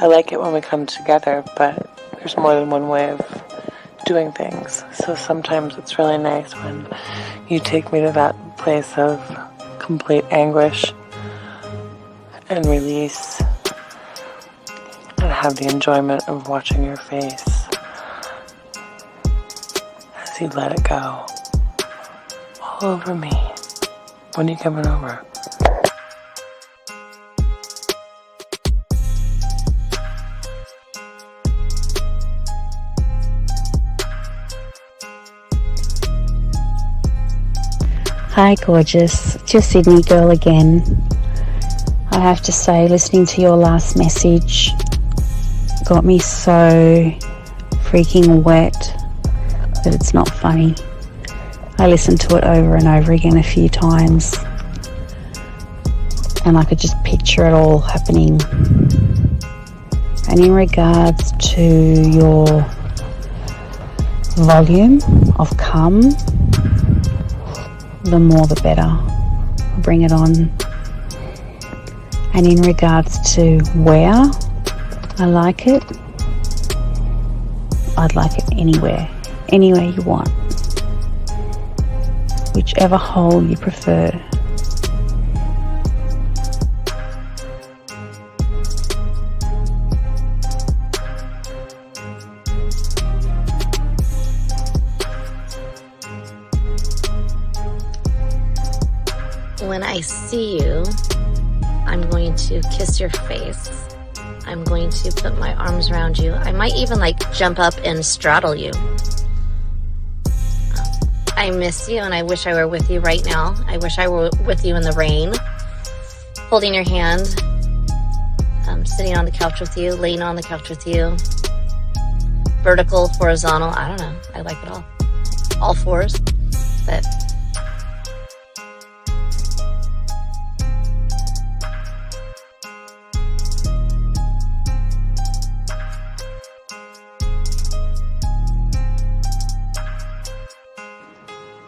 I like it when we come together, but there's more than one way of doing things. So sometimes it's really nice when you take me to that place of complete anguish and release and have the enjoyment of watching your face as you let it go all over me. When are you coming over? Hi gorgeous, it's your Sydney girl again. I have to say, listening to your last message got me so freaking wet that it's not funny. I listened to it over and over again a few times and I could just picture it all happening. And in regards to your volume of come, the more the better. Bring it on. And in regards to where I like it, I'd like it anywhere you want, whichever hole you prefer. When I see you, I'm going to kiss your face. I'm going to put my arms around you. I might even jump up and straddle you. I miss you and I wish I were with you right now. I wish I were with you in the rain, holding your hand, sitting on the couch with you, laying on the couch with you, vertical, horizontal, I don't know. I like it all fours, but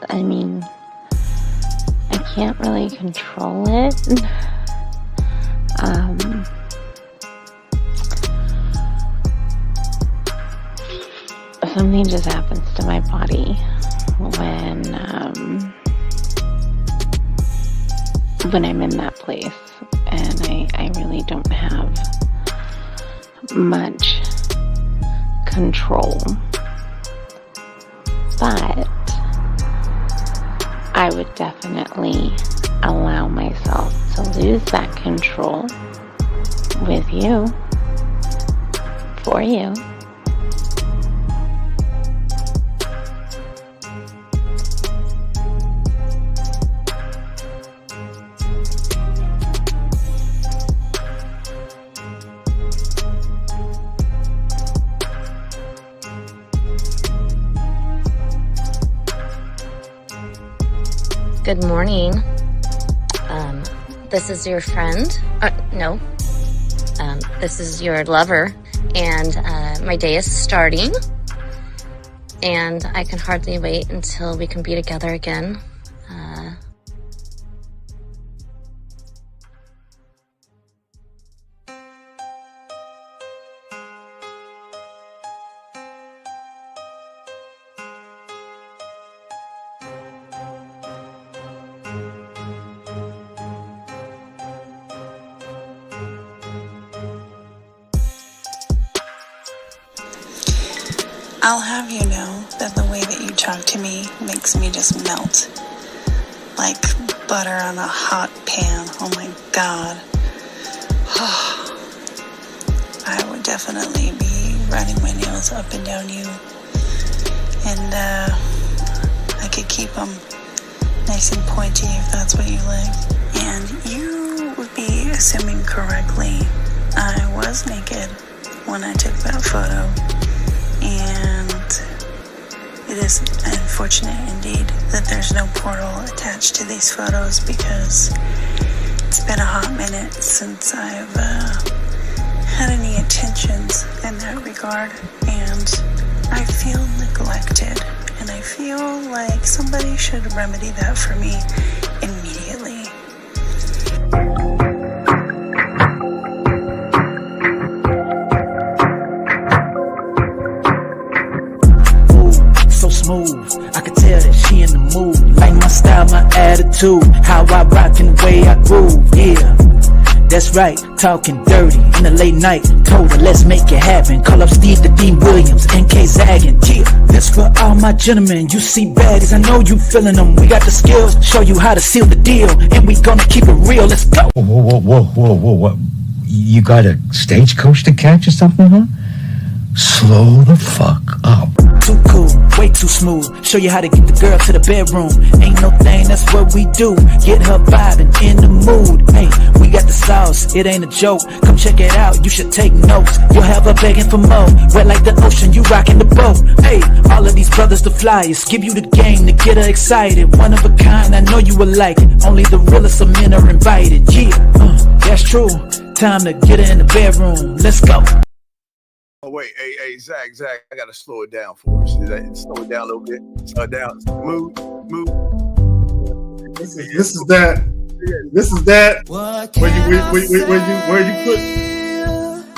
I mean, I can't really control it. Something just happens to my body when I'm in that place, and I really don't have much control. But I would definitely allow myself to lose that control with you, for you. Good morning. This is your friend. No. This is your lover. And my day is starting. And I can hardly wait until we can be together again. I'll have you know that the way that you talk to me makes me just melt. Like butter on a hot pan. Oh my God. I would definitely be running my nails up and down you. And I could keep them nice and pointy if that's what you like. And you would be assuming correctly I was naked when I took that photo. And it is unfortunate indeed that there's no portal attached to these photos, because it's been a hot minute since I've had any intentions in that regard, and I feel neglected, and I feel like somebody should remedy that for me immediately. attitude, how I rock and the way I groove, yeah. That's right, talking dirty in the late night. Told her, let's make it happen. Call up Steve the Dean Williams, NK Zaggin'. Yeah, that's for all my gentlemen. You see baddies, I know you feeling them. We got the skills, show you how to seal the deal. And we gonna keep it real, let's go. Whoa. You got a stagecoach to catch or something, huh? Slow the fuck up. Too cool, way too smooth. Show you how to get the girl to the bedroom. Ain't no thing, that's what we do. Get her vibing in the mood. Hey, we got the sauce, it ain't a joke. Come check it out, you should take notes. You'll have her begging for more. Wet like the ocean, you rocking the boat. Hey, all of these brothers the flyers. Give you the game to get her excited. One of a kind, I know you will like it. Only the realest of men are invited. Yeah, that's true. Time to get her in the bedroom. Let's go. Oh wait, hey, Zach, I gotta slow it down for us. Slow it down a little bit. Slow it down. Move. This is that. Where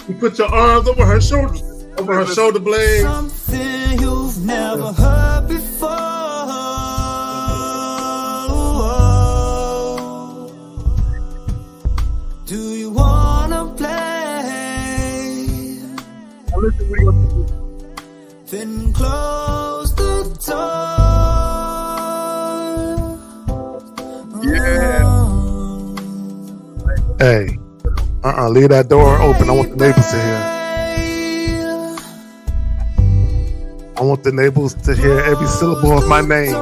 you put your arms over her shoulders, over her shoulder blades. Something you've never heard before. Do you wanna play? Listen, what you want to do? Then close the door. Yeah. Hey, leave that door open. I want the neighbors to hear. I want the neighbors to hear every syllable of my name.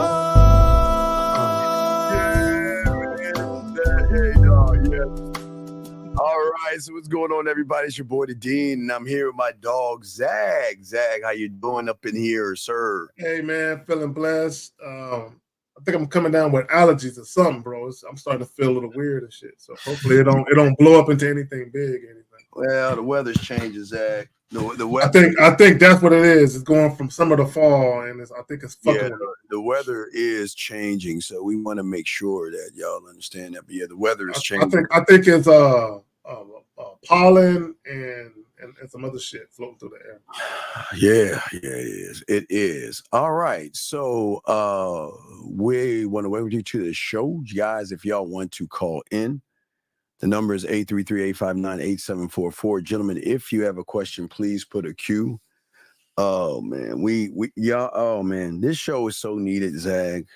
All right, so what's going on, everybody? It's your boy, the Dean, and I'm here with my dog, Zag. Zag, how you doing up in here, sir? Hey, man, feeling blessed. I think I'm coming down with allergies or something, bro. I'm starting to feel a little weird and shit. So hopefully it don't blow up into anything big. Well, the weather's changing, Zag. The weather. I think that's what it is. It's going from summer to fall, and I think it's fucking. Yeah, the weather is changing, so we want to make sure that y'all understand that. But yeah, the weather is changing. I think it's pollen and some other shit floating through the air. Yeah, it is. It is. All right. So we want to welcome you to the show. Guys, if y'all want to call in, the number is 833-859-8744. Gentlemen, if you have a question, please put a Q. Oh man, this show is so needed, Zag.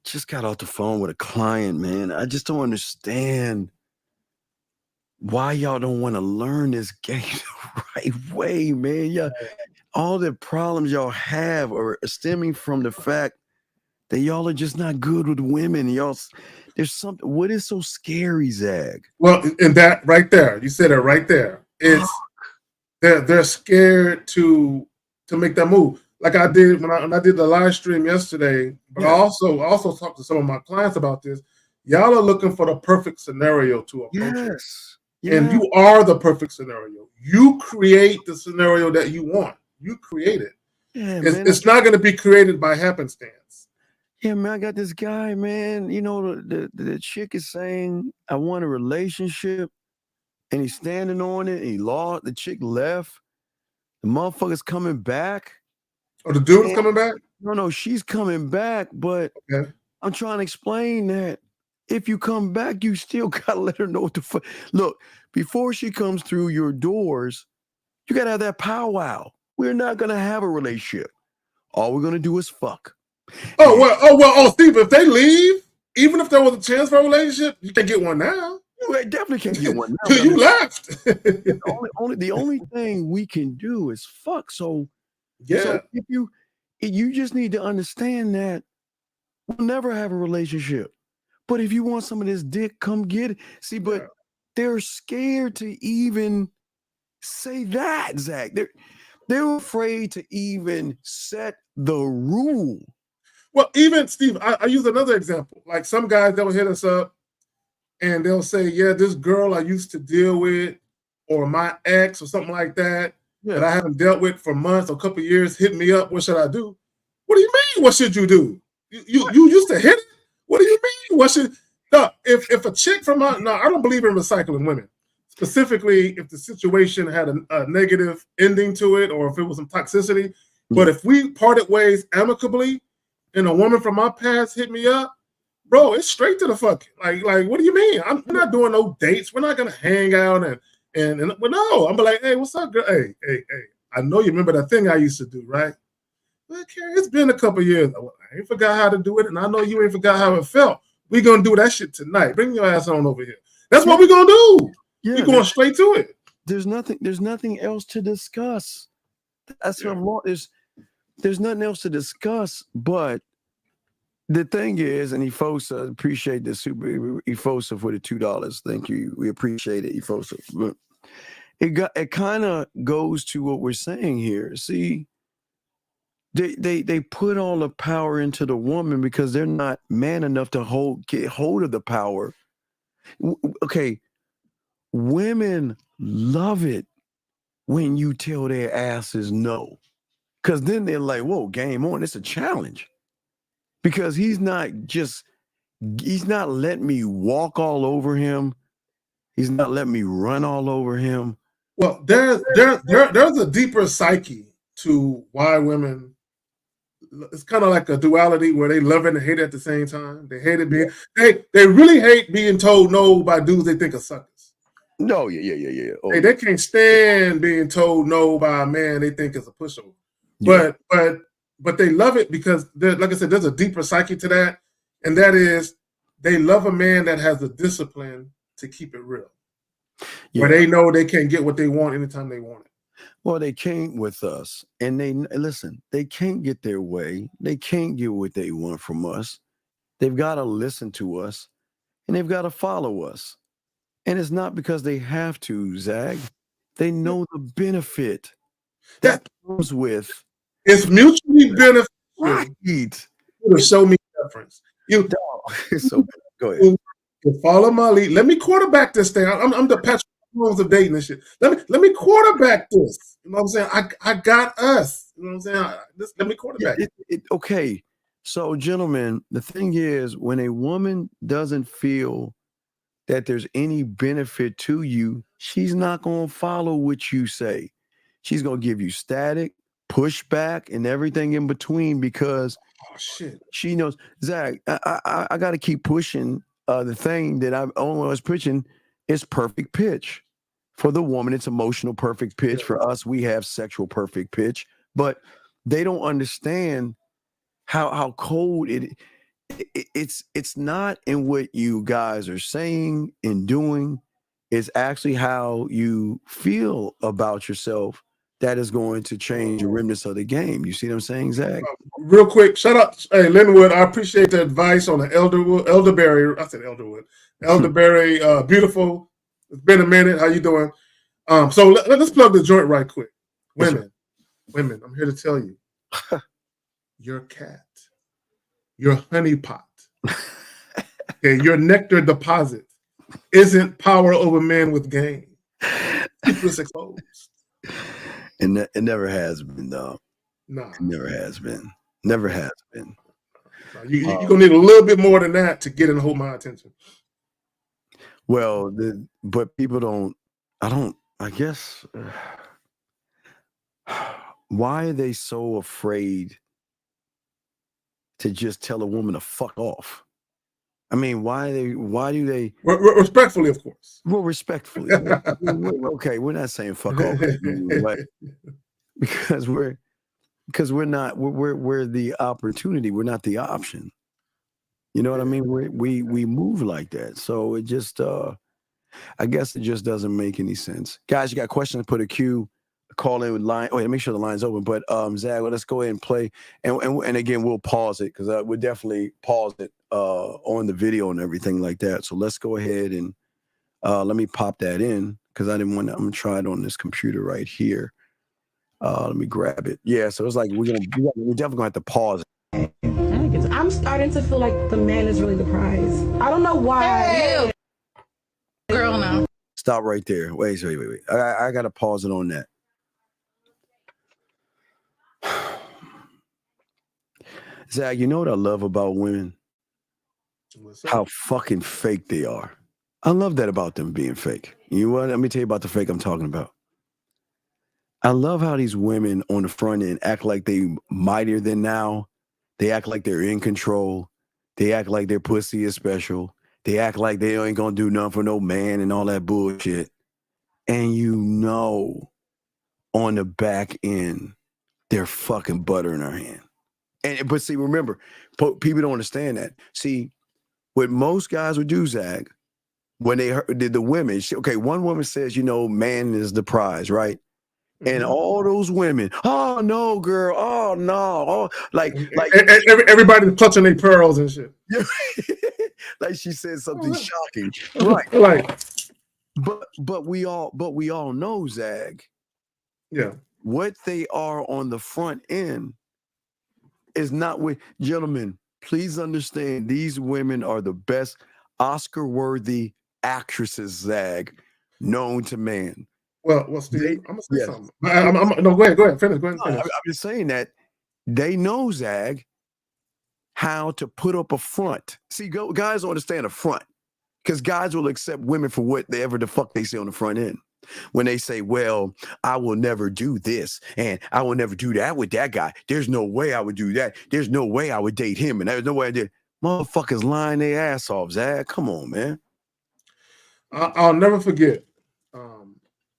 Just got off the phone with a client, man. I just don't understand why y'all don't want to learn this game the right way, man. Yeah, all the problems y'all have are stemming from the fact that y'all are just not good with women. There's something. What is so scary, Zag? Well, and that right there, you said it right there. It's they're scared to make that move. Like I did when I did the live stream yesterday. But I also talked to some of my clients about this. Y'all are looking for the perfect scenario to approach it. And you are the perfect scenario. You create the scenario that you want. You create it. Yeah, it's not going to be created by happenstance. Yeah, man, I got this guy, man. You know, the chick is saying, I want a relationship. And he's standing on it. He lost. The chick left. The motherfucker's coming back. Oh, the dude is coming back? No, she's coming back. But I'm trying to explain that if you come back, you still got to let her know what the fuck. Look, before she comes through your doors, you got to have that powwow. We're not going to have a relationship. All we're going to do is fuck. Steve, if they leave, even if there was a chance for a relationship, you can't get one now. You definitely can't get one now. You left. the only thing we can do is fuck. So if you just need to understand that we'll never have a relationship. But if you want some of this dick, come get it. See, but they're scared to even say that, Zach. They're afraid to even set the rule. Well, even Steve, I use another example. Like some guys, they'll hit us up and they'll say, yeah, this girl I used to deal with, or my ex or something like that, that I haven't dealt with for months or a couple of years, hit me up. What should I do? What do you mean? What should you do? You used to hit it? What do you mean? If a chick I don't believe in recycling women. Specifically, if the situation had a negative ending to it, or if it was some toxicity. But if we parted ways amicably, and a woman from my past hit me up, bro, it's straight to the fucking. Like, what do you mean? We're not doing no dates. We're not gonna hang out and but no, I'm like, hey, what's up, girl? Hey. I know you remember that thing I used to do, right? Well, Carrie, it's been a couple years. I ain't forgot how to do it, and I know you ain't forgot how it felt. We gonna do that shit tonight. Bring your ass on over here. That's what we gonna do. Yeah, we going straight to it. There's nothing else to discuss. That's what I'm wrong. There's nothing else to discuss, but the thing is, and Efosa, appreciate the super Efosa for the $2. Thank you. We appreciate it, Efosa. But it kind of goes to what we're saying here. See, they put all the power into the woman because they're not man enough to get hold of the power. Okay, women love it when you tell their asses no, because then they're like, whoa, game on. It's a challenge. Because he's not letting me walk all over him. He's not letting me run all over him. Well, there's a deeper psyche to why women. It's kind of like a duality where they love it and hate it at the same time. They hate it being they really hate being told no by dudes they think are suckers. No, yeah. Oh. They can't stand being told no by a man they think is a pushover. Yeah. But they love it because, like I said, there's a deeper psyche to that, and that is they love a man that has the discipline to keep it real, where they know they can get what they want anytime they want it. Well, they can't with us, and they can't get their way. They can't get what they want from us. They've got to listen to us, and they've got to follow us. And it's not because they have to, Zag. They know the benefit that comes with. It's mutually beneficial. Right. To show me difference. So go ahead. You follow my lead. Let me quarterback this thing. I'm the Patrick Mahomes of dating and shit. Let me quarterback this. You know what I'm saying? I got us. You know what I'm saying? Let me quarterback. Okay. So, gentlemen, the thing is, when a woman doesn't feel that there's any benefit to you, she's not going to follow what you say. She's going to give you static, pushback, and everything in between because she knows, Zach, I got to keep pushing the thing that I was pitching is perfect pitch. For the woman, it's emotional perfect pitch. For us, we have sexual perfect pitch. But they don't understand how cold it's not in what you guys are saying and doing. It's actually how you feel about yourself that is going to change the remnants of the game. You see what I'm saying, Zach? Real quick, shout out, hey, Linwood. I appreciate the advice on the elderberry. I said elderwood. Elderberry, beautiful. It's been a minute. How you doing? So let's plug the joint right quick. Women, I'm here to tell you, your cat, your honeypot, okay, your nectar deposit isn't power over men with game. Secrets exposed. And it never has been, though. No, it never has been. Never has been. You're gonna need a little bit more than that to get and hold my attention. Well, but people don't. I guess. Why are they so afraid to just tell a woman to fuck off? I mean, why do they? Respectfully, of course. Well, respectfully. Okay, we're not saying fuck off, but because we're the opportunity. We're not the option. You know what I mean? We move like that. So it just, I guess it just doesn't make any sense. Guys, you got questions? Put a Q. Call in with line. Oh, yeah, make sure the line's open. But Zach, let's go ahead and play. And again, we'll pause it because we'll definitely pause it on the video and everything like that. So let's go ahead and let me pop that in because I didn't want to. I'm gonna try it on this computer right here. Let me grab it. Yeah. So it's like we're definitely gonna have to pause it. I'm starting to feel like the man is really the prize. I don't know why. Hey. Girl, no. Stop right there. Wait. I gotta pause it on that. Zach, you know what I love about women? How fucking fake they are. I love that about them being fake. You know what? Let me tell you about the fake I'm talking about. I love how these women on the front end act like they mightier than now. They act like they're in control. They act like their pussy is special. They act like they ain't gonna do nothing for no man and all that bullshit. And you know, on the back end, they're fucking butter in her hand. But see, remember, people don't understand that. See, what most guys would do, Zach, when they heard the women, one woman says, man is the prize, right? And all those women, oh no, girl, oh no, like everybody clutching their pearls and shit. Like she said something shocking, right? Like, but we all know, Zag. Yeah, what they are on the front end is not what. Gentlemen, please understand, these women are the best Oscar-worthy actresses, Zag, known to man. Well, Steve, I'm gonna say something. No, go ahead, finish. I'm just saying that they know, Zag, how to put up a front. See, guys don't understand a front, because guys will accept women for whatever the fuck they say on the front end. When they say, well, I will never do this and I will never do that with that guy. There's no way I would do that. There's no way I would date him. And there's no way I did. Motherfuckers lying their ass off, Zag. Come on, man. I'll never forget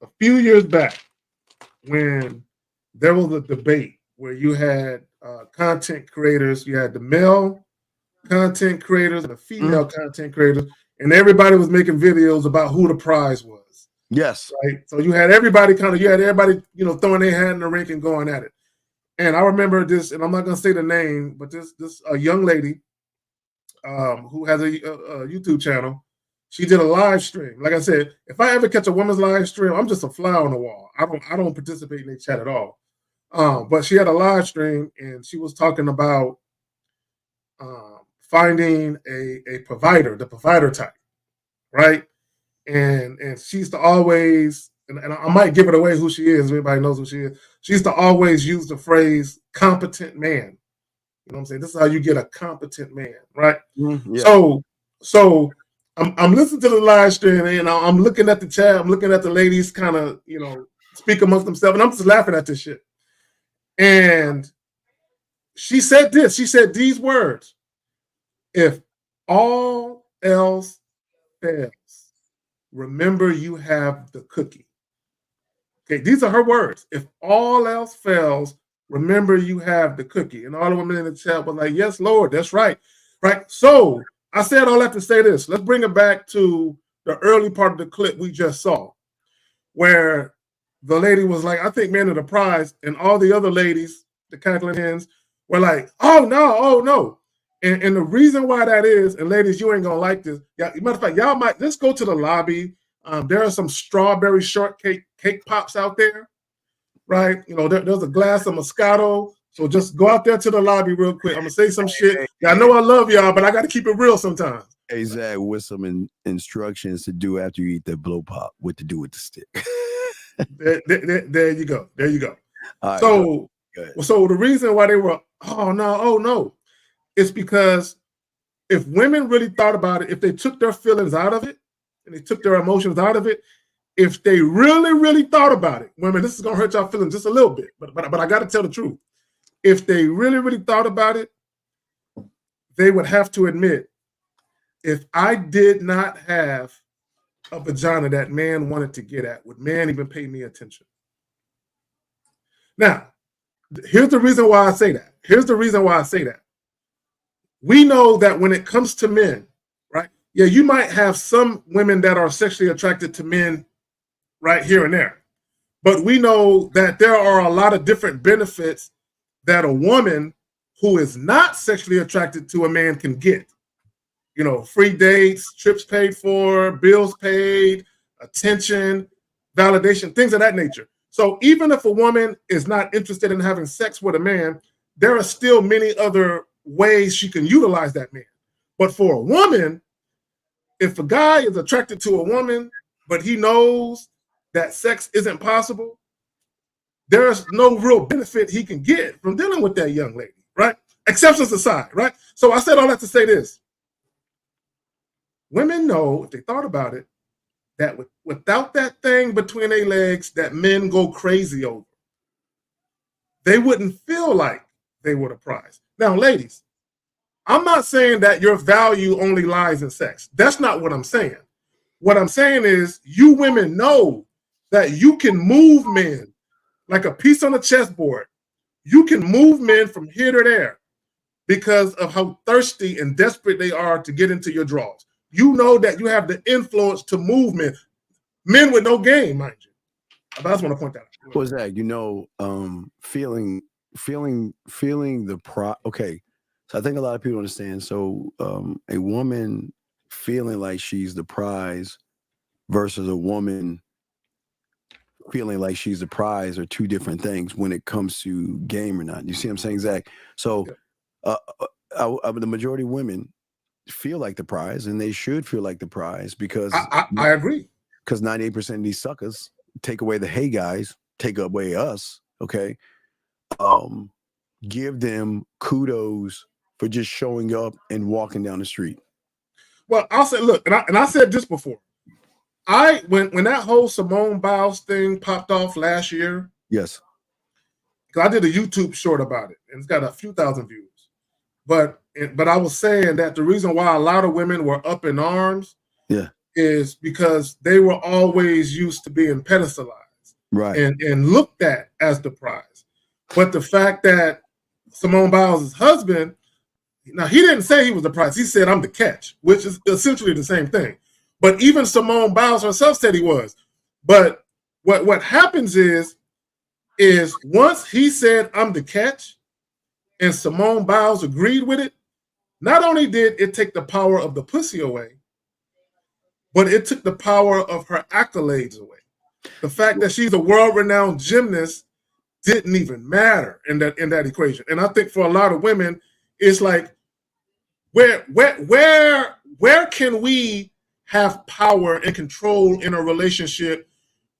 a few years back when there was a debate where you had content creators, you had the male content creators and the female content creators, and everybody was making videos about who the prize was. Yes. Right. So you had everybody throwing their hand in the ring and going at it. And I remember this, and I'm not going to say the name, but this young lady who has a YouTube channel, she did a live stream. Like I said, if I ever catch a woman's live stream, I'm just a fly on the wall. I don't participate in their chat at all. But she had a live stream, and she was talking about finding a provider, the provider type, right? And she used to always, and I might give it away who she is, everybody knows who she is. She used to always use the phrase competent man. You know what I'm saying? This is how you get a competent man, right? Yeah. So I'm listening to the live stream, and I'm looking at the chat, I'm looking at the ladies kind of, speak amongst themselves, and I'm just laughing at this shit. And she said these words: if all else fails, remember you have the cookie. Okay, these are her words. If all else fails, remember you have the cookie. And all the women in the chat were like, yes, Lord, that's right. Right. So I said all that to say this. Let's bring it back to the early part of the clip we just saw, where the lady was like, I think men are the prize. And all the other ladies, the cackling hens, were like, oh no. And the reason why that is, and ladies, you ain't gonna like this. Yeah, matter of fact, y'all might, let's go to the lobby. There are some strawberry shortcake cake pops out there, right? There's a glass of Moscato. So just go out there to the lobby real quick. I'm gonna say some shit. I know I love y'all, but I got to keep it real sometimes. Hey Zach, with some instructions to do after you eat that blow pop, what to do with the stick. There you go. Right, so the reason why they were, oh no. It's because if women really thought about it, if they took their feelings out of it and they took their emotions out of it, if they really, really thought about it, women, this is gonna hurt y'all feelings just a little bit, but I gotta tell the truth. If they really, really thought about it, they would have to admit, if I did not have a vagina that man wanted to get at, would man even pay me attention? Now, here's the reason why I say that. We know that when it comes to men, right? Yeah, you might have some women that are sexually attracted to men right here and there. But we know that there are a lot of different benefits that a woman who is not sexually attracted to a man can get. Free dates, trips paid for, bills paid, attention, validation, things of that nature. So even if a woman is not interested in having sex with a man, there are still many other ways she can utilize that man. But for a woman, if a guy is attracted to a woman, but he knows that sex isn't possible, there's no real benefit he can get from dealing with that young lady, right? Exceptions aside, right? So I said all that to say this. Women know, if they thought about it, that without that thing between their legs that men go crazy over, they wouldn't feel like they were the prize. Now, ladies, I'm not saying that your value only lies in sex. That's not what I'm saying. What I'm saying is you women know that you can move men like a piece on a chessboard. You can move men from here to there because of how thirsty and desperate they are to get into your drawers. You know that you have the influence to move men with no game, mind you. I just want to point that out. What's that? Feeling the okay. So I think a lot of people understand. So a woman feeling like she's the prize versus a woman feeling like she's the prize are two different things when it comes to game or not. You see what I'm saying, Zach? So the majority of women feel like the prize, and they should feel like the prize because I agree. Because 98% of these suckers take away the hey guys, take away us, okay? Give them kudos for just showing up and walking down the street. Well, I'll say, look, and I said this before. When that whole Simone Biles thing popped off last year, yes, because I did a YouTube short about it, and it's got a few thousand views. But I was saying that the reason why a lot of women were up in arms, is because they were always used to being pedestalized, right, and looked at as the prize. But the fact that Simone Biles' husband, now he didn't say he was the prize. He said, "I'm the catch," which is essentially the same thing. But even Simone Biles herself said he was. But what happens is once he said, "I'm the catch," and Simone Biles agreed with it, not only did it take the power of the pussy away, but it took the power of her accolades away. The fact that she's a world-renowned gymnast didn't even matter in that equation. And I think for a lot of women, it's like, where can we have power and control in a relationship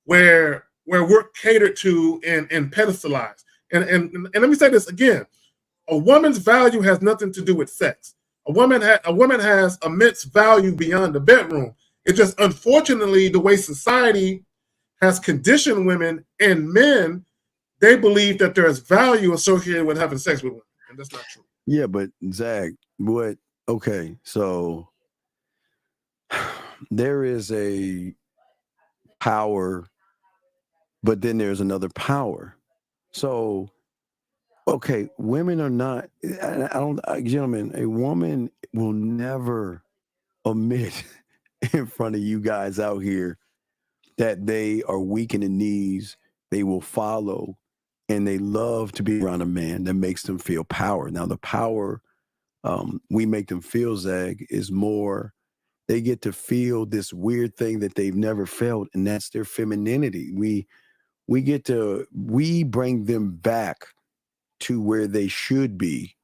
where we're catered to and pedestalized? And let me say this again: a woman's value has nothing to do with sex. A woman has immense value beyond the bedroom. It's just, unfortunately, the way society has conditioned women and men, they believe that there is value associated with having sex with women, and that's not true. Yeah, but Zach, okay, so there is a power, but then there's another power. So, okay, women are not, gentlemen, a woman will never admit in front of you guys out here that they are weak in the knees. They will follow, and they love to be around a man that makes them feel power. Now, the power we make them feel, Zag, is more, they get to feel this weird thing that they've never felt, and that's their femininity. We bring them back to where they should be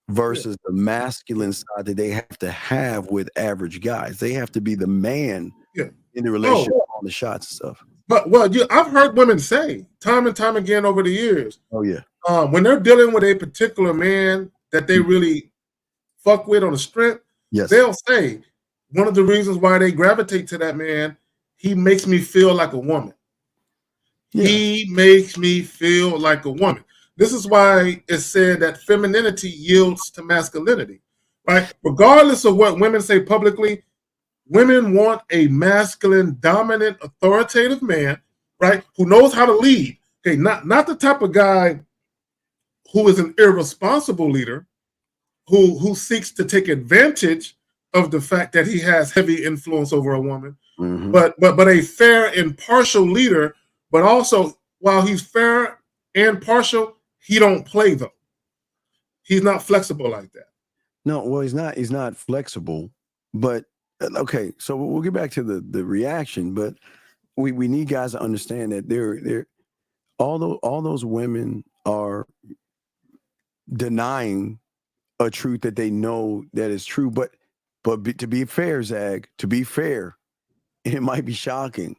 versus the masculine side that they have to have with average guys. They have to be the man in the relationship, on the shots and stuff. But I've heard women say time and time again over the years. Oh yeah. When they're dealing with a particular man that they really fuck with on the strength, they'll say one of the reasons why they gravitate to that man, he makes me feel like a woman. Yeah. He makes me feel like a woman. This is why it's said that femininity yields to masculinity, right? Regardless of what women say publicly, women want a masculine, dominant, authoritative man, right? Who knows how to lead. Okay, not the type of guy who is an irresponsible leader, who seeks to take advantage of the fact that he has heavy influence over a woman, but a fair and partial leader. But also, while he's fair and partial, he don't play though. He's not flexible like that. No, well, he's not flexible. But okay, so we'll get back to the reaction. But we need guys to understand that they're all those women are denying a truth that they know that is true. But to be fair, Zag, to be fair, it might be shocking.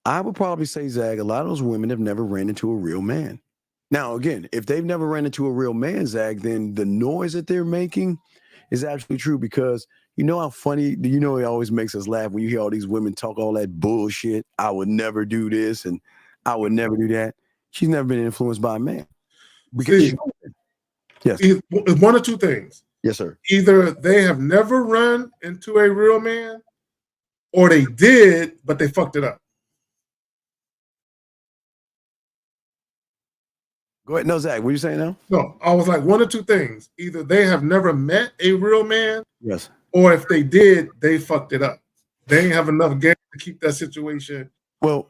I would probably say, Zag, a lot of those women have never ran into a real man. Now, again, if they've never ran into a real man, Zag, then the noise that they're making is absolutely true, because you know how funny, it always makes us laugh when you hear all these women talk all that bullshit. I would never do this and I would never do that. She's never been influenced by a man. Because it's one of two things. Yes, sir. Either they have never run into a real man, or they did, but they fucked it up. Go ahead. No, Zach, what are you saying now? No, I was like one or two things. Either they have never met a real man, yes, or if they did, they fucked it up. They ain't have enough game to keep that situation. Well,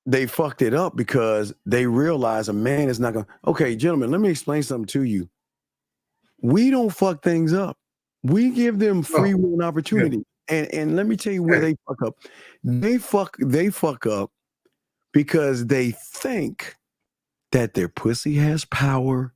they fucked it up because they realize a man is not going to. Okay, gentlemen, let me explain something to you. We don't fuck things up. We give them free will and opportunity. Yeah. And let me tell you where they fuck up. They fuck up because they think that their pussy has power,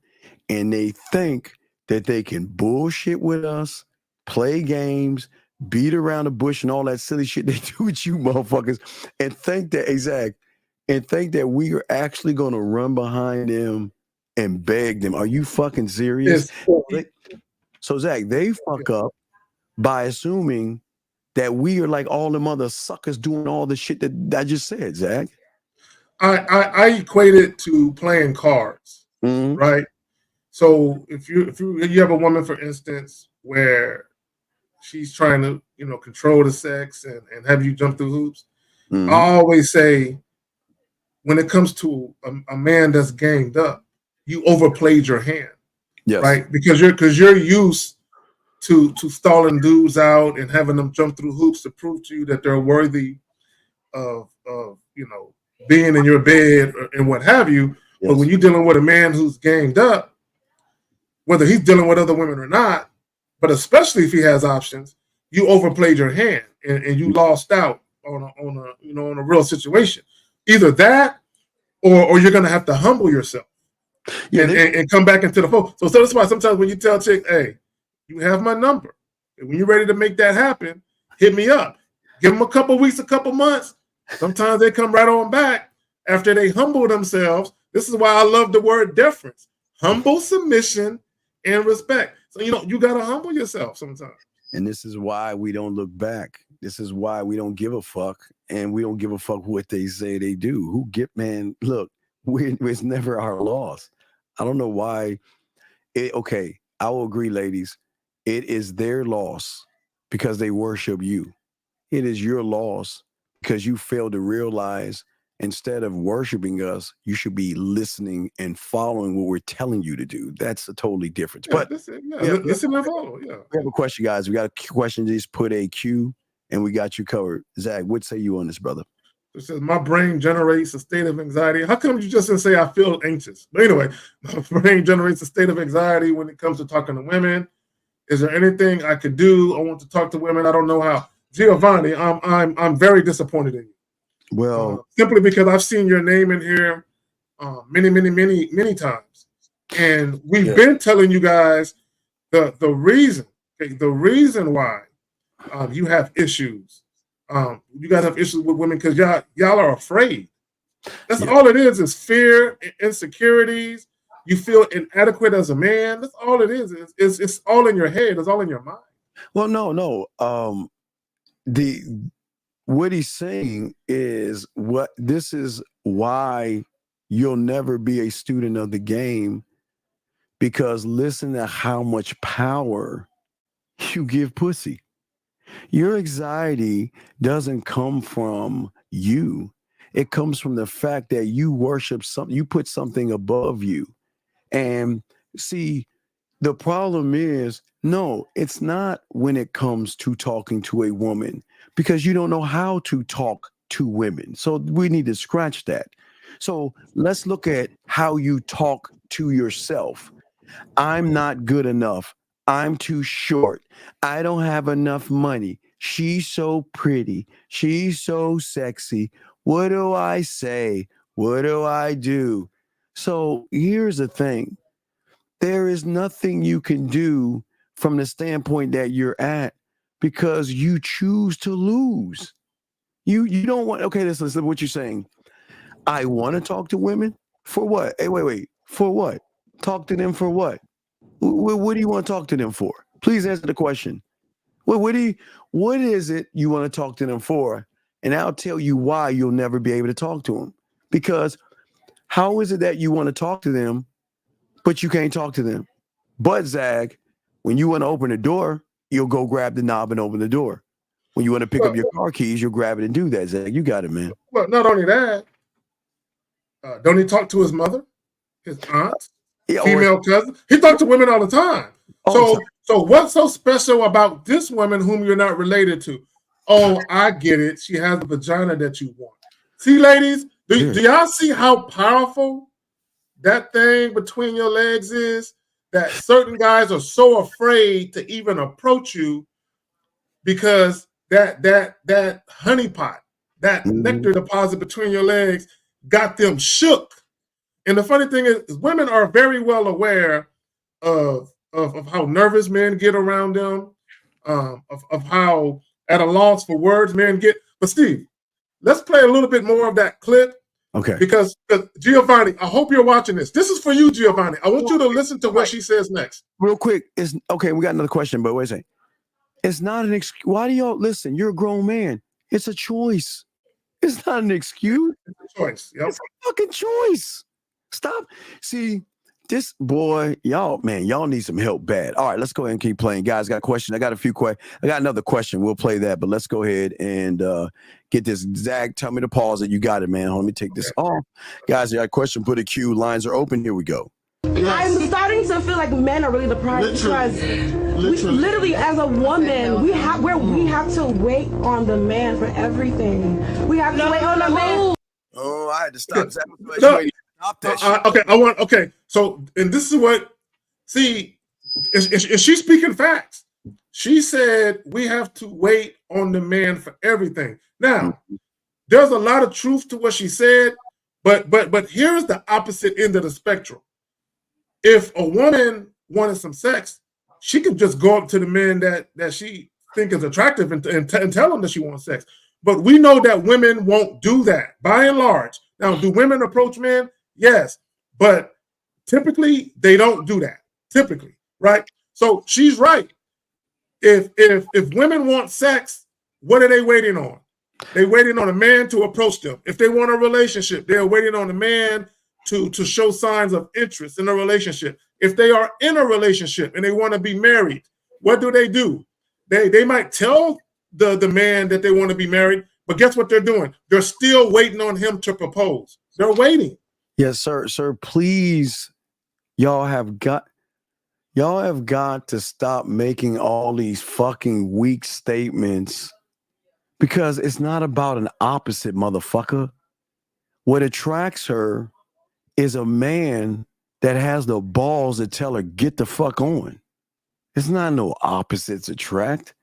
and they think that they can bullshit with us, play games, beat around the bush, and all that silly shit they do with you motherfuckers, and think that we are actually going to run behind them and beg them. Are you fucking serious? So Zach, they fuck up by assuming that we are like all them other suckers doing all the shit that I just said, Zach. I equate it to playing cards, right? So if you have a woman, for instance, where she's trying to control the sex and have you jump through hoops, I always say, when it comes to a man that's gamed up, you overplayed your hand, right? Because you're used to stalling dudes out and having them jump through hoops to prove to you that they're worthy of being in your bed and what have you. Yes. But when you're dealing with a man who's gamed up, whether he's dealing with other women or not, but especially if he has options, you overplayed your hand and you lost out on a real situation. Either that, or you're gonna have to humble yourself and come back into the fold. So that's why sometimes when you tell chick, hey, you have my number, and when you're ready to make that happen, hit me up. Give them a couple weeks, a couple months. Sometimes they come right on back after they humble themselves. This is why I love the word deference. Humble submission and respect. So you gotta humble yourself sometimes. And this is why we don't look back. This is why we don't give a fuck, and we don't give a fuck what they say they do. Look, it's never our loss. I don't know why. Okay, I will agree, ladies. It is their loss because they worship you. It is your loss because you fail to realize instead of worshiping us, you should be listening and following what we're telling you to do. That's a totally difference. Yeah, but listen and follow. Yeah. We have a question, guys. We got a question. Just put a Q, and we got you covered. Zach, what say you on this, brother? It says, my brain generates a state of anxiety. How come you just didn't say I feel anxious? But anyway, my brain generates a state of anxiety when it comes to talking to women. Is there anything I could do? I want to talk to women. I don't know how. Giovanni, I'm very disappointed in you. Well, simply because I've seen your name in here many times, and we've been telling you guys the reason why you have issues. You guys have issues with women because y'all are afraid. That's all it is fear, insecurities. You feel inadequate as a man. That's all it is. It's all in your head. It's all in your mind. Well, no. What he's saying is this is why you'll never be a student of the game, because listen to how much power you give pussy. Your anxiety doesn't come from you. It comes from the fact that you worship something, you put something above you. And see, the problem is, no, it's not when it comes to talking to a woman, because you don't know how to talk to women. So we need to scratch that. So let's look at how you talk to yourself. I'm not good enough. I'm too short. I don't have enough money. She's so pretty. She's so sexy. What do I say? What do I do? So here's the thing. There is nothing you can do from the standpoint that you're at, because you choose to lose. You don't want, okay, listen to what you're saying. I want to talk to women for what? Hey, wait. For what? Talk to them for what? What do you want to talk to them for? Please answer the question. What is it you want to talk to them for? And I'll tell you why you'll never be able to talk to them. Because how is it that you want to talk to them, but you can't talk to them? But Zag, When you want to open the door, you'll go grab the knob and open the door. When you want to pick up your car keys, you'll grab it and do that. Zach, you got it, man. Well, not only that, don't he talk to his mother, his aunt, female cousin? He talks to women all the time. So what's so special about this woman whom you're not related to? Oh, I get it. She has a vagina that you want. See, ladies, do y'all see how powerful that thing between your legs is? That certain guys are so afraid to even approach you because that honeypot, that nectar deposit between your legs got them shook. And the funny thing is women are very well aware of how nervous men get around them, of how at a loss for words men get. But Steve, let's play a little bit more of that clip. Okay. Because Giovanni, I hope you're watching this. This is for you, Giovanni. I want you to listen to what she says next. Real quick, okay, we got another question, but wait a second. It's not an excuse. Why do y'all listen? You're a grown man. It's a choice. It's not an excuse. It's a choice. Yep. It's a fucking choice. Stop. See, this boy, y'all need some help bad. All right, let's go ahead and keep playing. Guys, got a question. I got a few questions. I got another question. We'll play that, but let's go ahead and get this. Zach, tell me to pause it. You got it, man. Let me take this off. Guys, you got a question. Put a cue. Lines are open. Here we go. I'm starting to feel like men are really the prize because literally as a woman, we have to wait on the man for everything. We have to wait on the man. Oh, I had to stop. Zach, stop that shit. Okay. So, and this is what, see, is she speaking facts? She said we have to wait on the man for everything. Now, there's a lot of truth to what she said, but here is the opposite end of the spectrum. If a woman wanted some sex, she could just go up to the men that she think is attractive and tell them that she wants sex. But we know that women won't do that by and large. Now, do women approach men? Yes, but typically they don't do that. Typically, right? So she's right. If women want sex, what are they waiting on? They're waiting on a man to approach them. If they want a relationship, they're waiting on a man to show signs of interest in a relationship. If they are in a relationship and they want to be married, what do? They might tell the man that they want to be married, but guess what they're doing? They're still waiting on him to propose. They're waiting. Yes, sir. Sir, please, y'all have got to stop making all these fucking weak statements because it's not about an opposite, motherfucker. What attracts her is a man that has the balls to tell her, get the fuck on. It's not no opposites attract.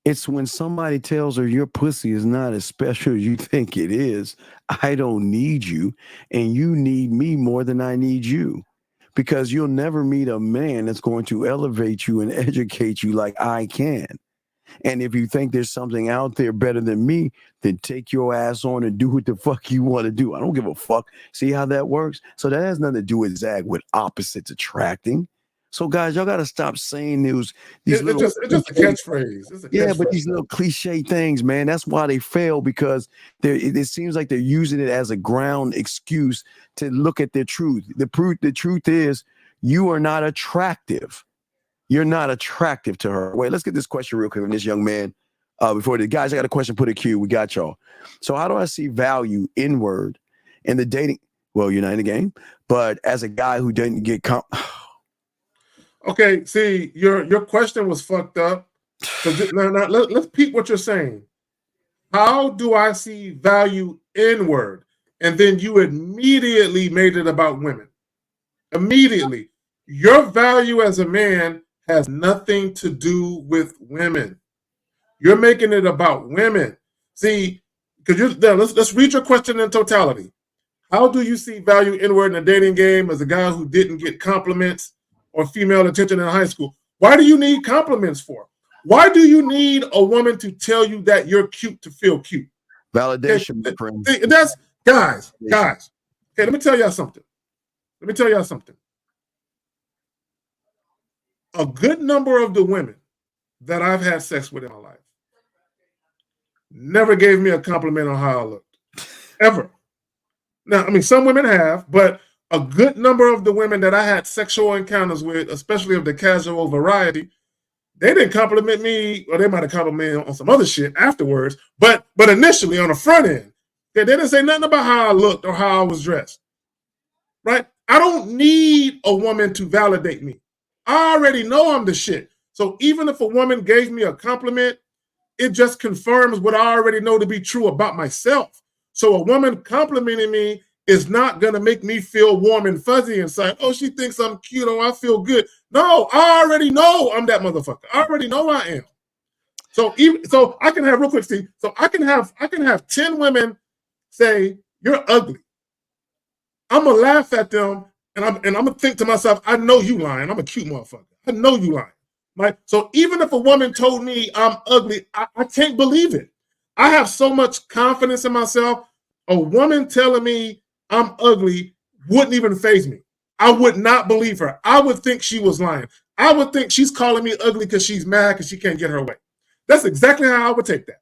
It's when somebody tells her your pussy is not as special as you think it is. I don't need you, and you need me more than I need you. Because you'll never meet a man that's going to elevate you and educate you like I can. And if you think there's something out there better than me, then take your ass on and do what the fuck you want to do. I don't give a fuck. See how that works? So that has nothing to do with Zach, with opposites attracting. So guys, y'all got to stop saying these little. It's just a catchphrase. It's a catchphrase. But these little cliche things, man, that's why they fail, because it seems like they're using it as a ground excuse to look at their truth. The truth is you are not attractive. You're not attractive to her. Wait, let's get this question real quick from this young man. Before the guys, I got a question. Put a cue. We got y'all. So how do I see value inward in the dating? Well, you're not in the game, but as a guy who didn't get Okay, see, your question was fucked up. Now, let's peep what you're saying. How do I see value inward? And then you immediately made it about women. Immediately. Your value as a man has nothing to do with women. You're making it about women. See, because let's read your question in totality. How do you see value inward in a dating game as a guy who didn't get compliments or female attention in high school? Why do you need compliments for? Why do you need a woman to tell you that you're cute to feel cute? Validation, my friend. That's guys. Okay, let me tell y'all something. A good number of the women that I've had sex with in my life never gave me a compliment on how I looked. Ever. Now, I mean, some women have, but a good number of the women that I had sexual encounters with, especially of the casual variety, they didn't compliment me, or they might have complimented me on some other shit afterwards. But initially on the front end, they didn't say nothing about how I looked or how I was dressed. Right? I don't need a woman to validate me. I already know I'm the shit. So even if a woman gave me a compliment, it just confirms what I already know to be true about myself. So a woman complimenting me is not going to make me feel warm and fuzzy inside. Oh, she thinks I'm cute. Oh, I feel good. No, I already know I'm that motherfucker. I already know I am. So I can have, real quick, Steve. So I can have 10 women say, you're ugly. I'm going to laugh at them, and I'm going to think to myself, I know you lying. I'm a cute motherfucker. I know you lying. Right? So even if a woman told me I'm ugly, I can't believe it. I have so much confidence in myself. A woman telling me I'm ugly wouldn't even faze me. I would not believe her. I would think she was lying. I would think she's calling me ugly because she's mad because she can't get her way. That's exactly how I would take that.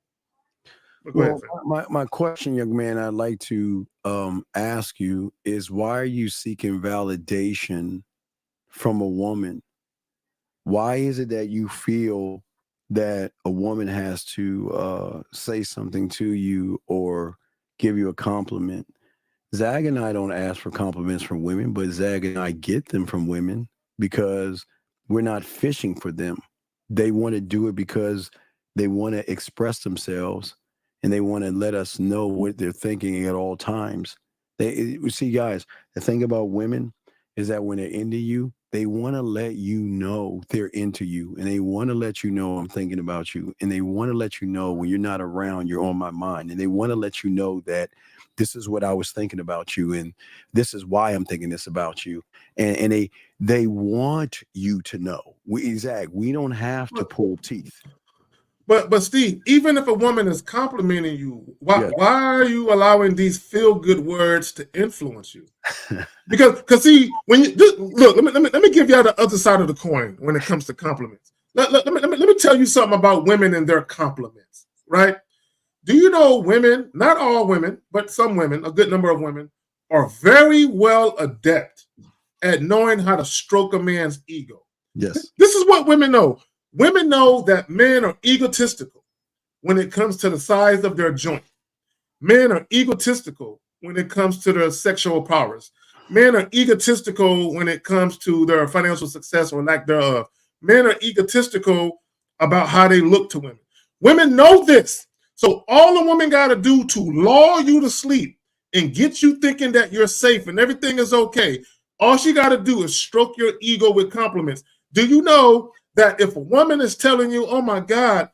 Well, my question, young man, I'd like to ask you is, why are you seeking validation from a woman? Why is it that you feel that a woman has to say something to you or give you a compliment? Zag and I don't ask for compliments from women, but Zag and I get them from women because we're not fishing for them. They want to do it because they want to express themselves and they want to let us know what they're thinking at all times. See, guys, the thing about women is that when they're into you, they want to let you know they're into you, and they want to let you know I'm thinking about you, and they want to let you know when you're not around, you're on my mind, and they want to let you know that this is what I was thinking about you, and this is why I'm thinking this about you, and they want you to know. We don't have to pull teeth. But Steve, even if a woman is complimenting you, why are you allowing these feel-good words to influence you? Because see, when you look, let me give you the other side of the coin when it comes to compliments. Let me tell you something about women and their compliments, right? Do you know women, not all women, but some women, a good number of women, are very well adept at knowing how to stroke a man's ego. Yes. This is what women know. Women know that men are egotistical when it comes to the size of their joint. Men are egotistical when it comes to their sexual powers. Men are egotistical when it comes to their financial success or lack thereof. Men are egotistical about how they look to women. Women know this. So all a woman got to do to lull you to sleep and get you thinking that you're safe and everything is okay, all she got to do is stroke your ego with compliments. Do you know that if a woman is telling you, oh my God,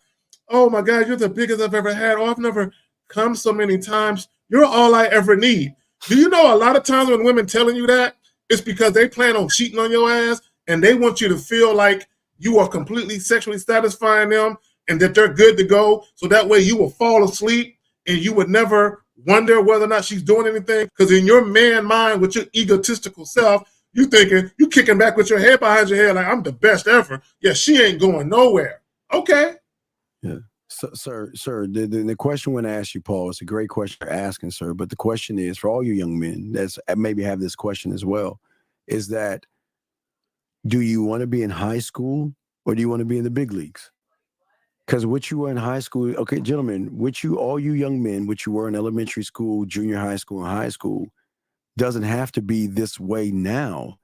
you're the biggest I've ever had, I've never come so many times, you're all I ever need. Do you know a lot of times when women telling you that, it's because they plan on cheating on your ass and they want you to feel like you are completely sexually satisfying them and that they're good to go. So that way you will fall asleep and you would never wonder whether or not she's doing anything. Because in your man mind with your egotistical self, you kicking back with your head behind your head like, I'm the best ever. Yeah, she ain't going nowhere. Okay. Yeah. So, sir, the question when I ask you, Paul, it's a great question you're asking, sir. But the question is, for all you young men that's maybe have this question as well, is that, do you want to be in high school or do you want to be in the big leagues? Because what you were in high school, okay, gentlemen, all you young men, what you were in elementary school, junior high school, and high school, doesn't have to be this way now.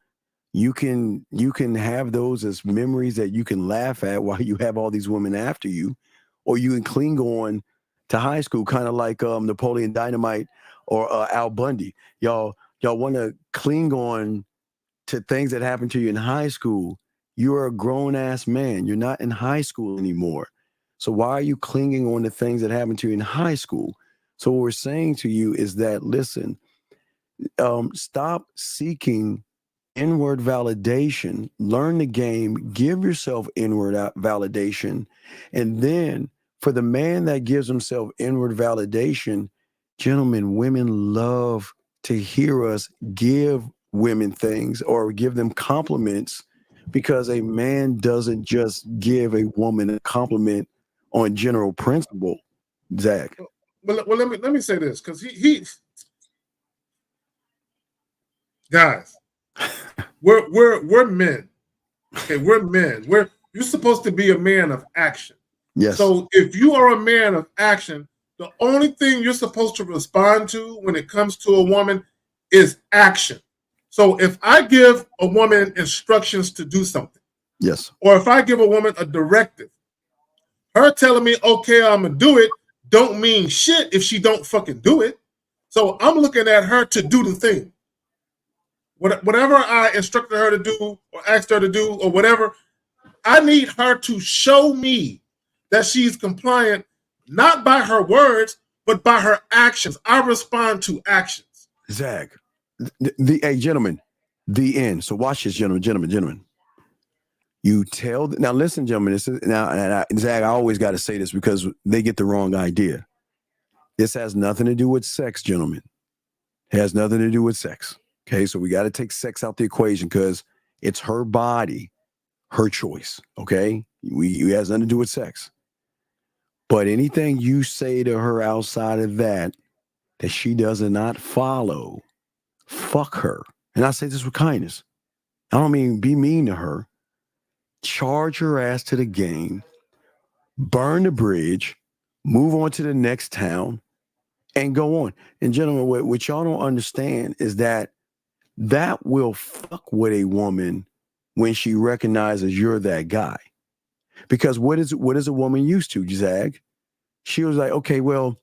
You can have those as memories that you can laugh at while you have all these women after you, or you can cling on to high school, kind of like Napoleon Dynamite or Al Bundy. Y'all want to cling on to things that happened to you in high school. You're a grown-ass man. You're not in high school anymore. So why are you clinging on to things that happened to you in high school? So what we're saying to you is that, listen, stop seeking inward validation, learn the game, give yourself inward validation. And then for the man that gives himself inward validation, gentlemen, women love to hear us give women things or give them compliments, because a man doesn't just give a woman a compliment on general principle. Zach. Well, let me say this, because he guys, we're men. Okay, we're men. You're supposed to be a man of action. Yes. So if you are a man of action, the only thing you're supposed to respond to when it comes to a woman is action. So if I give a woman instructions to do something, yes, or if I give a woman a directive, her telling me, okay, I'm gonna do it, don't mean shit if she don't fucking do it. So I'm looking at her to do the thing. Whatever I instructed her to do or asked her to do or whatever, I need her to show me that she's compliant, not by her words, but by her actions. I respond to actions. Zach, hey, gentlemen, the end. So watch this, gentlemen. You tell, now listen, gentlemen, this is, Zach, I always got to say this because they get the wrong idea. This has nothing to do with sex, gentlemen. It has nothing to do with sex. Okay, so we got to take sex out the equation because it's her body, her choice. Okay, it has nothing to do with sex. But anything you say to her outside of that she does not follow, fuck her. And I say this with kindness. I don't mean be mean to her. Charge her ass to the game, burn the bridge, move on to the next town, and go on. And gentlemen, what y'all don't understand is that will fuck with a woman when she recognizes you're that guy. Because what is a woman used to, Zag? She was like, okay, well,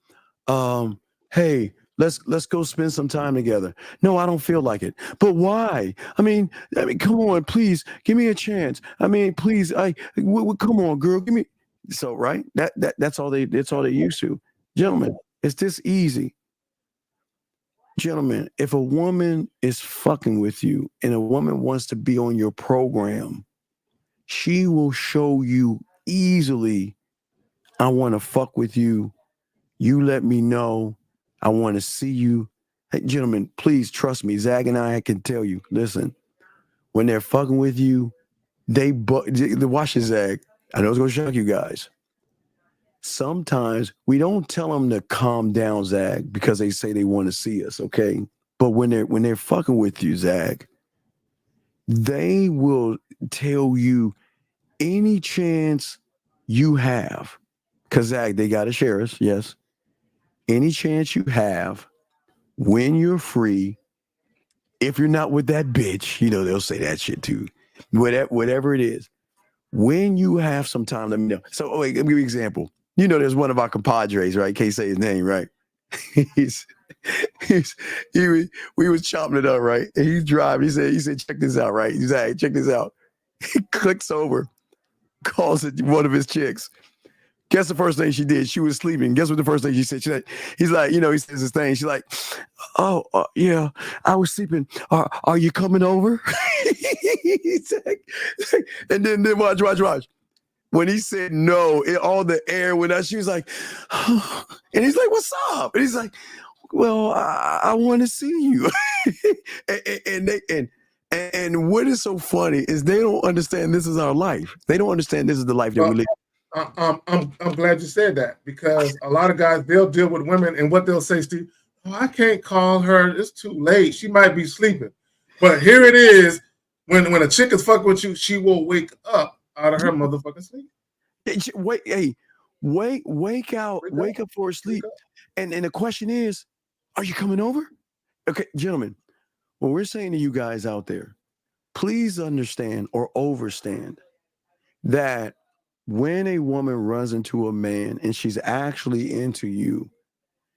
hey, let's go spend some time together. No, I don't feel like it. But why? I mean, come on, please give me a chance. I mean, please, come on, girl, give me. So, right? That's all they used to. Gentlemen, it's this easy. Gentlemen, if a woman is fucking with you and a woman wants to be on your program, she will show you easily, I want to fuck with you. You let me know. I want to see you. Hey, gentlemen, please trust me. Zag and I can tell you, listen, when they're fucking with you, watch it, Zag. I know it's going to shock you guys. Sometimes we don't tell them to calm down, Zag, because they say they want to see us, okay? But when they're fucking with you, Zag, they will tell you any chance you have. Because, Zag, they got to share us, yes. Any chance you have, when you're free, if you're not with that bitch, they'll say that shit too. Whatever it is. When you have some time, let me know. So, wait, let me give you an example. There's one of our compadres, right? Can't say his name, right? We was chopping it up, right? And he's driving. He said, check this out, right? He's like, check this out. He clicks over, calls it one of his chicks. Guess the first thing she did? She was sleeping. Guess what the first thing she said? He's like, he says this thing. She's like, oh, yeah, I was sleeping. Are you coming over? And then watch. When he said no, all the air went out. She was like, oh. And he's like, what's up? And he's like, well, I want to see you. and what is so funny is they don't understand this is our life. They don't understand this is the life that we live. I'm glad you said that because a lot of guys, they'll deal with women and what they'll say, Steve, oh, I can't call her. It's too late. She might be sleeping. But here it is. When a chick is fucking with you, she will wake up out of her motherfucking sleep. Wake up for a sleep. And the question is, are you coming over? Okay, gentlemen, what we're saying to you guys out there, please understand or overstand that when a woman runs into a man and she's actually into you,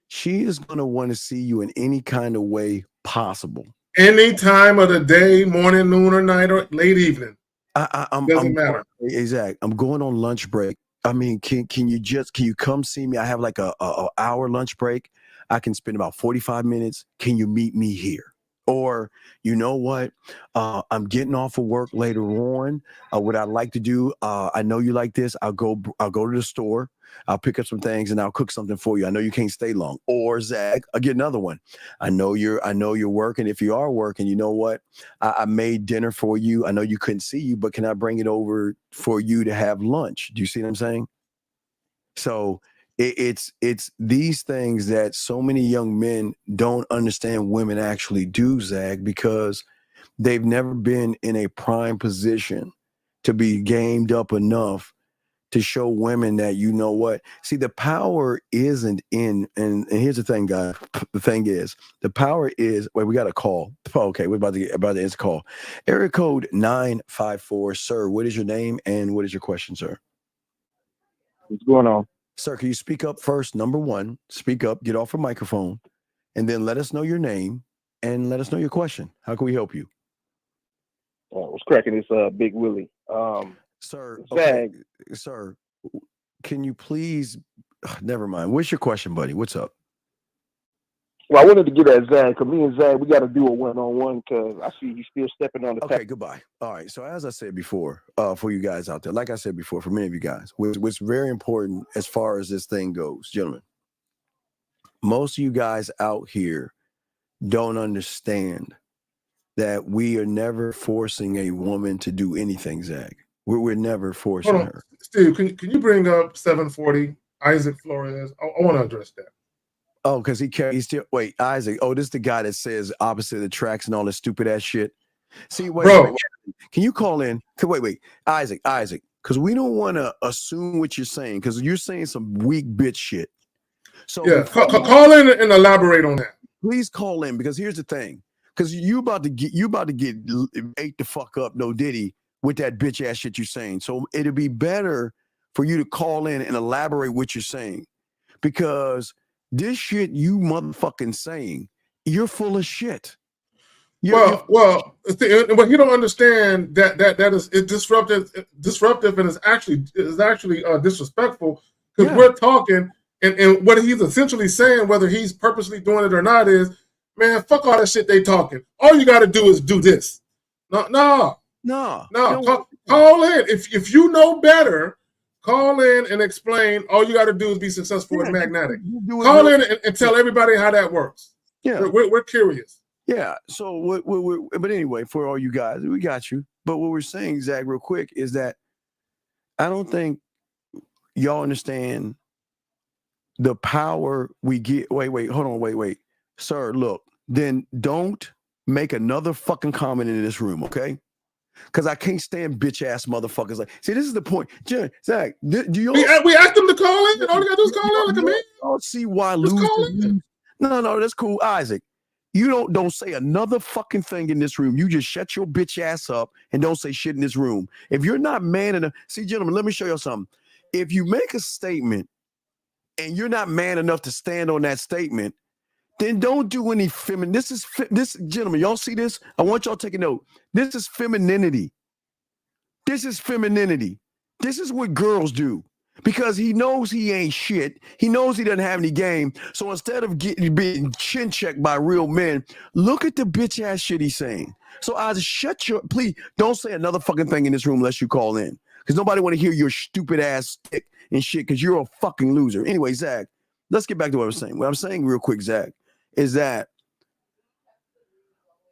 she is going to want to see you in any kind of way possible. Any time of the day, morning, noon, or night, or late evening. Doesn't matter. Exactly. I'm going on lunch break. I mean, can you come see me? I have like a hour lunch break. I can spend about 45 minutes. Can you meet me here? Or, you know what? I'm getting off of work later on. What I'd like to do, I know you like this. I'll go to the store. I'll pick up some things and I'll cook something for you. I know you can't stay long. Or Zach, I'll get another one. I know you're working. If you are working, you know what? I made dinner for you. I know you couldn't see you, but can I bring it over for you to have lunch? Do you see what I'm saying? So it's these things that so many young men don't understand women actually do, Zag, because they've never been in a prime position to be gamed up enough to show women that, you know what? See, the power isn't in, and here's the thing, guys. The thing is, the power is, wait, we got a call. Okay, we're about to answer the call. Area code 954, sir. What is your name and what is your question, sir? What's going on? Sir, can you speak up first? Number one, speak up, get off a microphone, and then let us know your name and let us know your question. How can we help you? What's cracking? It's Big Willie. Sir, okay, sir, can you please, never mind. What's your question, buddy? What's up? Well, I wanted to get at Zag, because me and Zag, we got to do a one-on-one, because I see he's still stepping on the Okay, goodbye. All right, so as I said before, for you guys out there, like I said before, for many of you guys, what's very important as far as this thing goes, gentlemen, most of you guys out here don't understand that we are never forcing a woman to do anything, Zag. We're never forcing her. Steve, can you bring up 740 Isaac Flores? I want to address that. Oh, because he's still, wait, Isaac. Oh, this is the guy that says opposite attracts and all this stupid ass shit. See, wait. Can you call in? Wait, Isaac, because we don't want to assume what you're saying, because you're saying some weak bitch shit. So yeah, call in and elaborate on that. Please call in, because here's the thing, because you about to get ate the fuck up, no Diddy, with that bitch ass shit you're saying. So it'd be better for you to call in and elaborate what you're saying, because this shit you motherfucking saying, you're full of shit. Well, what you don't understand that is disruptive and is actually disrespectful, because we're talking and what he's essentially saying, whether he's purposely doing it or not, is, man, fuck all that shit they talking. All you got to do is do this. No. Call in. If you know better, call in and explain. All you got to do is be successful with magnetic. Call in and tell everybody how that works. Yeah, we're curious. Yeah. So but anyway, for all you guys, we got you. But what we're saying, Zach, real quick, is that I don't think y'all understand the power we get. Wait, hold on, wait, sir. Look, then don't make another fucking comment in this room, okay? Because I can't stand bitch ass motherfuckers. Like, see, this is the point. Zach, do you? We asked them to call in, and all you gotta do is call in. Like a man. Don't see why losing. No, that's cool, Isaac. You don't say another fucking thing in this room. You just shut your bitch ass up and don't say shit in this room. If you're not man enough, see, gentlemen, let me show you something. If you make a statement and you're not man enough to stand on that statement, then don't do any feminine. This, gentlemen, y'all see this? I want y'all to take a note. This is femininity. This is femininity. This is what girls do, because he knows he ain't shit. He knows he doesn't have any game. So instead of being chin checked by real men, look at the bitch ass shit he's saying. So please don't say another fucking thing in this room unless you call in, because nobody want to hear your stupid ass stick and shit, because you're a fucking loser. Anyway, Zach, let's get back to what I'm saying. What I'm saying real quick, Zach, is that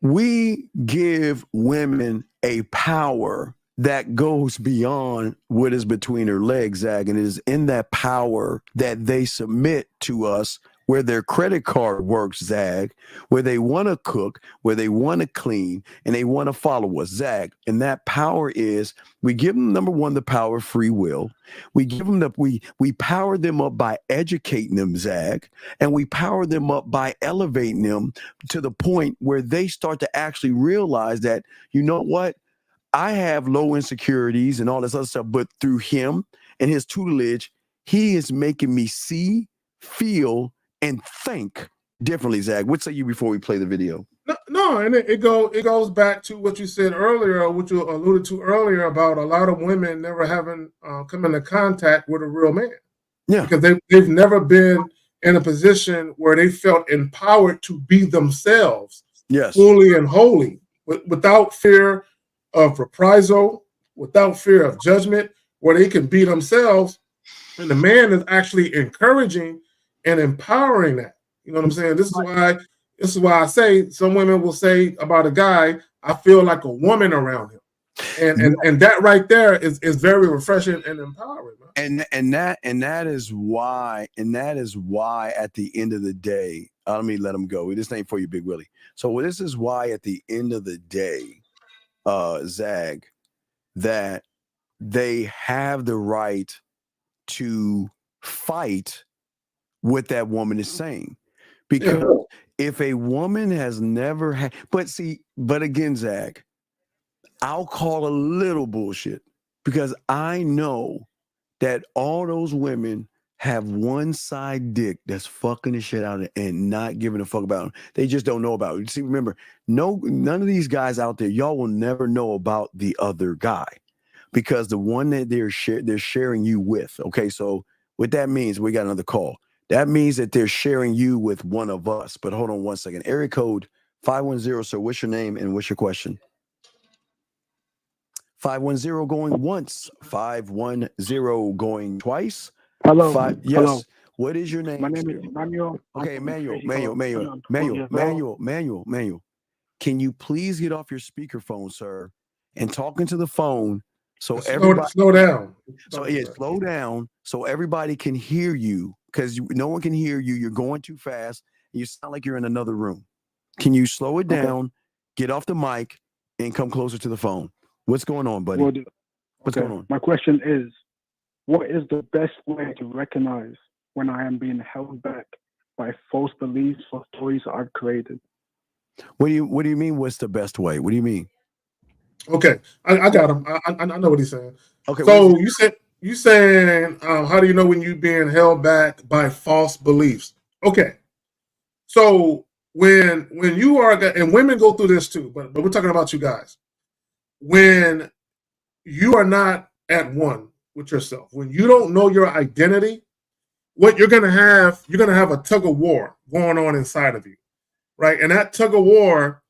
we give women a power that goes beyond what is between her legs, Zach, and it is in that power that they submit to us, where their credit card works, Zag, where they want to cook, where they want to clean, and they want to follow us, Zag. And that power is, we give them, number one, the power of free will. We give them we power them up by educating them, Zag, and we power them up by elevating them to the point where they start to actually realize that, you know what? I have low insecurities and all this other stuff, but through him and his tutelage, he is making me see, feel, and think differently, Zach. What say you before we play the video? No, and it goes back to what you said earlier, what you alluded to earlier, about a lot of women never having come into contact with a real man. Yeah, because they've never been in a position where they felt empowered to be themselves, yes, fully and wholly, without fear of reprisal, without fear of judgment, where they can be themselves, and the man is actually encouraging and empowering that. You know what I'm saying? This is why I say some women will say about a guy, I feel like a woman around him. And that right there is very refreshing and empowering, man. And that is why at the end of the day, let me let him go. This ain't for you, Big Willie. So this is why at the end of the day, Zag, that they have the right to fight what that woman is saying. Because if a woman has never had, but again, Zag, I'll call a little bullshit because I know that all those women have one side dick that's fucking the shit out of it and not giving a fuck about them. They just don't know about it. See, remember, none of these guys out there, y'all will never know about the other guy because the one that they're sharing you with. Okay, so what that means, we got another call. That means that they're sharing you with one of us. But hold on one second. Area code 510. So what's your name and what's your question? 510 going once, 510 going twice. Hello. Yes. Hello. What is your name? My name is Manuel. Okay, Manuel. Can you please get off your speakerphone, sir, and talk into the phone so everybody slow down. Slow down so everybody can hear you because no one can hear you. You're going too fast. And you sound like you're in another room. Can you slow it down, get off the mic, and come closer to the phone? What's going on, buddy? What's going on? My question is, what is the best way to recognize when I am being held back by false beliefs or stories I've created? What do you mean? What's the best way? What do you mean? Okay, I got him. I know what he's saying. Okay, so you saying how do you know when you're being held back by false beliefs? Okay, so when you are, and women go through this too, but we're talking about you guys. When you are not at one with yourself, when you don't know your identity, what you're gonna have a tug of war going on inside of you, right? And that tug of war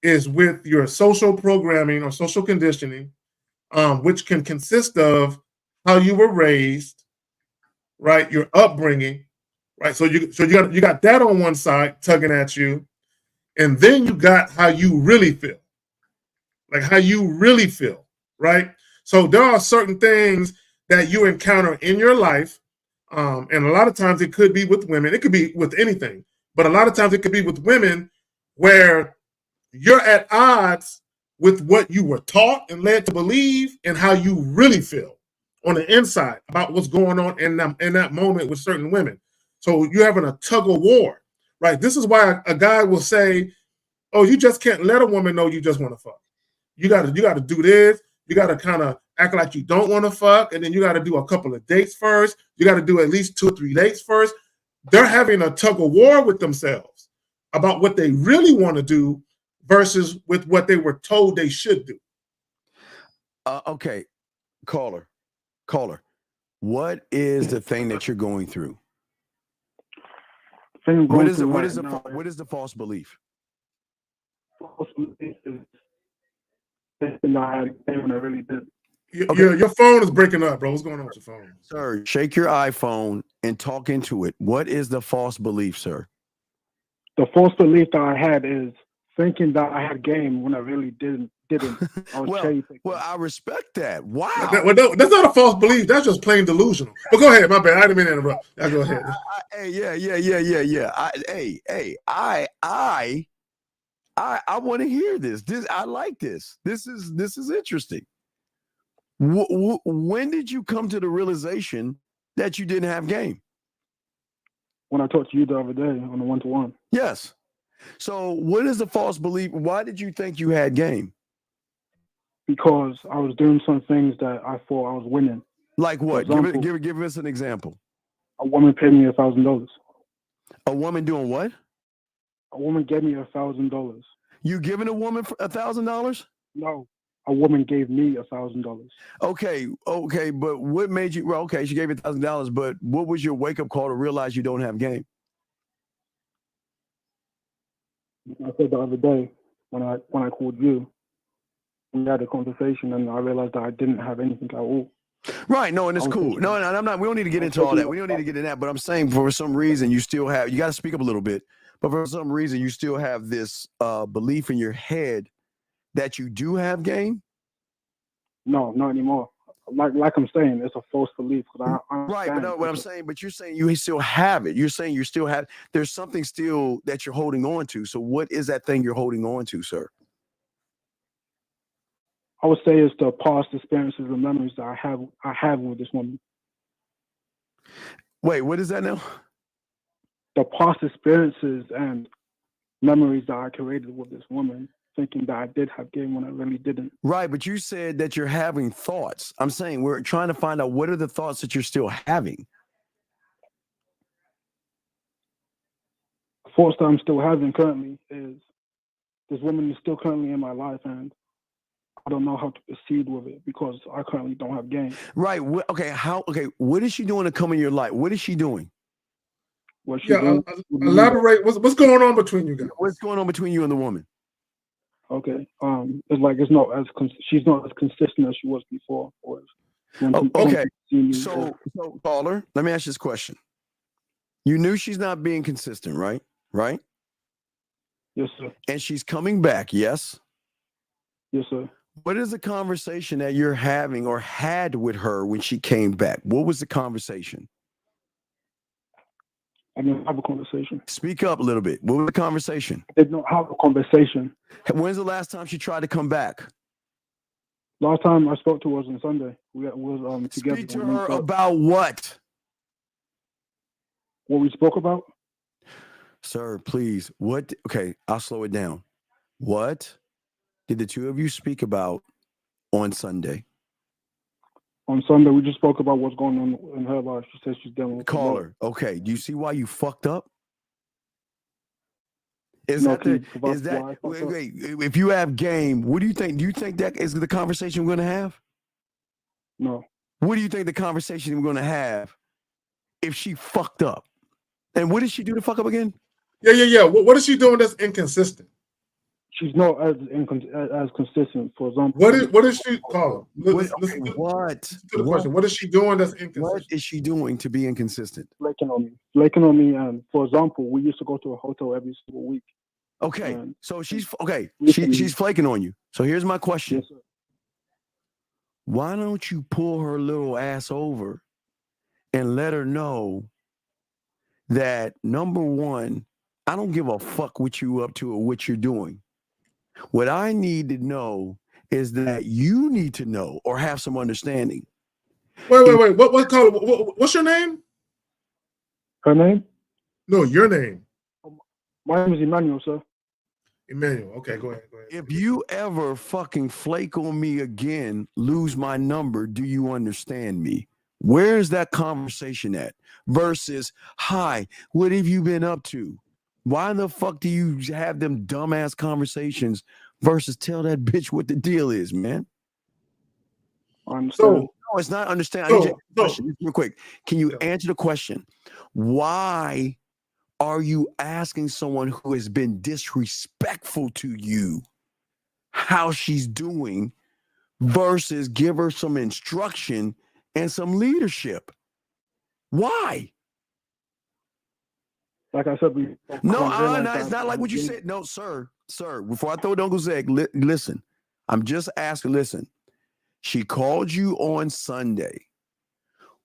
is with your social programming or social conditioning, which can consist of how you were raised, right? Your upbringing, right? So you got that on one side tugging at you, and then you got how you really feel. Like how you really feel, right? So there are certain things that you encounter in your life, and a lot of times it could be with women. It could be with anything, but a lot of times it could be with women where you're at odds with what you were taught and led to believe and how you really feel on the inside about what's going on in that moment with certain women. So you're having a tug of war, right? This is why a guy will say, oh, you just can't let a woman know you just want to fuck. You got to do this. You got to kind of act like you don't want to fuck, and then you got to do a couple of dates first. You got to do at least 2 or 3 dates first. They're having a tug of war with themselves about what they really want to do versus with what they were told they should do. Okay, caller. What is the thing that you're going through? What is the false belief? False belief is thinking I had a game when I really did. Your phone is breaking up, bro. What's going on with your phone? Sir, shake your iPhone and talk into it. What is the false belief, sir? The false belief that I had is thinking that I had game when I really didn't. I was chasing. Well, I respect that. Wow. That's not a false belief. That's just plain delusional. But go ahead. My bad. I didn't mean to interrupt. Go ahead. I want to hear this. I like this. This is interesting. When did you come to the realization that you didn't have game? When I talked to you the other day on the 1-to-1. Yes. So what is the false belief? Why did you think you had game? Because I was doing some things that I thought I was winning. Like what? Give us an example. A woman paid me $1,000. A woman doing what? A woman gave me $1,000. You giving a woman $1,000? No, a woman gave me $1,000. Okay, but what made you? Well, okay, she gave you $1,000, but what was your wake up call to realize you don't have game? I said the other day when I called you, we had a conversation, and I realized that I didn't have anything at all. Right, no, and it's cool. No, I'm not. We don't need to get into all that. We don't need to get into that. But I'm saying for some reason you still have. You got to speak up a little bit. But for some reason you still have this belief in your head that you do have game. No, not anymore. like I'm saying, it's a false belief. I right, but no, what I'm saying, but you're saying you still have it. You're saying you still have. There's something still that you're holding on to. So what is that thing you're holding on to, sir? I would say it's the past experiences and memories that I have with this woman. Wait, what is that now? The past experiences and memories that I created with this woman, thinking that I did have game when I really didn't. Right, but you said that you're having thoughts. I'm saying we're trying to find out what are the thoughts that you're still having. Thoughts that I'm still having currently is this woman is still currently in my life, and I don't know how to proceed with it because I currently don't have game. Right. Okay. What is she doing to come in your life? What is she doing? What she doing? Elaborate. What's going on between you guys? What's going on between you and the woman? Okay. It's like she's not as consistent as she was before. Okay. So caller, let me ask you this question. You knew she's not being consistent, right? Right? Yes, sir. And she's coming back, yes? Yes, sir. What is the conversation that you're having or had with her when she came back? What was the conversation? I didn't have a conversation. Speak up a little bit. What was the conversation? I did not have a conversation. When's the last time she tried to come back? Last time I spoke to her was on Sunday. We was together. Speak to her about what? What we spoke about? Sir, please. What? Okay, I'll slow it down. What did the two of you speak about on Sunday? On Sunday, we just spoke about what's going on in her life. She said she's dealing with caller. Okay, do you see why you fucked up? Wait, if you have game, what do you think? Do you think that is the conversation we're going to have? No. What do you think the conversation we're going to have if she fucked up? And what did she do to fuck up again? Yeah. What is she doing that's inconsistent? She's not as consistent. For example, what is she calling? What is she doing that's inconsistent? What is she doing to be inconsistent? Flaking on me. And for example, we used to go to a hotel every single week. Okay, so she's she's flaking on you. So here's my question. Yes, sir. Why don't you pull her little ass over and let her know that, number one, I don't give a fuck what you up to or what you're doing. What I need to know is that you need to know or have some understanding. Wait. What's your name? Her name? No, your name. My name is Emmanuel, sir. Emmanuel. Okay, go ahead. If you ever fucking flake on me again, lose my number, do you understand me? Where's that conversation at? Versus, hi, what have you been up to? Why the fuck do you have them dumbass conversations versus tell that bitch what the deal is, man? So, no, it's not understand. I need you to question real quick. Can you answer the question? Why are you asking someone who has been disrespectful to you how she's doing versus give her some instruction and some leadership? Why? Like I said, no, it's not like what you said. No, sir. Before I throw it to Uncle Zeg, listen. I'm just asking. Listen, she called you on Sunday.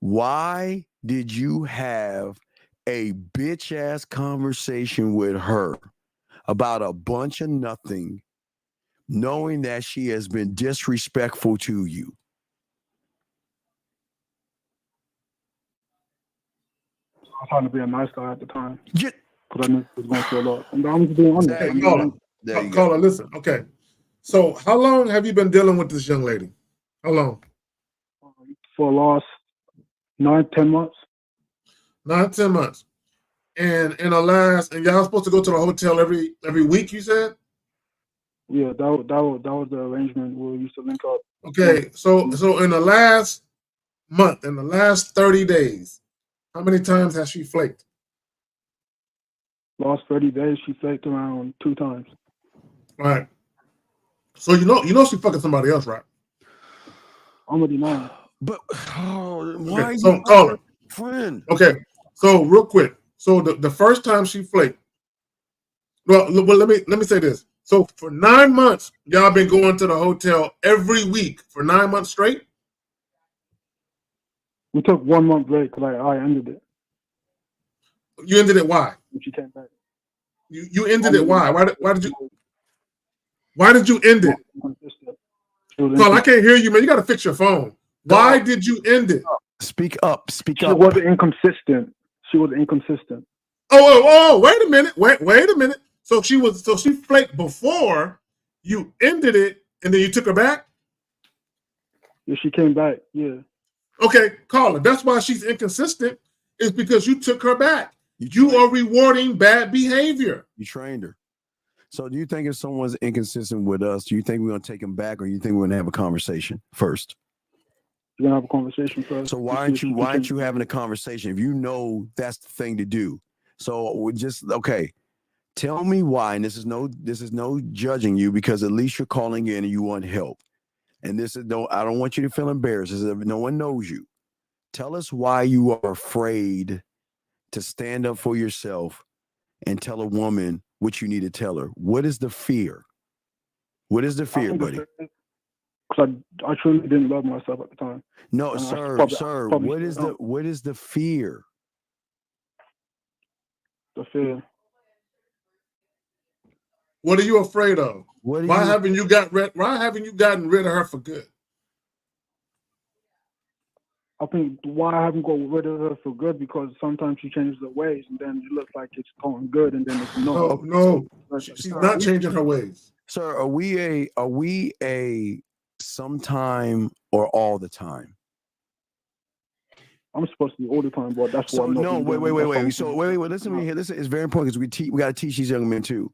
Why did you have a bitch ass conversation with her about a bunch of nothing, knowing that she has been disrespectful to you? I was trying to be a nice guy at the time. Because I knew he was going through a lot. And I'm just being honest. Caller, listen. Okay. So how long have you been dealing with this young lady? How long? For the last 9-10 months. 9-10 months. And in the last, and y'all supposed to go to the hotel every week, you said? Yeah, that was the arrangement where we used to link up. Okay, so in the last month, in the last 30 days, how many times has she flaked? Last 30 days, she flaked around 2 times. All right. So you know she fucking somebody else, right? I'm already knowing. But why are you calling friend? Okay, so real quick. So the first time she flaked. Well, let me say this. So for 9 months, y'all been going to the hotel every week for 9 months straight? We took 1 month break because I ended it. You ended it why? When she came back. You ended it why? Why did you end it? Carl, I can't hear you, man. You got to fix your phone. Why did you end it? Speak up. Speak up. She was inconsistent. Oh, wait a minute. Wait a minute. So she flaked before you ended it, and then you took her back? Yeah, she came back. Yeah. Okay, Carla, that's why she's inconsistent, is because you took her back. You are rewarding bad behavior. You trained her. So do you think if someone's inconsistent with us, do you think we're going to take them back, or do you think we're going to have a conversation first? You're going to have a conversation first. So why aren't you having a conversation if you know that's the thing to do? So we just, okay, tell me why, and this is no judging you, because at least you're calling in and you want help. And I don't want you to feel embarrassed. This is, no one knows you. Tell us why you are afraid to stand up for yourself and tell a woman what you need to tell her. What is the fear? What is the fear, buddy? Because I truly didn't love myself at the time. No, sir. What is the fear? The fear. What are you afraid of? Why haven't you gotten rid of her for good? I think why I haven't got rid of her for good, because sometimes she changes her ways and then it looks like it's going good and then it's not. No. She's not changing her ways. Sir, are we a sometime or all the time? I'm supposed to be all the time, but that's why. No, wait. So wait. Listen to me here. This is very important because we got to teach these young men too.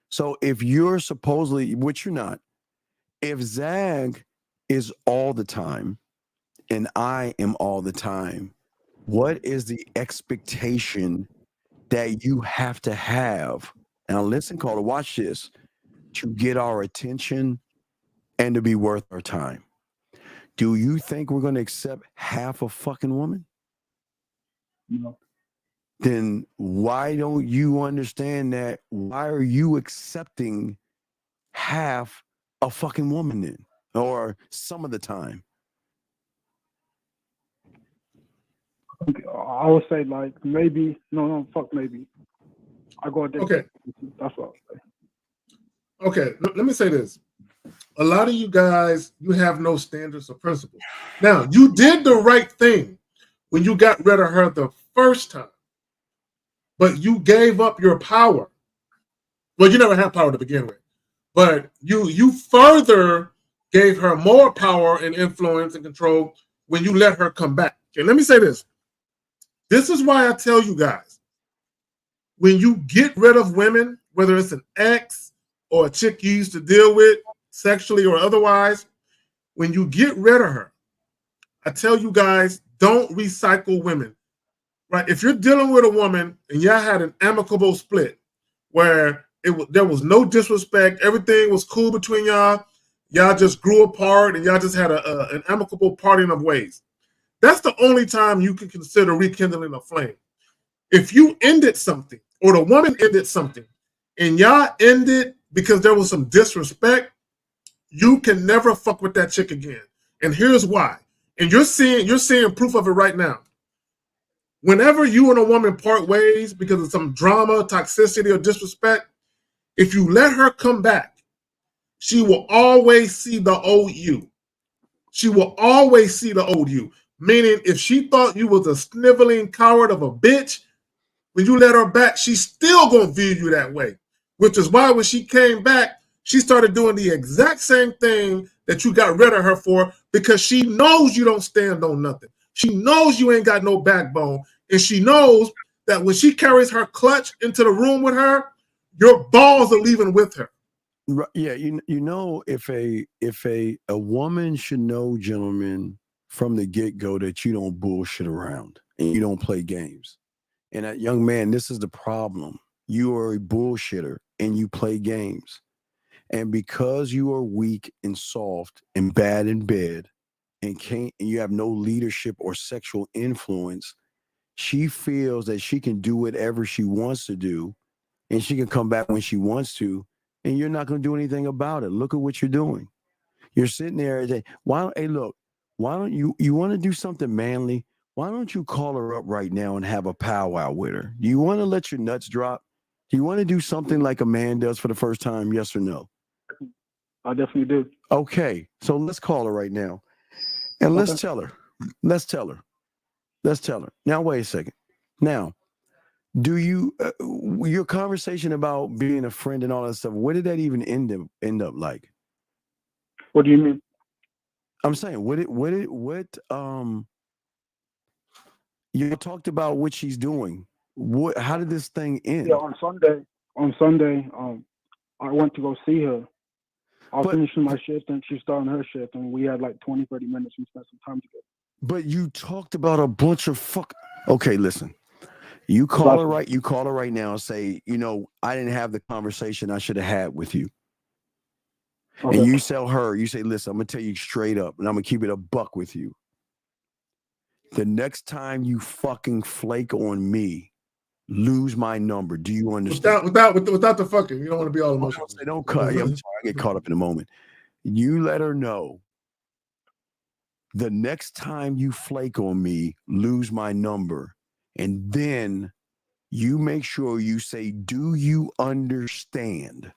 So if you're supposedly, which you're not, if Zag is all the time and I am all the time, what is the expectation that you have to have? Now listen, caller, watch this, to get our attention and to be worth our time. Do you think we're going to accept half a fucking woman? No. Then why don't you understand that? Why are you accepting half a fucking woman then? Or some of the time? I would say like maybe. No, fuck maybe. I go a Okay. That's what I would say. Okay, let me say this. A lot of you guys, you have no standards or principles. Now, you did the right thing when you got rid of her the first time, but you gave up your power. Well, you never had power to begin with, but you further gave her more power and influence and control when you let her come back. Okay, let me say this. This is why I tell you guys, when you get rid of women, whether it's an ex or a chick you used to deal with, sexually or otherwise, when you get rid of her, I tell you guys, don't recycle women. Right? If you're dealing with a woman and y'all had an amicable split where there was no disrespect, everything was cool between y'all just grew apart and y'all just had an amicable parting of ways, that's the only time you can consider rekindling a flame. If you ended something or the woman ended something and y'all ended because there was some disrespect, you can never fuck with that chick again. And here's why. And you're seeing proof of it right now. Whenever you and a woman part ways because of some drama, toxicity, or disrespect, if you let her come back, she will always see the old you. She will always see the old you. Meaning, if she thought you was a sniveling coward of a bitch, when you let her back, she's still going to view you that way. Which is why when she came back, she started doing the exact same thing that you got rid of her for, because she knows you don't stand on nothing. She knows you ain't got no backbone. And she knows that when she carries her clutch into the room with her, your balls are leaving with her. Yeah, you know, if a woman should know, gentlemen, from the get-go that you don't bullshit around and you don't play games. And that young man, this is the problem. You are a bullshitter and you play games. And because you are weak and soft and bad in bed and you have no leadership or sexual influence, she feels that she can do whatever she wants to do and she can come back when she wants to, and you're not going to do anything about it. Look at what you're doing. You're sitting there and say, why don't you want to do something manly? why don't you call her up right now and have a powwow with her? Do you want to let your nuts drop? Do you want to do something like a man does for the first time? Yes or no? I definitely do. Okay, so let's call her right now, and let's tell her. Let's tell her. Let's tell her. Now, wait a second. Now, do you your conversation about being a friend and all that stuff? Where did that even end up like? What do you mean? I'm saying, you talked about what she's doing. How did this thing end? Yeah, on Sunday, I went to go see her. I was finishing my shift and she's starting her shift, and we had like 20, 30 minutes. We spent some time together. But you talked about a bunch of Okay, listen. You call her right. You call her right now and say, I didn't have the conversation I should have had with you. Okay. And you tell her, you say, listen, I'm gonna tell you straight up, and I'm gonna keep it a buck with you. The next time you fucking flake on me, lose my number. Do you understand? Without the fucking, you don't want to be all emotional. Don't cut. I'm sorry, I get caught up in a moment. You let her know. The next time you flake on me, lose my number, and then you make sure you say, "Do you understand?"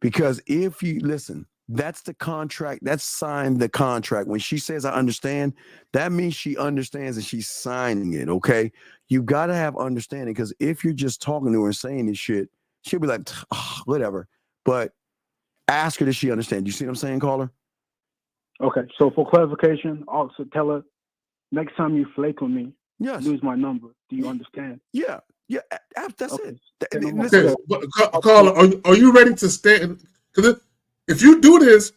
Because if you listen, that's the contract. That's signed the contract. When she says, "I understand," that means she understands and she's signing it. Okay, you got to have understanding, because if you're just talking to her and saying this shit, she'll be like, whatever. But ask her, does she understand? You see what I'm saying, caller? Okay, so for clarification, also tell her, next time you flake on me, lose my number. Do you understand? Yeah, that's it. Okay, caller, are you ready to stand? Because if you do this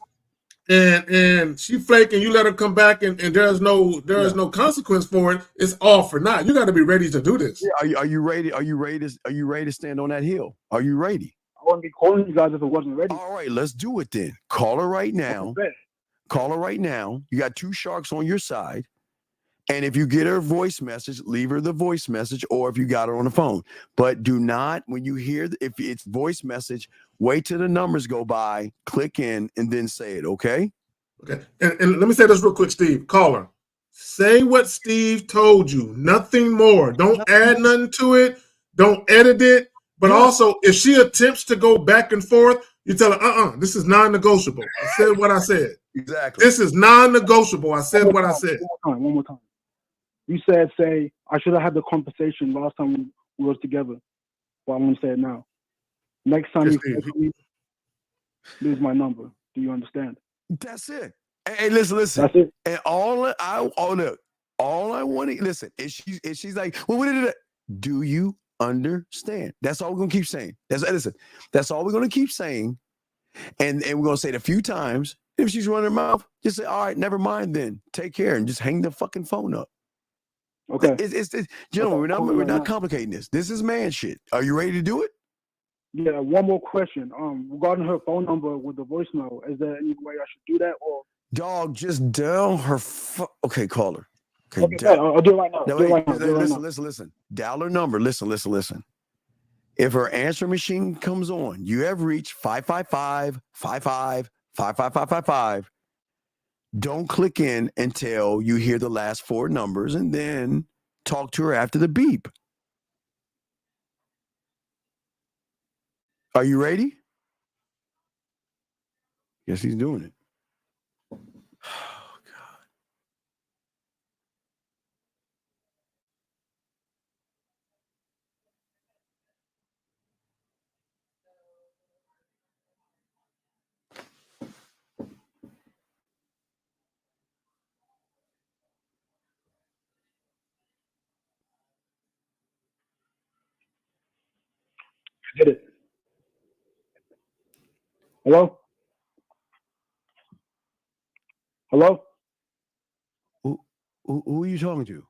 and she flake and you let her come back and there's no consequence for it, it's all for naught. You got to be ready to do this. Yeah, are you ready? Are you ready to stand on that hill? Are you ready? I wouldn't be calling you guys if it wasn't ready. All right, let's do it then. Call her right now. Okay. Call her right now. You got two sharks on your side. And if you get her voice message, leave her the voice message, or if you got her on the phone. But do not, when you hear, if it's voice message, wait till the numbers go by, click in, and then say it, okay? Okay. And let me say this real quick, Steve. Caller, say what Steve told you. Nothing more. Don't add nothing to it. Don't edit it. But also, if she attempts to go back and forth, you tell her, this is non-negotiable. I said what I said. Exactly. This is non-negotiable. I said what I said. One more time. You said, I should have had the conversation last time we were together. Well, I'm going to say it now. Next time you lose my number. Do you understand? That's it. Hey, listen. That's it. And all I want to listen is she's like, well, what did it? Do you understand? That's all we're gonna keep saying. That's all we're gonna keep saying, and we're gonna say it a few times. If she's running her mouth, just say, all right, never mind then. Take care and just hang the fucking phone up. Okay. It's gentlemen, we're not complicating this. This is man shit. Are you ready to do it? Yeah, one more question. Regarding her phone number with the voicemail, is there any way I should do that, or dog, just dial her okay, call her. Okay, I'll do it right now. Listen. Dial her number. Listen. If her answer machine comes on, you have reached 555-55-55-5555. Don't click in until you hear the last four numbers, and then talk to her after the beep. Are you ready? Yes, he's doing it. Oh, God. I did it. Hello? Who are you talking to?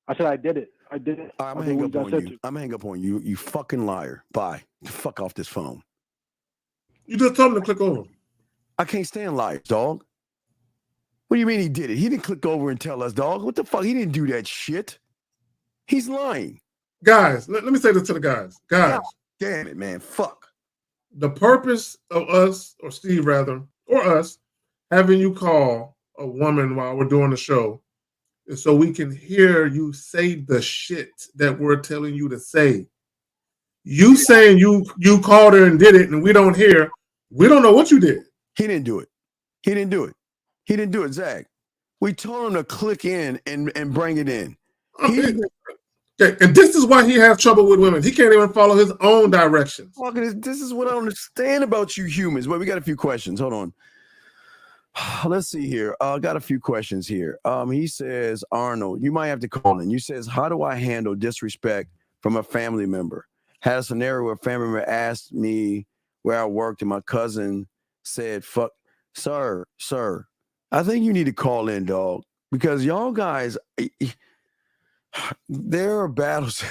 I said I did it. I did it. I'm gonna hang up on you. I'm gonna hang up on you. You fucking liar. Bye. Fuck off this phone. You just told him to click over. I can't stand liars, dog. What do you mean he did it? He didn't click over and tell us, dog. What the fuck? He didn't do that shit. He's lying. Guys, let me say this to the guys. Guys. Damn it, man. Fuck. The purpose of us, or Steve rather, or us, having you call a woman while we're doing the show is so we can hear you say the shit that we're telling you to say. You saying you called her and did it, and we don't hear. We don't know what you did. He didn't do it. He didn't do it. He didn't do it, Zach. We told him to click in and bring it in. Okay, and this is why he has trouble with women. He can't even follow his own directions. This is what I understand about you humans. Well, we got a few questions. Hold on. Let's see here. I got a few questions here. He says, Arnold, you might have to call in. You says, how do I handle disrespect from a family member? Had a scenario where a family member asked me where I worked and my cousin said, fuck, sir, I think you need to call in, dog, because y'all guys, there are battles.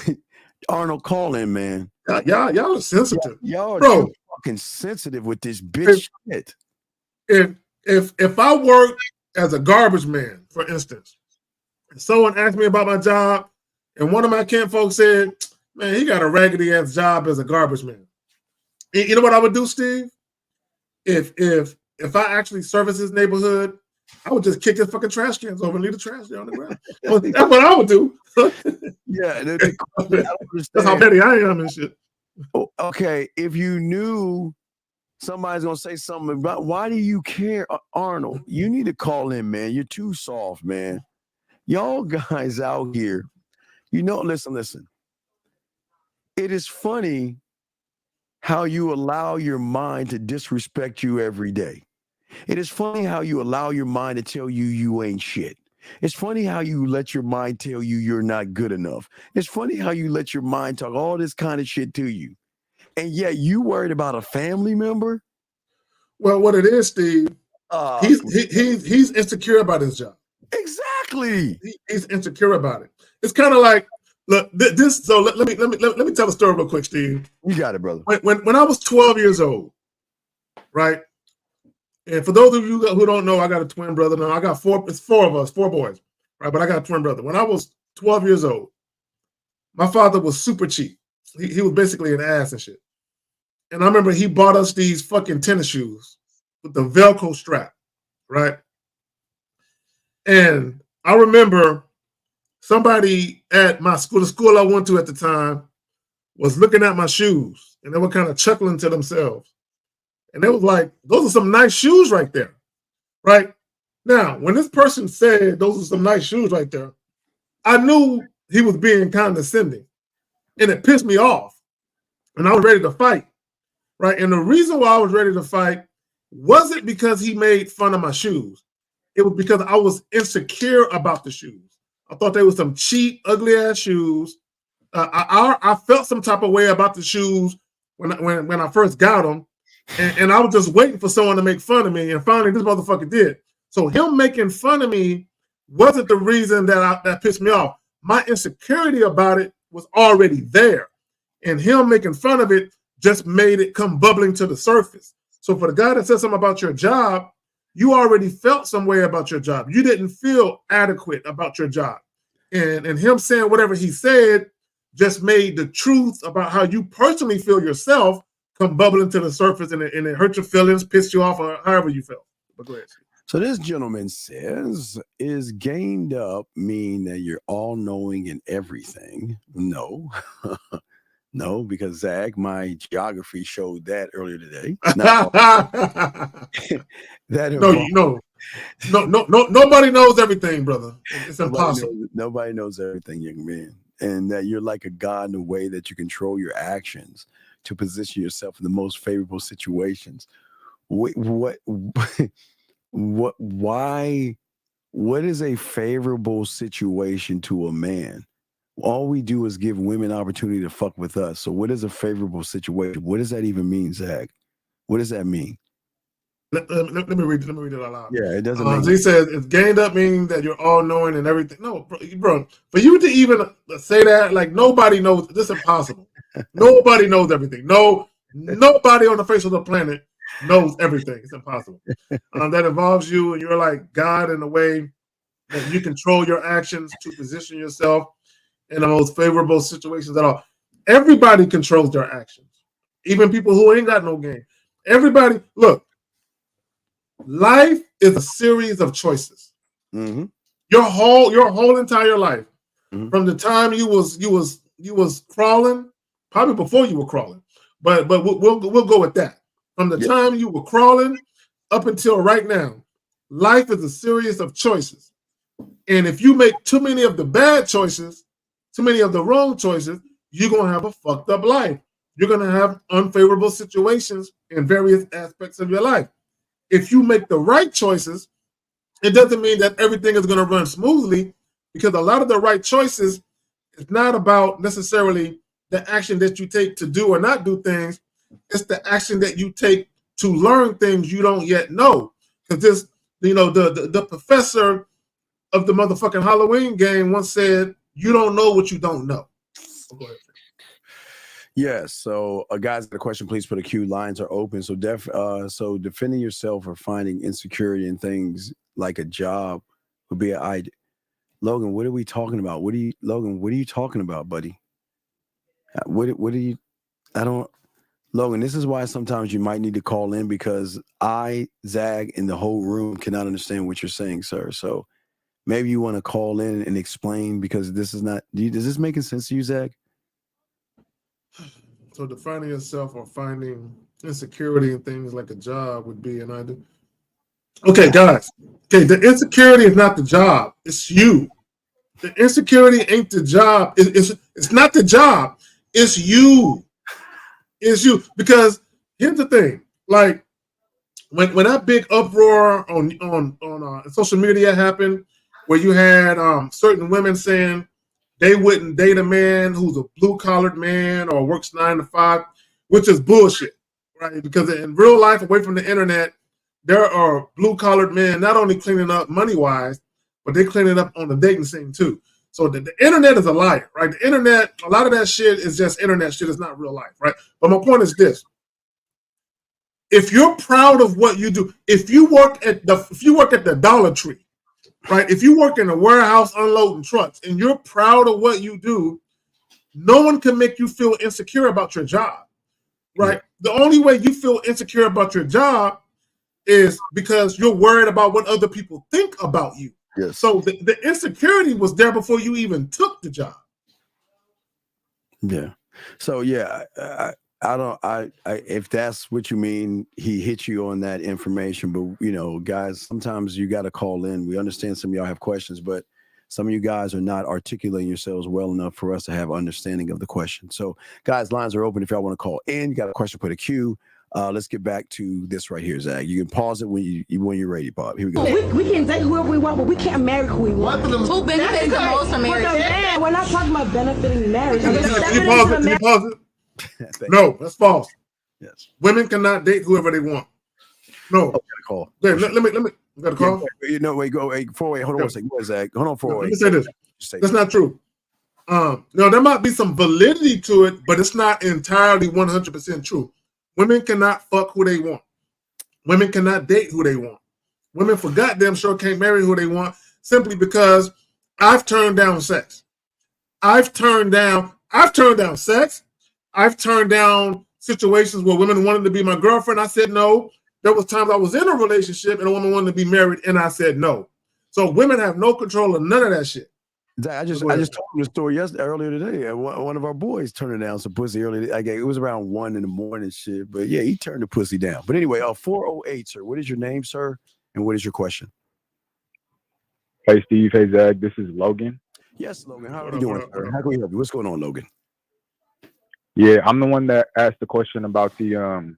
Arnold, call in, man. Y'all are sensitive. Y'all are too fucking sensitive with this bitch shit. If I work as a garbage man, for instance, and someone asked me about my job, and one of my kinfolk said, man, he got a raggedy ass job as a garbage man. You know what I would do, Steve? If I actually service his neighborhood, I would just kick his fucking trash cans over and leave the trash there on the ground. That's what I would do. Yeah, that's how petty I am and shit. Okay, if you knew somebody's gonna say something about, why do you care, Arnold? You need to call in, man. You're too soft, man. Y'all guys out here, listen. It is funny how you allow your mind to disrespect you every day. It is funny how you allow your mind to tell you you ain't shit. It's funny how you let your mind tell you you're not good enough. It's funny how you let your mind talk all this kind of shit to you. And yet you worried about a family member? Well, what it is, Steve, he's insecure about his job. Exactly. He's insecure about it. It's kind of like, look, this. So let me tell a story real quick, Steve. You got it, brother. When I was 12 years old, right? And for those of you who don't know, I got a twin brother. Now I got four of us, four boys, right? But I got a twin brother. When I was 12 years old, my father was super cheap. He was basically an ass and shit. And I remember he bought us these fucking tennis shoes with the Velcro strap, right? And I remember somebody at my school, the school I went to at the time, was looking at my shoes, and they were kind of chuckling to themselves. And they was like, those are some nice shoes right there, right? Now, when this person said those are some nice shoes right there, I knew he was being condescending, and it pissed me off, and I was ready to fight, right? And the reason why I was ready to fight wasn't because he made fun of my shoes. It was because I was insecure about the shoes. I thought they were some cheap, ugly-ass shoes. I felt some type of way about the shoes when I first got them, and I was just waiting for someone to make fun of me, and finally this motherfucker did. So him making fun of me wasn't the reason that pissed me off. My insecurity about it was already there, and him making fun of it just made it come bubbling to the surface. So for the guy that said something about your job, you already felt some way about your job. You didn't feel adequate about your job. And him saying whatever he said just made the truth about how you personally feel yourself come bubbling to the surface, and it hurt your feelings, pissed you off, or however you felt. But go ahead. So this gentleman says, is gained up mean that you're all-knowing in everything? No. No, because Zach, my geography showed that earlier today. Nobody knows everything, brother. It's impossible. Nobody knows everything, young man. And that you're like a god in the way that you control your actions to position yourself in the most favorable situations. What is a favorable situation to a man? All we do is give women opportunity to fuck with us. So what is a favorable situation? What does that even mean, Zach? What does that mean? Let me read it out loud. Yeah, it doesn't. He says it's gained up meaning that you're all knowing and everything. No, bro, for you to even say that, like, nobody knows. This is impossible. Nobody knows everything. Nobody on the face of the planet knows everything. It's impossible. That involves you, and you're like God in a way that you control your actions to position yourself in the most favorable situations at all. Everybody controls their actions, even people who ain't got no game. Everybody, look, life is a series of choices. Mm-hmm. Your whole entire life, from the time you was crawling, probably before you were crawling, but we'll go with that. From the time you were crawling up until right now, life is a series of choices. And if you make too many of the bad choices, too many of the wrong choices, you're gonna have a fucked up life. You're gonna have unfavorable situations in various aspects of your life. If you make the right choices, it doesn't mean that everything is going to run smoothly, because a lot of the right choices is not about necessarily the action that you take to do or not do things. It's the action that you take to learn things you don't yet know. Because this, the professor of the motherfucking Halloween game once said, "You don't know what you don't know." Go ahead. Yes. So, guys, got a question, please put a Q. Lines are open. So, so defending yourself or finding insecurity in things like a job would be an idea. Logan, what are we talking about? What are you talking about, buddy? What are you? I don't. Logan, this is why sometimes you might need to call in, because I, Zag, and the whole room cannot understand what you're saying, sir. So maybe you want to call in and explain, because this is not. Does this make sense to you, Zag? So defining yourself or finding insecurity in things like a job would be an idea. Okay, guys. Okay, the insecurity is not the job. It's you. The insecurity ain't the job. It's not the job. It's you. It's you. Because here's the thing. Like when that big uproar on social media happened, where you had certain women saying they wouldn't date a man who's a blue-collared man or works 9 to 5, which is bullshit, right? Because in real life, away from the internet, there are blue-collared men not only cleaning up money-wise, but they cleaning up on the dating scene too. So the internet is a liar, right? The internet, a lot of that shit is just internet shit. It's not real life, right? But my point is this. If you're proud of what you do, if you work at the Dollar Tree, right? If you work in a warehouse unloading trucks and you're proud of what you do, no one can make you feel insecure about your job, right? The only way you feel insecure about your job is because you're worried about what other people think about you. Yes. So the insecurity was there before you even took the job. Yeah. So yeah, I if that's what you mean, he hit you on that information. But guys, sometimes you got to call in. We understand some of y'all have questions, but some of you guys are not articulating yourselves well enough for us to have understanding of the question. So guys, lines are open if y'all want to call in. You got a question, put a Q. Let's get back to this right here, Zach. You can pause it when you're ready, Bob. Here we go. We can date whoever we want, but we can't marry who we want. Who benefits the most from marriage? Man, we're not talking about benefiting marriage. Can you pause it? No, that's false. Yes. Women cannot date whoever they want. No. Okay, call. Let me. Got a call? Wait, hold on a second. Go ahead, Zach. Hold on for Let me say this. That's not true. No, there might be some validity to it, but it's not entirely 100% true. Women cannot fuck who they want. Women cannot date who they want. Women, for goddamn sure, can't marry who they want, simply because I've turned down sex. I've turned down sex. I've turned down situations where women wanted to be my girlfriend. I said no. There was times I was in a relationship and a woman wanted to be married, and I said no. So women have no control of none of that shit. I just told him the story earlier today. One of our boys turned down some pussy earlier. It was around 1 a.m. shit, but yeah, he turned the pussy down. But anyway, 408, sir. What is your name, sir? And what is your question? Hey, Steve. Hey, Zach. This is Logan. Yes, Logan. How are you doing, sir? How can we help you? What's going on, Logan? Yeah, I'm the one that asked the question about the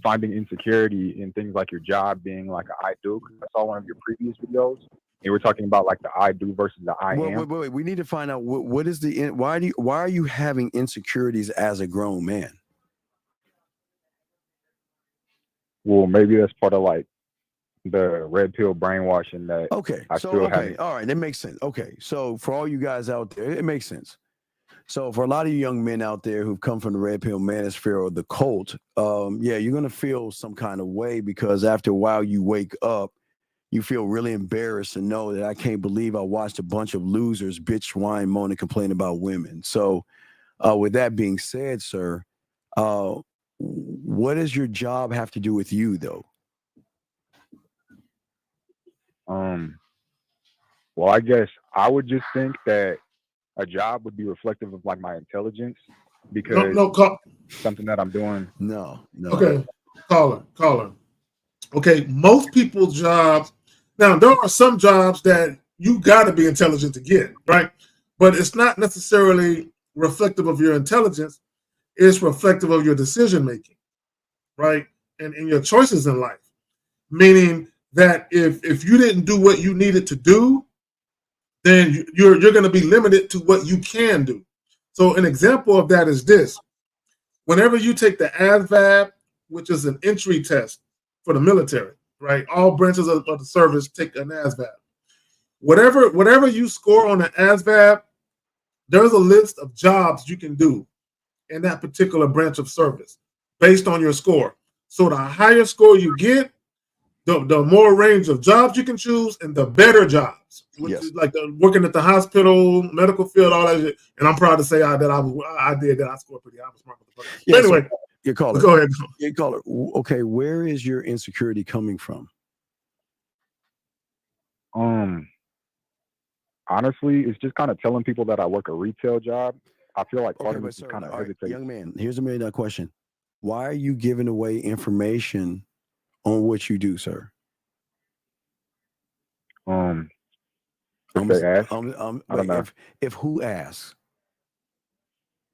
finding insecurity in things like your job being like an I do. I saw one of your previous videos. You were talking about like the I do versus the I am. Wait. We need to find out what is why are you having insecurities as a grown man? Well, maybe that's part of like the red pill brainwashing that. All right, that makes sense. Okay, so for all you guys out there, it makes sense. So for a lot of you young men out there who've come from the red pill manosphere or the cult, you're gonna feel some kind of way, because after a while you wake up, you feel really embarrassed to know that I can't believe I watched a bunch of losers bitch, whine, moan, and complain about women. So with that being said, sir, what does your job have to do with you, though? Well, I guess I would just think that a job would be reflective of like my intelligence because something that I'm doing. No. Okay, caller. Okay, most people's jobs. Now there are some jobs that you got to be intelligent to get, right? But it's not necessarily reflective of your intelligence. It's reflective of your decision making, right? And your choices in life. Meaning that if you didn't do what you needed to do, then you're going to be limited to what you can do. So an example of that is this. Whenever you take the ASVAB, which is an entry test for the military, right? All branches of the service take an ASVAB. Whatever you score on the ASVAB, there's a list of jobs you can do in that particular branch of service based on your score. So the higher score you get, the more range of jobs you can choose, and the better jobs, which is like working at the hospital, medical field, all that shit. And I'm proud to say I did that. I scored pretty high. I was smart. Yeah, anyway, so your caller. Go ahead. Your caller. Okay, where is your insecurity coming from? Honestly, it's just kind of telling people that I work a retail job. I feel like part of me is kind of hesitate. Young man, here's $1 million question. Why are you giving away information on what you do, sir? If they ask, I don't know. If who asks?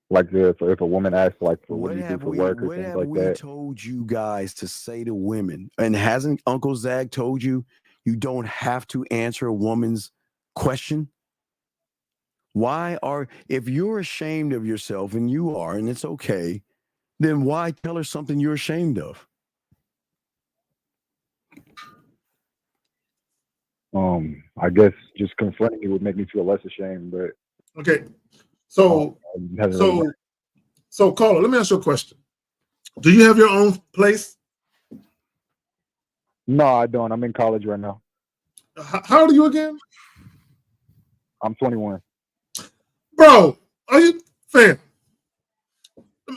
Like if a woman asks, like, for what do you do for work or things like that. What have we told you guys to say to women? And hasn't Uncle Zag told you you don't have to answer a woman's question? If you're ashamed of yourself, and you are, and it's okay, then why tell her something you're ashamed of? I guess just confronting it would make me feel less ashamed, but okay. So caller, let me ask you a question. Do you have your own place? No, I don't. I'm in college right now. How old are you again? I'm 21. Bro, are you fam?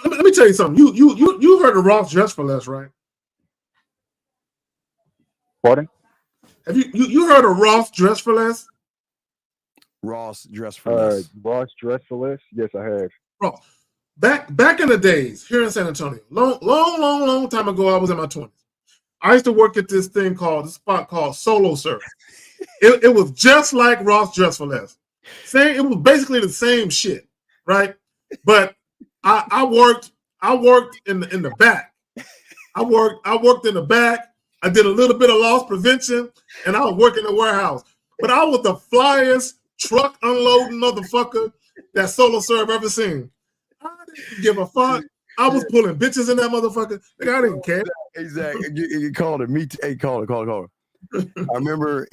Let me tell you something. You heard of Ross Dress for Less, right? Pardon? Have you heard of Ross Dress for Less? Ross Dress for Less. Ross Dress for Less? Yes, I have. Bro, back in the days here in San Antonio, long time ago, I was in my 20s. I used to work at this spot called Solo Surf. It was just like Ross Dress for Less. It was basically the same shit, right? But I worked in the back. I worked in the back. I did a little bit of loss prevention, and I was working in the warehouse. But I was the flyest truck unloading motherfucker that Solo Serve ever seen. I didn't give a fuck. I was pulling bitches in that motherfucker. I didn't care. Exactly. You called it. Me too. Hey, call it. I remember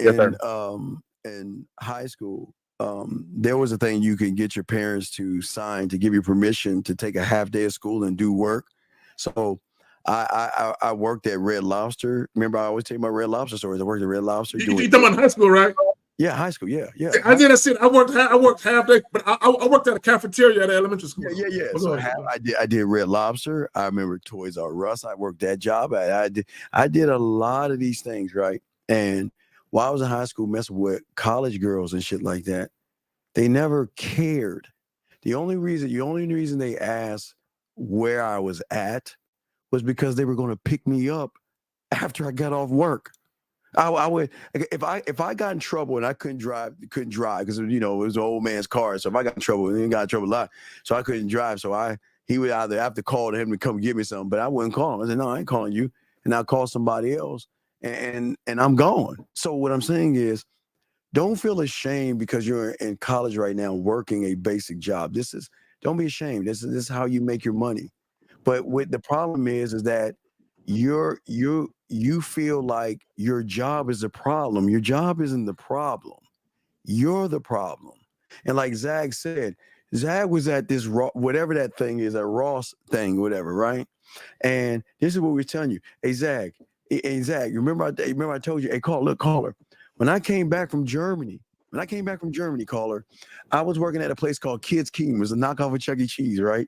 in high school, there was a thing you could get your parents to sign to give you permission to take a half day of school and do work. So I worked at Red Lobster. Remember, I always tell you my Red Lobster stories. I worked at Red Lobster. You talking about high school, right? Yeah, high school. Yeah. I did a shit. I worked half day, but I worked at a cafeteria at elementary school. Yeah. So I did Red Lobster. I remember Toys R Us. I worked that job. I did a lot of these things, right? And while I was in high school, messing with college girls and shit like that, they never cared. The only reason they asked where I was at was because they were going to pick me up after I got off work. I would, if I got in trouble and I couldn't drive because it was an old man's car. So if I got in trouble, and he got in trouble a lot, so I couldn't drive. So he would either have to call him to come get me something, but I wouldn't call him. I said, no, I ain't calling you, and I'll call somebody else, and I'm gone. So what I'm saying is, don't feel ashamed because you're in college right now working a basic job. Don't be ashamed. This is how you make your money. But what the problem is that you feel like your job is a problem. Your job isn't the problem. You're the problem. And like Zag said, Zag was at this whatever that thing is, a Ross thing, whatever, right? And this is what we're telling you. Hey Zag, remember I told you, hey, caller. When I came back from Germany, caller, I was working at a place called Kids King. It was a knockoff of Chuck E. Cheese, right?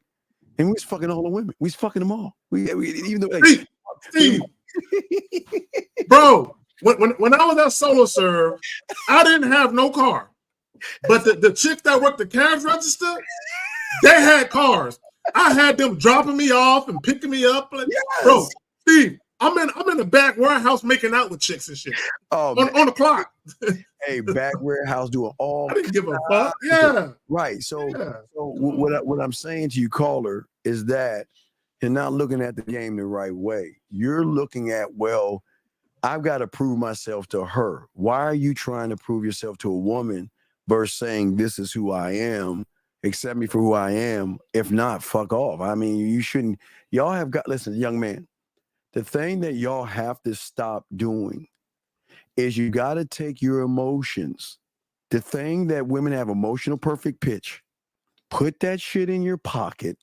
And we was fucking all the women. We was fucking them all. We even though Steve, bro, when I was at Solo Serve, I didn't have no car. But the chicks that worked the cash register, they had cars. I had them dropping me off and picking me up. Like, bro, Steve, I'm in the back warehouse making out with chicks and shit. On the clock. Hey, back warehouse doing all. I didn't give a fuck. Yeah. Right. So what I'm saying to you, caller, is that you're not looking at the game the right way. You're looking at, well, I've got to prove myself to her. Why are you trying to prove yourself to a woman versus saying this is who I am, accept me for who I am? If not, fuck off. I mean, you shouldn't. Y'all have got, listen, young man, the thing that y'all have to stop doing is you got to take your emotions. The thing that women have emotional perfect pitch, put that shit in your pocket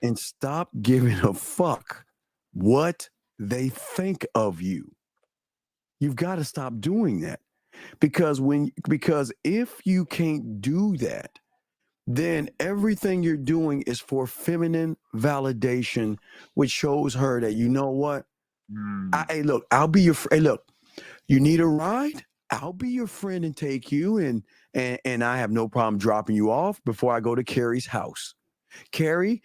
and stop giving a fuck what they think of you. You've got to stop doing that because if you can't do that, then everything you're doing is for feminine validation, which shows her that, you know what? Hey, look, I'll be your friend. Hey, look, you need a ride? I'll be your friend and take you, and I have no problem dropping you off before I go to Carrie's house. Carrie,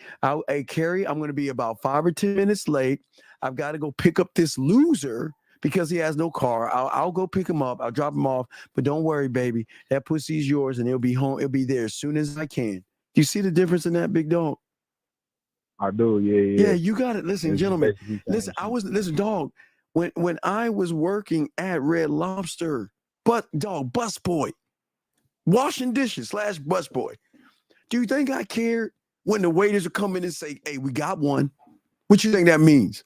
Carrie, I'm going to be about 5 or 10 minutes late. I've got to go pick up this loser because he has no car. I'll go pick him up. I'll drop him off. But don't worry, baby. That pussy's yours, and it'll be home. It'll be there as soon as I can. Do you see the difference in that, big dog? I do. Yeah. Yeah, you got it. Listen, gentlemen. Listen, dog. When I was working at Red Lobster, busboy, washing dishes / busboy, do you think I cared when the waiters would come in and say, "Hey, we got one"? What you think that means?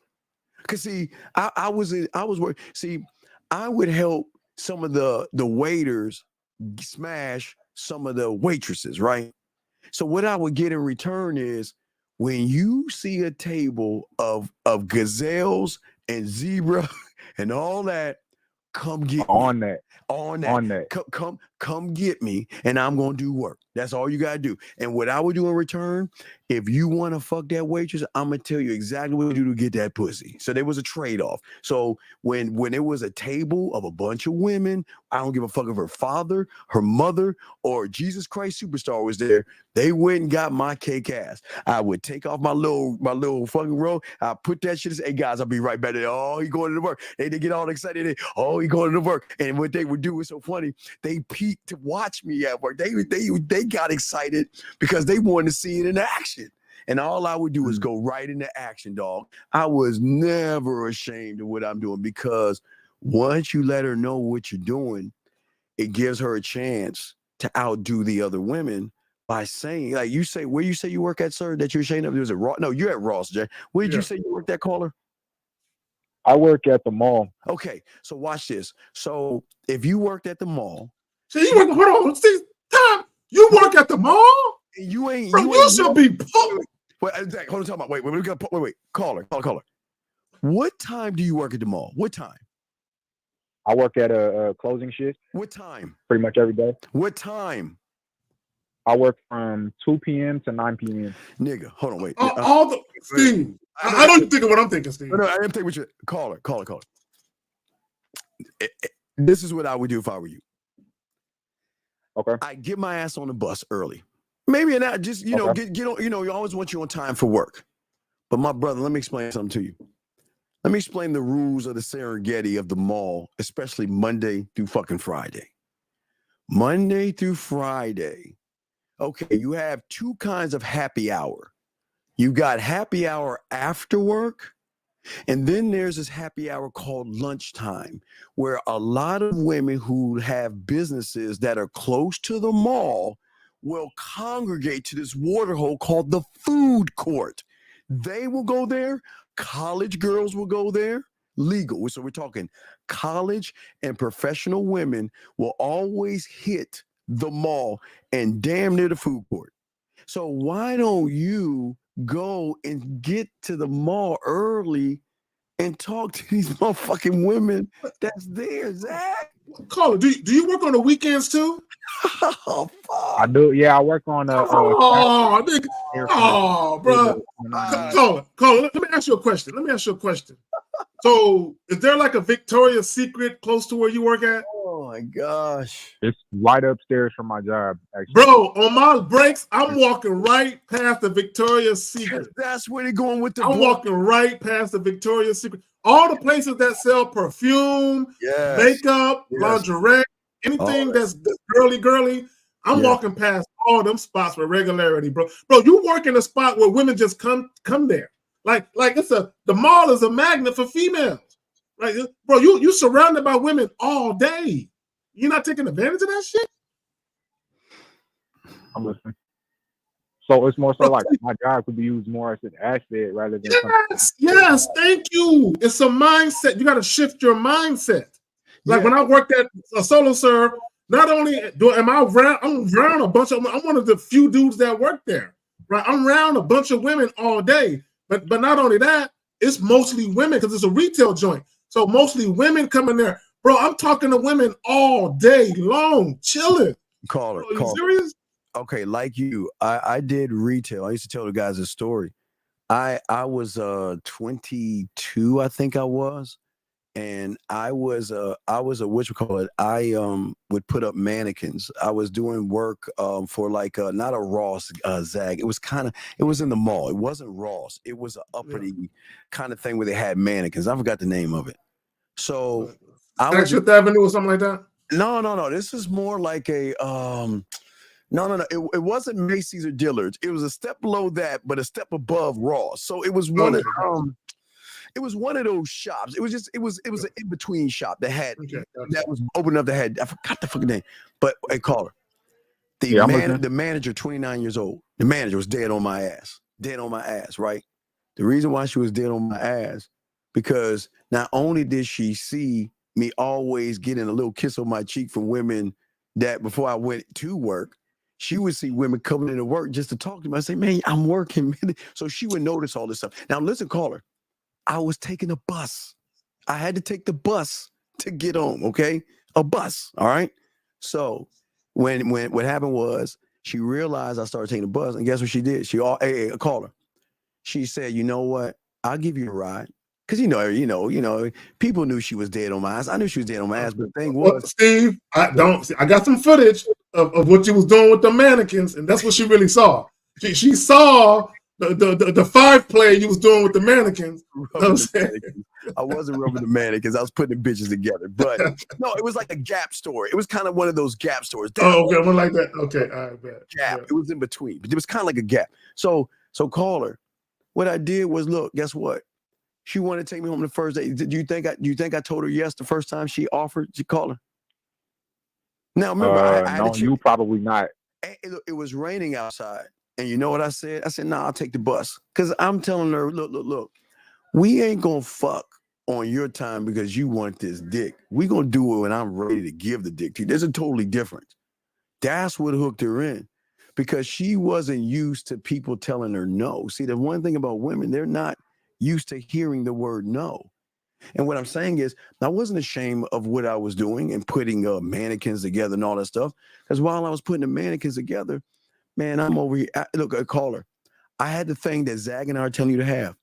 Because see, I was working. See, I would help some of the waiters smash some of the waitresses, right? So what I would get in return is, when you see a table of gazelles and zebra and all that, come get on me. that. On that. Come get me, and I'm gonna do work. That's all you gotta do. And what I would do in return, if you want to fuck that waitress, I'm gonna tell you exactly what to do to get that pussy. So there was a trade-off. So when it was a table of a bunch of women, I don't give a fuck if her father, her mother, or Jesus Christ Superstar was there, they went and got my cake ass. I would take off my little fucking robe. I put that shit. Hey guys, I'll be right back there. Oh, he going to work. They get all excited. Oh, he going to work. And what they would do was so funny. They peeked to watch me at work. They got excited because they wanted to see it in action. And all I would do is go right into action, dog. I was never ashamed of what I'm doing, because once you let her know what you're doing, it gives her a chance to outdo the other women by saying, like you say, where you say you work at, sir, that you're ashamed of? There's a Ross. No, you're at Ross, Jay. Where did you say you worked at, caller? I work at the mall. Okay, so watch this. So if you worked at the mall, so you work. Hold on, Steve. Tom, you work at the mall? You ain't. Bro, you should be. Wait, Zach, hold on. Talk about. Wait. Caller. What time do you work at the mall? What time? I work at a closing shift. What time? Pretty much every day. What time? I work from 2 p.m. to 9 p.m. Nigga, hold on, wait. Steve, I know you thinking what I'm thinking, Steve. No, I didn't think what you caller. This is what I would do if I were you. Okay. I get my ass on the bus early. Maybe not just, get on, you always want you on time for work. But my brother, let me explain something to you. Let me explain the rules of the Serengeti of the mall, especially Monday through fucking Friday. Monday through Friday. Okay, you have two kinds of happy hour. You got happy hour after work, and then there's this happy hour called lunchtime, where a lot of women who have businesses that are close to the mall will congregate to this water hole called the food court. They will go there. College girls will go there. Legal. So we're talking college and professional women will always hit the mall and damn near the food court. So why don't you go and get to the mall early and talk to these motherfucking women that's there, Zach? Caller, do you work on the weekends too? Oh, fuck. I do. Yeah, I work on bro. Caller, let me ask you a question. So is there like a Victoria's Secret close to where you work at? Oh my gosh. It's right upstairs from my job, actually. Bro, on my breaks, I'm walking right past the Victoria's Secret. That's where they're going with the I'm walking right past the Victoria's Secret. All the places that sell perfume, makeup, lingerie, anything that's girly, I'm walking past all them spots with regularity, bro. Bro, you work in a spot where women just come there. Like the mall is a magnet for females. Right? Bro, you surrounded by women all day. You're not taking advantage of that shit? I'm listening. So it's more so like my job could be used more as an asset rather than Yes, thank you. It's a mindset. You got to shift your mindset. Like when I worked at a solo serve, not only I'm around a bunch of, I'm one of the few dudes that work there. Right? I'm around a bunch of women all day. But not only that, it's mostly women because it's a retail joint. So mostly women come in there. Bro, I'm talking to women all day long, chilling. Caller. Are you serious? Okay, like you, I did retail. I used to tell the guys a story. I was 22, I think I was, and I was a whatchamacallit. I would put up mannequins. I was doing work for like not a Ross Zag. It was in the mall. It wasn't Ross. It was an uppity kind of thing where they had mannequins. I forgot the name of it. So I was Fifth Avenue or something like that. No. This is more like a No. It wasn't Macy's or Dillard's. It was a step below that, but a step above Ross. So it was one of it was one of those shops. It was an in-between shop that had that was open up that had, I forgot the fucking name. But hey, caller. The manager, 29 years old. The manager was dead on my ass. Dead on my ass, right? The reason why she was dead on my ass, because not only did she see me always getting a little kiss on my cheek from women that before I went to work, she would see women coming into work just to talk to me. I say, man, I'm working. So she would notice all this stuff. Now, listen, caller, I was taking a bus. I had to take the bus to get home, okay? A bus, all right? So when what happened was she realized I started taking the bus, and guess what she did? She called her. She said, you know what? I'll give you a ride. Because people knew she was dead on my ass. I knew she was dead on my ass, but the thing was, Steve, I got some footage of what you was doing with the mannequins, and that's what she really saw. She saw the 5-play you was doing with the mannequins. I wasn't rubbing the mannequins. I was putting the bitches together. But no, it was like a Gap store. It was kind of one of those Gap stores. One like that. Okay, all right, bet. Gap. It was in between, but it was kind of like a Gap. So caller, what I did was, look, guess what? She wanted to take me home the first day. Do you think I told her yes the first time she offered? She called her. Now remember, no, you probably not. It was raining outside, and you know what I said? I said, "Nah, I'll take the bus." Because I'm telling her, look, we ain't gonna fuck on your time because you want this dick. We gonna do it when I'm ready to give the dick to you. There's a totally different. That's what hooked her in, because she wasn't used to people telling her no. See, the one thing about women, they're not used to hearing the word no. And what I'm saying is, I wasn't ashamed of what I was doing and putting mannequins together and all that stuff. Because while I was putting the mannequins together, man, I'm over here. Look, a caller. I had the thing that Zag and I are telling you to have: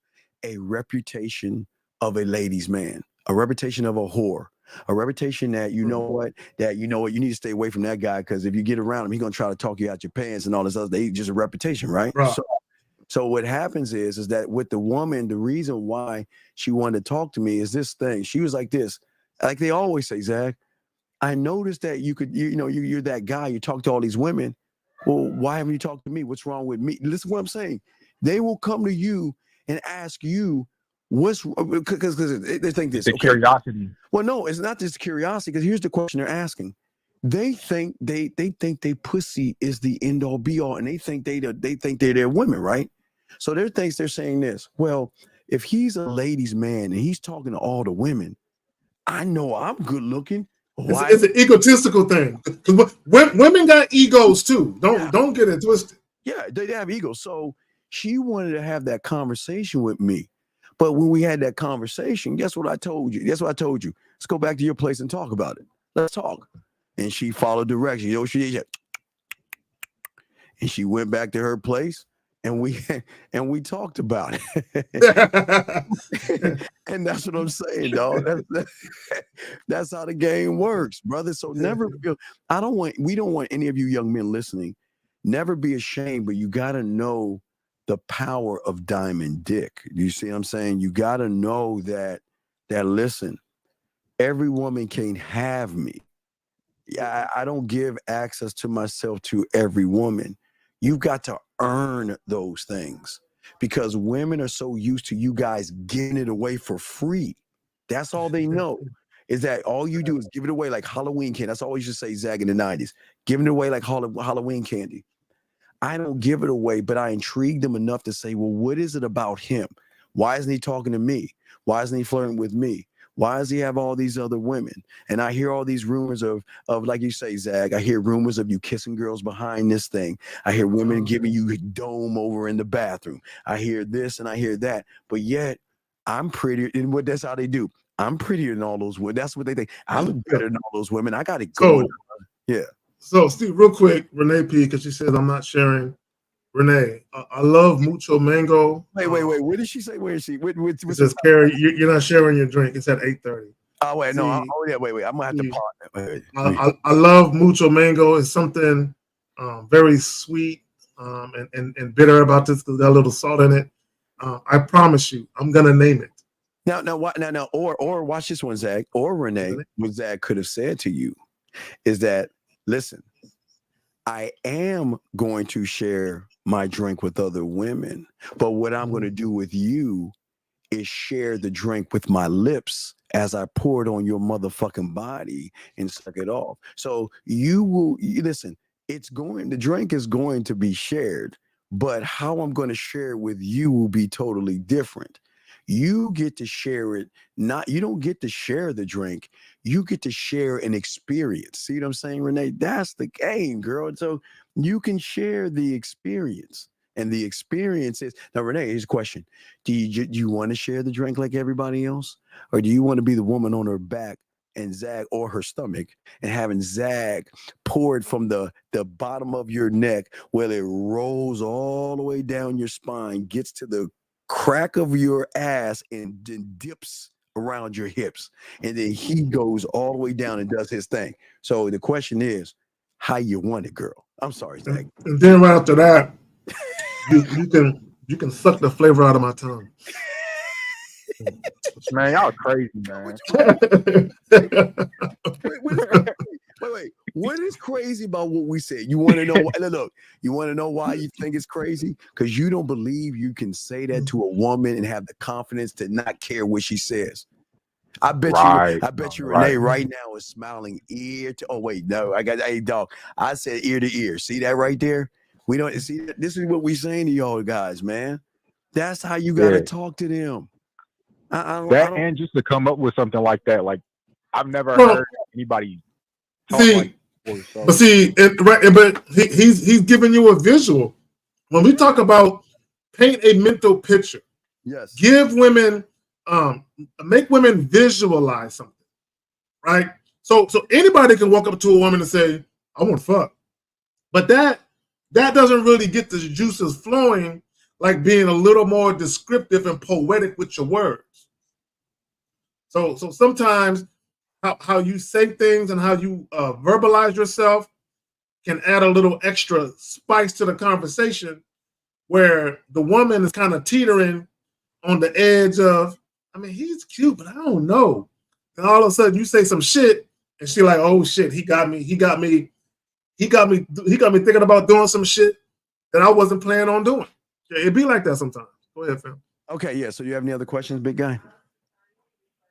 a reputation of a ladies' man, a reputation of a whore, a reputation that you know what, you need to stay away from that guy, because if you get around him, he's gonna try to talk you out your pants and all this other. They just a reputation, right? So what happens is that with the woman, the reason why she wanted to talk to me is this thing. She was like this, like they always say, Zach, I noticed that you're that guy. You talk to all these women. Well, why haven't you talked to me? What's wrong with me? Listen to what I'm saying. They will come to you and ask you what's, because they think this. The curiosity. Well, no, it's not just curiosity, because here's the question they're asking. They think they pussy is the end all be all, and they think they're their women, right? So they're saying this. Well, if he's a ladies' man and he's talking to all the women, I know I'm good looking. Why? It's an egotistical thing. Women got egos too. Don't get it twisted. Yeah, they have egos. So she wanted to have that conversation with me. But when we had that conversation, guess what I told you? Let's go back to your place and talk about it. Let's talk. And she followed directions. You know what she did? And she went back to her place. And we talked about it. And that's what I'm saying, dog. That's how the game works, brother. So never feel. We don't want any of you young men listening. Never be ashamed, but you got to know the power of diamond dick. You see what I'm saying? You got to know that listen, every woman can't have me. Yeah, I don't give access to myself to every woman. You've got to earn those things because women are so used to you guys giving it away for free. That's all they know is that all you do is give it away like Halloween candy. That's all you should say, Zag, in the 90s. Giving it away like Halloween candy. I don't give it away, but I intrigue them enough to say, well, what is it about him? Why isn't he talking to me? Why isn't he flirting with me? Why does he have all these other women? And I hear all these rumors of like you say, Zag, I hear rumors of you kissing girls behind this thing. I hear women giving you dome over in the bathroom. I hear this and I hear that. But yet I'm prettier. And that's how they do. I'm prettier than all those women. That's what they think. I look better than all those women. I got it going. Yeah. So, Steve, real quick, Renee P, because she says I'm not sharing. Renee, I love mucho mango. Wait. What did she say? Where is she? It says, Carrie, you're not sharing your drink. It's at 8:30. Oh, wait, no. Wait. I'm going to have to pause. I love mucho mango. It's something very sweet and bitter about this because there's a little salt in it. I promise you, I'm going to name it. Now, or watch this one, Zag, or Renee, what Zag could have said to you is that, listen, I am going to share my drink with other women, but what I'm going to do with you is share the drink with my lips as I pour it on your motherfucking body and suck it off. So listen, the drink is going to be shared, but how I'm going to share it with you will be totally different. You get to share it, you don't get to share the drink. You get to share an experience. See what I'm saying, Renee? That's the game, girl. So you can share the experience. And the experience is, now, Renee, here's a question. Do you want to share the drink like everybody else? Or do you want to be the woman on her back and Zag, or her stomach, and having Zag poured from the bottom of your neck where it rolls all the way down your spine, gets to the crack of your ass and then dips around your hips, and then he goes all the way down and does his thing. So the question is, how you want it, girl? I'm sorry, Zach. And then right after that, you can suck the flavor out of my tongue. Man, y'all crazy, man. Wait. What is crazy about what we said? You want to know? Look, you want to know why you think it's crazy? Because you don't believe you can say that to a woman and have the confidence to not care what she says. I bet you, Renee right now is smiling ear to. Oh wait, no, hey dog. I said ear to ear. See that right there? We don't see that. This is what we saying to y'all guys, man. That's how you gotta talk to them. And just to come up with something like that, like I've never heard anybody talk like that before, so. But he's giving you a visual. When we talk about paint a mental picture, yes, give women, make women visualize something, right? So anybody can walk up to a woman and say, "I want to fuck," but that doesn't really get the juices flowing like being a little more descriptive and poetic with your words. So sometimes how you say things and how you verbalize yourself can add a little extra spice to the conversation where the woman is kind of teetering on the edge of, I mean, he's cute, but I don't know. And all of a sudden you say some shit and she's like, oh shit, he got me thinking about doing some shit that I wasn't planning on doing. It'd be like that sometimes. Go ahead, fam. Okay, yeah. So you have any other questions, big guy?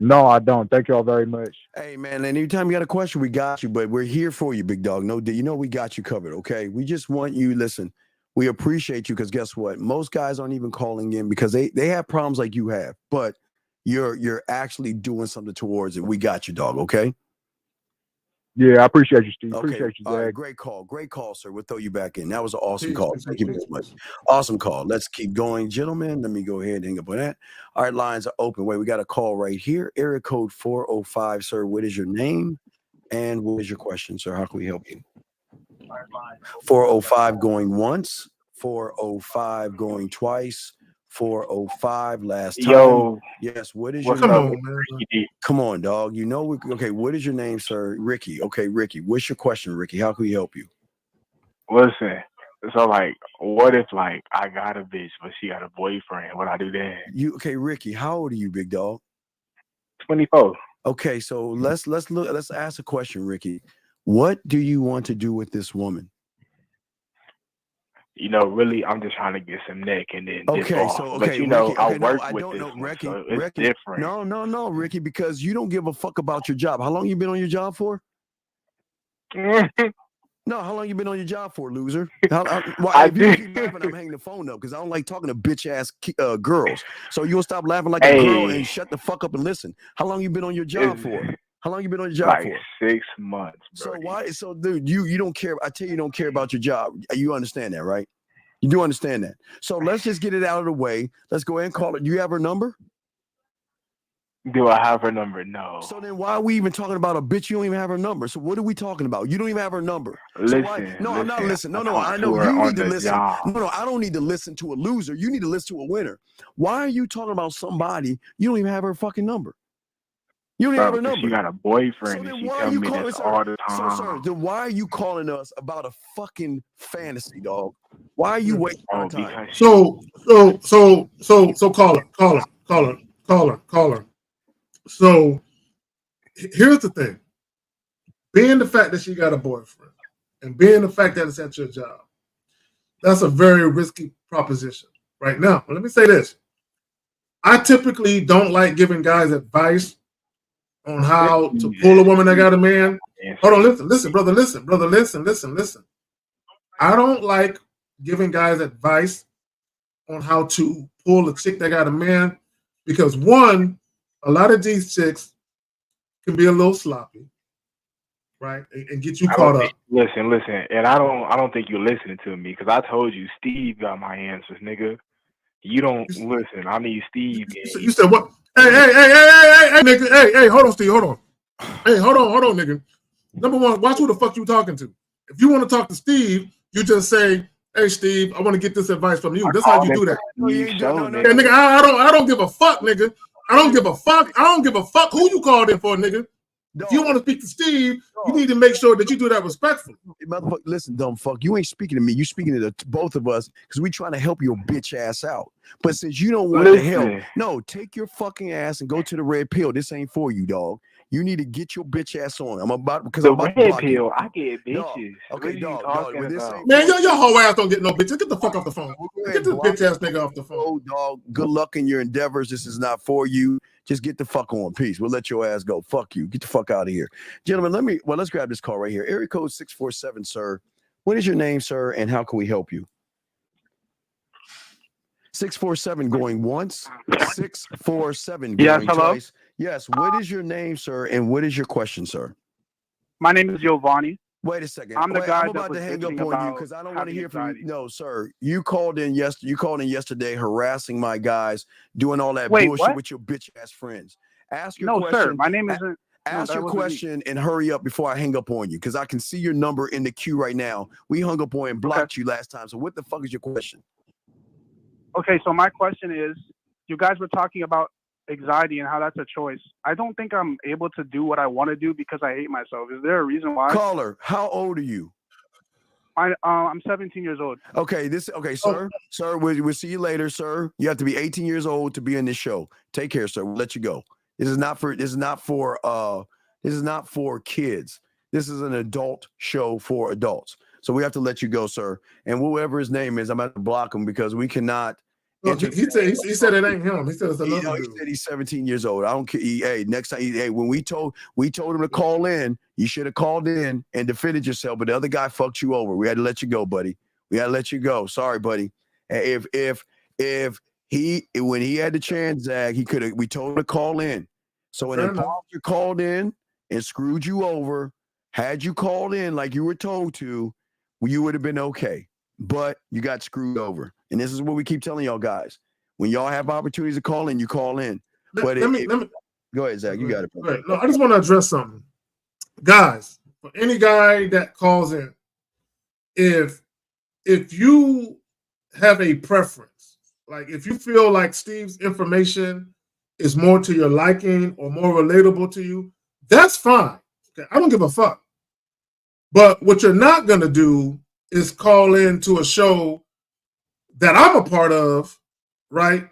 No, I don't. Thank you all very much. Hey, man, anytime you got a question, we got you, but we're here for you, big dog. No, we got you covered, okay? We just want you, listen, we appreciate you because guess what? Most guys aren't even calling in because they have problems like you have, but you're actually doing something towards it. We got you, dog, okay? Yeah, I appreciate you, Steve. Okay. Appreciate you, Zach. Right, great call, sir. We'll throw you back in. That was an awesome call. Thank you very much. Awesome call. Let's keep going, gentlemen. Let me go ahead and hang up on that. All right, lines are open. Wait, we got a call right here. Area code 405, sir. What is your name and what is your question, sir? How can we help you? 405 going once, 405 going twice, 405 last time. Yo. Yes, what is What's your up, name? Ricky? Come on, dog. You know, okay, what is your name, sir? Ricky. Okay, Ricky. What's your question, Ricky? How can we help you? Listen, so like, what if like I got a bitch, but she got a boyfriend? What I do then? Okay, Ricky, how old are you, big dog? 24. Okay, so let's ask a question, Ricky. What do you want to do with this woman? You know, really, I'm just trying to get some neck and then dip Okay, off. so but okay, you know, Ricky, I okay, work no, I with don't this know, one, Ricky. so it's Ricky, different. no, Ricky, because you don't give a fuck about your job. How long you been on your job for? No, how long you been on your job for, loser? If you keep laughing, I'm hanging the phone up because I don't like talking to bitch ass girls. So you'll stop laughing like a girl and shut the fuck up and listen. How long you been on your job for? How long you been on your job like for? 6 months, bro. So why? So dude, you don't care. I tell you, don't care about your job. You understand that, right? You do understand that. So let's just get it out of the way. Let's go ahead and call it. Do you have her number? Do I have her number? No. So then why are we even talking about a bitch? You don't even have her number. So what are we talking about? You don't even have her number. Listen, I'm not listening. No, I talked know to her you on need to the listen. job. No, I don't need to listen to a loser. You need to listen to a winner. Why are you talking about somebody you don't even have her fucking number? You don't even have her number. She got a boyfriend, So and then she why tell are you me calling this sir? all the So, time. sir, then why are you calling us about a fucking fantasy, dog? Why are you wasting our time? So caller. So here's the thing. Being the fact that she got a boyfriend and being the fact that it's at your job, that's a very risky proposition right now. But let me say this. I typically don't like giving guys advice on how to pull a woman that got a man. Hold on, listen, brother, listen. I don't like giving guys advice on how to pull a chick that got a man because one, a lot of these chicks can be a little sloppy, right, and get you caught up. Listen, and I don't think you're listening to me because I told you Steve got my answers, nigga. You don't listen. I need Steve. You said what? Hey, nigga. Hey, hold on, Steve. Hold on. Hey, hold on, nigga. Number one, watch who the fuck you talking to. If you want to talk to Steve, you just say, "Hey, Steve, I want to get this advice from you." That's how you do that. Yeah, nigga. I don't give a fuck, nigga. I don't give a fuck who you called in for, nigga. If you want to speak to Steve, you need to make sure that you do that respectfully. Motherfucker, listen, dumb fuck. You ain't speaking to me. You speaking to both of us because we trying to help your bitch ass out. But since you don't want the help, no, take your fucking ass and go to the red pill. This ain't for you, dog. You need to get your bitch ass on. I'm about to block you. I get bitches. Okay, dog. Man, your whole ass don't get no bitches. Get the fuck off the phone. Get this bitch ass nigga off the phone. Oh, dog. Good luck in your endeavors. This is not for you. Just get the fuck on. Peace. We'll let your ass go. Fuck you. Get the fuck out of here. Gentlemen, let's grab this call right here. Area code 647, sir. What is your name, sir, and how can we help you? 647 going once. 647 going twice. Yes. What is your name, sir, and what is your question, sir? My name is Giovanni. Wait a second. I'm the guy I'm about to hang up on you because I don't want to hear from you. No, sir. You called in yesterday harassing my guys, doing all that bullshit with your bitch ass friends. Ask your question. No, sir. My name isn't. Ask your question and hurry up before I hang up on you because I can see your number in the queue right now. We hung up on and blocked you last time. So what the fuck is your question? Okay, so my question is, you guys were talking about anxiety and how that's a choice. I don't think I'm able to do what I want to do because I hate myself. Is there a reason why? Caller, how old are you? I'm 17 years old. Okay, sir, we'll see you later, sir. You have to be 18 years old to be in this show. Take care, sir. We'll let you go. This is not for kids. This is an adult show for adults. So we have to let you go, sir. And whoever his name is, I'm going to block him because we cannot. He said it ain't him. He said it's another dude. He said he's 17 years old. I don't care. Hey, next time, when we told him to call in, you should have called in and defended yourself. But the other guy fucked you over. We had to let you go, buddy. We had to let you go. Sorry, buddy. When he had the chance, Zach, we told him to call in. So when imposter called in and screwed you over, had you called in like you were told to, you would have been okay. But you got screwed over. And this is what we keep telling y'all guys. When y'all have opportunities to call in, you call in. But go ahead, Zach. You got it. Right. No, I just want to address something. Guys, for any guy that calls in, if you have a preference, Like if you feel like Steve's information is more to your liking or more relatable to you, that's fine. Okay, I don't give a fuck. But what you're not gonna do is call into a show that I'm a part of, right?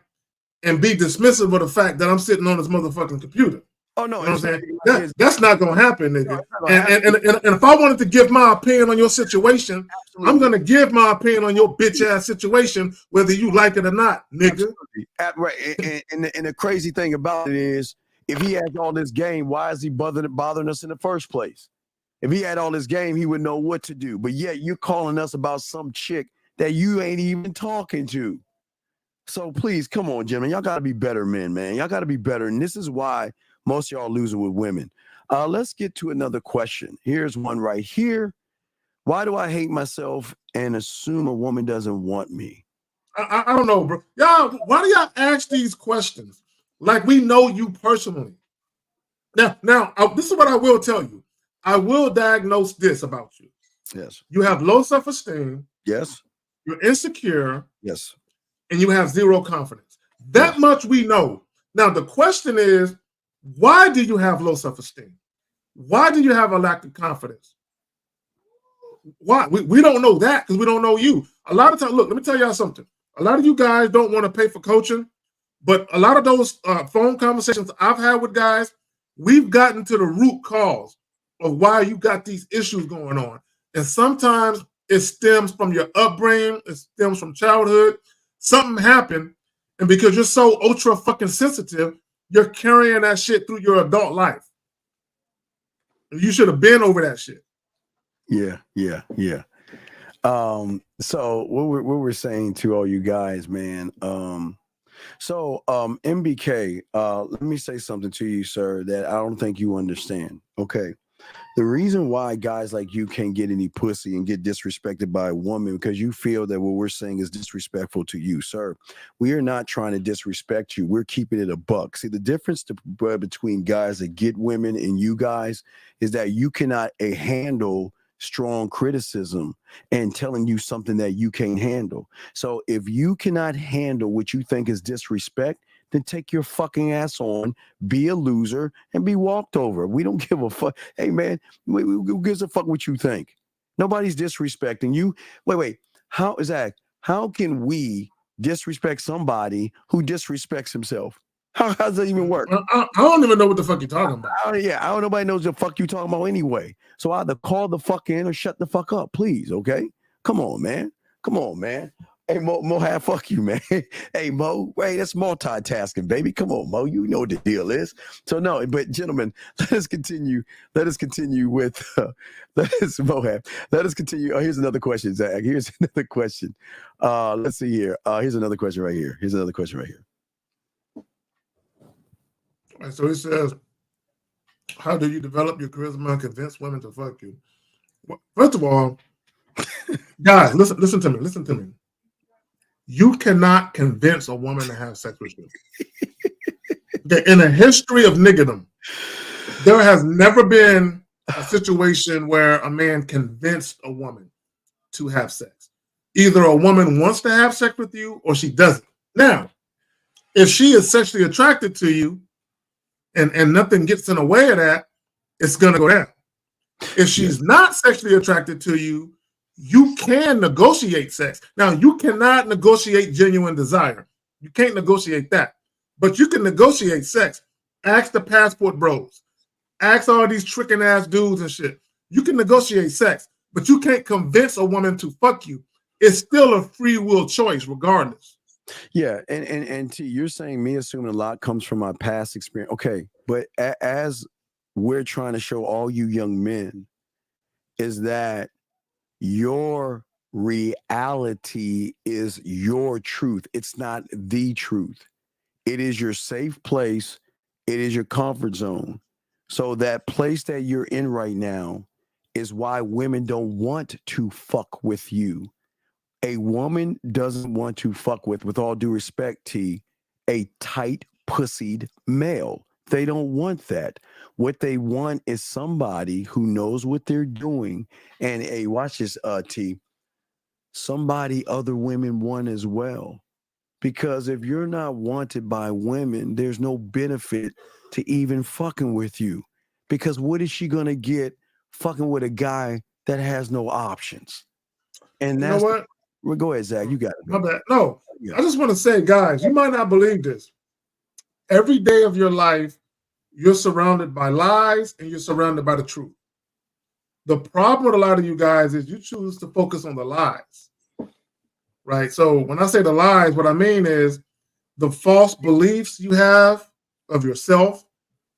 And be dismissive of the fact that I'm sitting on this motherfucking computer. Oh no, you know what I'm saying? That's not gonna happen, nigga. And if I wanted to give my opinion on your situation, I'm gonna give my opinion on your bitch ass situation, whether you like it or not, nigga. Right. And the crazy thing about it is, if he has all this game, why is he bothering us in the first place? If he had all this game, he would know what to do. But yet you're calling us about some chick that you ain't even talking to. So please, come on, gentlemen. Y'all got to be better men, man. Y'all got to be better. And this is why most of y'all losing with women. Let's get to another question. Here's one right here. Why do I hate myself and assume a woman doesn't want me? I don't know, bro. Y'all, why do y'all ask these questions? Like we know you personally. Now, this is what I will tell you. I will diagnose this about you. Yes. You have low self-esteem. Yes. You're insecure. Yes. And you have zero confidence. That much we know. Now, the question is, why do you have low self-esteem? Why do you have a lack of confidence? Why? We don't know that because we don't know you. A lot of times, look, let me tell y'all something. A lot of you guys don't want to pay for coaching, but a lot of those phone conversations I've had with guys, we've gotten to the root cause of why you got these issues going on. And sometimes it stems from your upbringing, it stems from childhood. Something happened, and because you're so ultra fucking sensitive, you're carrying that shit through your adult life. You should have been over that shit. Yeah. So what we're saying to all you guys, man. MBK, let me say something to you, sir, that I don't think you understand. Okay. The reason why guys like you can't get any pussy and get disrespected by a woman because you feel that what we're saying is disrespectful to you, sir. We are not trying to disrespect you. We're keeping it a buck. See, the difference between guys that get women and you guys is that you cannot handle strong criticism and telling you something that you can't handle. So if you cannot handle what you think is disrespect, then take your fucking ass on, be a loser, and be walked over. We don't give a fuck. Hey, man, who gives a fuck what you think? Nobody's disrespecting you. Wait. How can we disrespect somebody who disrespects himself? How does that even work? I don't even know what the fuck you're talking about. I don't nobody knows the fuck you talking about anyway. So either call the fuck in or shut the fuck up, please, okay? Come on, man. Hey, Mo, fuck you, man. Hey, Mo, wait, that's multitasking, baby. Come on, Mo, you know what the deal is. So no, but gentlemen, let us continue with let us continue. Oh, here's another question, Zach. Here's another question. Let's see here. Here's another question right here. All right, so it says, how do you develop your charisma and convince women to fuck you? Well, first of all, guys, listen to me. You cannot convince a woman to have sex with you. In the history of niggerdom, there has never been a situation where a man convinced a woman to have sex. Either a woman wants to have sex with you or she doesn't. Now, if she is sexually attracted to you and nothing gets in the way of that, it's going to go down. If she's not sexually attracted to you, you can negotiate sex. Now, you cannot negotiate genuine desire. You can't negotiate that. But you can negotiate sex. Ask the passport bros. Ask all these tricking ass dudes and shit. You can negotiate sex, but you can't convince a woman to fuck you. It's still a free will choice regardless. Yeah, and T, you're saying me assuming a lot comes from my past experience. Okay, but as we're trying to show all you young men is that your reality is your truth. It's not the truth. It is your safe place. It is your comfort zone. So that place that you're in right now is why women don't want to fuck with you. A woman doesn't want to fuck with all due respect, T, a tight pussied male. They don't want that. What they want is somebody who knows what they're doing. And watch this, T. Somebody other women want as well. Because if you're not wanted by women, there's no benefit to even fucking with you. Because what is she gonna get fucking with a guy that has no options? And You know that's what? Well, go ahead, Zach. You got it. My bad. No, I just want to say, guys, you might not believe this. Every day of your life, you're surrounded by lies and you're surrounded by the truth. The problem with a lot of you guys is you choose to focus on the lies, right? So when I say the lies, what I mean is the false beliefs you have of yourself,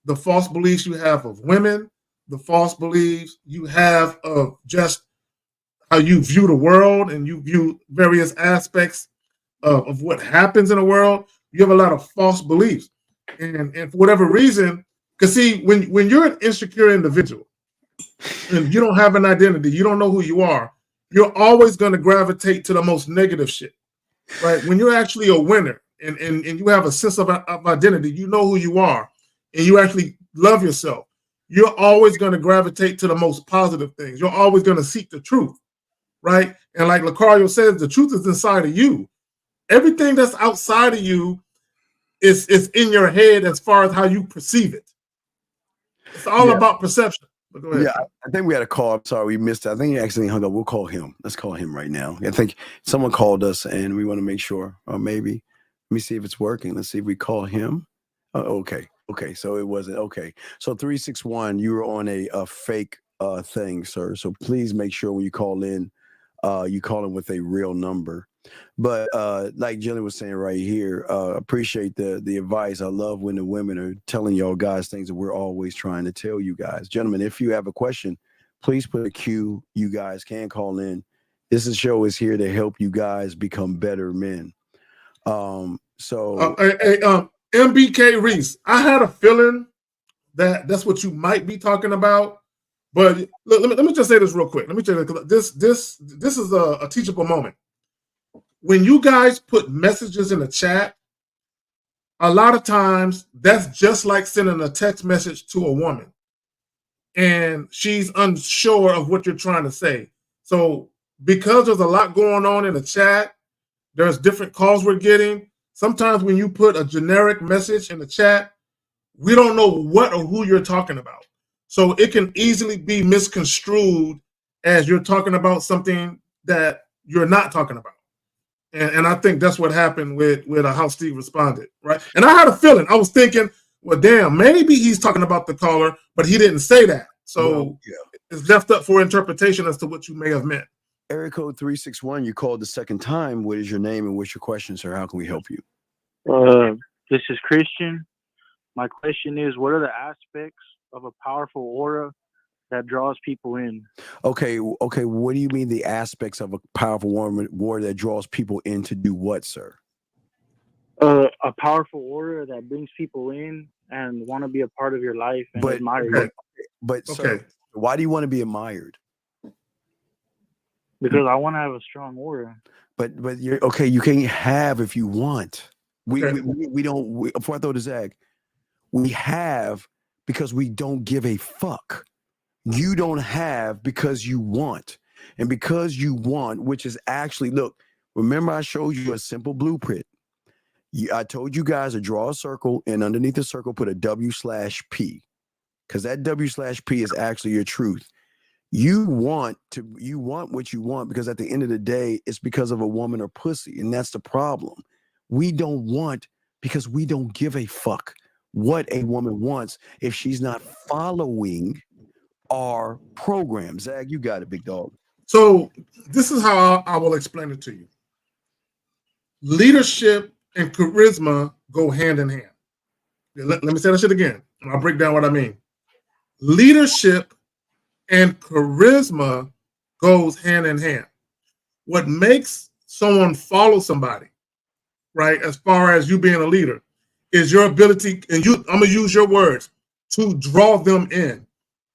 the false beliefs you have of women, the false beliefs you have of just how you view the world and you view various aspects of what happens in the world. You have a lot of false beliefs. And for whatever reason, because see, when you're an insecure individual and you don't have an identity, you don't know who you are, you're always going to gravitate to the most negative shit, right? When you're actually a winner and you have a sense of identity, you know who you are, and you actually love yourself, you're always going to gravitate to the most positive things. You're always going to seek the truth, right? And like Lucario says, the truth is inside of you. Everything that's outside of you is in your head as far as how you perceive it. It's all about perception. But go ahead. Yeah, I think we had a call. I'm sorry, we missed it. I think he accidentally hung up. We'll call him. Let's call him right now. I think someone called us, and we want to make sure. Or maybe, let me see if it's working. Let's see if we call him. Okay. So it wasn't. Okay. So 361, you were on a fake thing, sir. So please make sure when you call in with a real number. But like Jillian was saying right here, appreciate the advice. I love when the women are telling y'all guys things that we're always trying to tell you guys. Gentlemen, if you have a question, please put a Q. You guys can call in. This show is here to help you guys become better men. MBK Reese, I had a feeling that's what you might be talking about. But let me just say this real quick. Let me tell you this is a teachable moment. When you guys put messages in the chat, a lot of times that's just like sending a text message to a woman and she's unsure of what you're trying to say. So because there's a lot going on in the chat, there's different calls we're getting. Sometimes when you put a generic message in the chat, we don't know what or who you're talking about. So it can easily be misconstrued as you're talking about something that you're not talking about. And I think that's what happened with how Steve responded, right? And I had a feeling. I was thinking, well, damn, maybe he's talking about the caller, but he didn't say that. So it's left up for interpretation as to what you may have meant. Area code 361, you called the second time. What is your name and what's your question, sir? How can we help you? This is Christian. My question is, what are the aspects of a powerful aura that draws people in? Okay. What do you mean the aspects of a powerful aura that draws people in to do what, sir? A powerful aura that brings people in and want to be a part of your life and admire you. But sir, why do you want to be admired? Because I want to have a strong aura. But you're okay. You can't have if you want. We don't. Before I throw to Zach, we have because we don't give a fuck. You don't have because you want, and because you want, which is actually look. Remember, I showed you a simple blueprint. I told you guys to draw a circle, and underneath the circle put a W/P, because that W/P is actually your truth. You want what you want because at the end of the day, it's because of a woman or pussy. And that's the problem. We don't want because we don't give a fuck what a woman wants if she's not following our program. Zach, you got it, big dog. So this is how I will explain it to you. Leadership and charisma go hand in hand. Let me say that shit again. And I'll break down what I mean. Leadership and charisma goes hand in hand. What makes someone follow somebody, right, as far as you being a leader, is your ability, and I'm going to use your words, to draw them in.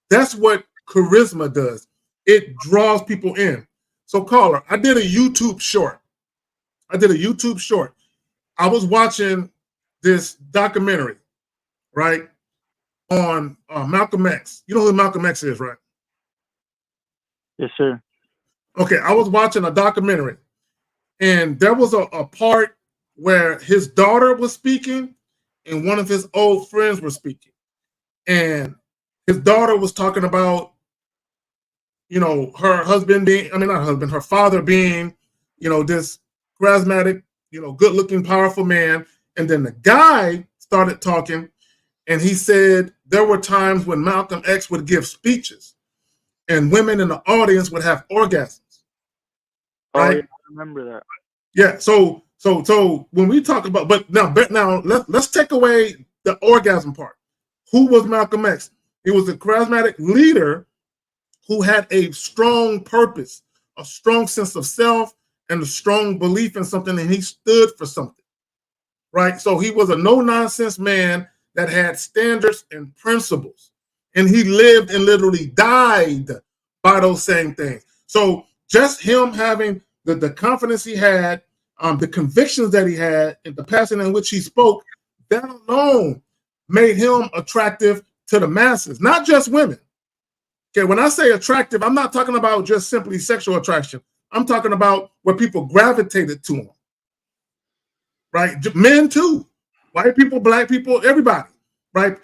That's what charisma does. It draws people in. So, caller, I did a YouTube short. I was watching this documentary, right, on Malcolm X. You know who Malcolm X is, right? Yes, sir. Okay, I was watching a documentary, and there was a part where his daughter was speaking and one of his old friends were speaking. And his daughter was talking about, her husband being, not husband, her father being, this charismatic, good-looking, powerful man. And then the guy started talking, and he said there were times when Malcolm X would give speeches and women in the audience would have orgasms. Right? Oh, yeah, I remember that. Yeah. So when we talk about, but now let's take away the orgasm part. Who was Malcolm X? He was a charismatic leader who had a strong purpose, a strong sense of self, and a strong belief in something, and he stood for something. Right? So he was a no-nonsense man that had standards and principles, and he lived and literally died by those same things. So just him having the confidence he had, the convictions that he had, and the passion in which he spoke, that alone made him attractive to the masses, not just women. Okay, when I say attractive, I'm not talking about just simply sexual attraction. I'm talking about where people gravitated to him. Right? Men too. White people, black people, everybody. Right?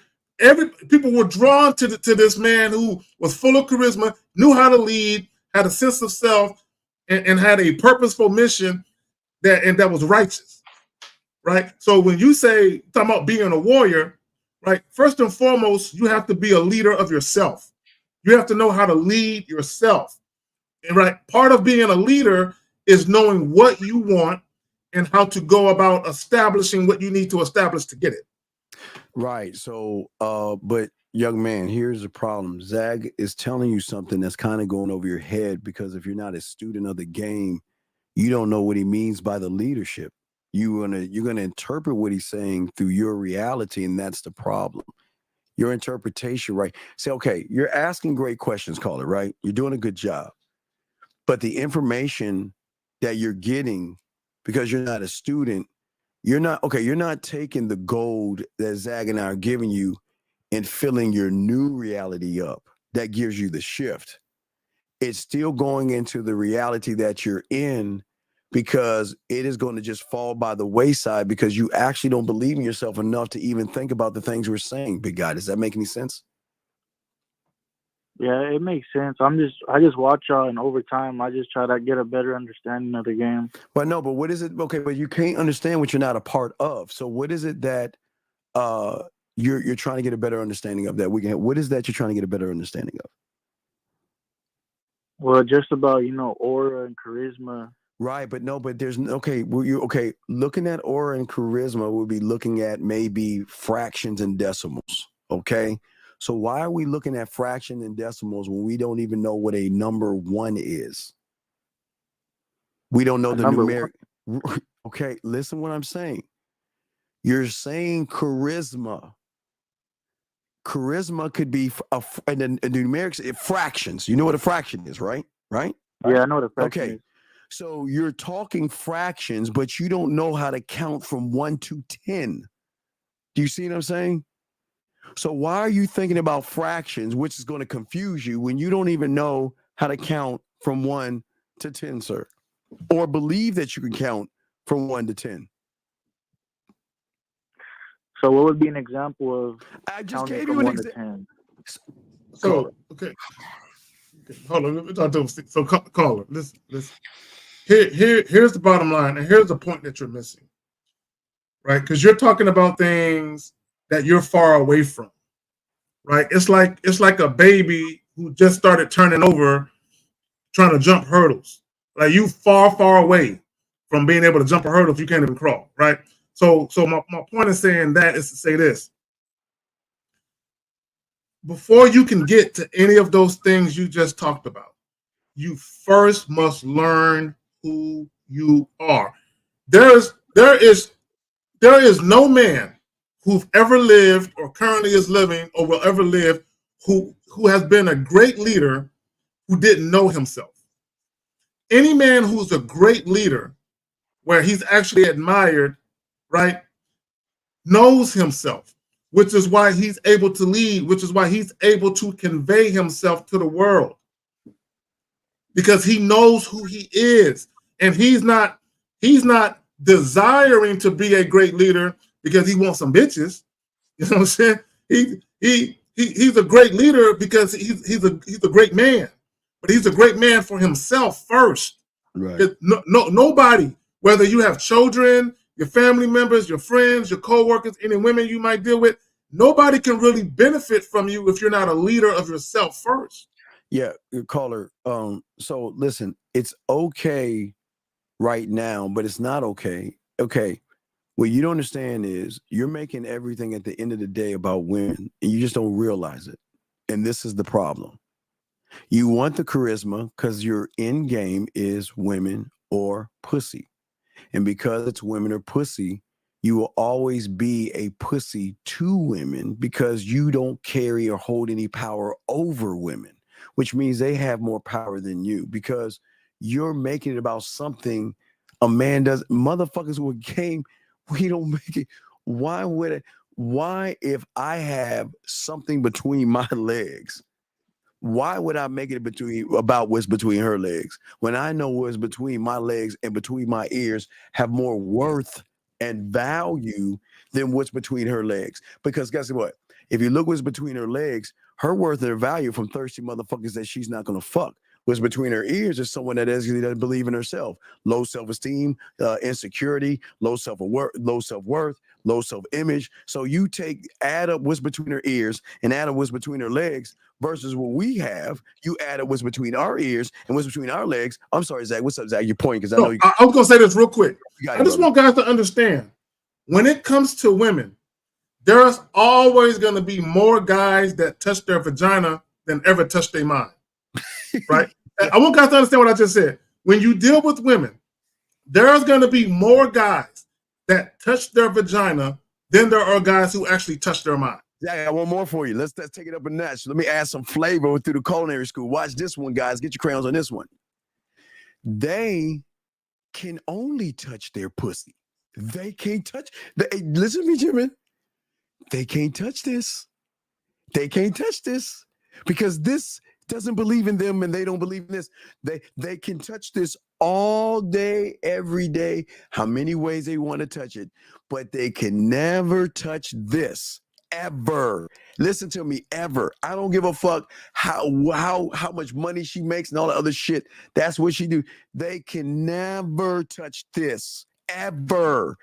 People were drawn to this man who was full of charisma, knew how to lead, had a sense of self, and had a purposeful mission that was righteous. Right? So when you say, talking about being a warrior, right? First and foremost, you have to be a leader of yourself. You have to know how to lead yourself. And right, part of being a leader is knowing what you want and how to go about establishing what you need to establish to get it. Right. So, but young man, here's the problem. Zag is telling you something that's kind of going over your head, because if you're not a student of the game, you don't know what he means by the leadership. You're gonna interpret what he's saying through your reality, and that's the problem. Your interpretation, right? Say, okay, you're asking great questions, caller, right? You're doing a good job. But the information that you're getting, because you're not a student, you're not taking the gold that Zag and I are giving you and filling your new reality up. That gives you the shift. It's still going into the reality that you're in, because it is going to just fall by the wayside because you actually don't believe in yourself enough to even think about the things we're saying, big guy. Does that make any sense? Yeah, it makes sense. I just watch y'all, and over time, I just try to get a better understanding of the game. But what is it? Okay, but you can't understand what you're not a part of. So what is it that you're trying to get a better understanding of that we can? What is that you're trying to get a better understanding of? Well, just about, aura and charisma. Right, but there's looking at aura and charisma, we'll be looking at maybe fractions and decimals. Okay. So why are we looking at fractions and decimals when we don't even know what a number 1 is? We don't know the numeric. Okay, listen what I'm saying. You're saying charisma. Charisma could be and the numerics, fractions. You know what a fraction is, right? Right? Yeah, I know what a fraction is. So you're talking fractions, but you don't know how to count from 1 to 10. Do you see what I'm saying? So why are you thinking about fractions, which is going to confuse you, when you don't even know how to count from 1 to 10, sir? Or believe that you can count from 1 to 10? So what would be an example of I just counting gave from you an 1 to 10? So, okay. Hold on. Let me talk to him. So, caller, listen. Here's the bottom line, and here's the point that you're missing, right? Because you're talking about things that you're far away from, right? It's like a baby who just started turning over, trying to jump hurdles. Like, you far away from being able to jump a hurdle if you can't even crawl, right? So my point in saying that is to say this. Before you can get to any of those things you just talked about, you first must learn who you are. There is no man who've ever lived or currently is living or will ever live who has been a great leader who didn't know himself. Any man who's a great leader, where he's actually admired, right, knows himself, which is why he's able to lead, which is why he's able to convey himself to the world. Because he knows who he is. And he's not desiring to be a great leader because he wants some bitches. You know what I'm saying? He's a great leader because he's a great man, but he's a great man for himself first. Right. Nobody, whether you have children, your family members, your friends, your co-workers, any women you might deal with, nobody can really benefit from you if you're not a leader of yourself first. Yeah, caller. So listen, it's okay right now, but it's not okay. Okay. What you don't understand is you're making everything at the end of the day about women, and you just don't realize it. And this is the problem. You want the charisma because your end game is women or pussy. And because it's women or pussy, you will always be a pussy to women because you don't carry or hold any power over women, which means they have more power than you because you're making it about something a man does. Motherfuckers who came, we don't make it. Why, if I have something between my legs, why would I make it about what's between her legs when I know what's between my legs and between my ears have more worth and value than what's between her legs? Because guess what? If you look what's between her legs, her worth and her value from thirsty motherfuckers that she's not gonna fuck. What's between her ears is someone that doesn't believe in herself. Low self-esteem, insecurity, low self-worth, low self-image. So you add up what's between her ears and add up what's between her legs versus what we have. You add up what's between our ears and what's between our legs. I'm sorry, Zach. What's up, Zach? Your point, because I know you. I was gonna say this real quick. I just want guys to understand when it comes to women, there's always going to be more guys that touch their vagina than ever touch their mind. Right? I want guys to understand what I just said. When you deal with women, there's going to be more guys that touch their vagina than there are guys who actually touch their mind. Yeah, I got one more for you. Let's take it up a notch. Let me add some flavor through the culinary school. Watch this one, guys. Get your crayons on this one. They can only touch their pussy. They can't touch. Listen to me, Jimmy. They can't touch this. They can't touch this because this doesn't believe in them and they don't believe in this. They can touch this all day, every day, how many ways they want to touch it, but they can never touch this ever. Listen to me, ever. I don't give a fuck how much money she makes and all the other shit. That's what she do. They can never touch this ever.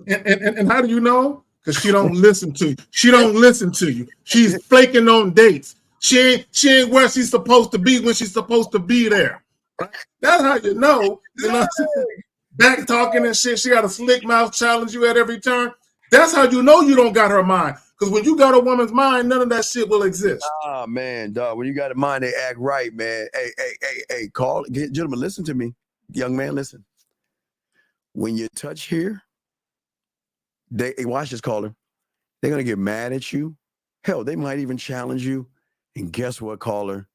And how do you know? Because she don't listen to you. She don't listen to you. She's flaking on dates. She ain't where she's supposed to be when she's supposed to be there. Right? That's how you know. Back talking and shit. She got a slick mouth, challenge you at every turn. That's how you know you don't got her mind. Because when you got a woman's mind, none of that shit will exist. Ah, man, dog. When you got a mind, they act right, man. Hey, gentlemen, listen to me. Young man, listen. When you touch here, watch this, caller. They're going to get mad at you. Hell, they might even challenge you. And guess what, caller?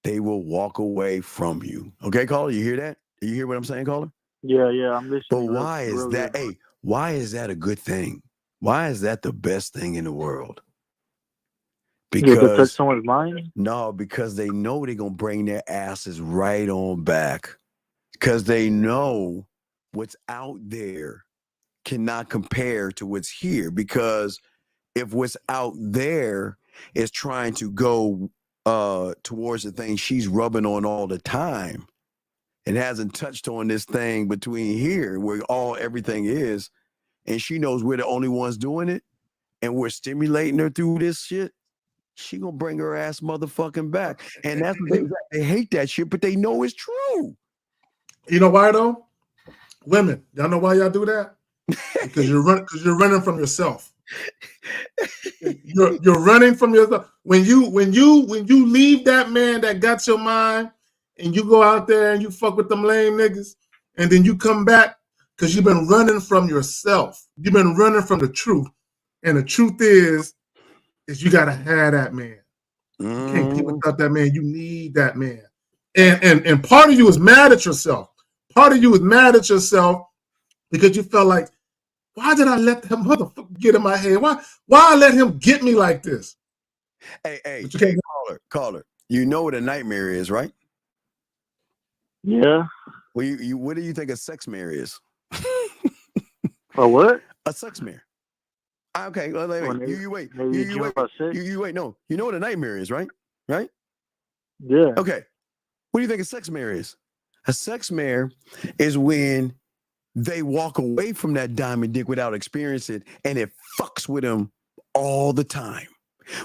They will walk away from you. Okay, caller, you hear that? You hear what I'm saying, caller? Yeah, I'm listening. But why is that? Hey, why is that a good thing? Why is that the best thing in the world? Because to touch someone's mind? No, because they know they're going to bring their asses right on back. Because they know what's out there cannot compare to what's here. Because if what's out there is trying to go towards the thing she's rubbing on all the time and hasn't touched on this thing between here where everything is, and she knows we're the only ones doing it and we're stimulating her through this shit, she gonna bring her ass motherfucking back. And that's what they hate that shit, but they know it's true. You know why though? Women, y'all know why y'all do that? Because you're running from yourself. You're running from yourself. When you leave that man that got your mind and you go out there and you fuck with them lame niggas, and then you come back because you've been running from yourself. You've been running from the truth. And the truth is you gotta have that man. You can't be without that man. You need that man. And part of you is mad at yourself. Part of you is mad at yourself because you felt like, why did I let that motherfucker get in my head? Why I let him get me like this? Hey, caller. You know what a nightmare is, right? Yeah. Well, what do you think a sex mare is? A what? A sex mirror. Okay, well, wait, When wait. they- You wait. they You joke wait. about sex? You wait. No, you know what a nightmare is, right? Right? Yeah. Okay. What do you think a sex mirror is? A sex mirror is when they walk away from that diamond dick without experiencing it, and it fucks with them all the time.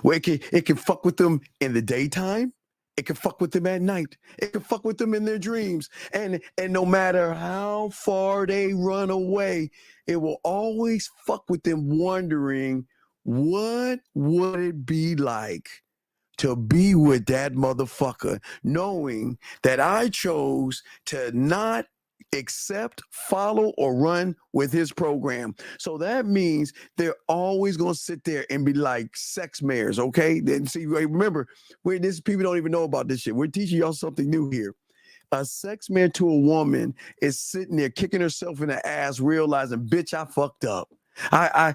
Where it can fuck with them in the daytime. It can fuck with them at night. It can fuck with them in their dreams. And no matter how far they run away, it will always fuck with them wondering, what would it be like to be with that motherfucker, knowing that I chose to not accept, follow, or run with his program. So that means they're always going to sit there and be like sex mares, okay? Then see, remember, people don't even know about this shit. We're teaching y'all something new here. A sex mare to a woman is sitting there kicking herself in the ass, realizing, bitch, I fucked up. I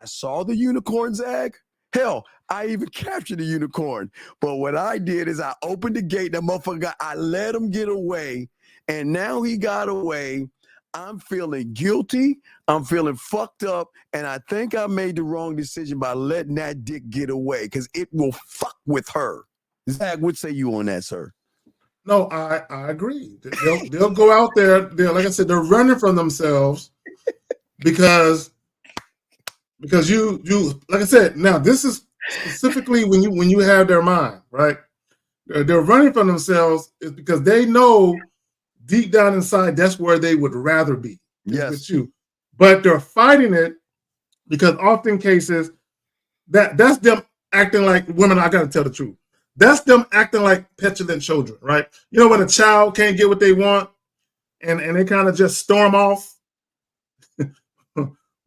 saw the unicorn, Zag. Hell, I even captured the unicorn. But what I did is I opened the gate. That motherfucker, I let him get away. And now he got away. I'm feeling guilty. I'm feeling fucked up. And I think I made the wrong decision by letting that dick get away because it will fuck with her. Zach, what say you on that, sir? No, I agree. They'll go out there. Like I said, they're running from themselves because you like I said. Now this is specifically when you have their mind right. They're running from themselves is because they know deep down inside that's where they would rather be. Yes, with you, but they're fighting it because often cases that's them acting like women. I got to tell the truth. That's them acting like petulant children, right? You know when a child can't get what they want and they kind of just storm off,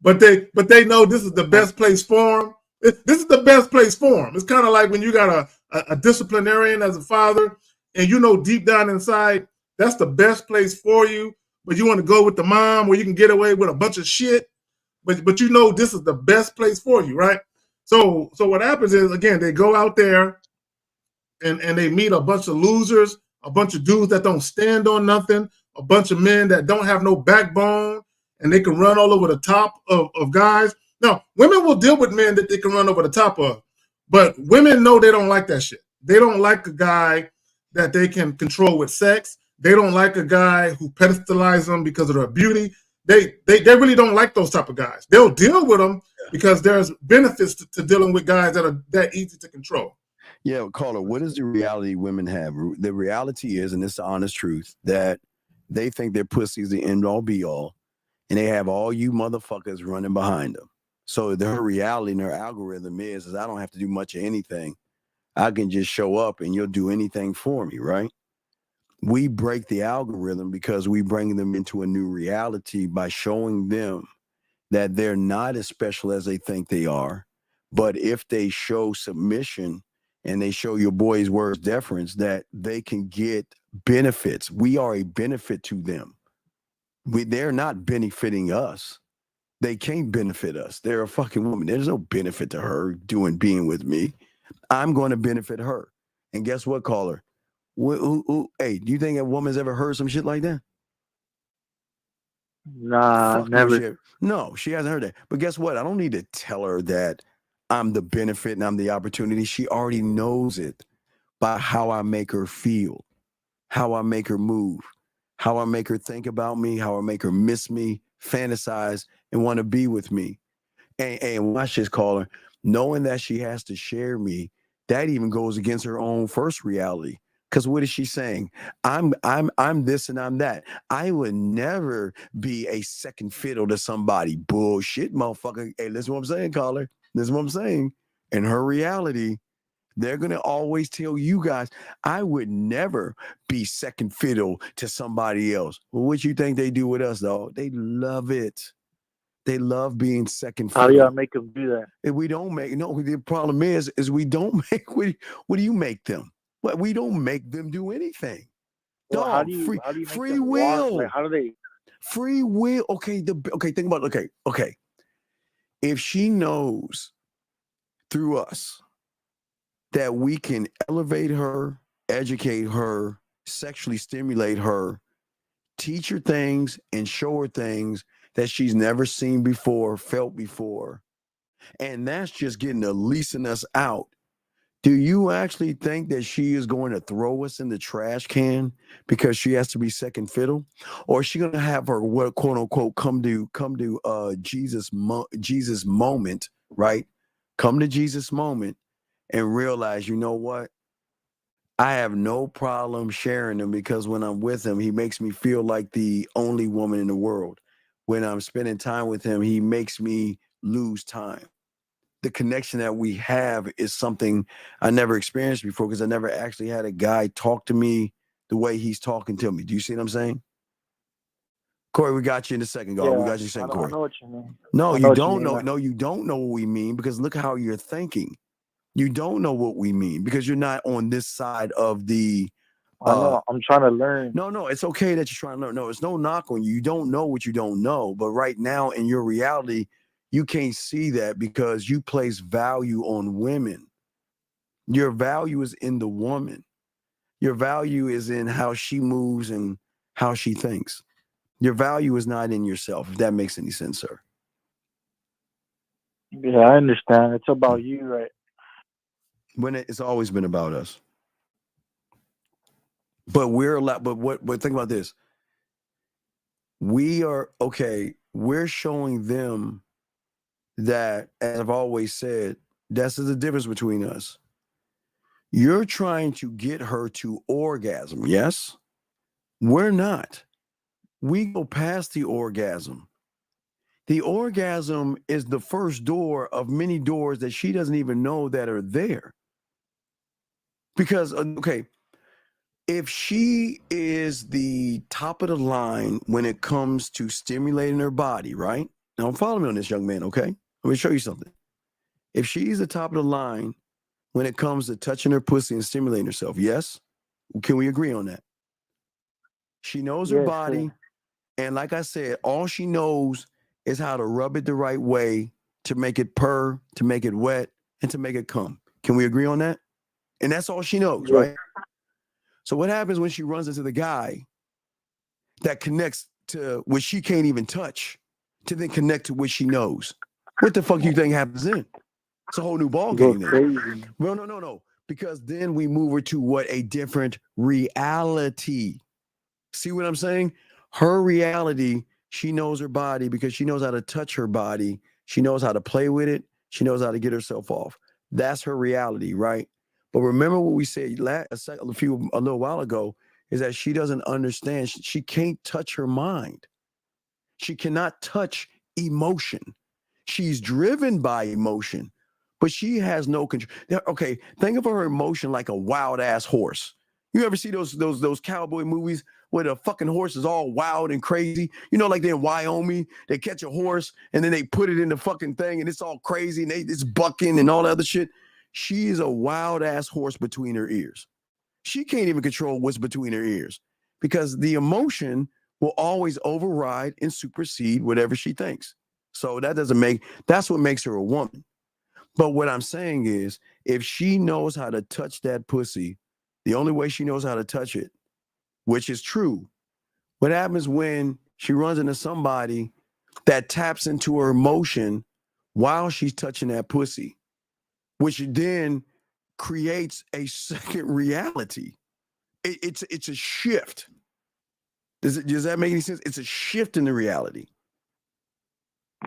but they know this is the best place for them. This is the best place for them. It's kind of like when you got a disciplinarian as a father, and you know deep down inside that's the best place for you, but you want to go with the mom where you can get away with a bunch of shit, but you know this is the best place for you, right? So what happens is again they go out there. And they meet a bunch of losers, a bunch of dudes that don't stand on nothing, a bunch of men that don't have no backbone, and they can run all over the top of guys. Now, women will deal with men that they can run over the top of, but women know they don't like that shit. They don't like a guy that they can control with sex. They don't like a guy who pedestalizes them because of their beauty. They really don't like those type of guys. They'll deal with them because there's benefits to dealing with guys that are that easy to control. Yeah, caller, what is the reality women have? The reality is, and it's the honest truth, that they think their pussy is the end all be all, and they have all you motherfuckers running behind them. So their reality and their algorithm is I don't have to do much of anything. I can just show up and you'll do anything for me, right? We break the algorithm because we bring them into a new reality by showing them that they're not as special as they think they are. But if they show submission, and they show your boys words deference, that they can get benefits. We are a benefit to them. They're not benefiting us. They can't benefit us. They're a fucking woman. There's no benefit to her being with me. I'm going to benefit her. And guess what, caller? Hey, do you think a woman's ever heard some shit like that? Nah, never. No, she hasn't heard that. But guess what? I don't need to tell her that I'm the benefit and I'm the opportunity. She already knows it by how I make her feel, how I make her move, how I make her think about me, how I make her miss me, fantasize, and want to be with me. And watch this, caller, knowing that she has to share me, that even goes against her own first reality. Because what is she saying? I'm this and I'm that. I would never be a second fiddle to somebody. Bullshit, motherfucker. Hey, listen what I'm saying, caller. Listen what I'm saying. In her reality, they're going to always tell you guys, I would never be second fiddle to somebody else. Well, what you think they do with us, though? They love it. They love being second fiddle. How do y'all make them do that? If we don't make, no, the problem is we don't make, what do you make them? Well, we don't make them do anything. Well, Dog, how do you free make them will. Like, how do they? Free will. Okay, think about it. Okay. If she knows through us that we can elevate her, educate her, sexually stimulate her teach her things and show her things that she's never seen before, felt before. And that's just getting the leasing us out. Do you actually think that she is going to throw us in the trash can because she has to be second fiddle, or is she going to have her what quote unquote come to Jesus moment, right? Come to Jesus moment and realize, you know what? I have no problem sharing him because when I'm with him, he makes me feel like the only woman in the world. When I'm spending time with him, he makes me lose time. The connection that we have is something I never experienced before because I never actually had a guy talk to me the way he's talking to me. Do you see what I'm saying? Corey, we got you in a second, God. We got you in a second, Corey. I know what you mean. No, you don't know. No, you don't know what we mean because look how you're thinking. You don't know what we mean because you're not on this side of the. I know. I'm trying to learn. No, it's okay that you're trying to learn. No, it's no knock on you. You don't know what you don't know. But right now in your reality, you can't see that because you place value on women. Your value is in the woman. Your value is in how she moves and how she thinks. Your value is not in yourself, if that makes any sense, sir. Yeah, I understand. It's about you, right? When it's always been about us. But we're allowed, but think about this. We're showing them that, as I've always said, that's the difference between us. You're trying to get her to orgasm, yes? We're not. We go past the orgasm. The orgasm is the first door of many doors that she doesn't even know that are there. Because, if she is the top of the line when it comes to stimulating her body, right? Now, follow me on this, young man, okay? Let me show you something. If she's the top of the line when it comes to touching her pussy and stimulating herself, yes? Can we agree on that? She knows her body, sure. And like I said, all she knows is how to rub it the right way to make it purr, to make it wet, and to make it come. Can we agree on that? And that's all she knows, right? So what happens when she runs into the guy that connects to what she can't even touch to then connect to what she knows? What the fuck you think happens then? It's a whole new ball game then. No. Because then we move her to what? A different reality. See what I'm saying? Her reality, she knows her body because she knows how to touch her body. She knows how to play with it. She knows how to get herself off. That's her reality, right? But remember what we said a little while ago is that she doesn't understand. She can't touch her mind. She cannot touch emotion. She's driven by emotion, but she has no control. Okay, think of her emotion like a wild ass horse. You ever see those cowboy movies where the fucking horse is all wild and crazy? You know, like they're in Wyoming, they catch a horse and then they put it in the fucking thing and it's all crazy and it's bucking and all that other shit. She is a wild ass horse between her ears. She can't even control what's between her ears because the emotion will always override and supersede whatever she thinks. So that's what makes her a woman. But what I'm saying is, if she knows how to touch that pussy, the only way she knows how to touch it, which is true, what happens when she runs into somebody that taps into her emotion while she's touching that pussy, which then creates a second reality. It's a shift. Does that make any sense? It's a shift in the reality.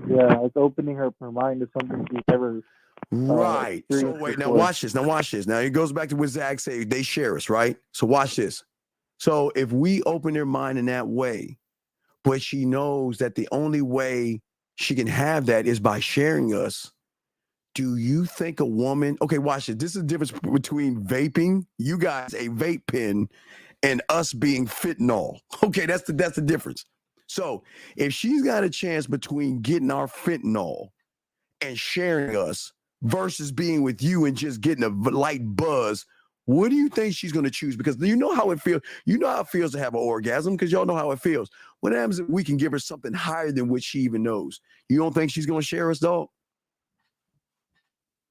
Yeah, it's opening her mind to something she's never. Right. So wait, now watch this. Now it goes back to what Zach said. They share us, right? So watch this. So if we open their mind in that way, but she knows that the only way she can have that is by sharing us. Do you think a woman? Okay, watch this. This is the difference between vaping, you guys a vape pen, and us being fentanyl. Okay, that's the difference. So if she's got a chance between getting our fentanyl and sharing us versus being with you and just getting a light buzz, what do you think she's going to choose? Because you know how it feels. You know how it feels to have an orgasm because y'all know how it feels. What happens if we can give her something higher than what she even knows? You don't think she's going to share us, dog?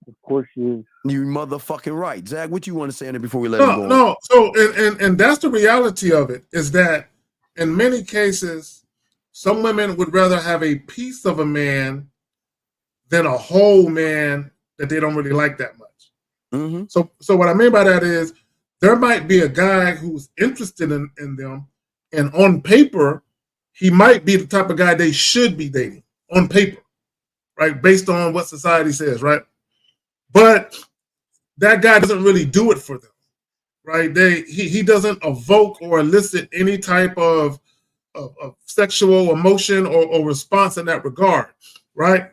Of course she is. You motherfucking right. Zach, what you want to say on it before we let him go? No. So, and that's the reality of it, is that in many cases, some women would rather have a piece of a man than a whole man that they don't really like that much. Mm-hmm. So what I mean by that is there might be a guy who's interested in them, and on paper, he might be the type of guy they should be dating on paper, right? Based on what society says, right? But that guy doesn't really do it for them, right? He doesn't evoke or elicit any type of sexual emotion or response in that regard, right?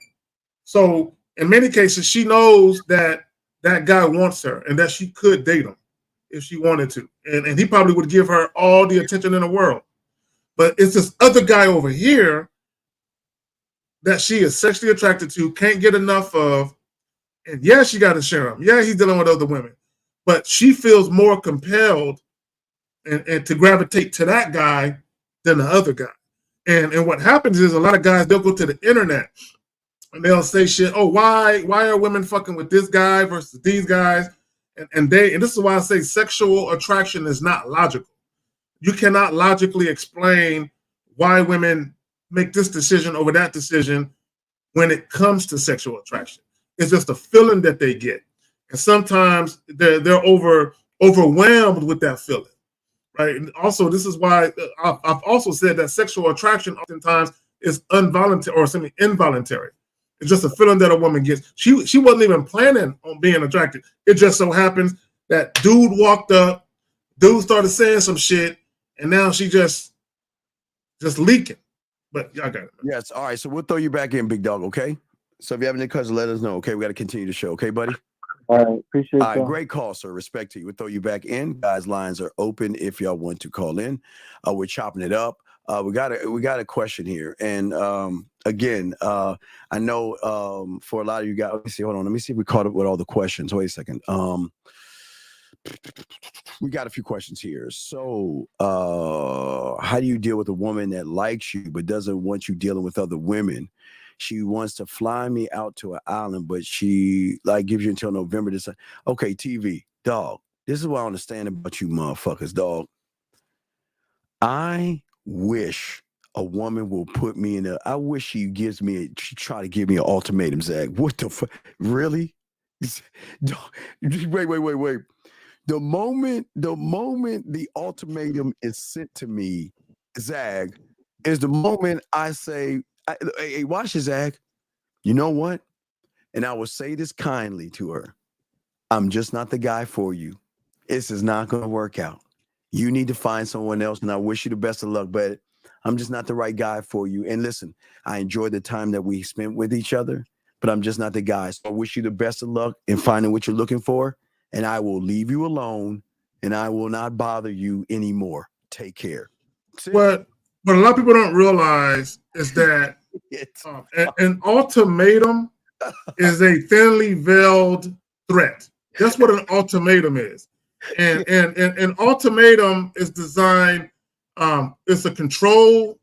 So in many cases, she knows that that guy wants her and that she could date him if she wanted to. And he probably would give her all the attention in the world. But it's this other guy over here that she is sexually attracted to, can't get enough of. And yeah, she got to share him. Yeah, he's dealing with other women. But she feels more compelled and to gravitate to that guy than the other guy. And what happens is a lot of guys, they'll go to the internet and they'll say shit, oh, why are women fucking with this guy versus these guys? And this is why I say sexual attraction is not logical. You cannot logically explain why women make this decision over that decision when it comes to sexual attraction. It's just a feeling that they get. And sometimes they're overwhelmed with that feeling, right? And also, this is why I've also said that sexual attraction oftentimes is involuntary or something involuntary. It's just a feeling that a woman gets. She wasn't even planning on being attracted. It just so happens that dude walked up, dude started saying some shit, and now she just leaking. But y'all got it. Yes. All right. So we'll throw you back in, big dog. Okay. So if you have any questions, let us know. Okay. We got to continue the show. Okay, buddy. All right. Appreciate it. All right. Great call, sir. Respect to you. We'll throw you back in. Guys, lines are open if y'all want to call in. We're chopping it up. We got a question here, and again, I know for a lot of you guys. Let me see. Hold on. Let me see if we caught up with all the questions. Wait a second. We got a few questions here. So, how do you deal with a woman that likes you but doesn't want you dealing with other women? She wants to fly me out to an island, but she gives you until November to say, okay, TV, dog. This is what I understand about you motherfuckers, dog. I wish a woman will put me in I wish she try to give me an ultimatum, Zach. What the fuck? Really? Wait. The moment the ultimatum is sent to me, Zag, is the moment I say, hey, watch it, Zag. You know what? And I will say this kindly to her. I'm just not the guy for you. This is not going to work out. You need to find someone else, and I wish you the best of luck, but I'm just not the right guy for you. And listen, I enjoyed the time that we spent with each other, but I'm just not the guy. So I wish you the best of luck in finding what you're looking for, and I will leave you alone, and I will not bother you anymore. Take care. What a lot of people don't realize is that an ultimatum is a thinly veiled threat. That's what an ultimatum is. And an ultimatum is designed, it's a control,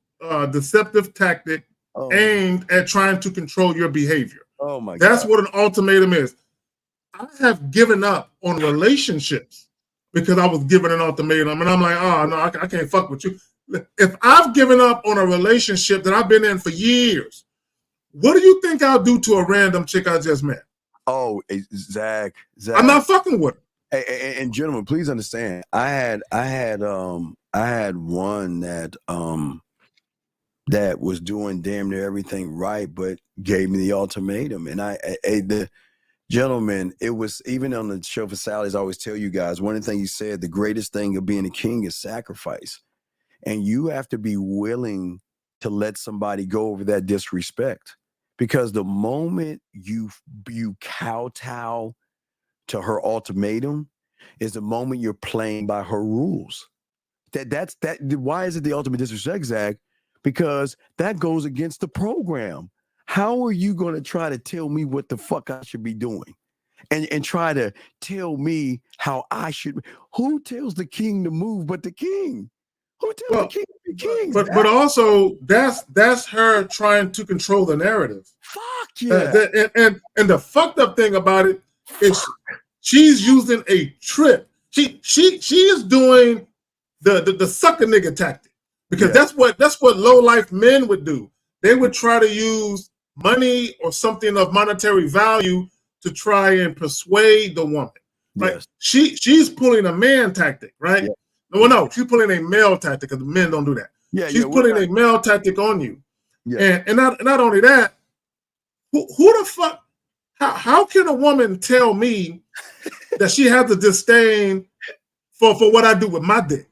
deceptive tactic aimed at trying to control your behavior. Oh my God. That's what an ultimatum is. I have given up on relationships because I was given an ultimatum, and I'm like, oh no, I can't fuck with you. If I've given up on a relationship that I've been in for years, what do you think I'll do to a random chick I just met? Oh, Zach. I'm not fucking with her. And gentlemen, please understand. I had one that was doing damn near everything right, but gave me the ultimatum. And the gentleman, it was even on the show for Sally's. I always tell you guys, one of the things you said, the greatest thing of being a king is sacrifice, and you have to be willing to let somebody go over that disrespect, because the moment you kowtow to her ultimatum is the moment you're playing by her rules. That's why is it the ultimate disrespect, Zach? Because that goes against the program. How are you going to try to tell me what the fuck I should be doing and try to tell me how I should? Who tells the king to move but the king? Who tells the king to be king? But also that's her trying to control the narrative. Fuck yeah. And the fucked up thing about it is she's using a trip. She is doing the sucker nigga tactic. because that's what low life men would do. They would try to use money or something of monetary value to try and persuade the woman. Right? Yes. She's pulling a man tactic, right? Yeah. Well, no, she's pulling a male tactic because men don't do that. Yeah, she's pulling a male tactic on you. Yeah. And not only that, who the fuck? How can a woman tell me that she has a disdain for what I do with my dick?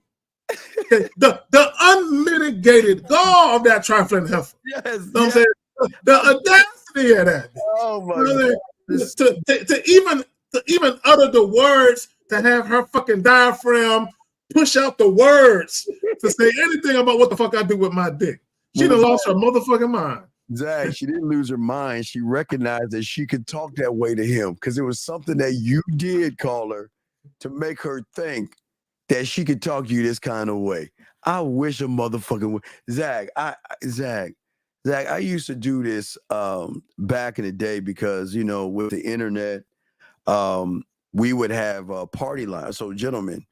Okay. The unmitigated gall of that trifling heifer. Yes. You know what I'm saying? The audacity of that. Oh my God. To even utter the words, to have her fucking diaphragm push out the words to say anything about what the fuck I do with my dick. She done lost her motherfucking mind. Zach, she didn't lose her mind. She recognized that she could talk that way to him because it was something that you did, caller, to make her think that she could talk to you this kind of way. I wish a motherfucking way. Zach, I used to do this back in the day because, you know, with the internet, we would have party lines. So, gentlemen,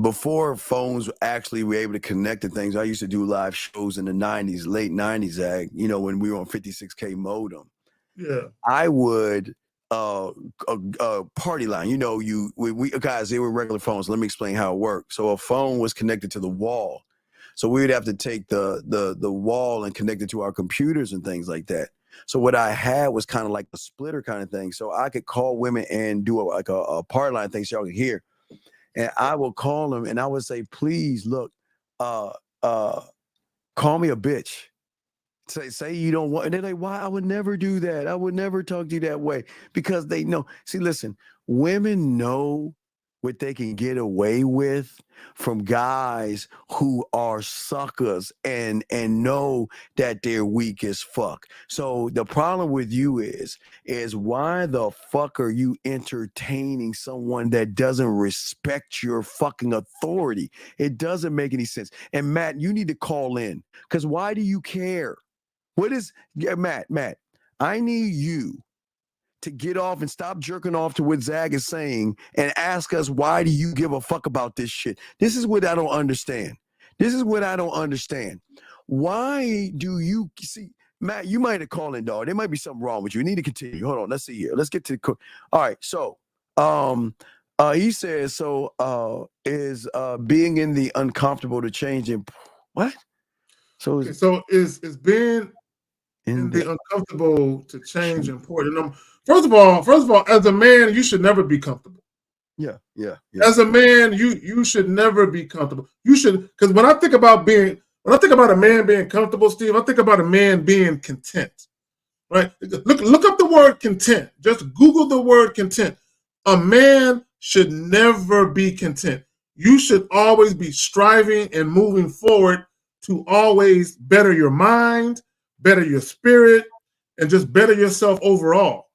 before phones actually were able to connect to things, I used to do live shows in the 90s, late 90s, Zach, you know, when we were on 56K modem. Yeah. I would party line, you know, we guys, they were regular phones. Let me explain how it worked. So a phone was connected to the wall. So we would have to take the wall and connect it to our computers and things like that. So what I had was kind of like a splitter kind of thing. So I could call women and do a party line thing so y'all could hear. And I will call them and I would say, please look, call me a bitch. Say you don't want, and they're like, why? I would never do that. I would never talk to you that way because they know. See, listen, women know what they can get away with from guys who are suckers and know that they're weak as fuck. So the problem with you is why the fuck are you entertaining someone that doesn't respect your fucking authority? It doesn't make any sense. And Matt, you need to call in because why do you care? What is, Matt, I need you to get off and stop jerking off to what Zag is saying and ask us, why do you give a fuck about this shit? This is what I don't understand. Why do you see, Matt, you might have called in, dog. There might be something wrong with you. You need to continue. Hold on. Let's see here. Let's get to the, all right. So, he says, is being in the uncomfortable to change in what? So is being in the uncomfortable to change important. First of all, as a man, you should never be comfortable. Yeah. As a man, you should never be comfortable. You should, because when I think about a man being comfortable, Steve, I think about a man being content. Right? Look up the word content. Just Google the word content. A man should never be content. You should always be striving and moving forward to always better your mind, better your spirit, and just better yourself overall.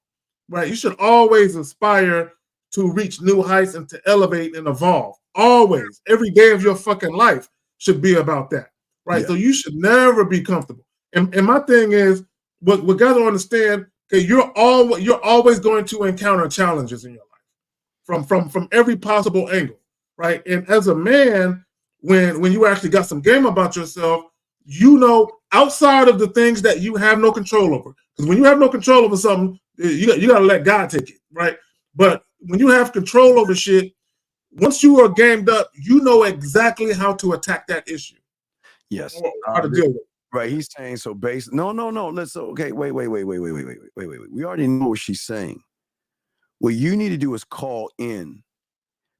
Right? You should always aspire to reach new heights and to elevate and evolve. Always. Every day of your fucking life should be about that. Right? Yeah. So you should never be comfortable. And my thing is, what guys don't understand, okay, you're always going to encounter challenges in your life from every possible angle. Right? And as a man, when you actually got some game about yourself, you know, outside of the things that you have no control over. Because when you have no control over something, you got to let God take it, right? But when you have control over shit, once you are gamed up, you know exactly how to attack that issue. Yes. Or how to deal with it. Right. He's saying so based. No. Let's okay. Wait. We already know what she's saying. What you need to do is call in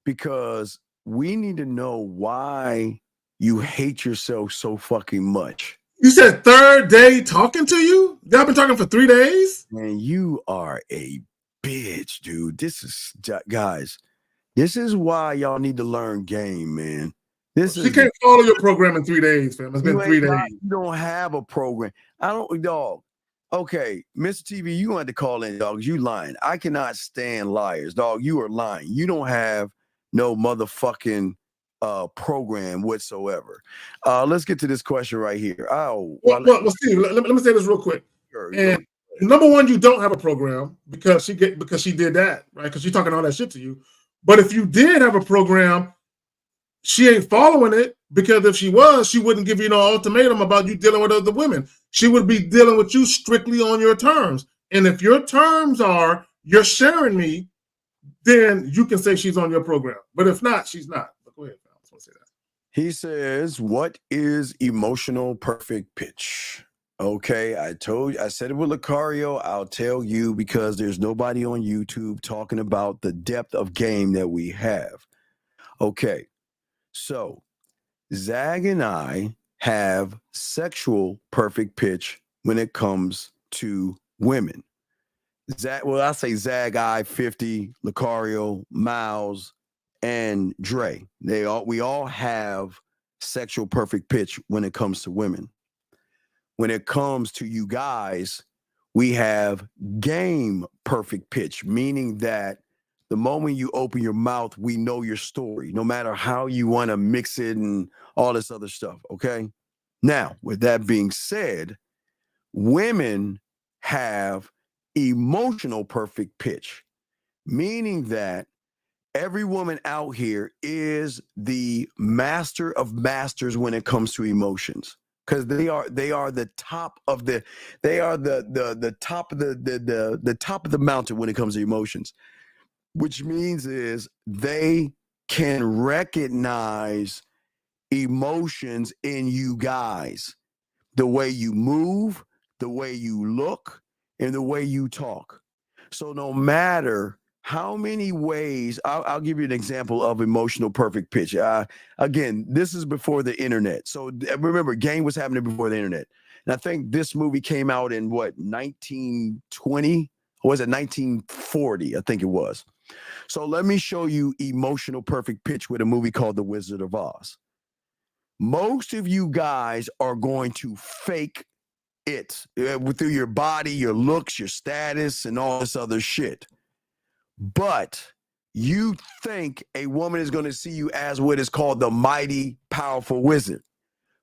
because we need to know why you hate yourself so fucking much. You said third day talking to you? Y'all been talking for 3 days? Man, you are a bitch, dude. Guys, this is why y'all need to learn game, man. She can't follow your program in 3 days, fam. It's been 3 days. You don't have a program. Dog. Okay, Mr. TV, you want to call in, dog. You lying. I cannot stand liars, dog. You are lying. You don't have no motherfucking program whatsoever. Let's get to this question right here. Well, Steve, let me say this real quick. Sure, and number one, you don't have a program because she did that, right? Because she's talking all that shit to you. But if you did have a program, she ain't following it, because if she was, she wouldn't give you no ultimatum about you dealing with other women. She would be dealing with you strictly on your terms. And if your terms are you're sharing me, then you can say she's on your program. But if not, she's not. But go ahead. I just want to say that. He says, what is emotional perfect pitch? Okay, I said it with Lucario. I'll tell you, because there's nobody on YouTube talking about the depth of game that we have. Okay, so Zag and I have sexual perfect pitch when it comes to women. I say Zag, I, 50, Lucario, Miles, and Dre. We all have sexual perfect pitch when it comes to women. When it comes to you guys, we have game perfect pitch, meaning that the moment you open your mouth, we know your story, no matter how you want to mix it and all this other stuff. Okay. Now, with that being said, women have emotional perfect pitch, meaning that every woman out here is the master of masters when it comes to emotions, because they are the top of the top of the top of the mountain when it comes to emotions, which means is they can recognize emotions in you guys, the way you move, the way you look, and the way you talk. So no matter how many ways, I'll give you an example of emotional perfect pitch. Again, this is before the internet. So remember, game was happening before the internet. And I think this movie came out in 1920? Or was it 1940? I think it was. So let me show you emotional perfect pitch with a movie called The Wizard of Oz. Most of you guys are going to fake it through your body, your looks, your status, and all this other shit. But you think a woman is going to see you as what is called the mighty, powerful wizard.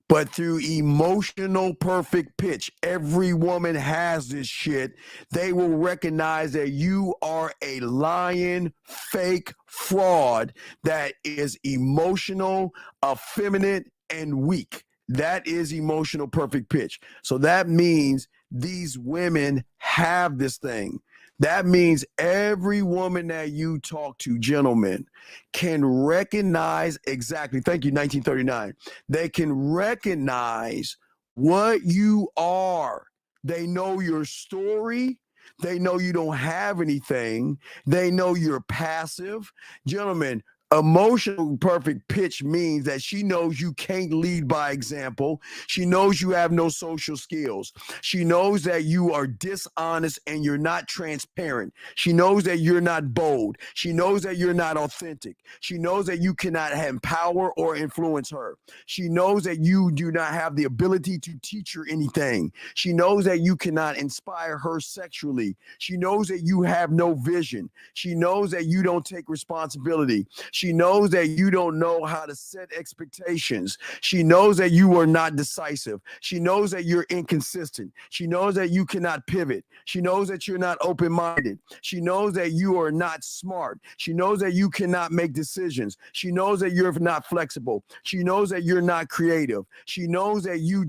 But through emotional perfect pitch, every woman has this shit. They will recognize that you are a lying, fake fraud that is emotional, effeminate, and weak. That is emotional perfect pitch. So that means these women have this thing. That means every woman that you talk to, gentlemen, can recognize exactly, thank you, 1939. They can recognize what you are. They know your story. They know you don't have anything. They know you're passive. Gentlemen, emotional perfect pitch means that she knows you can't lead by example. She knows you have no social skills. She knows that you are dishonest and you're not transparent. She knows that you're not bold. She knows that you're not authentic. She knows that you cannot have power or influence her. She knows that you do not have the ability to teach her anything. She knows that you cannot inspire her sexually. She knows that you have no vision. She knows that you don't take responsibility. She knows that you don't know how to set expectations. She knows that you are not decisive. She knows that you're inconsistent. She knows that you cannot pivot. She knows that you're not open-minded. She knows that you are not smart. She knows that you cannot make decisions. She knows that you're not flexible. She knows that you're not creative. She knows that you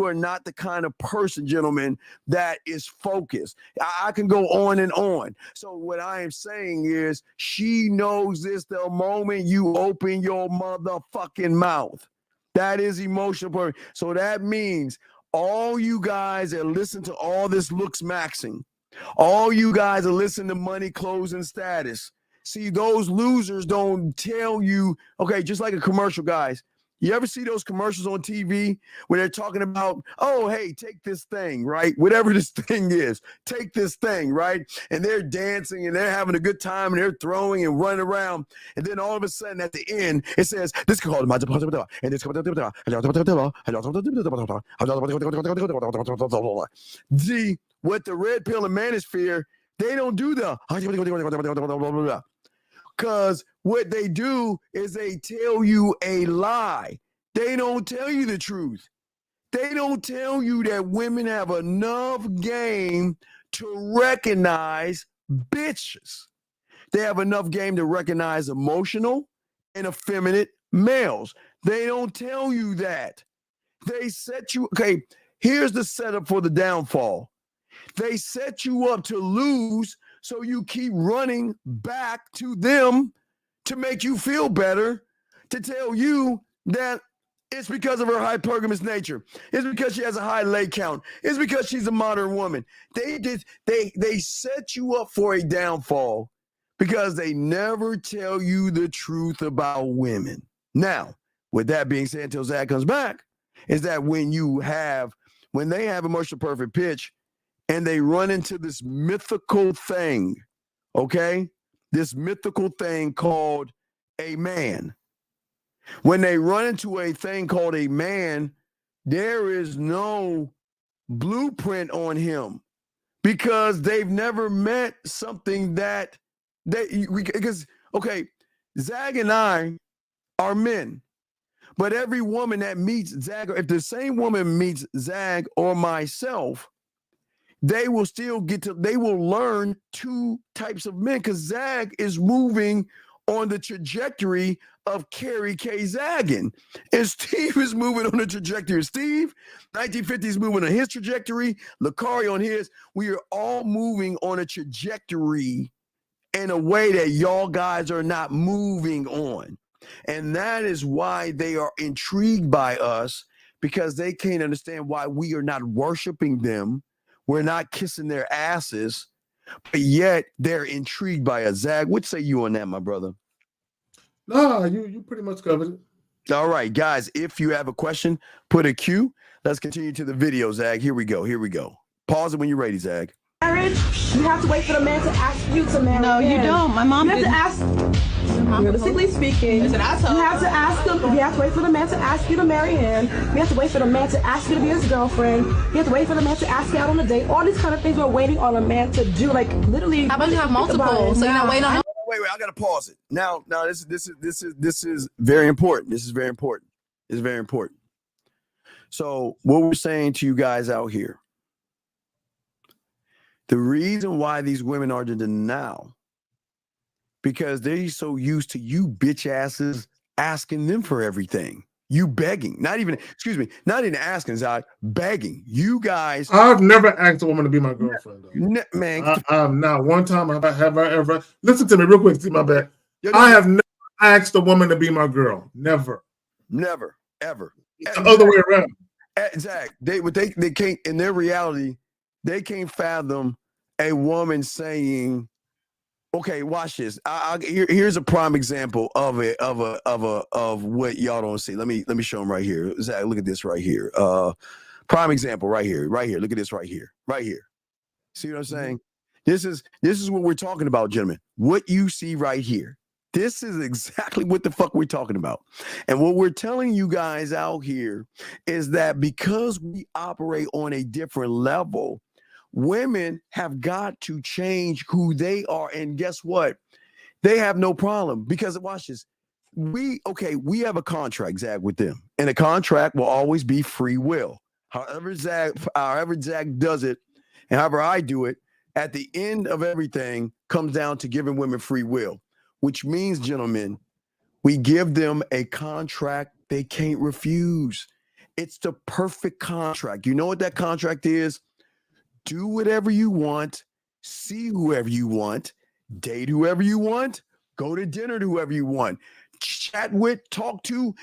are not the kind of person, gentlemen, that is focused. I can go on and on. So what I am saying is she knows this the moment you open your motherfucking mouth. That is emotional. So that means all you guys that listen to all this looks maxing, all you guys that listen to money, clothes, and status. See, those losers don't tell you, okay, just like a commercial, guys. You ever see those commercials on TV where they're talking about, oh, hey, take this thing, right? Whatever this thing is, take this thing, right? And they're dancing and they're having a good time and they're throwing and running around. And then all of a sudden at the end, it says, this is called and this see, what the red pill and manosphere, they don't do the because what they do is they tell you a lie. They don't tell you the truth. They don't tell you that women have enough game to recognize bitches. They have enough game to recognize emotional and effeminate males. They don't tell you that. They set you, okay, here's the setup for the downfall. They set you up to lose, so you keep running back to them to make you feel better, to tell you that it's because of her hypergamous nature. It's because she has a high lay count. It's because she's a modern woman. They set you up for a downfall because they never tell you the truth about women. Now, with that being said, until Zach comes back, is that when they have emotional perfect pitch and they run into this mythical thing, okay? This mythical thing called a man. When they run into a thing called a man, there is no blueprint on him because they've never met something because Zag and I are men, but every woman that meets Zag, if the same woman meets Zag or myself, they will learn two types of men because Zag is moving on the trajectory of Carrie K. Zaggin. And Steve is moving on the trajectory of Steve. 1950s moving on his trajectory. Lakari on his. We are all moving on a trajectory in a way that y'all guys are not moving on. And that is why they are intrigued by us, because they can't understand why we are not worshiping them. We're not kissing their asses, but yet they're intrigued by us. Zag, what say you on that, my brother? No, you pretty much covered it. All right, guys, if you have a question, put a Q. Let's continue to the video, Zag. Here we go. Pause it when you're ready, Zag. Marriage, you have to wait for the man to ask you to marry. No, you don't. My mom didn't. You have to ask, realistically speaking, you have to ask him. You have to wait for the man to ask you to marry him. You have to wait for the man to ask you to be his girlfriend. You have to wait for the man to ask you out on a date. All these kind of things we're waiting on a man to do. Like literally. How about you have multiple? So you're not waiting on. Wait, I gotta pause it. Now, this is very important. This is very important. So what we're saying to you guys out here, the reason why these women are in denial, because they're so used to you bitch asses asking them for everything. You begging, not even asking, Zach, begging. You guys. I've never asked a woman to be my girlfriend, though. Man. Not one time have I ever. Listen to me real quick, see my back. I have never asked a woman to be my girl. Never. Never, ever. It's the other way around. Zach, they can't, in their reality, they can't fathom a woman saying, okay, watch this. Here's a prime example of what y'all don't see. Let me show them right here. Zach, look at this right here. Prime example right here. Look at this right here. See what I'm saying? This is what we're talking about, gentlemen. What you see right here. This is exactly what the fuck we're talking about. And what we're telling you guys out here is that because we operate on a different level, women have got to change who they are. And guess what? They have no problem, because watch this. We have a contract, Zach, with them. And the contract will always be free will. However Zach does it, and however I do it, at the end of everything comes down to giving women free will, which means, gentlemen, we give them a contract they can't refuse. It's the perfect contract. You know what that contract is? Do whatever you want, see whoever you want, date whoever you want, go to dinner to whoever you want, chat with, talk to,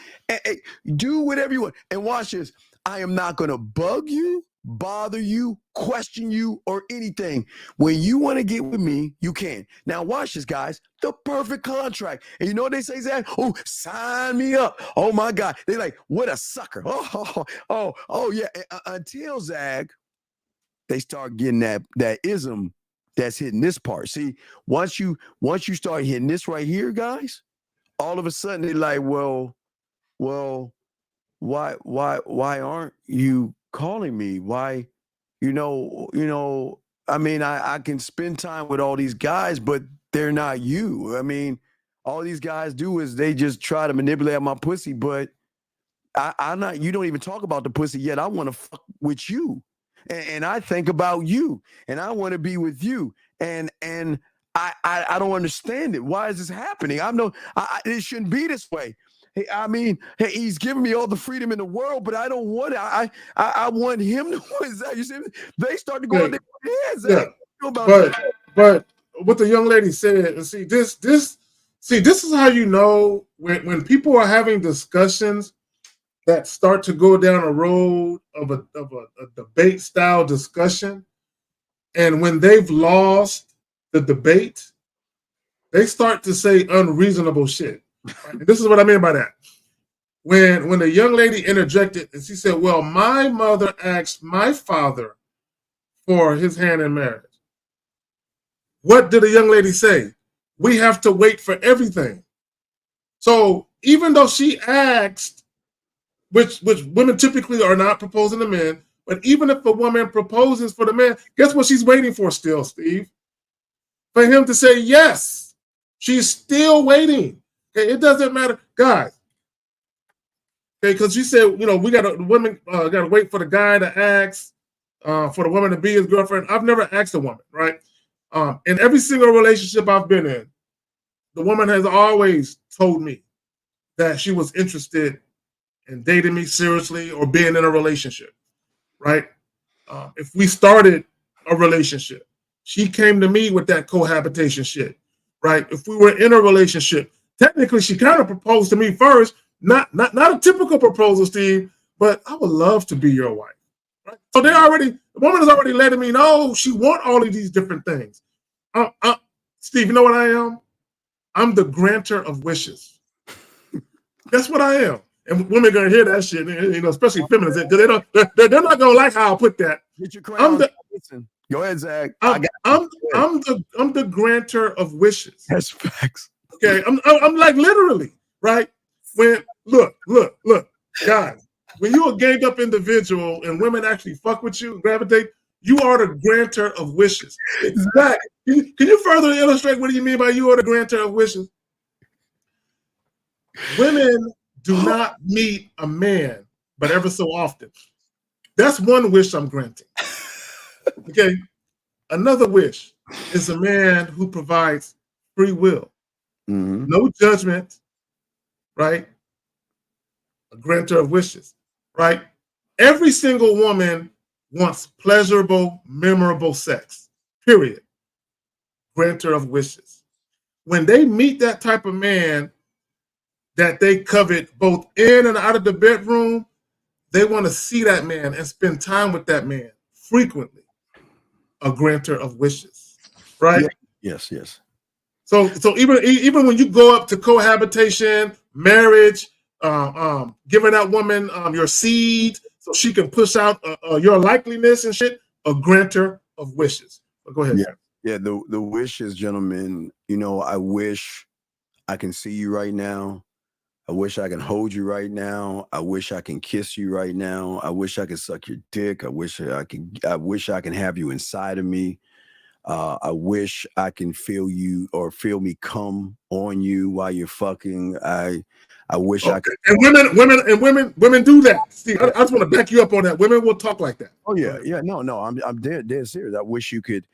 do whatever you want. And watch this. I am not going to bug you, bother you, question you, or anything. When you want to get with me, you can. Now watch this, guys. The perfect contract. And you know what they say, Zach? Oh, sign me up. Oh my God. They're like, what a sucker. Oh yeah. Until Zach, they start getting that ism that's hitting this part. See, once you start hitting this right here, guys, all of a sudden they're like, well, why aren't you calling me? Why, I mean, I can spend time with all these guys, but they're not you. I mean, all these guys do is they just try to manipulate my pussy, but I'm not, you don't even talk about the pussy yet. I want to fuck with you. And I think about you, and I want to be with you, and I don't understand it. Why is this happening? It shouldn't be this way. Hey, I mean, hey, he's giving me all the freedom in the world, but I don't want it. I want him to want that. You see, they start to go on their heads. Yeah. But what the young lady said, and see this is how you know when people are having discussions that start to go down a road of a debate style discussion, and when they've lost the debate, they start to say unreasonable shit. Right? This is what I mean by that. When the young lady interjected and she said, "Well, my mother asked my father for his hand in marriage." What did the young lady say? We have to wait for everything. So even though she asked, which women typically are not proposing to men, but even if a woman proposes for the man, guess what she's waiting for still, Steve? For him to say yes. She's still waiting. Okay, it doesn't matter, guys. Okay, because you said, we women gotta wait for the guy to ask, for the woman to be his girlfriend. I've never asked a woman, right? In every single relationship I've been in, the woman has always told me that she was interested in dating me seriously or being in a relationship, right? If we started a relationship, she came to me with that cohabitation shit, right? If we were in a relationship, technically she kind of proposed to me first, not a typical proposal, Steve, but I would love to be your wife. Right? So the woman is already letting me know she want all of these different things. Steve, you know what I am? I'm the granter of wishes. That's what I am. And women are gonna hear that shit, especially feminists, because they're not gonna like how I put that. Get your crayon. Go ahead, Zach. I'm the granter of wishes. That's facts. Okay, I'm like literally, right? When look, guys, when you're a ganged up individual and women actually fuck with you, gravitate, you are the granter of wishes. Zach, can you further illustrate what do you mean by you are the granter of wishes? Women do not meet a man, but ever so often. That's one wish I'm granting. Okay. Another wish is a man who provides free will, no judgment, right? A grantor of wishes, right? Every single woman wants pleasurable, memorable sex, period. Grantor of wishes. When they meet that type of man that they covet both in and out of the bedroom, they want to see that man and spend time with that man frequently. A grantor of wishes, right? Yes. So even when you go up to cohabitation, marriage, giving that woman your seed so she can push out your likeliness and shit, a grantor of wishes. But go ahead. Yeah. The wishes, gentlemen. I wish I can see you right now. I wish I can hold you right now. I wish I can kiss you right now. I wish I could suck your dick. I wish I can have you inside of me. I wish I can feel you or feel me come on you while you're fucking. I wish I could. And women do that. Steve, I just want to back you up on that. Women will talk like that. Oh yeah. No. I'm dead serious. I wish you could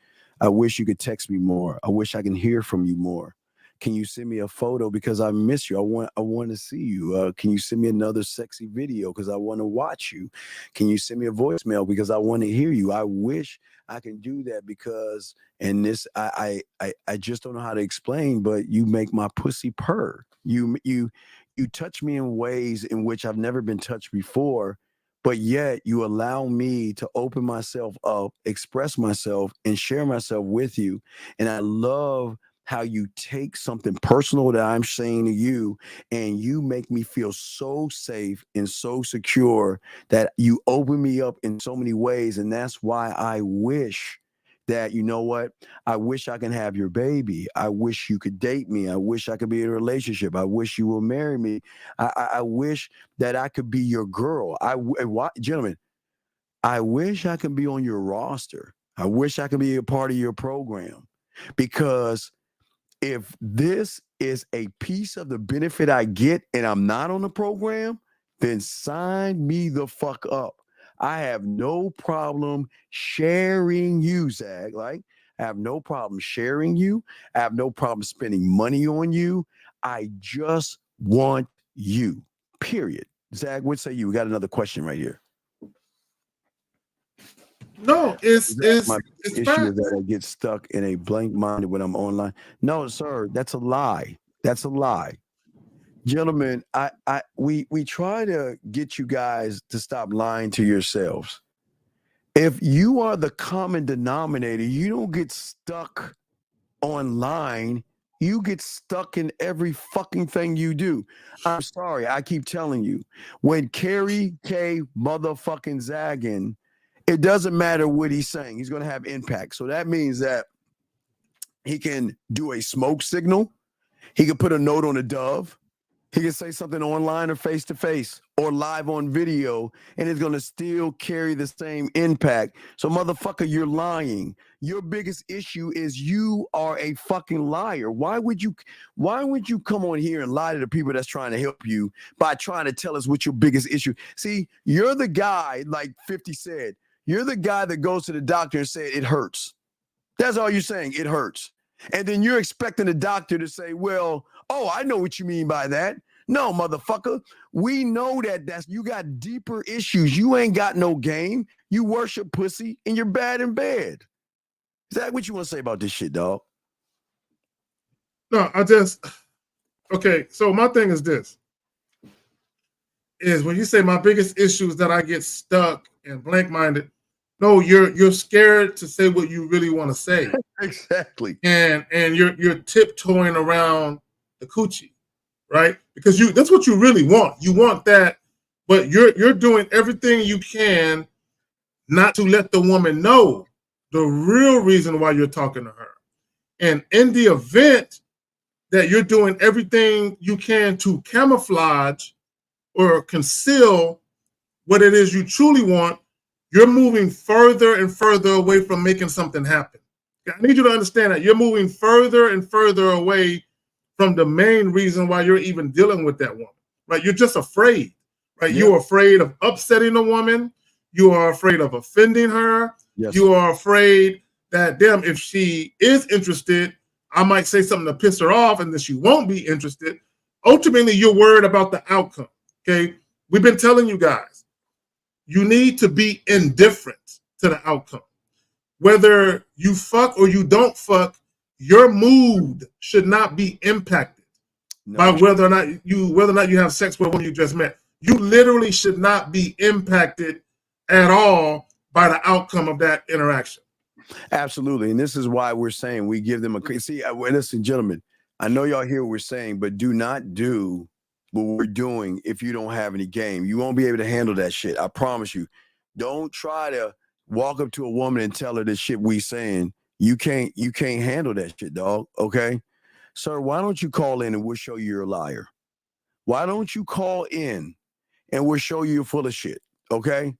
text me more. I wish I can hear from you more. Can you send me a photo because I miss you? I want to see you. Can you send me another sexy video because I want to watch you? Can you send me a voicemail because I want to hear you? I wish I can do that because, and this I just don't know how to explain, but you make my pussy purr. You touch me in ways in which I've never been touched before, but yet you allow me to open myself up, express myself, and share myself with you. And I love how you take something personal that I'm saying to you and you make me feel so safe and so secure that you open me up in so many ways. And that's why I wish that, you know what? I wish I can have your baby. I wish you could date me. I wish I could be in a relationship. I wish you will marry me. I wish that I could be your girl. Gentlemen, I wish I could be on your roster. I wish I could be a part of your program, because if this is a piece of the benefit I get and I'm not on the program, then sign me the fuck up. I have no problem sharing you, Zach. Like, I have no problem sharing you. I have no problem spending money on you. I just want you. Period. Zach, what say you? We got another question right here. No, it's my issue facts. is that I get stuck in a blank minded when I'm online. No, sir, that's a lie. That's a lie. Gentlemen, we try to get you guys to stop lying to yourselves. If you are the common denominator, you don't get stuck online. You get stuck in every fucking thing you do. I'm sorry, I keep telling you. When Carrie K motherfucking zagging, it doesn't matter what he's saying. He's going to have impact. So that means that he can do a smoke signal. He can put a note on a dove. He can say something online or face-to-face or live on video, and it's going to still carry the same impact. So, motherfucker, you're lying. Your biggest issue is you are a fucking liar. Why would you come on here and lie to the people that's trying to help you by trying to tell us what your biggest issue? See, you're the guy, like 50 said, you're the guy that goes to the doctor and said it hurts. That's all you're saying, it hurts. And then you're expecting the doctor to say, well, oh, I know what you mean by that. No, motherfucker. We know that you got deeper issues. You ain't got no game. You worship pussy and you're bad in bed. Is that what you want to say about this shit, dog? No, okay. So my thing is this. Is when you say my biggest issue is that I get stuck and blank-minded. No, you're scared to say what you really want to say. Exactly. And you're tiptoeing around the coochie, right? Because that's what you really want. You want that, but you're doing everything you can not to let the woman know the real reason why you're talking to her. And in the event that you're doing everything you can to camouflage or conceal what it is you truly want, you're moving further and further away from making something happen. I need you to understand that you're moving further and further away from the main reason why you're even dealing with that woman, right? You're just afraid, right? Yep. You're afraid of upsetting a woman. You are afraid of offending her. Yes. You are afraid that, damn, if she is interested, I might say something to piss her off and then she won't be interested. Ultimately, you're worried about the outcome, okay? We've been telling you guys, you need to be indifferent to the outcome. Whether you fuck or you don't fuck, your mood should not be impacted by whether or not you have sex with a woman you just met. You literally should not be impacted at all by the outcome of that interaction. Absolutely. And this is why we're saying we give them listen, gentlemen, I know y'all hear what we're saying, but do not do what we're doing if you don't have any game. You won't be able to handle that shit. I promise you. Don't try to walk up to a woman and tell her the shit we saying. You can't handle that shit, dog. Okay? Sir, why don't you call in and we'll show you you're a liar? Why don't you call in and we'll show you you're full of shit? Okay?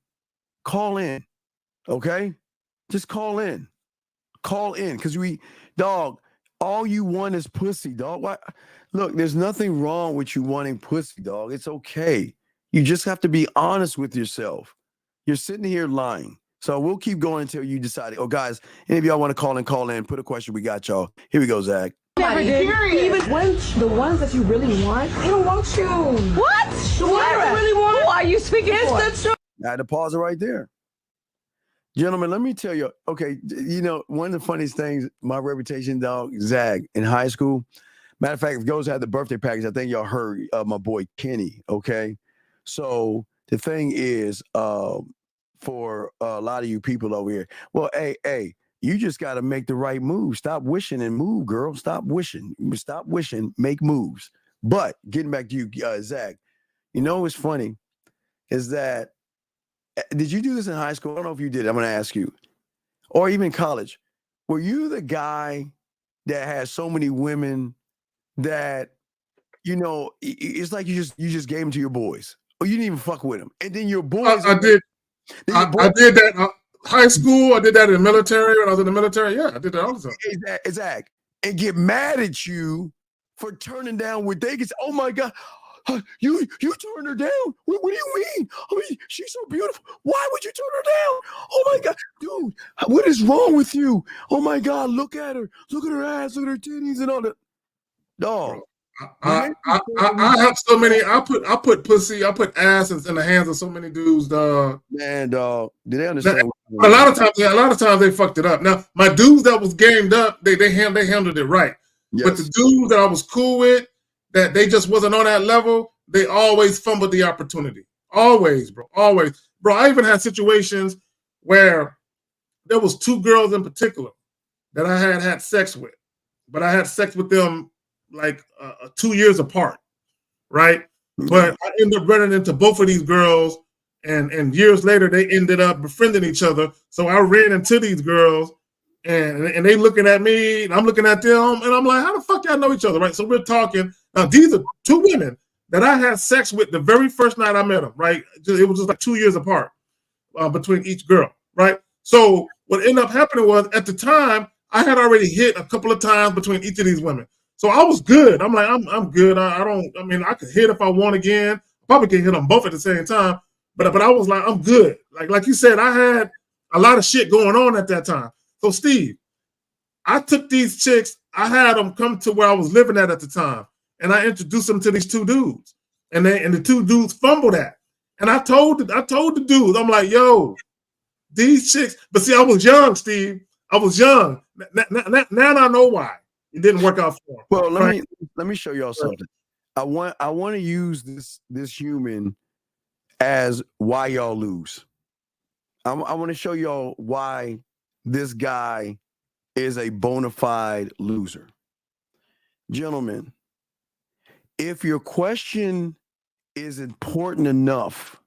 Call in. Okay? Just call in. Call in. Because dog, all you want is pussy, dog. Why? Look, there's nothing wrong with you wanting pussy, dog. It's okay. You just have to be honest with yourself. You're sitting here lying. So we'll keep going until you decide. Oh, guys, any of y'all want to call in, put a question. We got y'all. Here we go, Zach. Even when the ones that you really want, they don't want you. What? The ones you really want? Who are you speaking for? It's the truth. I had to pause it right there. Gentlemen, let me tell you, okay, one of the funniest things, my reputation, dog, Zag, in high school. Matter of fact, if Goes had the birthday package, I think y'all heard my boy Kenny, okay? So the thing is, for a lot of you people over here, well, hey, you just got to make the right move. Stop wishing and move, girl. Stop wishing. Stop wishing, make moves. But getting back to you, Zach, what's funny is that, did you do this in high school? I don't know if you did. I'm going to ask you. Or even college. Were you the guy that had so many women that, it's like you just gave them to your boys? Or you didn't even fuck with them. And then your boys... I did that high school. I did that in the military. When I was in the military, yeah, I did that all the time. Exactly. And get mad at you for turning down what they get. Oh, my God. You turned her down? What do you mean? I mean, she's so beautiful. Why would you turn her down? Oh my God, dude, what is wrong with you? Oh my God, look at her. Look at her ass, look at her titties and all that. Dog, I have so many. I put pussy. I put ass in the hands of so many dudes, dog. Man, dog. Did they understand? A lot of times they fucked it up. Now my dudes that was gamed up, they handled it right. Yes. But the dudes that I was cool with, that they just wasn't on that level, they always fumbled the opportunity. Always, bro. Always, bro. I even had situations where there was two girls in particular that I had sex with, but I had sex with them like 2 years apart, right? Mm-hmm. But I ended up running into both of these girls, and years later they ended up befriending each other. So I ran into these girls, and they looking at me, and I'm looking at them, and I'm like, how the fuck y'all know each other, right? So we're talking. Now these are two women that I had sex with the very first night I met them, right? It was just like 2 years apart between each girl, right? So what ended up happening was, at the time, I had already hit a couple of times between each of these women. So I was good. I'm like, I'm good. I could hit if I want again. Probably can hit them both at the same time. But I was like, I'm good. Like you said, I had a lot of shit going on at that time. So Steve, I took these chicks, I had them come to where I was living at the time, and I introduced them to these two dudes. And the two dudes fumbled that. And I told the dudes, I'm like, yo, these chicks, but see, I was young, Steve. I was young. Now I know why it didn't work out for him. Well, let me show y'all something. I want to use this human as why y'all lose. I want to show y'all why this guy is a bona fide loser. Gentlemen, if your question is important enough,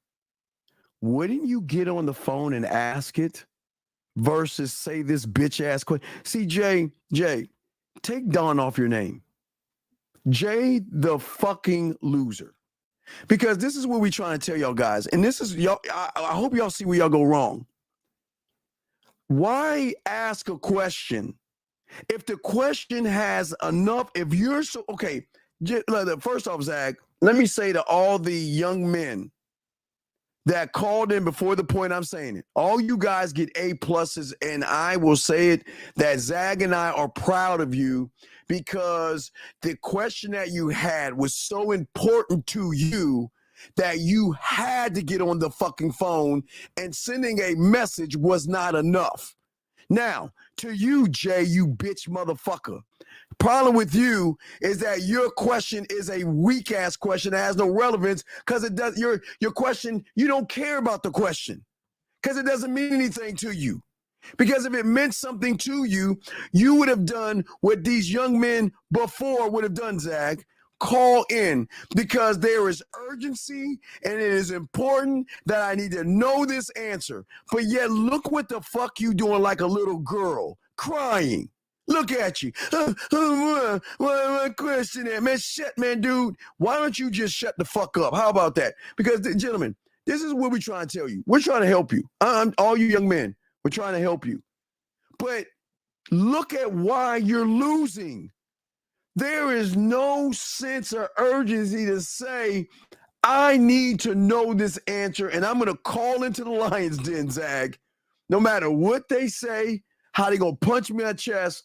wouldn't you get on the phone and ask it versus say this bitch ass question? See, Jay, take Don off your name. Jay the fucking loser. Because this is what we trying to tell y'all guys. And this is y'all. I hope y'all see where y'all go wrong. Why ask a question if the question has enough? If you're so okay, first off, Zach, let me say to all the young men that called in before the point I'm saying it, all you guys get A+, and I will say it that Zag and I are proud of you because the question that you had was so important to you that you had to get on the fucking phone, and sending a message was not enough. Now, to you, Jay, you bitch motherfucker, problem with you is that your question is a weak ass question that has no relevance because it does your question, you don't care about the question because it doesn't mean anything to you. Because if it meant something to you, you would have done what these young men before would have done, Zach. Call in because there is urgency and it is important that I need to know this answer. But yet, look what the fuck you doing like a little girl crying. Look at you. What question there? Man, shit, man, dude. Why don't you just shut the fuck up? How about that? Because, gentlemen, this is what we're trying to tell you. We're trying to help you. All you young men, we're trying to help you. But look at why you're losing. There is no sense or urgency to say, I need to know this answer, and I'm going to call into the lion's den, Zag. No matter what they say, how they going to punch me in the chest,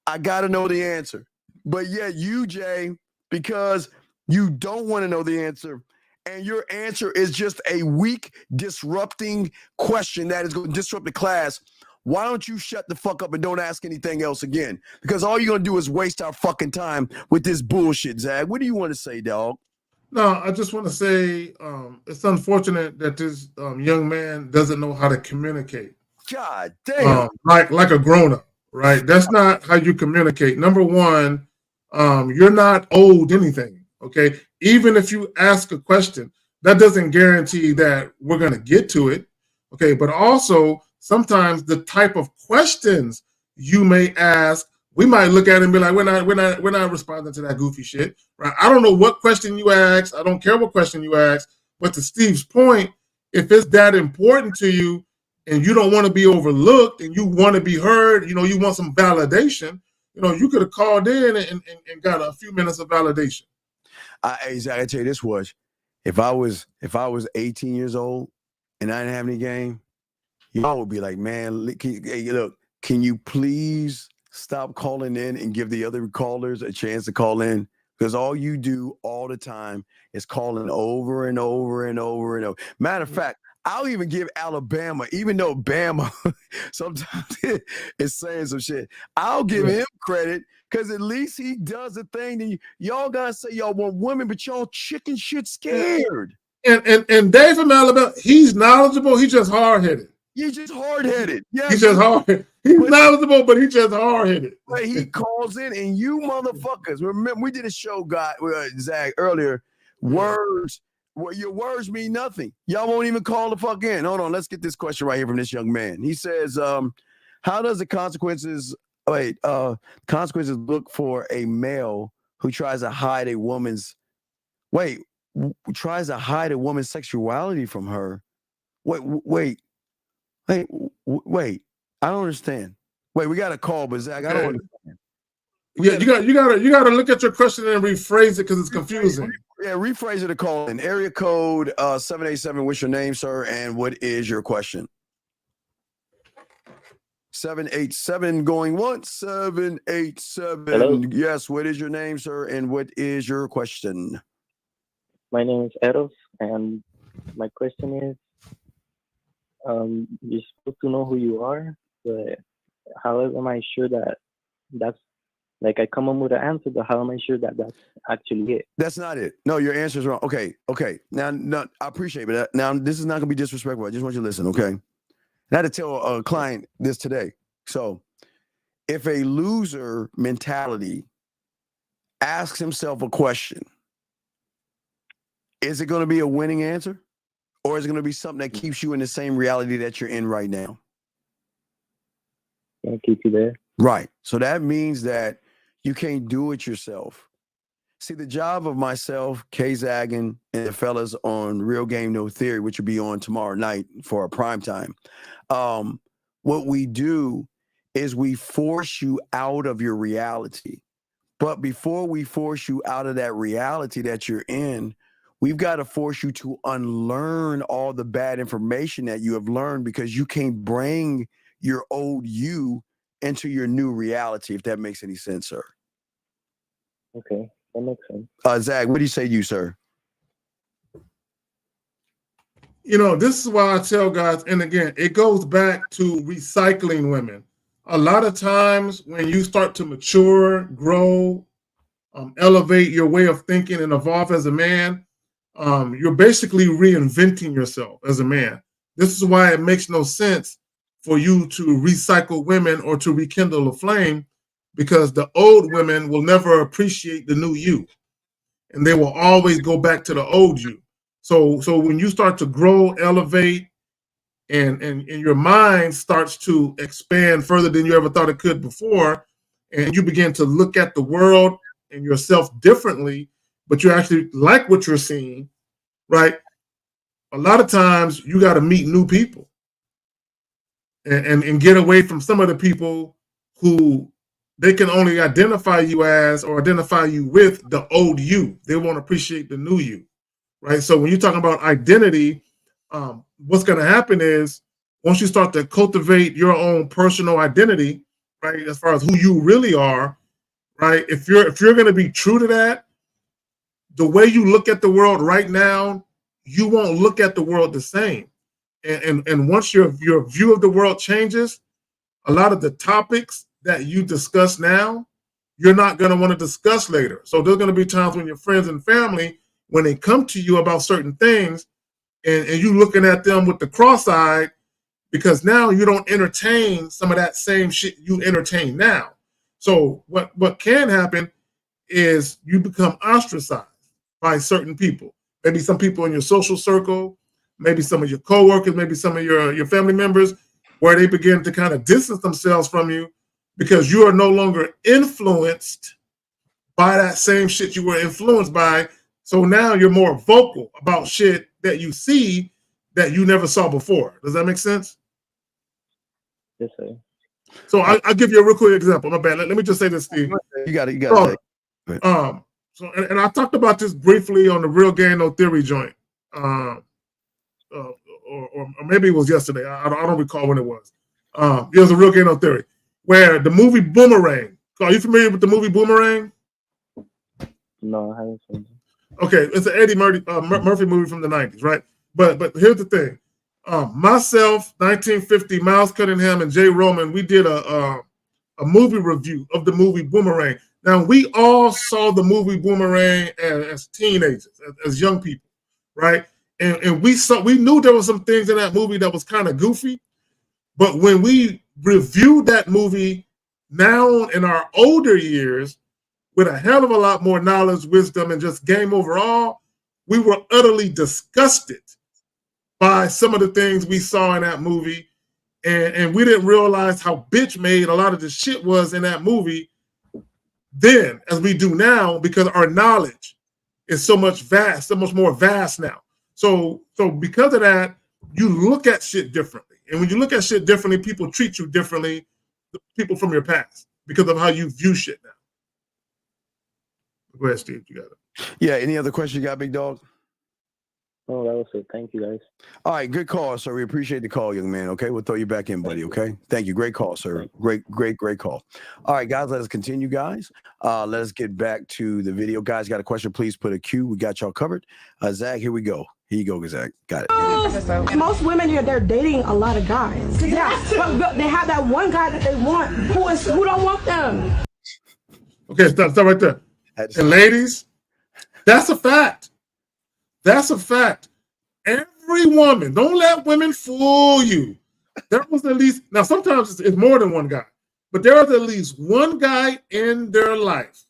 I got to know the answer. But yet you, Jay, because you don't want to know the answer, and your answer is just a weak, disrupting question that is going to disrupt the class, why don't you shut the fuck up and don't ask anything else again? Because all you're going to do is waste our fucking time with this bullshit, Zag. What do you want to say, dog? No, I just want to say it's unfortunate that this young man doesn't know how to communicate. God damn. Like a grown-up, right? That's not how you communicate. Number one, you're not owed anything, okay? Even if you ask a question, that doesn't guarantee that we're going to get to it, okay? But also, sometimes the type of questions you may ask, we might look at it and be like, we're not responding to that goofy shit, right? I don't know what question you ask. I don't care what question you ask. But to Steve's point, if it's that important to you and you don't want to be overlooked and you want to be heard, you want some validation, you could have called in and got a few minutes of validation. I tell you this was, if I was 18 years old and I didn't have any game, y'all would be like, man, can you please stop calling in and give the other callers a chance to call in? because all you do all the time is calling over and over and over and over. Matter of fact, I'll even give Alabama, even though Bama sometimes is saying some shit, I'll give him credit because at least he does a thing that y'all gotta say y'all want women, but y'all chicken shit scared. And Dave from Alabama, he's knowledgeable. He's just hard headed. He's just hard headed. Yeah, he's just hard. He's knowledgeable, but he's just hard headed. But he calls in, and you motherfuckers, remember we did a show, Zach, earlier. Words. Well, your words mean nothing. Y'all won't even call the fuck in. Hold on, let's get this question right here from this young man. He says, how does the consequences look for a male who tries to hide a woman's sexuality from her? Wait. I don't understand. Wait, we got a call, but Zach, I don't understand. Yeah, you gotta look at your question and rephrase it because it's confusing. Yeah, rephrase it to call in. Area code 787. What's your name, sir? And what is your question? 787 going once. 787. Hello? Yes, what is your name, sir? And what is your question? My name is Eros, and my question is, you're supposed to know who you are, but how am I sure that that's, like, I come up with an answer, but how am I sure that that's actually it? That's not it. No, your answer is wrong. Okay. Now, I appreciate it. Now, this is not going to be disrespectful. I just want you to listen, okay? And I had to tell a client this today. So, if a loser mentality asks himself a question, is it going to be a winning answer? Or is it going to be something that keeps you in the same reality that you're in right now? Can I keep you there? Right. So that means that you can't do it yourself. See, the job of myself, Kay Zaggin, and the fellas on Real Game No Theory, which will be on tomorrow night for a prime time, what we do is we force you out of your reality. But before we force you out of that reality that you're in, we've got to force you to unlearn all the bad information that you have learned because you can't bring your old you into your new reality, if that makes any sense, sir. Okay, that makes sense. Zach, what do you say to you, sir? You know, this is why I tell guys, and again, it goes back to recycling women. A lot of times when you start to mature, grow, elevate your way of thinking and evolve as a man, you're basically reinventing yourself as a man. This is why it makes no sense for you to recycle women or to rekindle a flame, because the old women will never appreciate the new you, and they will always go back to the old you. So when you start to grow, elevate, and your mind starts to expand further than you ever thought it could before, and you begin to look at the world and yourself differently, but you actually like what you're seeing, right? A lot of times you got to meet new people and get away from some of the people who they can only identify you as or identify you with the old you. They won't appreciate the new you, right? So when you're talking about identity, what's going to happen is once you start to cultivate your own personal identity, right, as far as who you really are, right, if you're going to be true to that, the way you look at the world right now, you won't look at the world the same. And once your view of the world changes, a lot of the topics that you discuss now, you're not going to want to discuss later. So there's going to be times when your friends and family, when they come to you about certain things, and you looking at them with the cross-eyed, because now you don't entertain some of that same shit you entertain now. So what can happen is you become ostracized by certain people. Maybe some people in your social circle, maybe some of your coworkers, maybe some of your family members, where they begin to kind of distance themselves from you because you are no longer influenced by that same shit you were influenced by. So now you're more vocal about shit that you see that you never saw before. Does that make sense? Yes, sir. So I'll give you a real quick example. My bad. Let me just say this, Steve. You got it. So I talked about this briefly on the Real Game No Theory joint, or maybe it was yesterday. I don't recall when it was. It was a Real Game No Theory, where the movie Boomerang. Are you familiar with the movie Boomerang? No, I haven't seen it. Okay, it's an Eddie Murphy movie from the 90s, right? But here's the thing. Myself, 1950, Miles Cunningham, and Jay Roman, we did a movie review of the movie Boomerang. Now, we all saw the movie Boomerang as teenagers, as young people, right? And we knew there were some things in that movie that was kind of goofy. But when we reviewed that movie now in our older years, with a hell of a lot more knowledge, wisdom, and just game overall, we were utterly disgusted by some of the things we saw in that movie. And we didn't realize how bitch made a lot of the shit was in that movie then as we do now, because our knowledge is so much more vast now. So because of that, you look at shit differently. And when you look at shit differently, people treat you differently, the people from your past, because of how you view shit now. Go ahead, Steve. You got it. Yeah. Any other questions you got, big dog? Oh, that was it. Thank you, guys. All right. Good call, sir. We appreciate the call, young man. Okay. We'll throw you back in, buddy. Okay. Thank you. Great call, sir. Great call. All right, guys. Let us continue, guys. Let us get back to the video. Guys, got a question? Please put a Q. We got y'all covered. Zach, here we go. Here you go, Zach. Got it. Most women here, they're dating a lot of guys. Yeah, but they have that one guy that they want who don't want them. Okay, stop right there. And ladies, that's a fact. That's a fact. Every woman, don't let women fool you. There was at least, now sometimes it's more than one guy, but there was at least one guy in their life.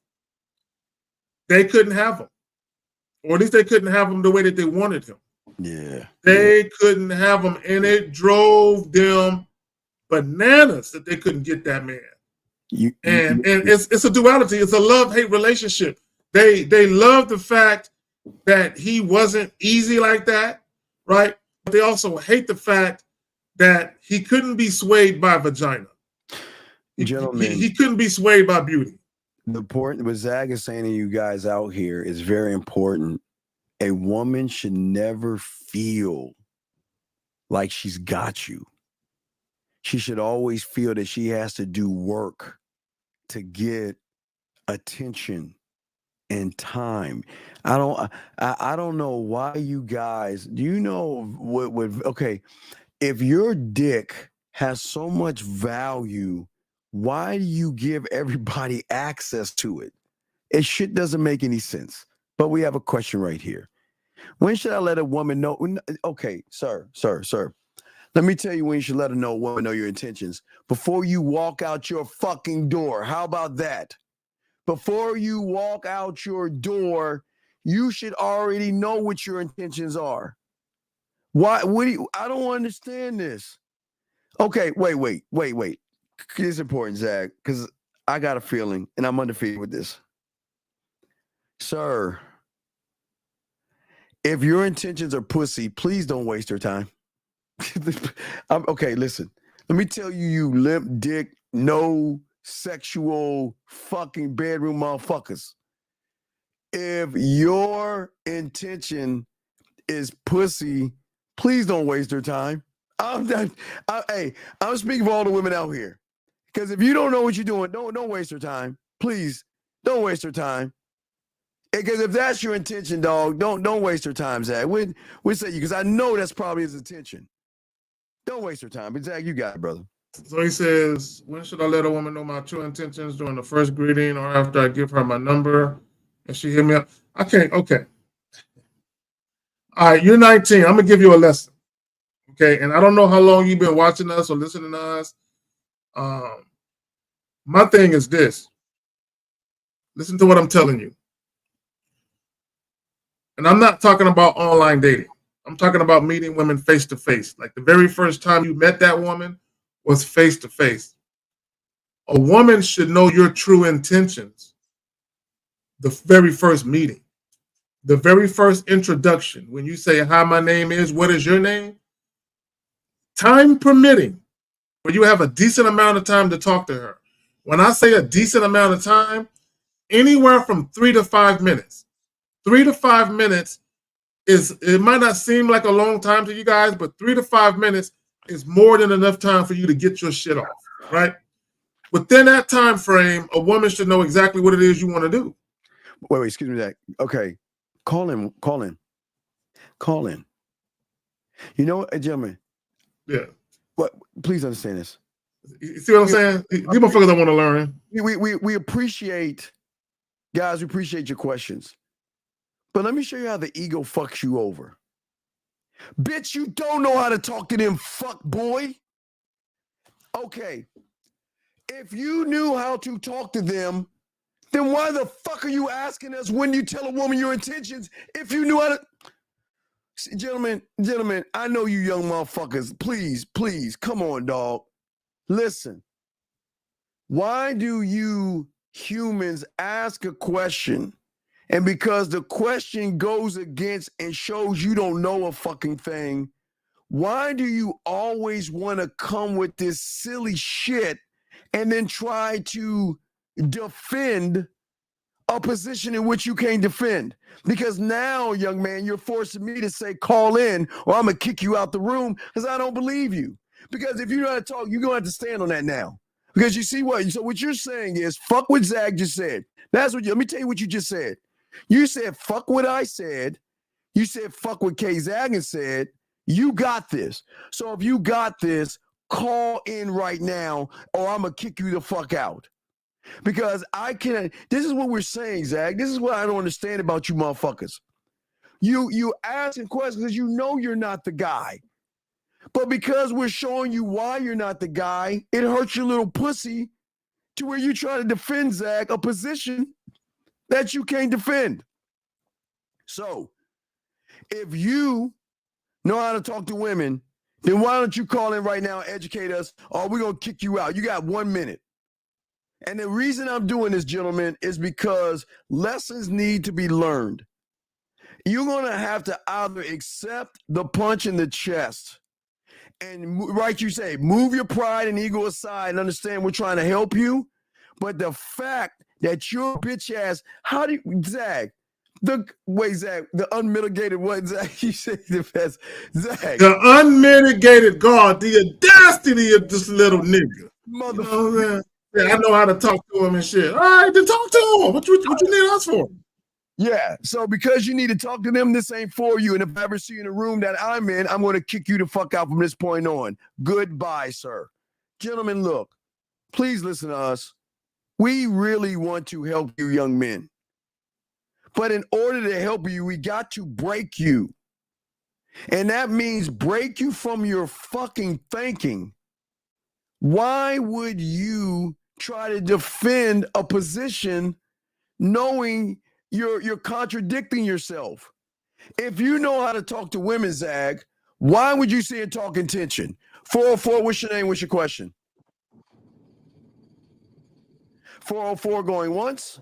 They couldn't have him. Or at least they couldn't have him the way that they wanted him. Yeah. They couldn't have him, and it drove them bananas that they couldn't get that man. And it's a duality. It's a love-hate relationship. They love the fact that he wasn't easy like that, right? But they also hate the fact that he couldn't be swayed by vagina. Gentlemen, he couldn't be swayed by beauty. The point what Zach is saying to you guys out here is very important. A woman should never feel like she's got you. She should always feel that she has to do work to get attention and time. I don't know why you guys, do you know what okay, if your dick has so much value, why do you give everybody access to it? It shit doesn't make any sense. But we have a question right here. When should I let a woman know? Okay, sir. Let me tell you when you should let a woman know your intentions. Before you walk out your fucking door. How about that? Before you walk out your door, you should already know what your intentions are. Why? I don't understand this. Okay, wait. It's important, Zach, because I got a feeling, and I'm undefeated with this. Sir, if your intentions are pussy, please don't waste your time. Okay, listen. Let me tell you, you limp dick, no sexual fucking bedroom motherfuckers. If your intention is pussy, please don't waste your time. I'm speaking for all the women out here. Because if you don't know what you're doing, don't waste your time. Please, don't waste your time. Because if that's your intention, dog, don't waste your time, Zach. We say you, because I know that's probably his intention. Don't waste your time. But Zach, you got it, brother. So he says, when should I let a woman know my true intentions? During the first greeting or after I give her my number and she hit me up? I can't. Okay. All right, you're 19. I'm going to give you a lesson. Okay, and I don't know how long you've been watching us or listening to us. My thing is this. Listen to what I'm telling you. And I'm not talking about online dating. I'm talking about meeting women face to face. Like the very first time you met that woman was face to face. A woman should know your true intentions the very first meeting, the very first introduction. When you say, hi, my name is, what is your name? Time permitting, where you have a decent amount of time to talk to her. When I say a decent amount of time, anywhere from 3 to 5 minutes. 3 to 5 minutes it might not seem like a long time to you guys, but 3 to 5 minutes is more than enough time for you to get your shit off, right? Within that time frame, a woman should know exactly what it is you want to do. Wait, excuse me, Zach. Okay. Call in. You know what, gentlemen? Yeah. What? Please understand this. You see what I'm saying? These motherfuckers don't want to learn. We appreciate, guys, we appreciate your questions. But let me show you how the ego fucks you over. Bitch, you don't know how to talk to them, fuck boy. Okay. If you knew how to talk to them, then why the fuck are you asking us when you tell a woman your intentions if you knew how to... See, gentlemen, I know you young motherfuckers. Please, come on, dog. Listen. Why do you humans ask a question, and because the question goes against and shows you don't know a fucking thing, why do you always want to come with this silly shit and then try to defend a position in which you can't defend? Because now, young man, you're forcing me to say call in or I'm going to kick you out the room because I don't believe you. Because if you know how to talk, you're going to have to stand on that now. Because you see what? So what you're saying is fuck what Zach just said. That's what let me tell you what you just said. You said fuck what I said. You said fuck what K Zagan said. You got this. So if you got this, call in right now or I'm going to kick you the fuck out. Because I can't. This is what we're saying, Zach. This is what I don't understand about you motherfuckers. You asking questions because you know you're not the guy. But because we're showing you why you're not the guy, it hurts your little pussy to where you try to defend, Zach, a position that you can't defend. So if you know how to talk to women, then why don't you call in right now and educate us, or we're going to kick you out. You got 1 minute. And the reason I'm doing this, gentlemen, is because lessons need to be learned. You're going to have to either accept the punch in the chest and, right, you say, move your pride and ego aside and understand we're trying to help you. But the fact that your bitch ass, how do you, Zach, Zach, the unmitigated what, Zach, you say the best, Zach. The unmitigated God, the audacity of this little nigga. Motherfucker. Yeah, I know how to talk to him and shit. All right, then talk to him. What you need us for? Yeah, so because you need to talk to them, this ain't for you. And if I ever see you in a room that I'm in, I'm going to kick you the fuck out from this point on. Goodbye, sir. Gentlemen, look, please listen to us. We really want to help you young men. But in order to help you, we got to break you. And that means break you from your fucking thinking. Why would you try to defend a position knowing you're contradicting yourself? If you know how to talk to women, Zag, why would you sit and talk intention? 404, what's your name? What's your question? 404 going once,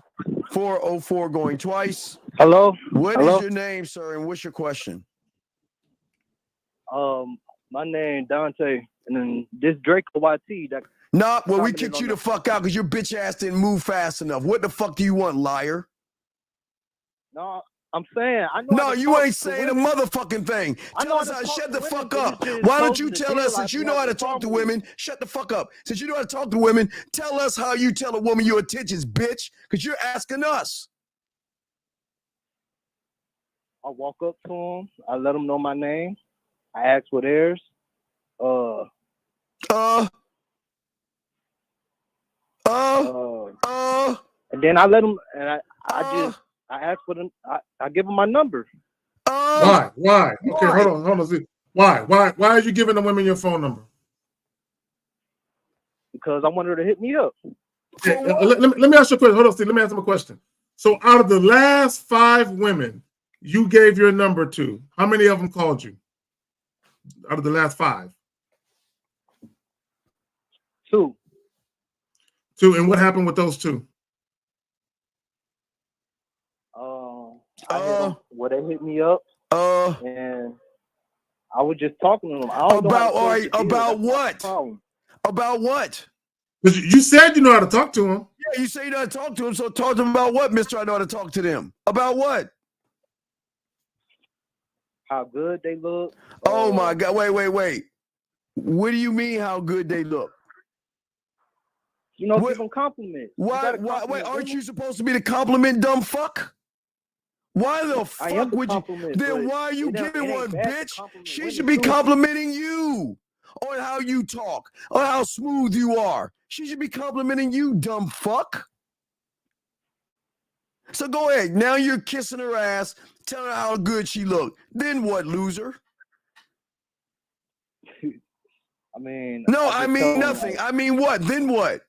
404 going twice. Hello? What is your name, sir, and what's your question? My name Dante, and then this Draco YT. That nah, well, we kicked you the fuck out because your bitch ass didn't move fast enough. What the fuck do you want, liar? No, I'm saying I know. No, you ain't saying a motherfucking thing. Tell us how. Shut the fuck up. Why don't you tell us, since you know how to talk to women? Shut the fuck up. Since you know how to talk to women, tell us how you tell a woman your intentions, bitch. Because you're asking us. I walk up to them. I let them know my name. I ask for theirs. And then I let them, and I ask for them. I give them my number. Why? Okay, hold on. Why are you giving the women your phone number? Because I want her to hit me up. Okay, let me ask you a question. Hold on, Steve. Let me ask him a question. So, out of the last 5 women you gave your number to, how many of them called you? Out of the last 5? 2. 2, and what happened with those 2? They hit me up, and I was just talking to them. I don't know about what? About what? Because you said you know how to talk to them. Yeah, you say you know how to talk to them, so talk to them about what, mister? I know how to talk to them. About what? How good they look. Oh, my God. Wait. What do you mean how good they look? You know, give them compliments. Why? Wait, aren't you supposed to be the compliment, dumb fuck? Why the fuck would you? Then why are you giving one, bitch? She should be complimenting you on how you talk, on how smooth you are. She should be complimenting you, dumb fuck. So go ahead. Now you're kissing her ass, telling her how good she looked. Then what, loser? I mean, no, I mean nothing. I mean what? Then what?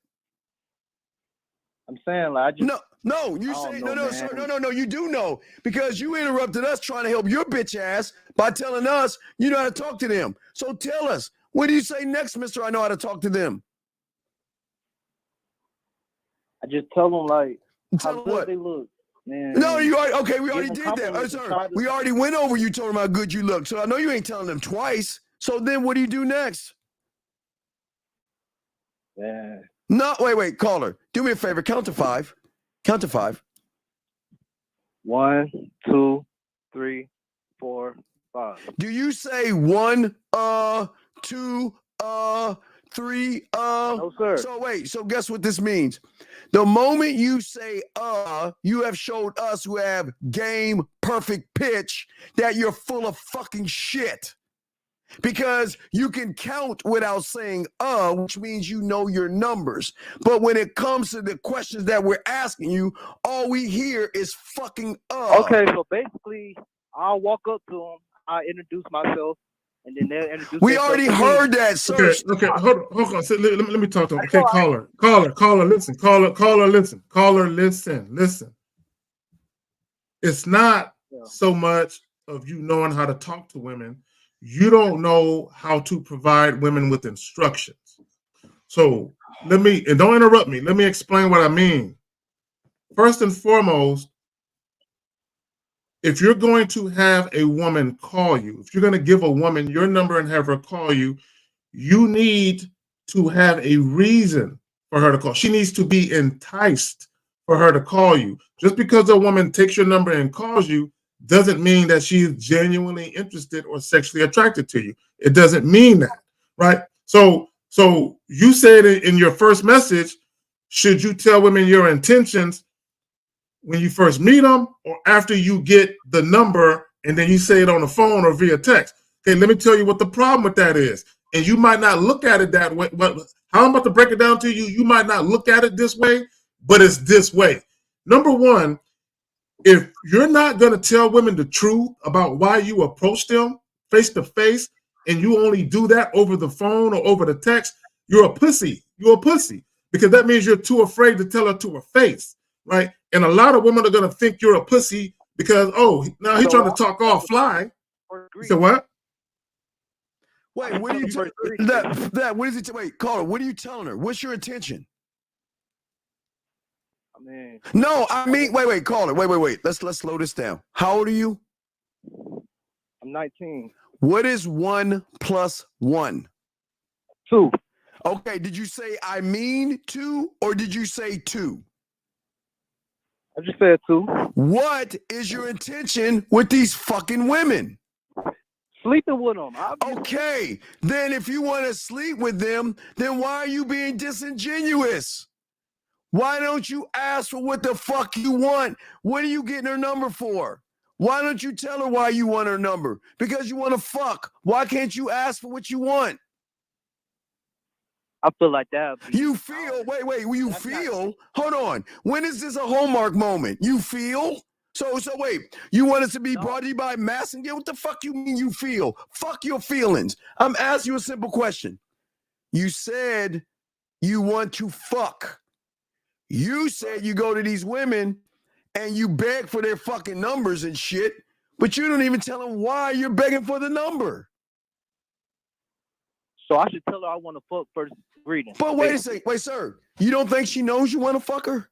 I'm saying like I just no. You say no. You do know because you interrupted us trying to help your bitch ass by telling us you know how to talk to them. So tell us, what do you say next, Mister? I know how to talk to them. I just tell them like how good what they look. Man. No, you already okay. We already did that. Sir, we already went over. You told them how good you look. So I know you ain't telling them twice. So then, what do you do next? Yeah. No, wait, caller. Do me a favor. Count to 5. Count to 5. 1, 2, 3, 4, 5. Do you say 1, 2, 3, No, sir. So wait. So guess what this means? The moment you say you have showed us who have game perfect pitch that you're full of fucking shit. Because you can count without saying which means you know your numbers. But when it comes to the questions that we're asking you, all we hear is fucking Okay, so basically, I'll walk up to them, I introduce myself, and then they'll introduce We already heard that, sir. Okay, hold on. So, let me talk to him. Okay, caller, listen. Caller, listen. It's not so much of you knowing how to talk to women. You don't know how to provide women with instructions. So and don't interrupt me. Let me explain what I mean. First and foremost, if you're going to have a woman call you, if you're going to give a woman your number and have her call you, you need to have a reason for her to call. She needs to be enticed for her to call you. Just because a woman takes your number and calls you doesn't mean that she is genuinely interested or sexually attracted to you. It doesn't mean that, right? So you said in your first message, should you tell women your intentions when you first meet them or after you get the number and then you say it on the phone or via text? Okay, let me tell you what the problem with that is. And you might not look at it that way. But how I'm about to break it down to you, you might not look at it this way, but it's this way. Number one, if you're not going to tell women the truth about why you approach them face to face, and you only do that over the phone or over the text, you're a pussy. You're a pussy because that means you're too afraid to tell her to her face, right? And a lot of women are going to think you're a pussy because, now he's trying to talk all fly. You said what? Wait, what are you what is it? Wait, caller, what are you telling her? What's your intention? No, I mean, wait, caller, wait. Let's slow this down. How old are you? I'm 19. What is 1 plus 1? 2. Okay, did you say I mean 2 or did you say 2? I just said 2. What is your intention with these fucking women? Sleeping with them. Okay, then if you want to sleep with them, then why are you being disingenuous? Why don't you ask for what the fuck you want? What are you getting her number for? Why don't you tell her why you want her number? Because you want to fuck. Why can't you ask for what you want? I feel like that. You feel, you feel, hold on. When is this a hallmark moment? You feel? So wait, you want us to be brought to you by Messenger? What the fuck you mean you feel? Fuck your feelings. I'm asking you a simple question. You said you want to fuck. You said you go to these women and you beg for their fucking numbers and shit, but you don't even tell them why you're begging for the number. So I should tell her I want to fuck first greeting. But wait a second. Wait, sir. You don't think she knows you want to fuck her?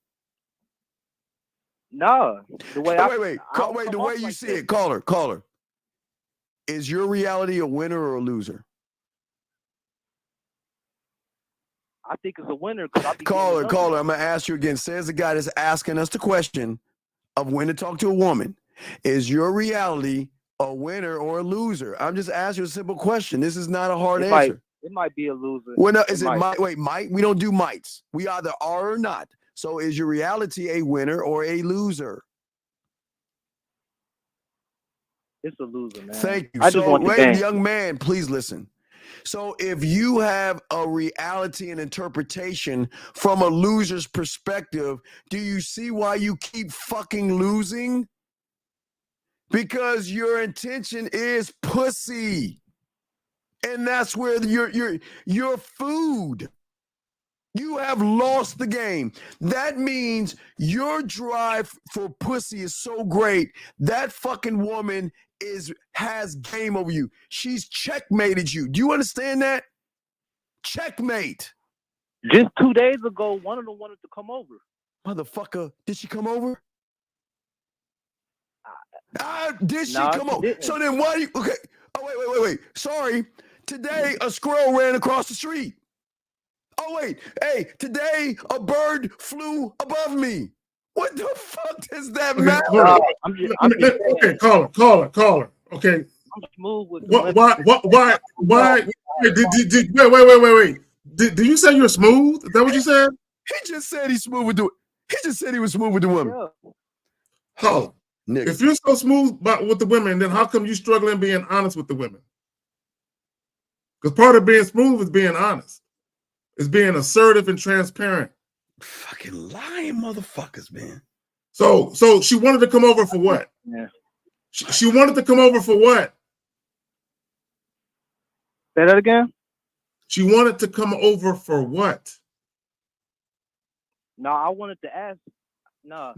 No. The way the way you see it. Caller. Is your reality a winner or a loser? I think it's a winner. Caller, I'm going to ask you again. Says the guy that's asking us the question of when to talk to a woman. Is your reality a winner or a loser? I'm just asking you a simple question. This is not a hard answer. It might be a loser. Well, no, is it might? Wait, might? We don't do mights. We either are or not. So is your reality a winner or a loser? It's a loser, man. Thank you. I just want the wait, game. young man, please listen. So if you have a reality and interpretation from a loser's perspective, do you see why you keep fucking losing? Because your intention is pussy. And that's where your food. You have lost the game. That means your drive for pussy is so great. That fucking woman has game over you. She's checkmated you. Do you understand that? Checkmate. Just 2 days ago, one of them wanted to come over. Motherfucker, did she come over? Did she Nah, come she over? didn't. So then why do you, okay. Oh, wait. Sorry. Today, a squirrel ran across the street. Oh, wait. Hey, today, a bird flew above me. What the fuck does that matter? Okay, caller. Okay. I'm smooth with Why? Wait. Did you say you're smooth? Is that what you said? He just said he's smooth with the. He just said he was smooth with the woman. Yeah. Oh, nigga. If you're so smooth with the women, then how come you struggling being honest with the women? Because part of being smooth is being honest. It's being assertive and transparent. Fucking lying motherfuckers, man. So she wanted to come over for what? Yeah. She wanted to come over for what? Say that again? She wanted to come over for what? No, I wanted to ask. No.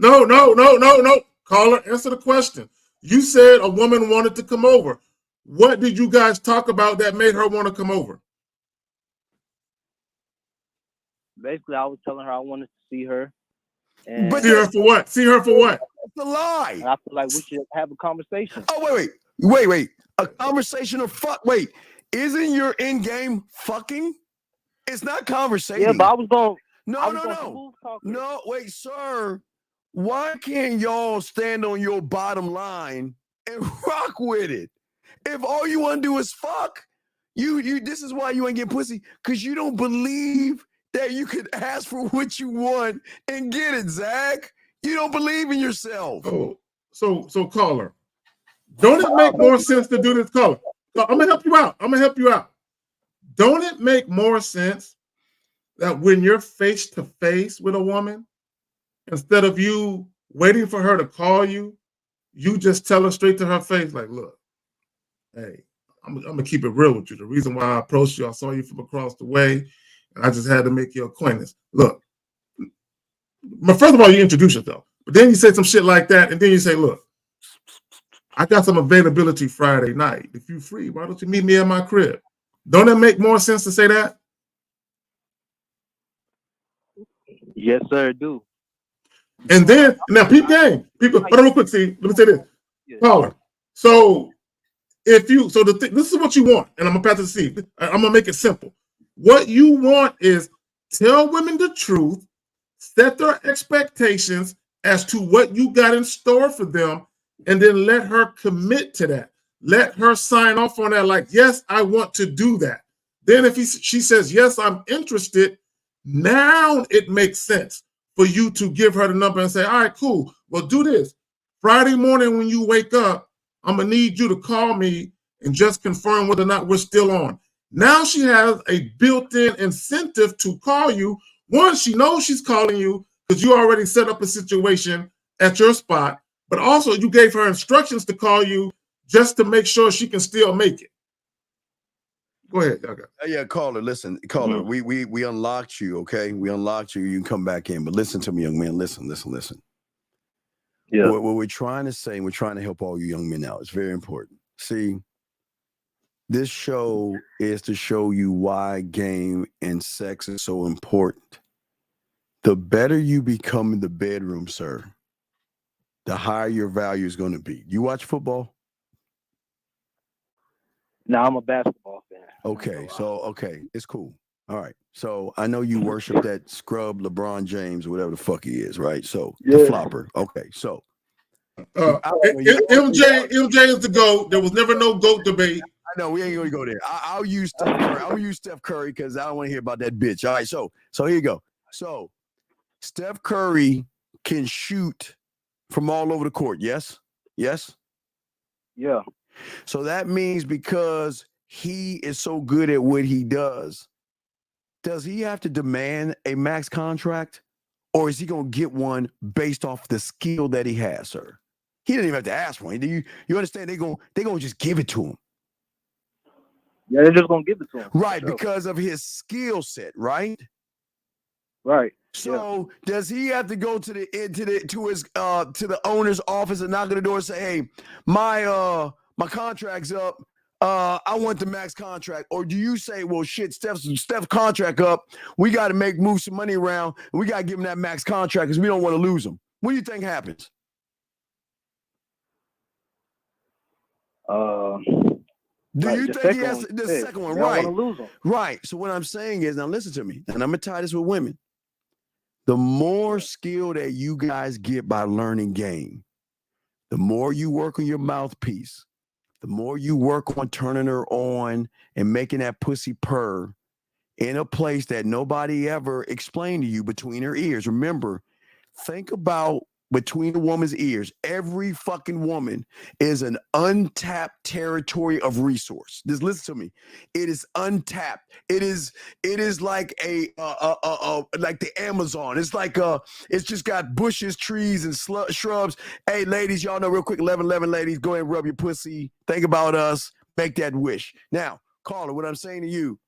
Caller, answer the question. You said a woman wanted to come over. What did you guys talk about that made her want to come over? Basically, I was telling her I wanted to see her. And see her for what? See her for what? It's a lie. And I feel like we should have a conversation. Oh, wait. A conversation of fuck. Wait, isn't your end game fucking? It's not conversating. Yeah, but I was going. No, wait, sir. Why can't y'all stand on your bottom line and rock with it? If all you want to do is fuck, you this is why you ain't getting pussy, because you don't believe that you could ask for what you want and get it, Zach. You don't believe in yourself. Oh, so caller, don't it make more sense to do this, caller? I'm gonna help you out. Don't it make more sense that when you're face to face with a woman, instead of you waiting for her to call you, you just tell her straight to her face, like, look, hey, I'm gonna keep it real with you. The reason why I approached you, I saw you from across the way, and I just had to make your acquaintance. Look, but first of all, you introduce yourself, but then you say some shit like that, and then you say, look, I got some availability Friday night. If you're free, why don't you meet me at my crib? Don't it make more sense to say that? Yes, sir, it do. And then, now, people, hold on real quick, see, let me say this. Caller, so this is what you want, and I'm gonna pass it to Steve. I'm gonna make it simple. What you want is tell women the truth, set their expectations as to what you got in store for them, and then let her commit to that. Let her sign off on that, like, yes, I want to do that. Then if she says, yes, I'm interested, now it makes sense for you to give her the number and say, all right, cool. Well, do this. Friday morning when you wake up, I'm going to need you to call me and just confirm whether or not we're still on. Now she has a built-in incentive to call you. One, she knows she's calling you because you already set up a situation at your spot, but also you gave her instructions to call you just to make sure she can still make it. Go ahead. Okay. Yeah, caller, listen. Caller, we unlocked you, okay? We unlocked you. You can come back in. But listen to me, young man. Listen. Yeah. What we're trying to say, we're trying to help all you young men out. It's very important. See, this show is to show you why game and sex is so important. The better you become in the bedroom, sir, the higher your value is going to be. You watch football? No, I'm a basketball fan. Okay, it's cool. All right. So I know you worship that scrub LeBron James or whatever the fuck he is, right? So the flopper. Okay, so MJ is the GOAT. There was never no GOAT debate. know we ain't gonna go there. I'll use Steph Curry. I'm gonna use Steph Curry because I don't want to hear about that bitch. All right, so here you go. So Steph Curry can shoot from all over the court. Yes. Yes. Yeah. So that means because he is so good at what he does he have to demand a max contract, or is he gonna get one based off the skill that he has, sir? He didn't even have to ask for it. You understand? They gonna just give it to him. Yeah, they're just gonna give it to him. Right, Sure. because of his skill set, right? Right. So does he have to go to the owner's office and knock on the door and say, "Hey, my contract's up. I want the max contract." Or do you say, "Well, shit, Steph's contract up. We got to move some money around, and we got to give him that max contract because we don't want to lose him"? What do you think happens? Do you think he has the second one? Right. Lose him. Right. So what I'm saying is, now listen to me, and I'm gonna tie this with women. The more skill that you guys get by learning game, the more you work on your mouthpiece, the more you work on turning her on and making that pussy purr in a place that nobody ever explained to you between her ears. Remember, think about between a woman's ears. Every fucking woman is an untapped territory of resource. Just listen to me. It is untapped. It is like like the Amazon. It's like it's just got bushes, trees, and shrubs. Hey, ladies, y'all know real quick, 1111 ladies, go ahead and rub your pussy. Think about us. Make that wish. Now, caller, what I'm saying to you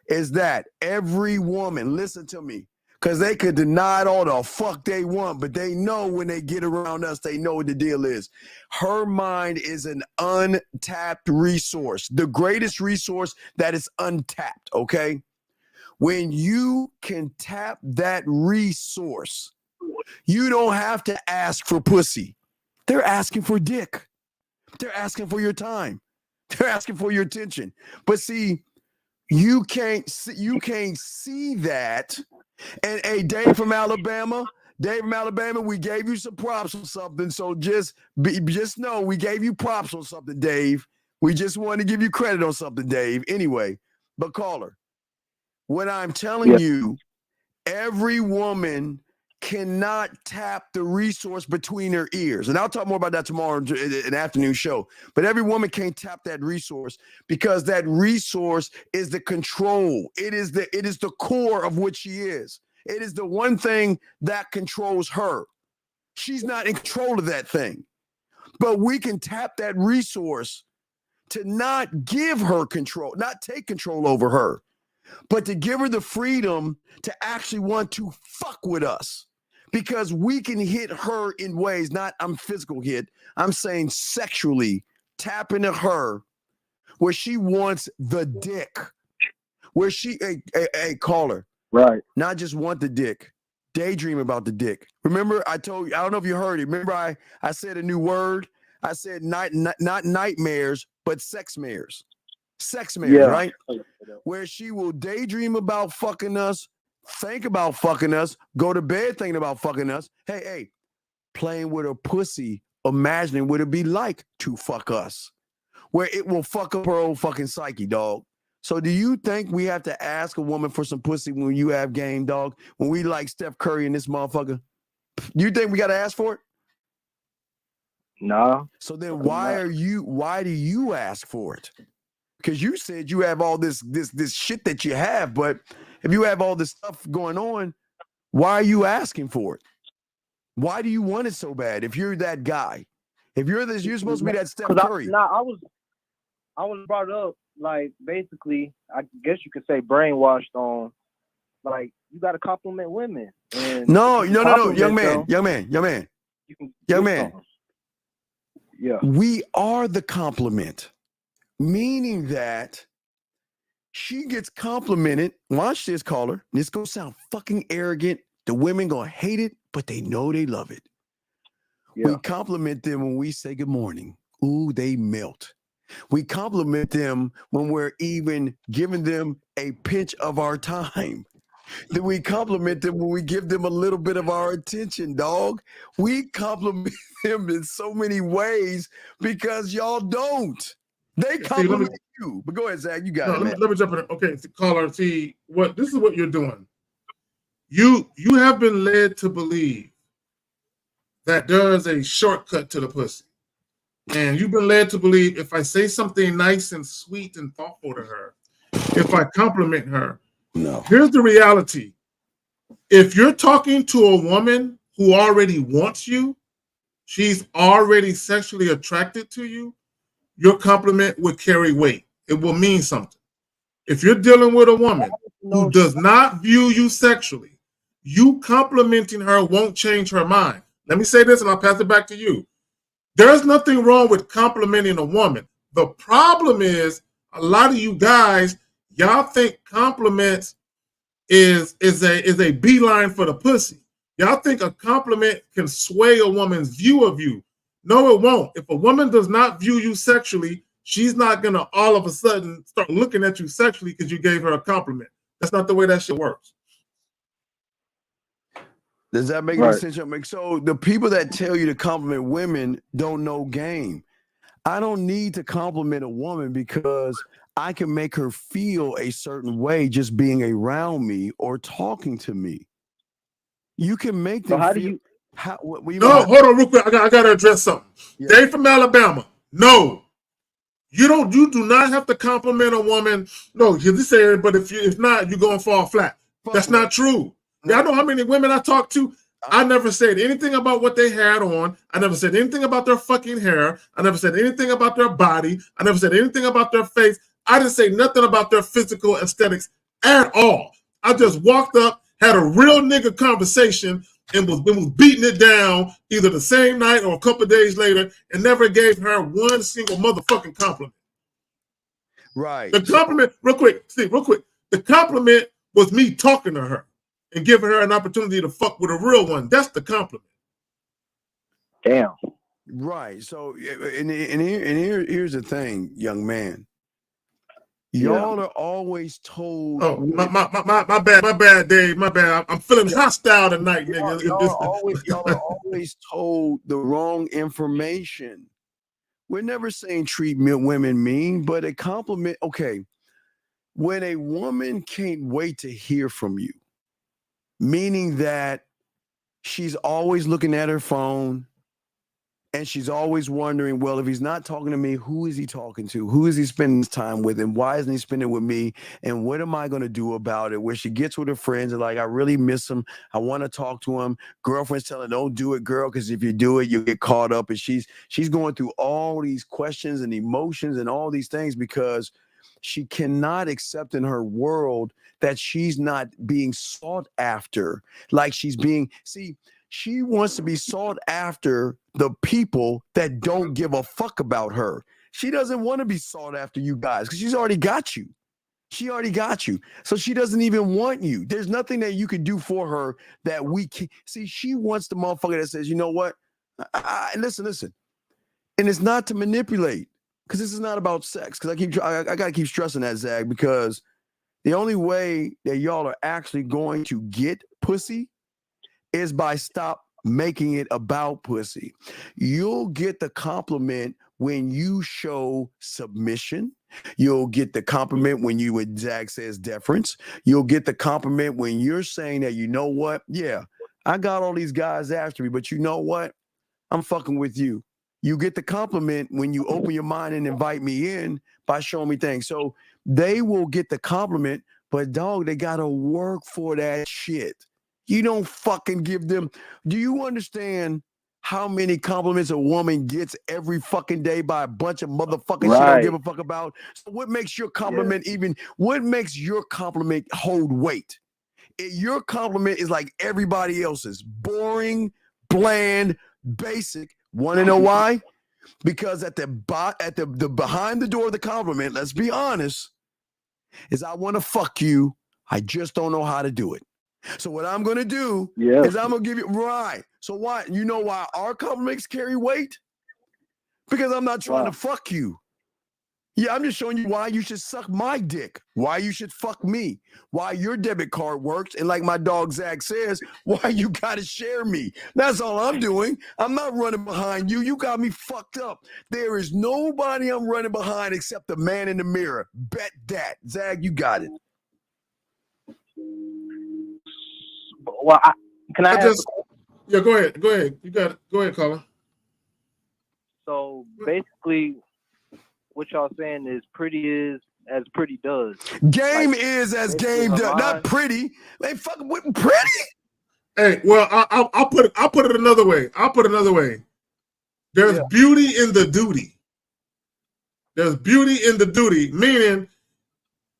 is that every woman, listen to me, because they could deny it all the fuck they want, but they know when they get around us, they know what the deal is. Her mind is an untapped resource, the greatest resource that is untapped, okay? When you can tap that resource, you don't have to ask for pussy. They're asking for dick. They're asking for your time. They're asking for your attention. But see, you can't see that. And hey, Dave from Alabama, we gave you some props on something. So just know we gave you props on something, Dave. We just wanted to give you credit on something, Dave. Anyway, but caller, what I'm telling you, every woman cannot tap the resource between her ears. And I'll talk more about that tomorrow in the afternoon show. But every woman can't tap that resource because that resource is the control. It is the core of what she is. It is the one thing that controls her. She's not in control of that thing. But we can tap that resource to not give her control, not take control over her, but to give her the freedom to actually want to fuck with us. Because we can hit her in ways, not I'm physical hit, I'm saying sexually, tap into her where she wants the dick. Where she, hey, caller. Right. Not just want the dick, daydream about the dick. Remember, I told you, I don't know if you heard it. Remember, I said a new word? I said not nightmares, but sex mares. Sex mares, right? Where she will daydream about fucking us, think about fucking us, go to bed thinking about fucking us. Hey, playing with her pussy, imagining what it'd be like to fuck us. Where it will fuck up her old fucking psyche, dog. So do you think we have to ask a woman for some pussy when you have game, dog? When we like Steph Curry and this motherfucker? Do you think we got to ask for it? No. So then why do you ask for it? Because you said you have all this shit that you have, but if you have all this stuff going on, why are you asking for it? Why do you want it so bad if you're that guy? If you're supposed to be that Steph Curry. I was brought up, like, basically, I guess you could say brainwashed on, like, you got to compliment women. And no, young man. Yeah. We are the compliment, meaning that she gets complimented. Watch this, caller. This gonna sound fucking arrogant. The women gonna hate it, but they know they love it. Yeah. We compliment them when we say good morning. Ooh, they melt. We compliment them when we're even giving them a pinch of our time. Then we compliment them when we give them a little bit of our attention, dog. We compliment them in so many ways because y'all don't. They compliment you. But go ahead, Zach. You got it, man. Let me jump in. Okay, caller, see this is what you're doing. You have been led to believe that there is a shortcut to the pussy. And you've been led to believe if I say something nice and sweet and thoughtful to her, if I compliment her. No. Here's the reality. If you're talking to a woman who already wants you, she's already sexually attracted to you, your compliment would carry weight. It will mean something. If you're dealing with a woman who does not view you sexually, you complimenting her won't change her mind. Let me say this and I'll pass it back to you. There's nothing wrong with complimenting a woman. The problem is a lot of you guys, y'all think compliments is a beeline for the pussy. Y'all think a compliment can sway a woman's view of you. No, it won't. If a woman does not view you sexually, she's not going to all of a sudden start looking at you sexually because you gave her a compliment. That's not the way that shit works. Does that make any sense? So the people that tell you to compliment women don't know game. I don't need to compliment a woman because I can make her feel a certain way just being around me or talking to me. You can make them feel. Hold on real quick. I got to address something. Yeah. Dave from Alabama. No. You do not have to compliment a woman. No, you're this area, but if not, you're going to fall flat. That's not true. No. I know how many women I talked to. I never said anything about what they had on. I never said anything about their fucking hair. I never said anything about their body. I never said anything about their face. I didn't say nothing about their physical aesthetics at all. I just walked up, had a real nigga conversation, and was beating it down either the same night or a couple of days later, and never gave her one single motherfucking compliment. Right. The compliment, real quick. The compliment was me talking to her and giving her an opportunity to fuck with a real one. That's the compliment. Damn. Right. So, here's the thing, young man. Y'all are always told. Oh, my bad, Dave. My bad. I'm feeling hostile tonight, nigga. Y'all are always told the wrong information. We're never saying treat women mean, but a compliment. Okay, when a woman can't wait to hear from you, meaning that she's always looking at her phone and she's always wondering, well, if he's not talking to me, who is he talking to? Who is he spending his time with? And why isn't he spending it with me? And what am I going to do about it? Where she gets with her friends and like, I really miss him. I want to talk to him. Girlfriend's telling her, don't do it, girl, because if you do it, you'll get caught up. And she's going through all these questions and emotions and all these things because she cannot accept in her world that she's not being sought after. Like she's being, she wants to be sought after the people that don't give a fuck about her. She doesn't want to be sought after you guys because she's already got you. She already got you. So she doesn't even want you. There's nothing that you can do for her that we can. See, she wants the motherfucker that says, you know what? Listen. And it's not to manipulate because this is not about sex. Because I got to keep stressing that, Zag, because the only way that y'all are actually going to get pussy is by stop making it about pussy. You'll get the compliment when you show submission. You'll get the compliment when you, when Zach says deference. You'll get the compliment when you're saying that, you know what? Yeah, I got all these guys after me, but you know what? I'm fucking with you. You get the compliment when you open your mind and invite me in by showing me things. So they will get the compliment, but dog, they got to work for that shit. You don't fucking give them. Do you understand how many compliments a woman gets every fucking day by a bunch of motherfuckers she don't give a fuck about? So what makes your compliment what makes your compliment hold weight? Your compliment is like everybody else's. Boring, bland, basic. Want to know why? Because at the behind the door of the compliment, let's be honest, is I want to fuck you. I just don't know how to do it. So what I'm going to do is I'm going to give you, right. So why, you know why our compliments carry weight? Because I'm not trying to fuck you. Yeah, I'm just showing you why you should suck my dick, why you should fuck me, why your debit card works, and like my dog Zach says, why you gotta share me. That's all I'm doing. I'm not running behind you. You got me fucked up. There is nobody I'm running behind except the man in the mirror. Bet that. Zach, you got it. Well, can I ask? Yeah, go ahead. Go ahead. You got it. Go ahead, caller. So basically, what y'all saying is pretty is as pretty does. Game is as game does. Not pretty. They fucking pretty. Hey, well, I'll put it another way. I'll put it another way. There's beauty in the duty. There's beauty in the duty, meaning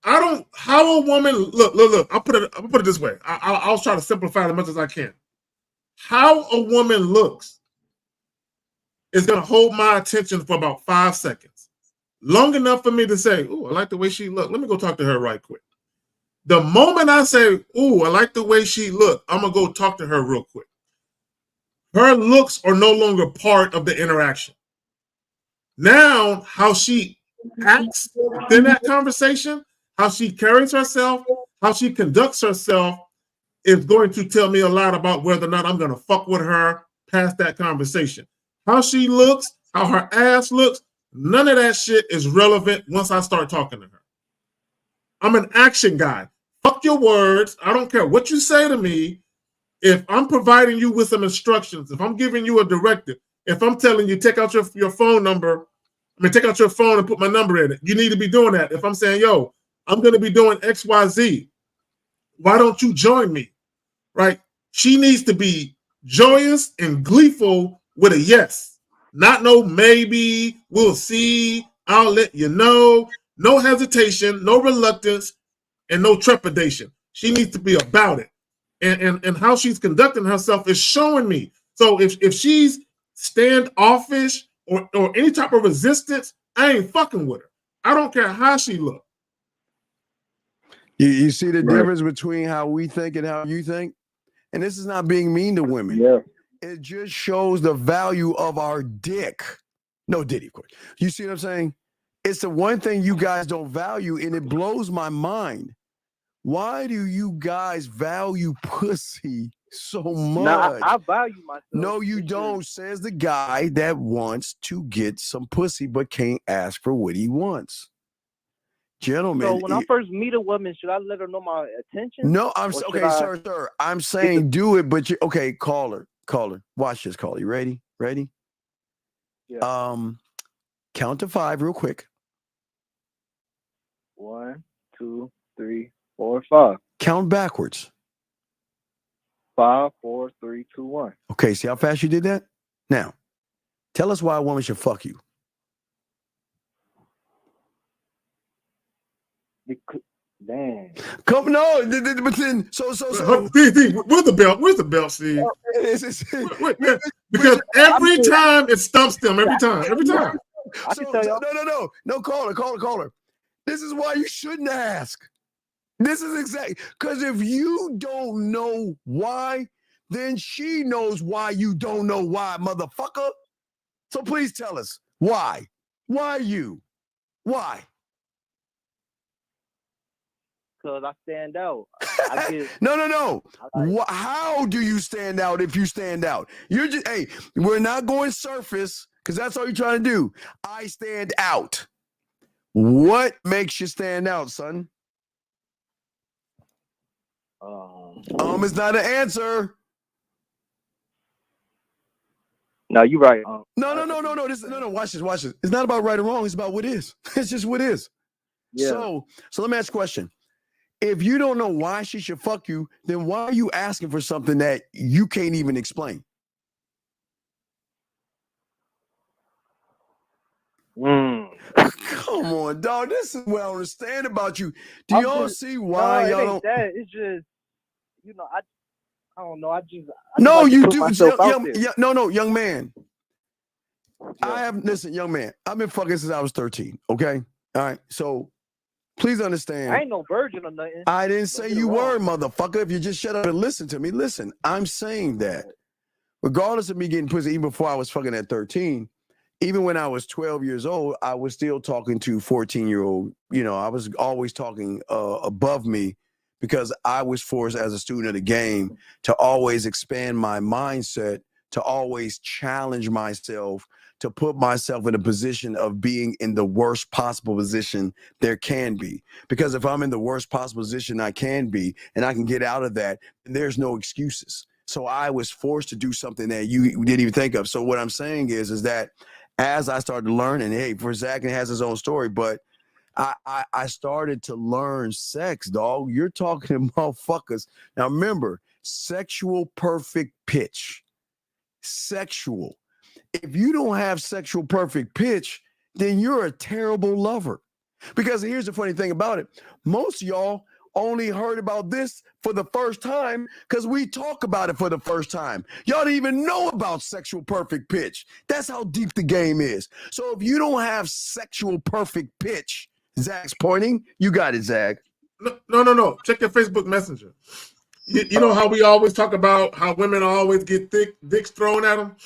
how a woman look. I'll put it this way. I'll try to simplify it as much as I can. How a woman looks is going to hold my attention for about 5 seconds. Long enough for me to say, "Ooh, I like the way she looked. Let me go talk to her right quick." The moment I say, "Ooh, I like the way she looked," I'm going to go talk to her real quick. Her looks are no longer part of the interaction. Now, how she acts within that conversation, how she carries herself, how she conducts herself is going to tell me a lot about whether or not I'm going to fuck with her past that conversation. How she looks, how her ass looks, none of that shit is relevant once I start talking to her. I'm an action guy. Fuck your words. I don't care what you say to me. If I'm providing you with some instructions, if I'm giving you a directive, if I'm telling you take out your phone number, take out your phone and put my number in it, you need to be doing that. If I'm saying, yo, I'm going to be doing X, Y, Z, why don't you join me? Right? She needs to be joyous and gleeful with a yes. Not no maybe, we'll see, I'll let you know. No hesitation, no reluctance, and no trepidation. She needs to be about it. And how she's conducting herself is showing me. So if she's standoffish or any type of resistance, I ain't fucking with her. I don't care how she looks. You see the difference between how we think and how you think? And this is not being mean to women. Yeah. It just shows the value of our dick. No Diddy, of course. You see what I'm saying? It's the one thing you guys don't value, and it blows my mind. Why do you guys value pussy so much? Nah, I value myself. No, you don't, says the guy that wants to get some pussy but can't ask for what he wants. Gentlemen. So when I first meet a woman, should I let her know my attention? No, sir. I'm saying do it, but okay, caller. Watch this, caller. You ready? Yeah. Count to 5 real quick. 1, 2, 3, 4, 5. Count backwards. 5, 4, 3, 2, 1. Okay, see how fast you did that? Now, tell us why a woman should fuck you. Damn. But then where's the belt? Where's the belt, Steve? Because every time it stumps them. Every time. No, caller. This is why you shouldn't ask. This is exactly because if you don't know why, then she knows why you don't know why, motherfucker. So please tell us why. Why you? Why? Because I stand out. No. How do you stand out if you stand out? You're just, we're not going surface because that's all you're trying to do. I stand out. What makes you stand out, son? Is not an answer. No, you're right. No. Watch this. It's not about right or wrong. It's about what is. It's just what is. Yeah. So let me ask a question. If you don't know why she should fuck you, then why are you asking for something that you can't even explain? Come on, dog. This is what I understand about you. Do y'all see why y'all don't? That. It's just, I don't know. I no, like you do. Young man. Yeah. Listen, young man. I've been fucking since I was 13. Okay. All right. So please understand. I ain't no virgin or nothing. I didn't say you were, motherfucker. If you just shut up and listen to me. Listen, I'm saying that regardless of me getting pussy even before I was fucking at 13, even when I was 12 years old, I was still talking to 14-year-old. You know, I was always talking above me because I was forced as a student of the game to always expand my mindset, to always challenge myself, to put myself in a position of being in the worst possible position there can be. Because if I'm in the worst possible position I can be, and I can get out of that, then there's no excuses. So I was forced to do something that you didn't even think of. So what I'm saying is that as I started to learn, and hey, for Zach, it has his own story, but I started to learn sex, dog. You're talking to motherfuckers. Now remember, sexual perfect pitch. Sexual. If you don't have sexual perfect pitch, then you're a terrible lover. Because here's the funny thing about it. Most of y'all only heard about this for the first time because we talk about it for the first time. Y'all didn't even know about sexual perfect pitch. That's how deep the game is. So if you don't have sexual perfect pitch, Zach's pointing, you got it, Zach. No. Check your Facebook Messenger. You know how we always talk about how women always get dicks thrown at them?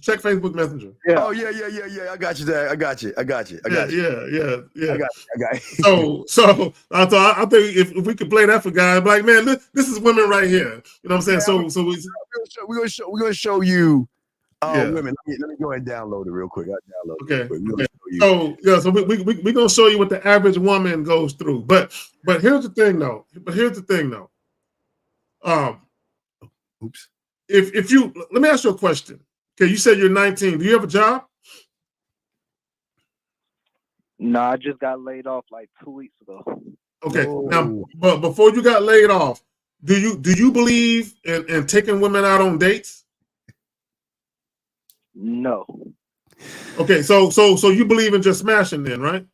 Check Facebook Messenger. Yeah. Oh, yeah. I got you, Zach. I got you. Yeah. I got it. So I think if we could play that for guys, like, man, this is women right here. You know what I'm saying? We're gonna show you women. Let me go ahead and download it real quick. I'll download it. Okay. So we're gonna show you what the average woman goes through. But here's the thing though. Oops. If you let me ask you a question. Okay, you said you're 19. Do you have a job? No, I just got laid off like 2 weeks ago. Okay. Now, but before you got laid off, do you believe in taking women out on dates? No. Okay, so you believe in just smashing then, right?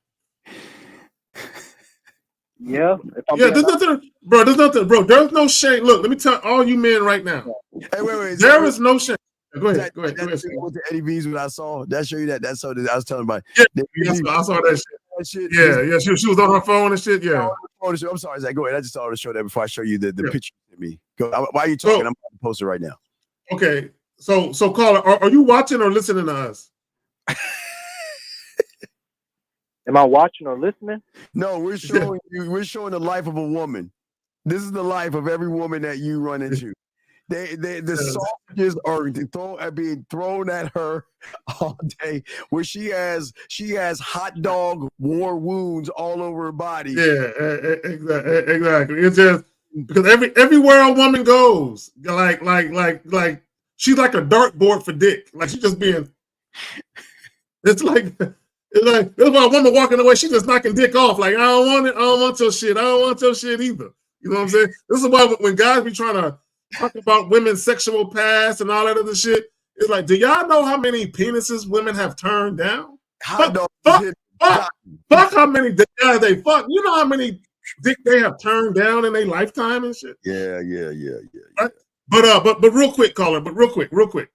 Yeah. There's nothing, bro. There's no shame. Look, let me tell all you men right now. Hey, wait. There is no shame. Go ahead. With the Eddie V's when I saw that show you that's so I was telling about. Yes, I saw that shit. Yeah. She was on her phone and shit. Yeah. I'm sorry, Zach. Go ahead. I just saw to show that before I show you the picture of me. Go. Why are you talking? I'm going to post it right now. Okay. So caller, are you watching or listening to us? Am I watching or listening? No, we're showing you. We're showing the life of a woman. This is the life of every woman that you run into. The sausages are being thrown at her all day, where she has hot dog war wounds all over her body. Yeah, exactly. It's just because everywhere a woman goes, like she's like a dartboard for dick. Like she's just being. It's like there's a woman walking away. She's just knocking dick off. Like I don't want it. I don't want your shit. I don't want your shit either. You know what I'm saying? This is why when guys be trying to talk about women's sexual past and all that other shit, it's like, do y'all know how many penises women have turned down? Fuck how many guys they fuck. You know how many dick they have turned down in their lifetime and shit? Yeah. Right? But real quick, caller, real quick.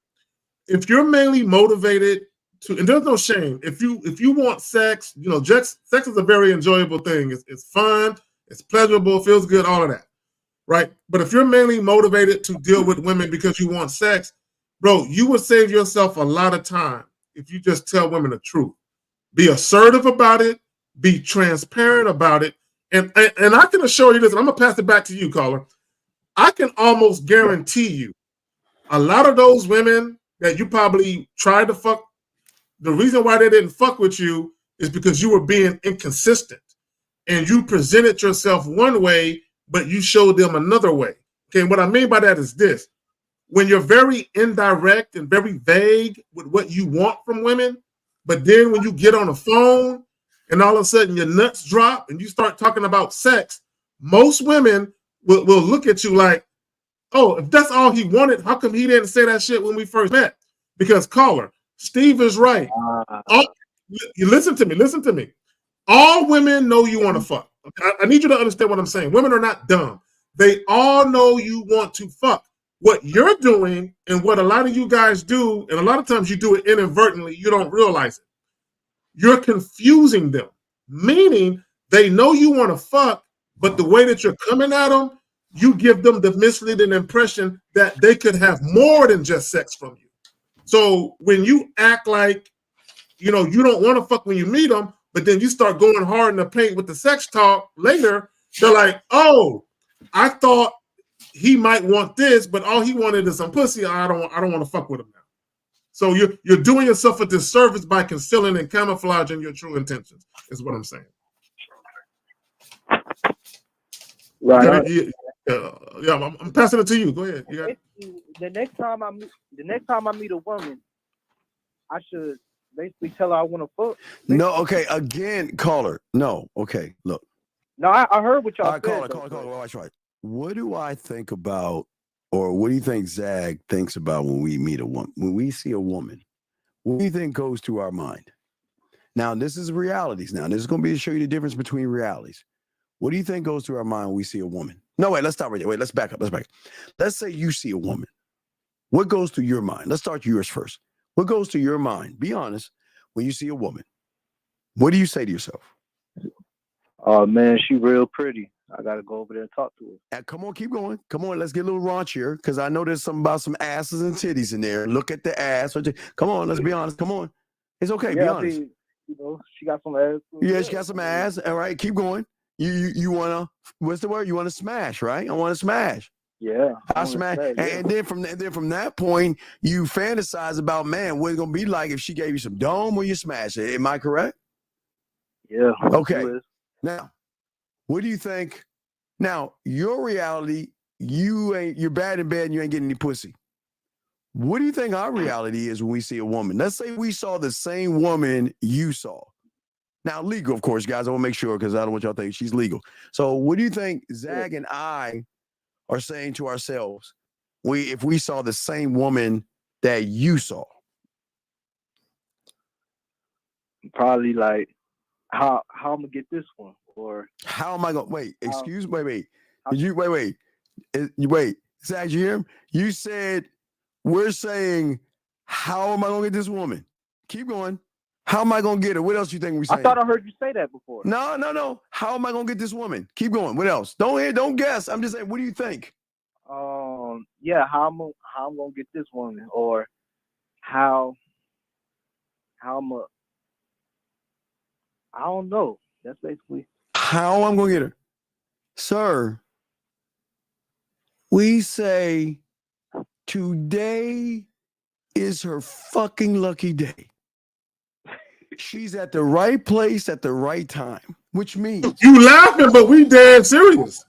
If you're mainly motivated to, and there's no shame, if you want sex, you know, sex is a very enjoyable thing. It's fun, it's pleasurable, feels good, all of that. Right? But if you're mainly motivated to deal with women because you want sex, bro, you would save yourself a lot of time if you just tell women the truth. Be assertive about it, be transparent about it. And I can assure you this, and I'm gonna pass it back to you, caller. I can almost guarantee you a lot of those women that you probably tried to fuck, the reason why they didn't fuck with you is because you were being inconsistent and you presented yourself one way, but you showed them another way. Okay, what I mean by that is this. When you're very indirect and very vague with what you want from women, but then when you get on the phone and all of a sudden your nuts drop and you start talking about sex, most women will look at you like, oh, if that's all he wanted, how come he didn't say that shit when we first met? Because caller, Steve is right. You listen to me. All women know you want to fuck. Okay? I need you to understand what I'm saying. Women are not dumb. They all know you want to fuck. What you're doing and what a lot of you guys do, and a lot of times you do it inadvertently, you don't realize it. You're confusing them, meaning they know you want to fuck, but the way that you're coming at them, you give them the misleading impression that they could have more than just sex from you. So when you act like you don't want to fuck when you meet them, but then you start going hard in the paint with the sex talk later. They're like, oh, I thought he might want this, but all he wanted is some pussy. I don't want to fuck with him now. So you're doing yourself a disservice by concealing and camouflaging your true intentions, is what I'm saying. Right. Yeah, I'm passing it to you. Go ahead. The next time I meet a woman, I should basically tell her I want to fuck. No, okay. Again, caller. No, okay. Look. No, I heard what y'all said. Caller. Watch right. What do I think about, or what do you think Zag thinks about when we meet a woman? When we see a woman, what do you think goes through our mind? Now, this is realities. Now, this is going to be to show you the difference between realities. What do you think goes through our mind when we see a woman? No, wait, let's stop right there. Wait, let's back up. Let's say you see a woman. What goes through your mind? Let's start yours first. What goes through your mind? Be honest. When you see a woman, what do you say to yourself? Oh, man, she real pretty. I got to go over there and talk to her. Come on, keep going. Come on, let's get a little raunchier, because I know there's something about some asses and titties in there. Look at the ass. Come on, let's be honest. Come on. It's okay, be honest. She got some ass. Yeah, she got some ass. All right, keep going. You wanna, what's the word? You wanna smash, right? I wanna smash. Yeah. I smash. And then from that point, you fantasize about, man, what it's gonna be like if she gave you some dome when you smash it. Am I correct? Yeah. Okay. Now, what do you think? Now, your reality, you're bad in bed and you ain't getting any pussy. What do you think our reality is when we see a woman? Let's say we saw the same woman you saw. Now, legal, of course, guys. I want to make sure, because I don't want y'all to think she's legal. So what do you think Zag and I are saying to ourselves if we saw the same woman that you saw? Probably like, how I'm going to get this one? Or how am I going to, wait, excuse me, wait. Zag, you hear him? You said, we're saying, how am I going to get this woman? Keep going. How am I going to get her? What else you think we're saying? I thought I heard you say that before. No. How am I going to get this woman? Keep going. What else? Don't guess. I'm just saying, what do you think? Yeah, how I'm going to get this woman, or how I'm a, I don't know. That's basically how I'm going to get her. Sir, we say today is her fucking lucky day. She's at the right place at the right time, which means you laughing, but we dead serious.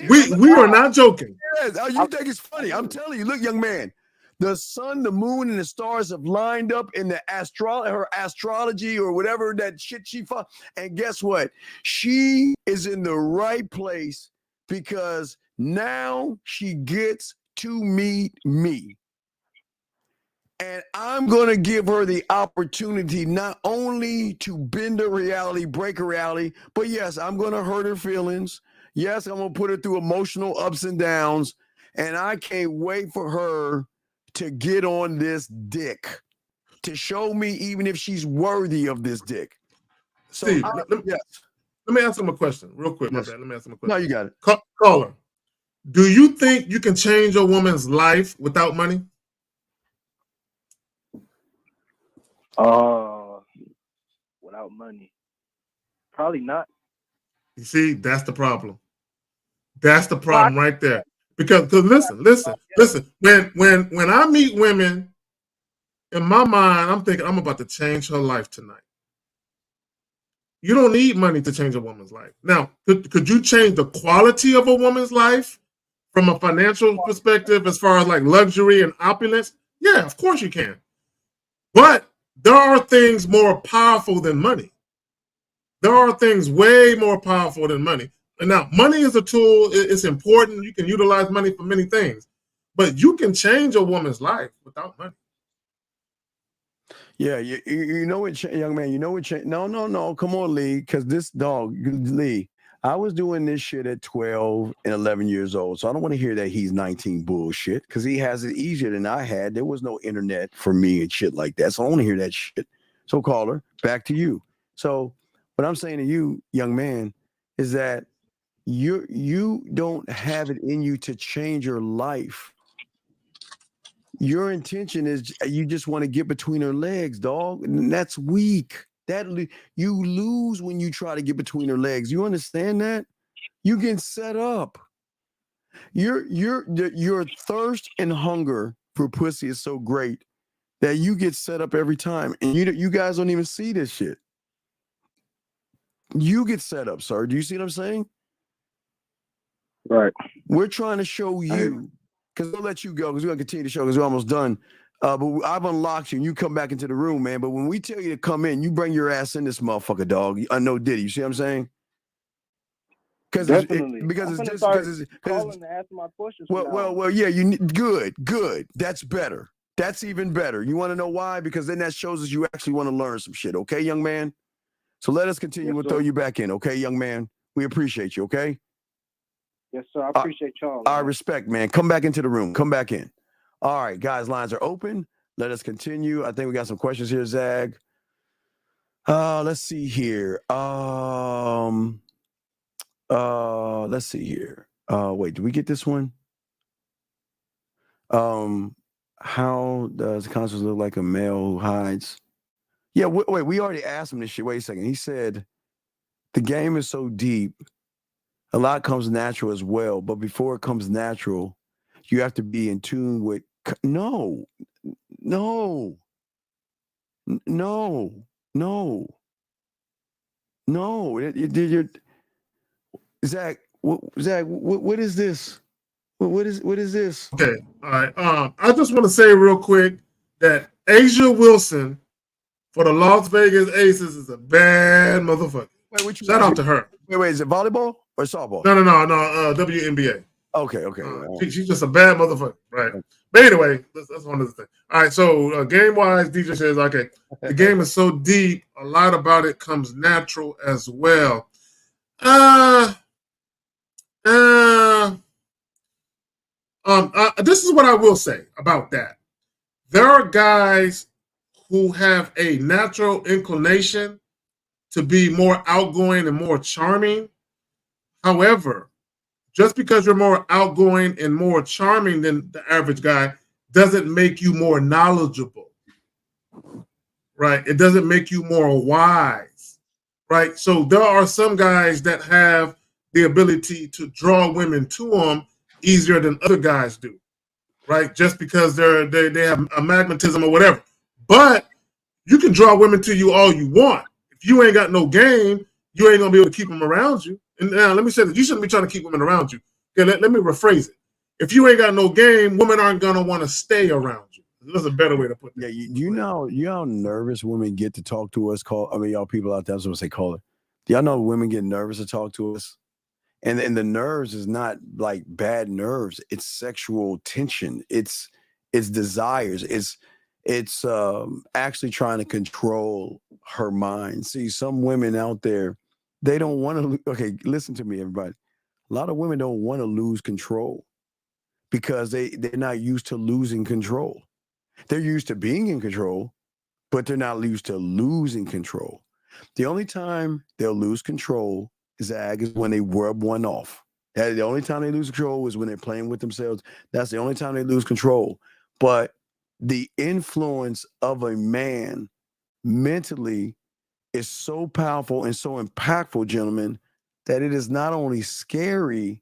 We are not joking. Yes. Oh, you think it's funny? I'm telling you. Look, young man, the sun, the moon, and the stars have lined up in the her astrology or whatever that shit she fought. And guess what? She is in the right place because now she gets to meet me. And I'm going to give her the opportunity not only to bend her reality, break her reality, but yes, I'm going to hurt her feelings. Yes, I'm going to put her through emotional ups and downs. And I can't wait for her to get on this dick, to show me even if she's worthy of this dick. So, Steve, let me ask him a question real quick. Yes. Let me ask him a question. No, you got it. Caller, do you think you can change a woman's life without money? Without money, probably not. You see, that's the problem. That's the problem right there. Because listen. When I meet women, in my mind, I'm thinking I'm about to change her life tonight. You don't need money to change a woman's life. Now, could you change the quality of a woman's life from a financial perspective, as far as like luxury and opulence? Yeah, of course you can. But there are things more powerful than money. There are things way more powerful than money. And now, money is a tool. It's important. You can utilize money for many things. But you can change a woman's life without money. Yeah, you know what, young man, you know what? No. Come on, Lee, because this dog, Lee, I was doing this shit at 12 and 11 years old. So I don't want to hear that he's 19 bullshit, because he has it easier than I had. There was no internet for me and shit like that. So I don't want to hear that shit. So caller, back to you. So what I'm saying to you, young man, is that you don't have it in you to change your life Your intention is you just want to get between her legs, dog. And that's weak. You lose when you try to get between her legs. You understand that? You get set up. Your thirst and hunger for pussy is so great that you get set up every time, and you guys don't even see this shit. You get set up, sir. Do you see what I'm saying? Right. We're trying to show you, because we'll let you go because we're gonna continue the show because we're almost done. But I've unlocked you and you come back into the room, man. But when we tell you to come in, you bring your ass in this motherfucker, dog. I know Diddy. You see what I'm saying? Definitely. Because I'm it's calling to answer my questions. Well, yeah, good. That's better. That's even better. You want to know why? Because then that shows us you actually want to learn some shit, okay, young man? So let us continue. We'll throw you back in, okay, young man? We appreciate you, okay? Yes, sir. I appreciate y'all. I respect, man. Come back into the room. Come back in. All right, guys, lines are open. Let us continue. I think we got some questions here, Zag. Let's see here. Let's see here. Wait, did we get this one? How does conscience look like a male who hides? Yeah, wait, we already asked him this shit. Wait a second. He said the game is so deep, a lot comes natural as well. But before it comes natural, you have to be in tune with. No. Zach, what is this? What is this? Okay, all right. I just want to say real quick that Asia Wilson for the Las Vegas Aces is a bad motherfucker. Wait, shout out to her. Wait, is it volleyball or softball? No. WNBA. Okay. She's just a bad motherfucker, right? But anyway, that's one of the things. All right, so game-wise, DJ says, okay, the game is so deep, a lot about it comes natural as well. This is what I will say about that. There are guys who have a natural inclination to be more outgoing and more charming. However, just because you're more outgoing and more charming than the average guy doesn't make you more knowledgeable, right? It doesn't make you more wise, right? So there are some guys that have the ability to draw women to them easier than other guys do, right? Just because they have a magnetism or whatever. But you can draw women to you all you want. If you ain't got no game, you ain't gonna be able to keep them around you. And now let me say that you shouldn't be trying to keep women around you. Okay, let me rephrase it. If you ain't got no game, women aren't gonna want to stay around you. That's a better way to put it. Yeah, you know how nervous women get to talk to us. Y'all people out there, that's what they call it. Do y'all know women get nervous to talk to us? And the nerves is not like bad nerves. It's sexual tension. It's desires. It's actually trying to control her mind. See, some women out there, they don't want to. Okay, listen to me, everybody. A lot of women don't want to lose control because they're not used to losing control. They're used to being in control, but they're not used to losing control. The only time they'll lose control is when they rub one off. The only time they lose control is when they're playing with themselves. That's the only time they lose control. But the influence of a man mentally is so powerful and so impactful, gentlemen, that it is not only scary,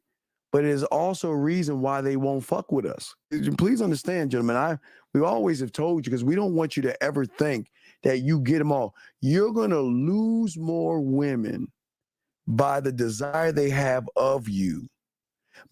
but it is also a reason why they won't fuck with us. Please understand, gentlemen, we always have told you, because we don't want you to ever think that you get them all. You're going to lose more women by the desire they have of you,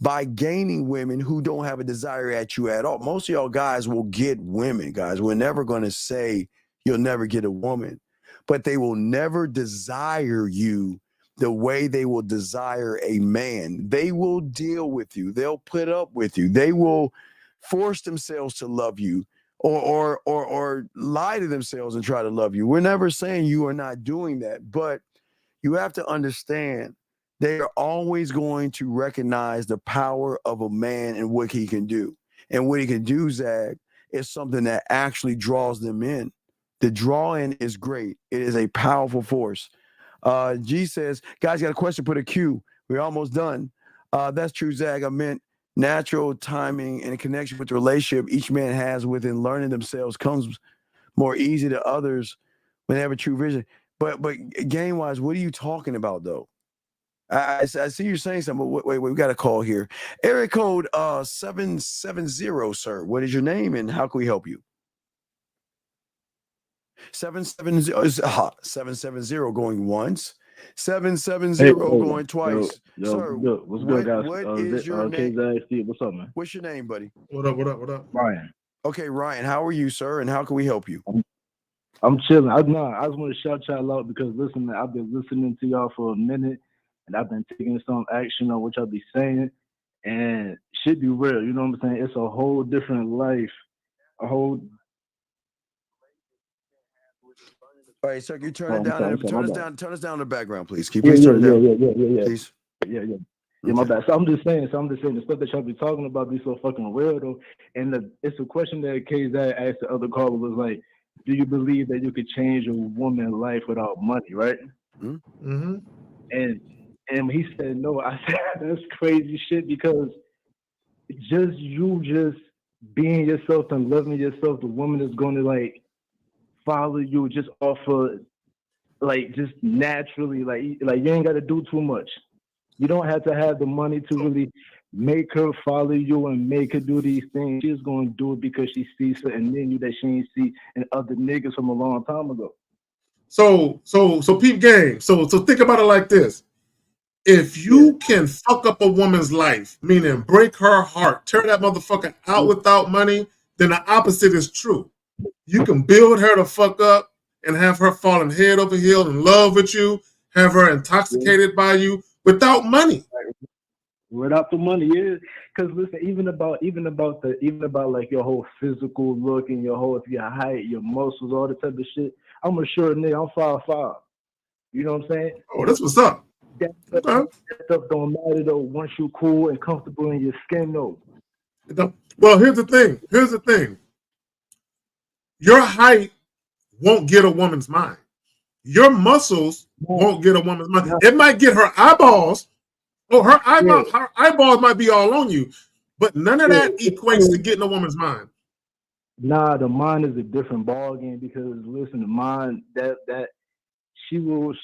by gaining women who don't have a desire at you at all. Most of y'all guys will get women, guys. We're never going to say you'll never get a woman, but they will never desire you the way they will desire a man. They will deal with you. They'll put up with you. They will force themselves to love you or lie to themselves and try to love you. We're never saying you are not doing that, but you have to understand they are always going to recognize the power of a man and what he can do. And what he can do, Zag, is something that actually draws them in. The draw-in is great. It is a powerful force. G says, guys, got a question, put a Q. We're almost done. That's true, Zag. I meant natural timing and connection with the relationship each man has within learning themselves comes more easy to others when they have a true vision. But game wise, what are you talking about though? I see you're saying something. But wait, we got a call here. Area code 770, sir. What is your name and how can we help you? 770 going once. 770 going twice. Sir, what's good, guys? What is your name? Steve, what's up, man? What's your name, buddy? What up? Ryan. Okay, Ryan, how are you, sir? And how can we help you? I'm chilling. I just want to shout y'all out because listen, man, I've been listening to y'all for a minute and I've been taking some action on what y'all be saying and shit be real. You know what I'm saying? It's a whole different life. All right, sir, can you turn it down? Turn us down in the background, please. Can you please turn it down? Yeah. Please. Yeah, my bad. So I'm just saying the stuff that y'all be talking about be so fucking real though. And it's a question that KZ asked the other caller was like, do you believe that you could change a woman's life without money, right? Mm-hmm. And he said no. I said that's crazy shit because just being yourself and loving yourself, the woman is going to like follow you just off of like just naturally, like you ain't got to do too much. You don't have to have the money to really make her follow you and make her do these things. She's going to do it because she sees something in you that she ain't see in other niggas from a long time ago. So peep game. So think about it like this. If you can fuck up a woman's life, meaning break her heart, tear that motherfucker out without money, then the opposite is true. You can build her to fuck up and have her falling head over heels in love with you, have her intoxicated by you without money. Without the money, yeah. Because listen, even about like your whole physical look and your height, your muscles, all the type of shit. I'm a short nigga. I'm 5'5". You know what I'm saying? Oh, that's what's up. That stuff don't matter though. Once you're cool and comfortable in your skin, though. Well, here's the thing. Your height won't get a woman's mind. Your muscles won't get a woman's mind. It might get her eyeballs. Oh, her eyeballs might be all on you, but none of that equates to getting a woman's mind. Nah, the mind is a different ballgame because listen, the mind that she will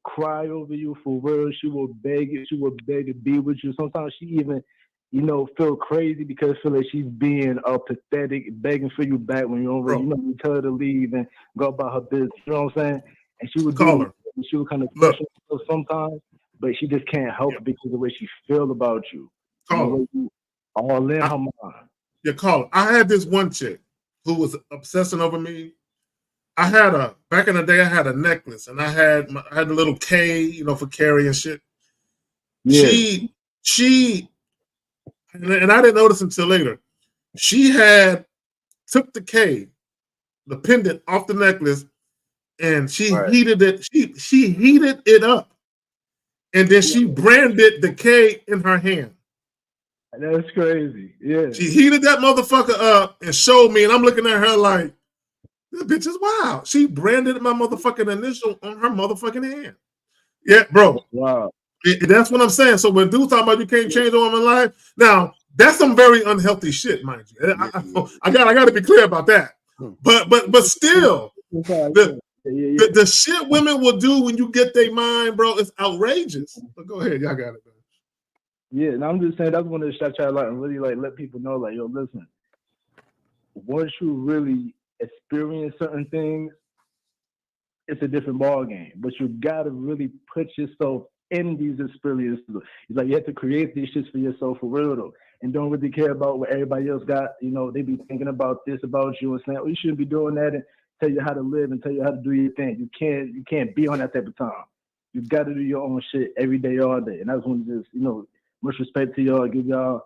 cry over you for real. She will beg to be with you. Sometimes she even, feel crazy because feel like she's being pathetic, begging for you back when you're over. You tell her to leave and go about her business. You know what I'm saying? And she would call her. She would kind of push herself sometimes, but she just can't help it because of the way she feel about you. Call her. All in her mind. Yeah, call her. I had this one chick who was obsessing over me. Back in the day, I had a necklace and I had a little K, for carrying shit. Yeah. She, and I didn't notice until later. She took the K, the pendant off the necklace, and she heated it. She heated it up, and then she branded the K in her hand. That's crazy. Yeah. She heated that motherfucker up and showed me, and I'm looking at her like, this bitch is wild. She branded my motherfucking initial on her motherfucking hand. Yeah, bro. Wow. That's what I'm saying. So when dudes talk about you can't change a woman's life, now that's some very unhealthy shit, mind you. I got to be clear about that. But still, the shit women will do when you get their mind, bro, is outrageous. But go ahead, y'all got it, man. Yeah, and I'm just saying that's one of the shots I like and really like let people know, like, yo, listen. Once you really experience certain things, it's a different ball game. But you gotta really put yourself in these experiences. It's like you have to create these shits for yourself for real though, and don't really care about what everybody else got. They be thinking about this about you and saying, "Oh, you shouldn't be doing that," and tell you how to live and tell you how to do your thing. You can't be on that type of time. You got to do your own shit every day, all day. And I just want to just much respect to y'all. Give y'all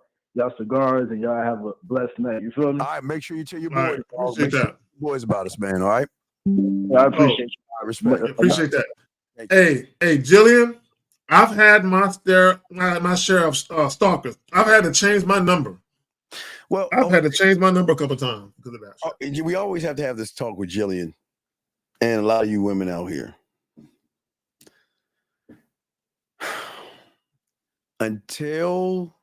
cigars and y'all have a blessed night. You feel me? All right, make sure you tell your boys. Make sure your boys about us, man. All right. I appreciate you. I respect. Appreciate that. Hey, Jillian, I've had my share of stalkers. I've had to change my number. Well, I've had to change my number a couple times because of that. We always have to have this talk with Jillian and a lot of you women out here. Until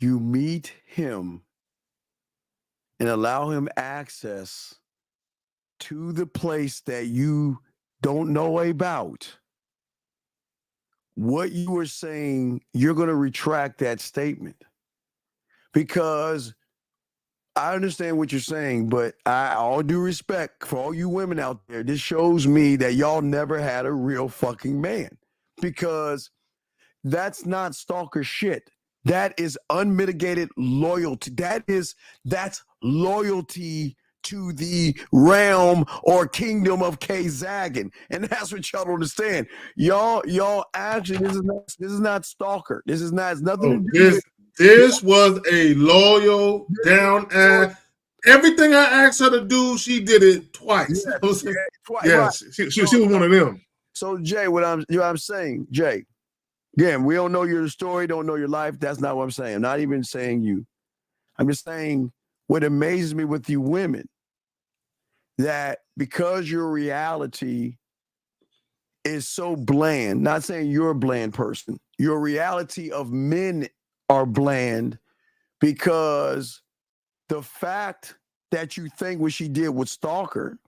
you meet him and allow him access to the place that you don't know about, what you were saying, you're going to retract that statement. Because I understand what you're saying, but all due respect for all you women out there, this shows me that y'all never had a real fucking man, because that's not stalker shit. That is unmitigated loyalty. That's loyalty to the realm or kingdom of K-Zaggin. And that's what y'all don't understand. Y'all actually, this is not stalker. This is not, it's nothing to do with. This was a loyal, down ass. Everything I asked her to do, she did it twice. Yes, she was one of them. So Jay, what I'm saying, Jay, again, we don't know your story, don't know your life. That's not what I'm saying. I'm not even saying you. I'm just saying what amazes me with you women, that because your reality is so bland, not saying you're a bland person, your reality of men are bland, because the fact that you think what she did was stalker.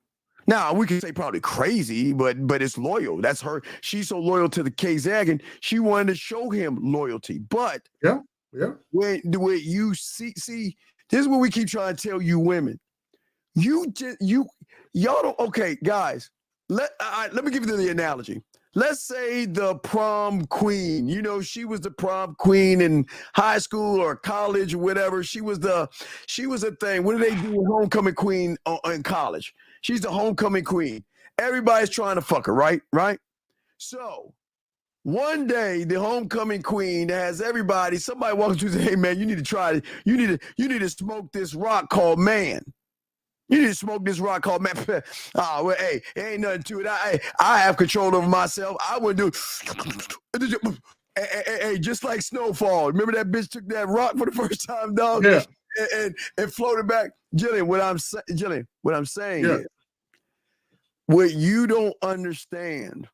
Now, we can say probably crazy, but it's loyal. That's her. She's so loyal to the K-Zaggin, she wanted to show him loyalty. But yeah. When you see, this is what we keep trying to tell you women. Y'all don't. Okay, guys, let me give you the analogy. Let's say the prom queen, she was the prom queen in high school or college or whatever. She was a thing. What do they do with homecoming queen in college? She's the homecoming queen. Everybody's trying to fuck her, right? Right? So one day the homecoming queen has somebody walks through and says, hey man, you need to try it. You need to smoke this rock called man. You need to smoke this rock called man. Well, hey, it ain't nothing to it. I have control over myself. I wouldn't do. Hey, just like Snowfall. Remember that bitch took that rock for the first time, dog? Yeah. And floated back. Jillian, what I'm saying is, what you don't understand,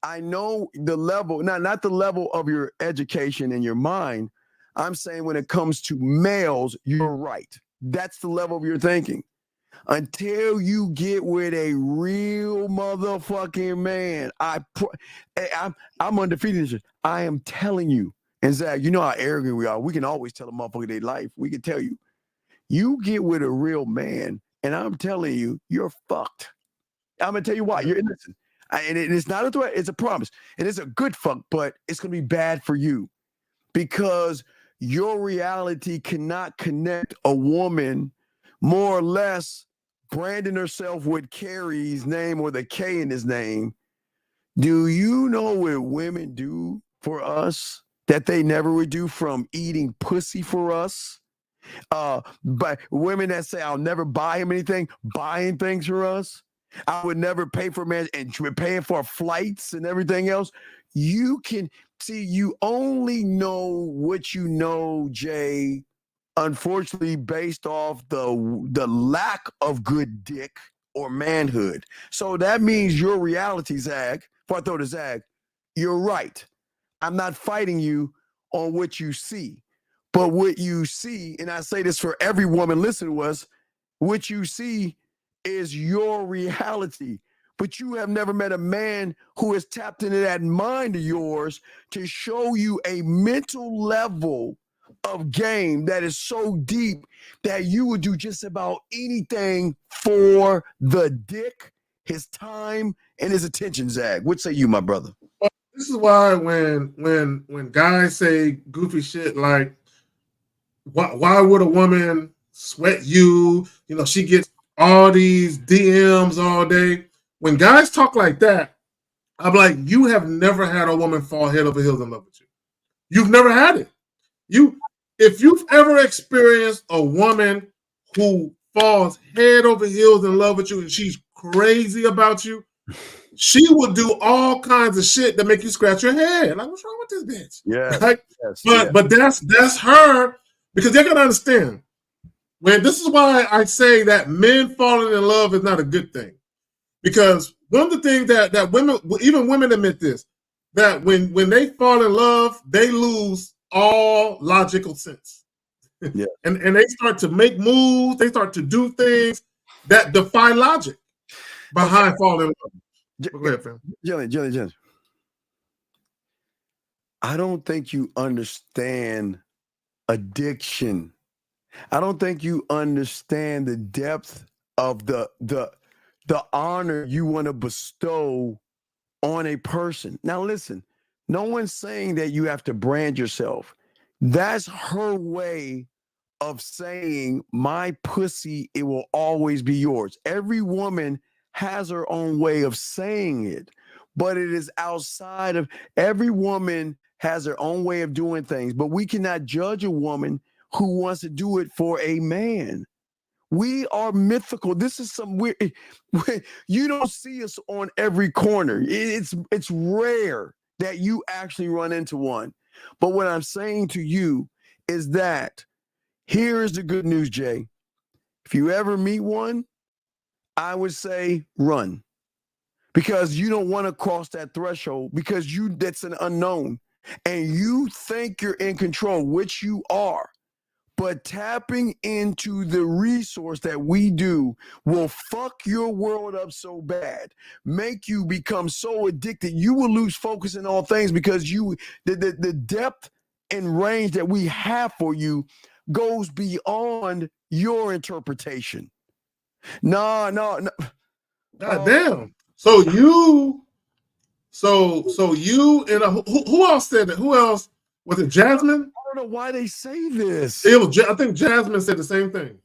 I know the level, not the level of your education and your mind. I'm saying when it comes to males, you're right. That's the level of your thinking. Until you get with a real motherfucking man, I'm undefeated. I am telling you. And Zach, you know how arrogant we are. We can always tell a motherfucker their life. We can tell you. You get with a real man, and I'm telling you, you're fucked. I'm going to tell you why. You're innocent. And it's not a threat. It's a promise. And it's a good fuck, but it's going to be bad for you. Because your reality cannot connect a woman more or less branding herself with Carrie's name or the K in his name. Do you know what women do for us that they never would do, from eating pussy for us? But women that say, I'll never buy him anything, buying things for us. I would never pay for man and paying for flights and everything else. You can see, you only know what you know, Jay, unfortunately, based off the lack of good dick or manhood. So that means your reality, Zag, before I throw to Zag, you're right. I'm not fighting you on what you see. But what you see, and I say this for every woman listening to us, what you see is your reality. But you have never met a man who has tapped into that mind of yours to show you a mental level of game that is so deep that you would do just about anything for the dick, his time, and his attention, Zag. What say you, my brother? This is why when guys say goofy shit like, why would a woman sweat you? She gets all these DMs all day. When guys talk like that, I'm like, you have never had a woman fall head over heels in love with you. You've never had it. If you've ever experienced a woman who falls head over heels in love with you and she's crazy about you, she will do all kinds of shit that make you scratch your head. Like, what's wrong with this bitch? Yeah. Right? But that's her, because they gotta understand. This is why I say that men falling in love is not a good thing. Because one of the things that women, even women admit this, that when they fall in love, they lose all logical sense. Yeah. and they start to make moves, they start to do things that defy logic behind falling in love. Go ahead, fam. Jelly. I don't think you understand addiction. I don't think you understand the depth of the honor you want to bestow on a person. Now listen, no one's saying that you have to brand yourself. That's her way of saying my pussy, it will always be yours. Every woman has her own way of saying it, but it is outside of every woman has her own way of doing things, but we cannot judge a woman who wants to do it for a man. We are mythical. This is some weird. You don't see us on every corner. It's rare that you actually run into one. But what I'm saying to you is that here is the good news, Jay. If you ever meet one, I would say run, because you don't want to cross that threshold, because that's an unknown, and you think you're in control, which you are. But tapping into the resource that we do will fuck your world up so bad, make you become so addicted, you will lose focus in all things, because the depth and range that we have for you goes beyond your interpretation. No. God damn. So you and who else said that? Who else? Was it Jasmine? I don't know why they say this. I think Jasmine said the same thing.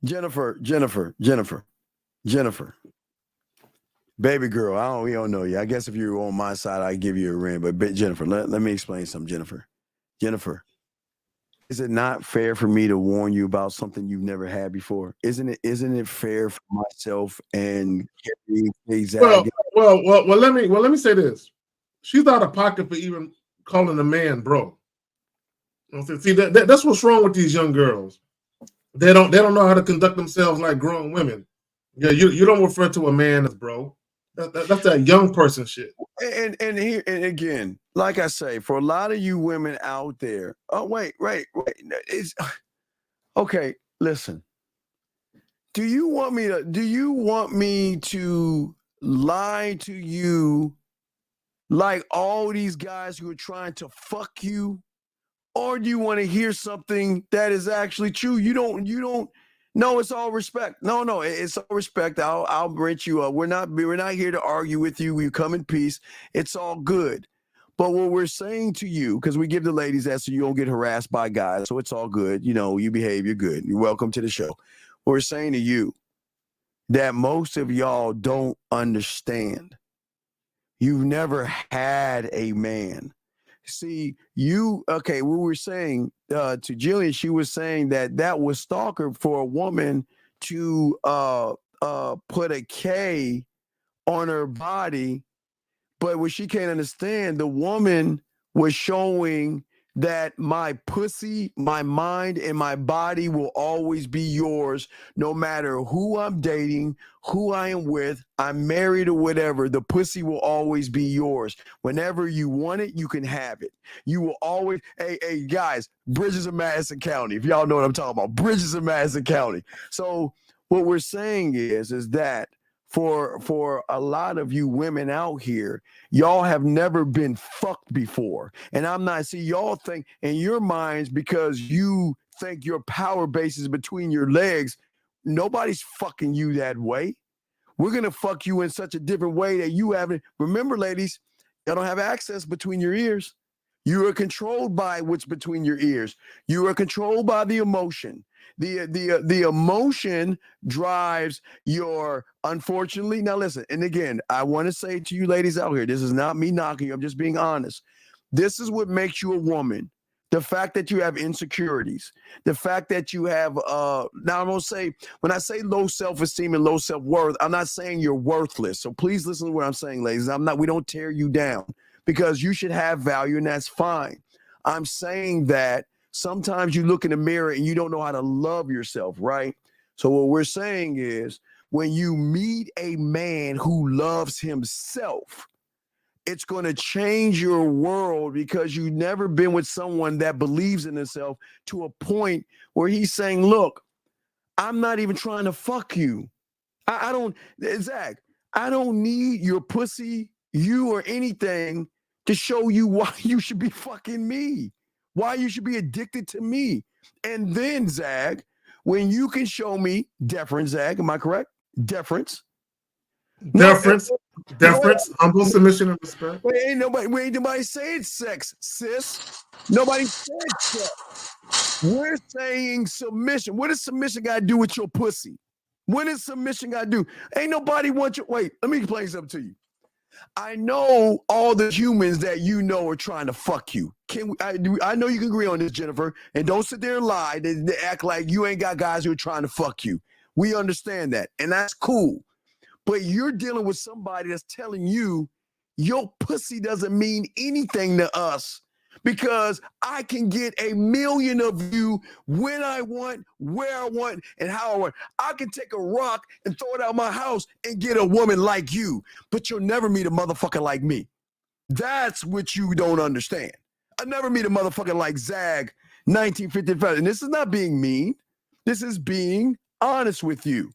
Jennifer. Baby girl, we don't know you. I guess if you were on my side, I'd give you a ring. But Jennifer, let me explain something, Jennifer, is it not fair for me to warn you about something you've never had before? Isn't it fair for myself and Well, let me say this. She's out of pocket for even calling a man bro. See, that's what's wrong with these young girls. They don't know how to conduct themselves like grown women. Yeah, you don't refer to a man as bro. That's that young person shit. And again, like I say, for a lot of you women out there, wait. It's okay. Listen, do you want me to lie to you like all these guys who are trying to fuck you, or do you want to hear something that is actually true? You don't. No, it's all respect. No, it's all respect. I'll grant you. We're not here to argue with you. We come in peace. It's all good. But what we're saying to you, because we give the ladies that so you don't get harassed by guys, so it's all good. You behave. You're good. You're welcome to the show. We're saying to you that most of y'all don't understand. You've never had a man. See, what we're saying to Jillian, she was saying that was stalker for a woman to put a K on her body, but what she can't understand, the woman was showing that my pussy, my mind, and my body will always be yours, no matter who I'm dating, who I am with, I'm married or whatever, the pussy will always be yours. Whenever you want it, you can have it. You will always, hey guys, Bridges of Madison County, if y'all know what I'm talking about, Bridges of Madison County. So what we're saying is that for a lot of you women out here, y'all have never been fucked before. And y'all think in your minds, because you think your power base is between your legs, nobody's fucking you that way. We're going to fuck you in such a different way that you haven't. Remember, ladies, y'all don't have access between your ears. You are controlled by what's between your ears. You are controlled by the emotion. The emotion drives your, unfortunately. Now listen, and again, I want to say to you ladies out here, this is not me knocking you, I'm just being honest. This is what makes you a woman. The fact that you have insecurities, the fact that you have, now I'm going to say, when I say low self-esteem and low self-worth, I'm not saying you're worthless. So please listen to what I'm saying, ladies. We don't tear you down, because you should have value, and that's fine. I'm saying that sometimes you look in the mirror and you don't know how to love yourself, right? So what we're saying is, when you meet a man who loves himself, it's going to change your world because you've never been with someone that believes in himself to a point where he's saying, look, I'm not even trying to fuck you. I don't, Zach, I don't need your pussy, you or anything to show you why you should be fucking me, why you should be addicted to me. And then, Zach, when you can show me deference, Zach, am I correct? Deference. Deference, humble submission and respect. Ain't nobody saying sex, sis. Nobody said sex. We're saying submission. What does submission got to do with your pussy? What does submission got to do? Ain't nobody want you. Wait, let me explain something to you. I know all the humans that you know are trying to fuck you. I know you can agree on this, Jennifer, and don't sit there and lie. They act like you ain't got guys who are trying to fuck you. We understand that, and that's cool. But you're dealing with somebody that's telling you your pussy doesn't mean anything to us because I can get 1 million of you when I want, where I want, and how I want. I can take a rock and throw it out my house and get a woman like you, but you'll never meet a motherfucker like me. That's what you don't understand. I'll never meet a motherfucker like Zag 1955. And this is not being mean. This is being honest with you.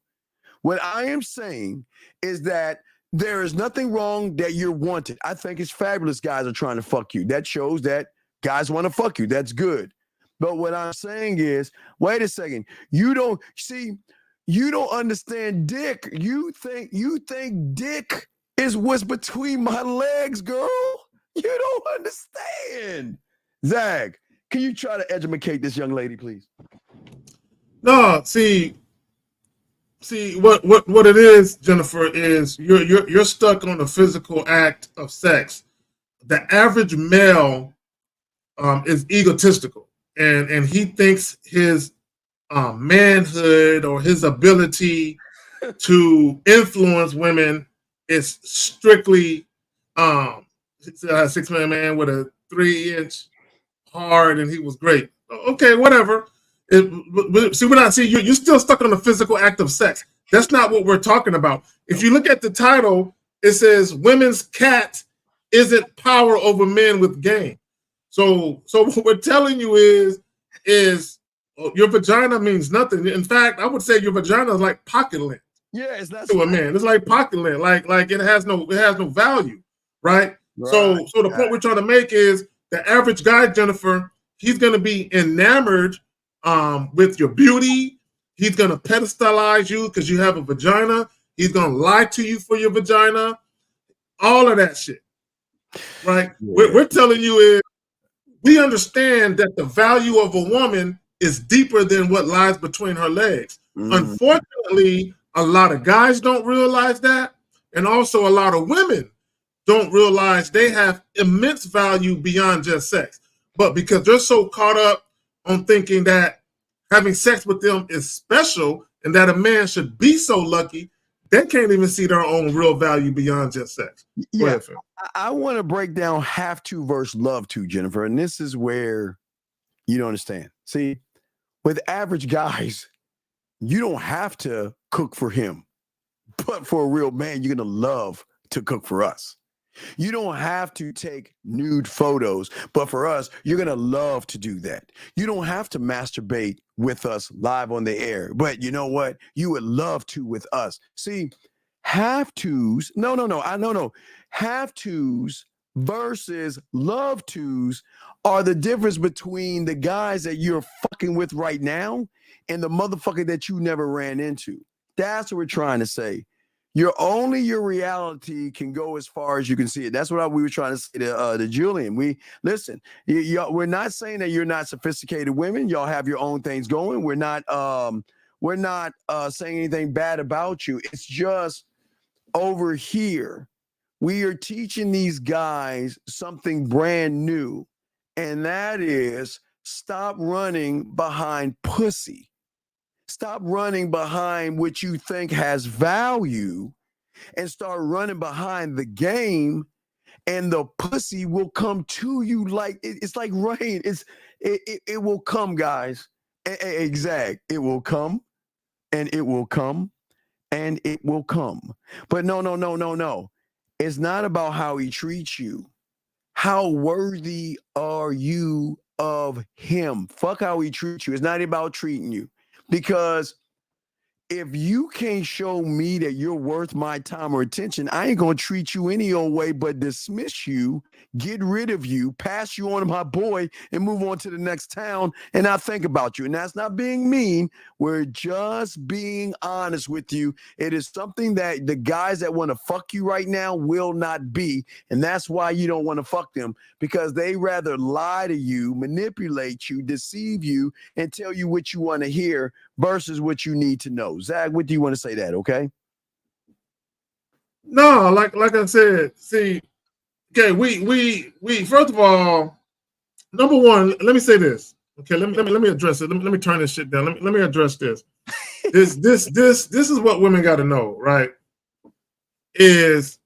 What I am saying is that there is nothing wrong that you're wanted. I think it's fabulous guys are trying to fuck you. That shows that guys want to fuck you. That's good. But what I'm saying is, wait a second. You don't understand dick. You think dick is what's between my legs, girl. You don't understand. Zag, can you try to educate this young lady, please? No, see what it is, Jennifer, is you're stuck on the physical act of sex. The average male is egotistical, and he thinks his manhood or his ability to influence women is strictly 6 man with a 3-inch hard, and he was great. Okay, whatever. You're still stuck on the physical act of sex. That's not what we're talking about. If you look at the title, it says women's cat isn't power over men with game. So what we're telling you is your vagina means nothing. In fact, I would say your vagina is like pocket lint. Yeah, it's not to a man. It's like pocket lint. Like it has no value, right? So the point we're trying to make is the average guy, Jennifer, he's going to be enamored with your beauty. He's going to pedestalize you because you have a vagina. He's going to lie to you for your vagina. All of that shit, right? Yeah. We're telling you is we understand that the value of a woman is deeper than what lies between her legs. Unfortunately, a lot of guys don't realize that, and also a lot of women don't realize they have immense value beyond just sex. But because they're so caught up on thinking that having sex with them is special and that a man should be so lucky, they can't even see their own real value beyond just sex. Yeah, I want to break down have to versus love to, Jennifer, and this is where you don't understand. See, with average guys, you don't have to cook for him, but for a real man, you're going to love to cook for us. You don't have to take nude photos, but for us, you're going to love to do that. You don't have to masturbate with us live on the air, but you know what? You would love to with us. See, have tos, no. Have tos versus love tos are the difference between the guys that you're fucking with right now and the motherfucker that you never ran into. That's what we're trying to say. Your reality can go as far as you can see it. That's what we were trying to say to Julian. We're not saying that you're not sophisticated women. Y'all have your own things going. We're not saying anything bad about you. It's just over here, we are teaching these guys something brand new, and that is stop running behind pussy. Stop running behind what you think has value and start running behind the game, and the pussy will come to you like it's like rain. It will come, guys. Exact. It will come, and it will come, and it will come. But no. It's not about how he treats you. How worthy are you of him? Fuck how he treats you. It's not about treating you. Because if you can't show me that you're worth my time or attention, I ain't gonna treat you any old way but dismiss you, get rid of you, pass you on to my boy, and move on to the next town and not think about you. And that's not being mean. We're just being honest with you. It is something that the guys that want to fuck you right now will not be. And that's why you don't want to fuck them, because they rather lie to you, manipulate you, deceive you, and tell you what you want to hear versus what you need to know. Zach, what do you want to say that, okay? No, like I said, see, okay, we first of all, number one, let me say this. Okay, let me address it. Let me turn this shit down. Let me address this. This is what women got to know, right? Is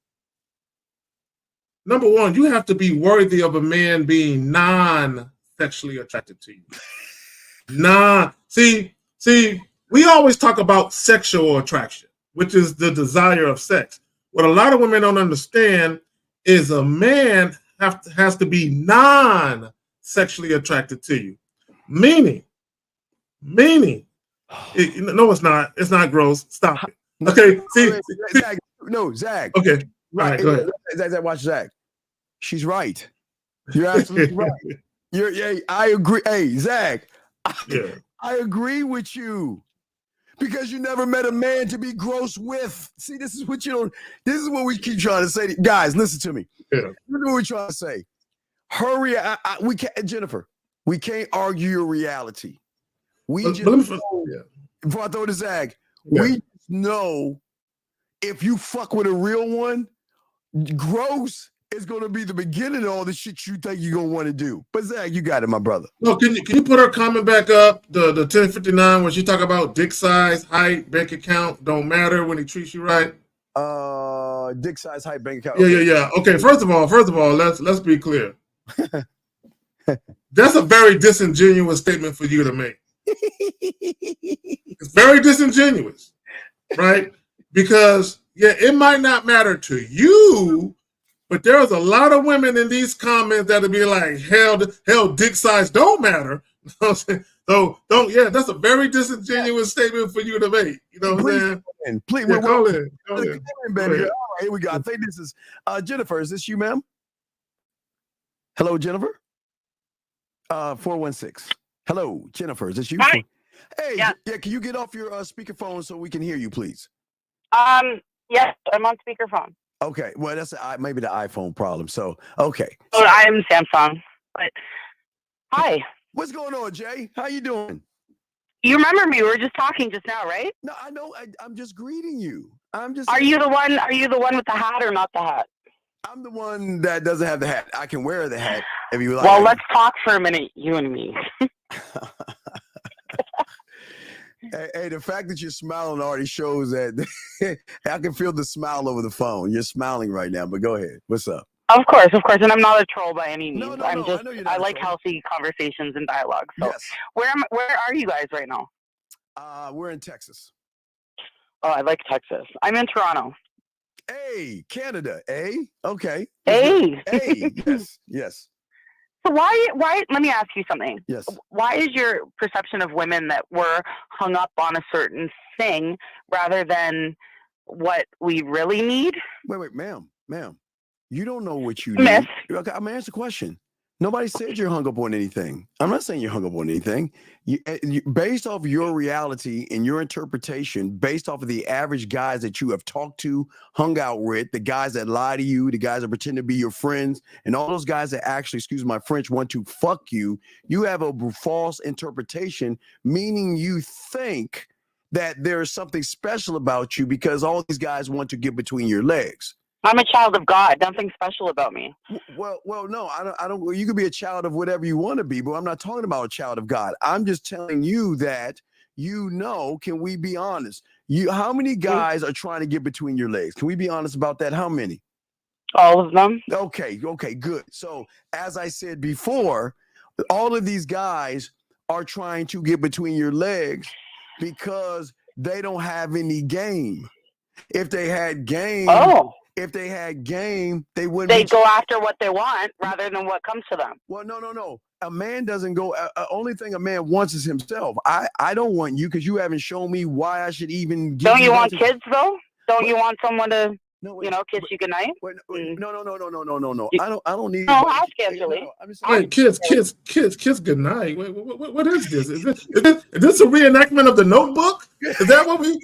number one, you have to be worthy of a man being non-sexually attracted to you. See, we always talk about sexual attraction, which is the desire of sex. What a lot of women don't understand is a man has to be non-sexually attracted to you. Meaning, no, it's not. It's not gross. Stop it. Okay, Zach, no, Zach. Okay, all right, go ahead. Zach, watch Zach. She's right. You're absolutely right. I agree. Hey, Zach. I agree with you, because you never met a man to be gross with. See, this is what you don't. This is what we keep trying to say. Guys, listen to me. This is what we're trying to say. Hurry! We can't, Jennifer. We can't argue your reality. We just know, before I throw to Zach, we just know if you fuck with a real one, gross is going to be the beginning of all the shit you think you're going to want to do. But Zach, you got it, my brother. No, can you put her comment back up? The 1059 where she talk about dick size, height, bank account don't matter when he treats you right. Dick size, height, bank account. Yeah. Okay, first of all, let's be clear. That's a very disingenuous statement for you to make. It's very disingenuous, right? Because it might not matter to you, but there's a lot of women in these comments that'll be like, hell, dick size don't matter. So that's a very disingenuous statement for you to make. You know what I'm saying? Please, call in. Baby. All right, here we go. I think this is Jennifer. Is this you, ma'am? Hello, Jennifer. 416. Hello, Jennifer. Is this you? Hi. Hey, yeah. Can you get off your speakerphone so we can hear you, please? Yes, I'm on speakerphone. Okay, well, that's maybe the iPhone problem. So, okay. Oh, I am Samsung. But hi. What's going on, Jay? How you doing? You remember me? We were just talking just now, right? No, I know. I'm just greeting you. Are you the one? Are you the one with the hat or not the hat? I'm the one that doesn't have the hat. I can wear the hat if you like. Well, let's talk for a minute, you and me. Hey, the fact that you're smiling already shows that I can feel the smile over the phone. You're smiling right now, but go ahead. What's up? Of course, and I'm not a troll by any means. No, I like healthy conversations and dialogue. So, yes. Where are you guys right now? We're in Texas. Oh, I like Texas. I'm in Toronto. Hey, Canada. Okay. Hey. Yes. So why? Let me ask you something. Yes. Why is your perception of women that we're hung up on a certain thing rather than what we really need? Wait, ma'am. You don't know what you need. Okay, I'm gonna answer the question. Nobody said you're hung up on anything. I'm not saying you're hung up on anything. You, based off your reality and your interpretation, based off of the average guys that you have talked to, hung out with, the guys that lie to you, the guys that pretend to be your friends, and all those guys that actually, excuse my French, want to fuck you, you have a false interpretation, meaning you think that there's something special about you because all these guys want to get between your legs. I'm a child of God. Nothing special about me. Well, no, I don't. You can be a child of whatever you want to be, but I'm not talking about a child of God. I'm just telling you that can we be honest? How many guys are trying to get between your legs? Can we be honest about that? How many? All of them. Okay, good. So as I said before, all of these guys are trying to get between your legs because they don't have any game. If they had game, if they had game, they wouldn't. They go after what they want rather than what comes to them. Well, no. A man doesn't go. Only thing a man wants is himself. I don't want you because you haven't shown me why I should even. Don't you want kids though? Don't you want someone to, kiss you goodnight? No. I don't need. No, ask Angela. Wait, kids, good night. Wait, what is this? Is this a reenactment of The Notebook? Is that what we?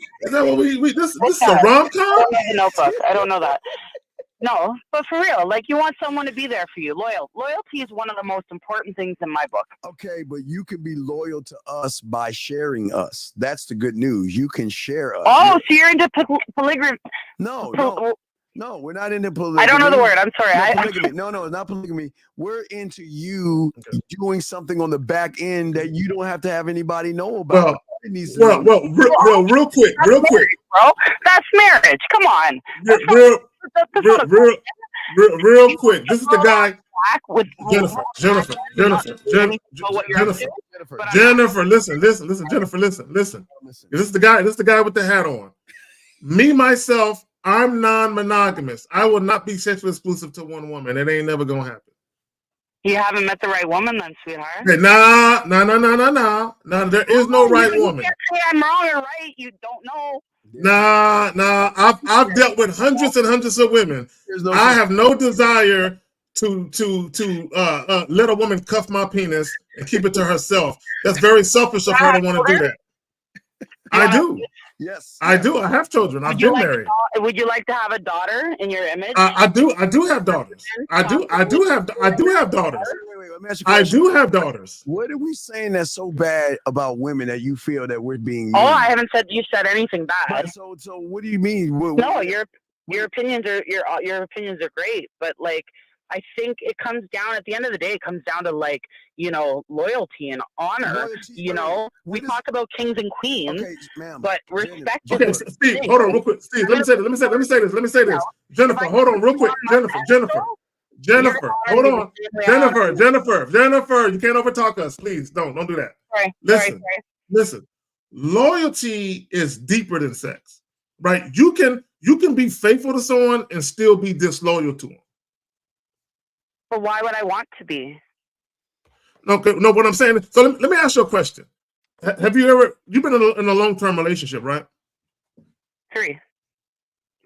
This is a rom-com? The Notebook. I don't know that. No, but for real, like you want someone to be there for you. Loyalty is one of the most important things in my book. Okay, but you can be loyal to us by sharing us. That's the good news. You can share us. Oh, so you're into polygamy? No, we're not into polygamy. I don't know the word. I'm sorry. No, it's not polygamy. We're into you doing something on the back end that you don't have to have anybody know about. Real quick, bro. That's marriage. Come on. Real quick. This is the guy. Jennifer. Listen. Jennifer, listen. This is the guy with the hat on. Me, myself, I'm non-monogamous. I will not be sexually exclusive to one woman. It ain't never gonna happen. You haven't met the right woman then, sweetheart. Hey, nah. There is no right woman. You can't say I'm wrong or right. You don't know. Nah. I've dealt with hundreds and hundreds of women. I have no desire to let a woman cuff my penis and keep it to herself. That's very selfish of her to want to do that. I do. Yes, I do. I have children. I've been married. Would you like to have a daughter in your image? I do have daughters. I do have daughters. Wait, let me ask you I do have daughters. What are we saying that's so bad about women that you feel that we're being? I haven't said you said anything bad. So what do you mean? No, your opinions are your opinions are great, but like I think it comes down at the end of the day. It comes down to like loyalty and honor. We talk about kings and queens, but respect. Okay, Steve, hold on real quick. Steve, let me say this. Jennifer, hold on real quick. Jennifer, hold on. Jennifer, you can't overtalk us, please. Don't do that. Sorry. Listen. Loyalty is deeper than sex, right? You can be faithful to someone and still be disloyal to them. But why would I want to be? Okay, no, what I'm saying. So let me ask you a question. Have you've been in a long-term relationship, right? 3.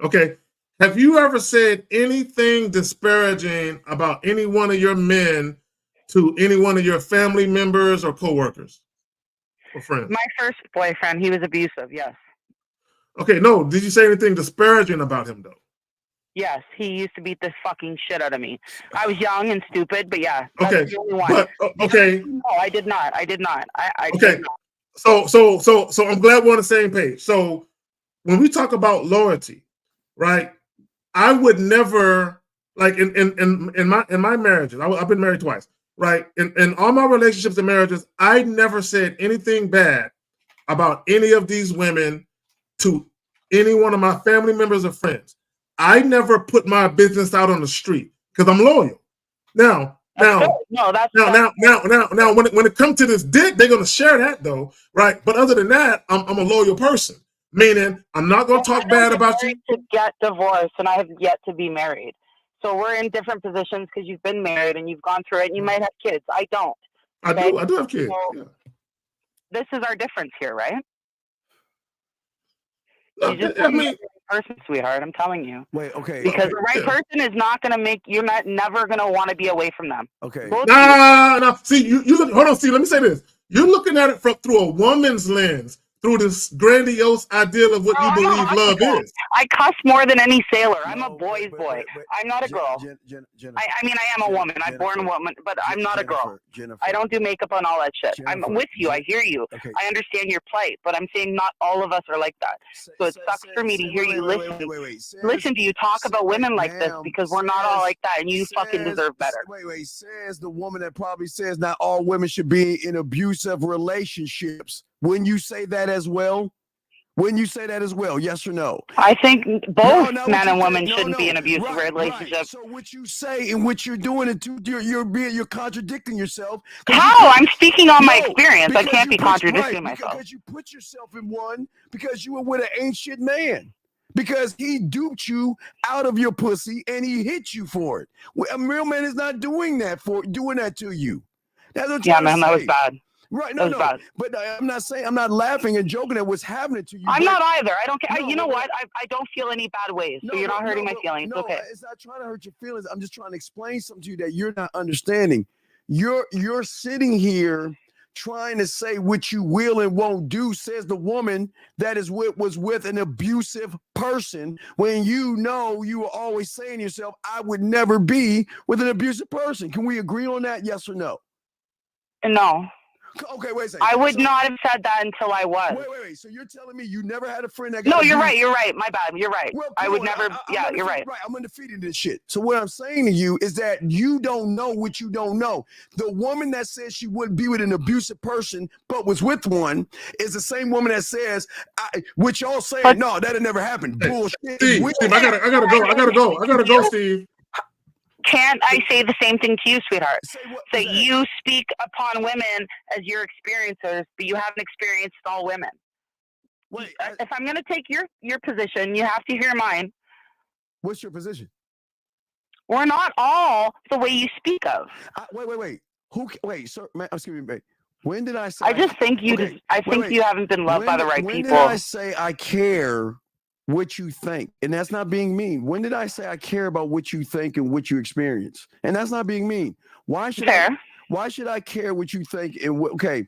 Okay. Have you ever said anything disparaging about any one of your men to any one of your family members or coworkers or friends? My first boyfriend, he was abusive, yes. Okay, no. Did you say anything disparaging about him, though? Yes, he used to beat the fucking shit out of me. I was young and stupid, but yeah. Okay. The only one. But, okay. No, I did not. I did not. Okay. So I'm glad we're on the same page. So when we talk about loyalty, right? I would never like in my marriages. I've been married twice, right? In all my relationships and marriages, I never said anything bad about any of these women to any one of my family members or friends. I never put my business out on the street because I'm loyal. Now, when it comes to this dick, they're gonna share that though, right? But other than that, I'm a loyal person. Meaning, I'm not gonna talk bad about you. To get divorced, and I have yet to be married. So we're in different positions because you've been married and you've gone through it, and you might have kids. I don't. Okay? I do have kids. So yeah. This is our difference here, right? No, I mean, person, sweetheart. I'm telling you. Wait, okay. Because the right person is not going to make you're never going to want to be away from them. Okay. No. See, you look. Hold on. See, let me say this. You're looking at it through a woman's lens, through this grandiose ideal of what you believe love is. I cuss more than any sailor. I'm a boy's boy. I'm not a girl. Jennifer, I mean, I am a woman. I'm born a woman, but I'm not a girl. I don't do makeup and all that shit. I'm with you. I hear you. Okay. I understand your plight, but I'm saying not all of us are like that. So it sucks for me to hear you listen to you talk about women like this because we're not all like that, and you fucking deserve better. Wait. Says the woman that probably says not all women should be in abusive relationships. Wouldn't you say that as well? Yes or no? I think both men and women shouldn't be in abusive relationships. Right. So what you say and what you're doing, you're contradicting yourself. How? I'm speaking on my experience. I can't be contradicting myself. Because you put yourself in one because you were with an ancient man. because he duped you out of your pussy and he hit you for it. A real man is not doing that to you. That's what yeah, man, that was bad. Right, no, bad. But I'm not saying, I'm not laughing and joking at what's happening to you. I'm not either. I don't care. You know what? I don't feel any bad ways, so you're not hurting my feelings. No, okay. It's not trying to hurt your feelings. I'm just trying to explain something to you that you're not understanding. You're sitting here trying to say what you will and won't do, says the woman that was with an abusive person, when you know you were always saying to yourself, I would never be with an abusive person. Can we agree on that? Yes or no? No. Okay, wait a second. I would not have said that until I was. Wait. So you're telling me you never had a friend that got abused? You're right. My bad. You're right. Well, I would never. You're right. Right. I'm undefeated in this shit. So what I'm saying to you is that you don't know what you don't know. The woman that says she wouldn't be with an abusive person but was with one is the same woman that says, which y'all saying, no, that'll never happen. Hey, bullshit. Steve, I gotta go, Steve. Can't I say the same thing to you, sweetheart? That you speak upon women as your experiencers, but you haven't experienced all women. Wait, if I'm going to take your position, you have to hear mine. What's your position? We're not all the way you speak of. Wait. Wait, sir, man, excuse me, when did I say? I just think you. Okay, I think you haven't been loved by the right people. When did I say I care what you think? And that's not being mean. When did I say I care about what you think and what you experience? And that's not being mean. Why should I care what you think? And okay,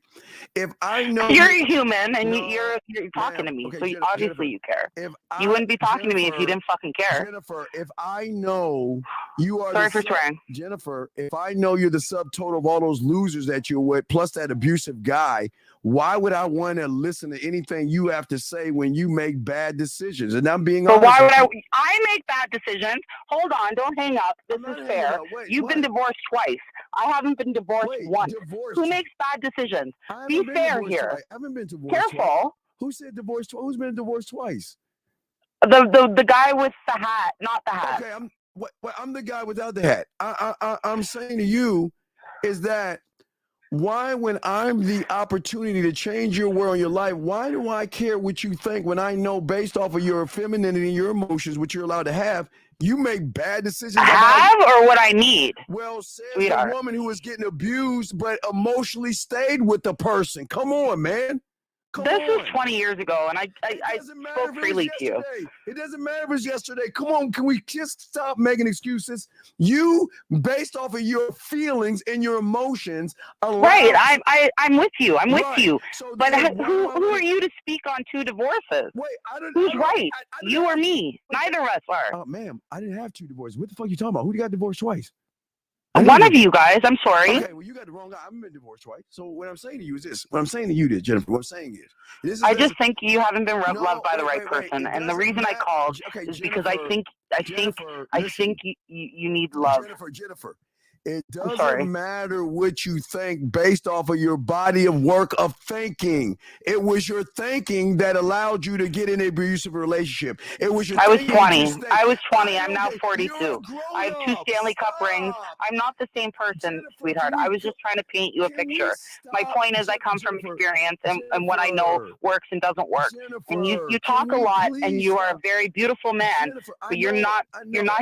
if I know you're a human and you're talking to me, so obviously you care. You wouldn't be talking to me if you didn't fucking care. Jennifer, if I know you are sorry for swearing, Jennifer, if I know you're the subtotal of all those losers that you're with, plus that abusive guy, why would I want to listen to anything you have to say when you make bad decisions? And I'm being honest. But why would I make bad decisions? Hold on, don't hang up. This is fair. You've been divorced twice. I haven't been divorced once. Who makes bad decisions? Be fair here. I haven't been divorced. Careful. Twice. Who said divorced? Who's been divorced twice? The guy with the hat, not the hat. Okay, I'm the guy without the hat. I'm saying to you is that why, when I'm the opportunity to change your world, your life, why do I care what you think when I know based off of your femininity and your emotions, which you're allowed to have, you make bad decisions? Or what I need? Well, says the woman who was getting abused but emotionally stayed with the person. Come on, man. This was 20 years ago, and I spoke freely to you. It doesn't matter if it's yesterday. Come on, can we just stop making excuses? You, based off of your feelings and your emotions, right? I'm with you. I'm with you. So but who are you to speak on two divorces? Wait, who's right? You or me? Neither of us are. Oh, ma'am, I didn't have two divorces. What the fuck are you talking about? Who got divorced twice? One of you guys. I'm sorry. Okay, well, you got the wrong guy. I've been divorced twice. So what I'm saying to you is this. What I'm saying to you is, Jennifer, what I'm saying is I just think you haven't been loved by the right person. And the reason I called is because I think you need love. Jennifer, it doesn't matter what you think based off of your body of work of thinking. It was your thinking that allowed you to get in an abusive relationship. It was your I was 20. I'm now 42. I have 2 Stanley Cup rings. I'm not the same person, sweetheart. I was just trying to paint you a picture. My point is I come from experience and what I know works and doesn't work. And you talk a lot and you are a very beautiful man, but you're not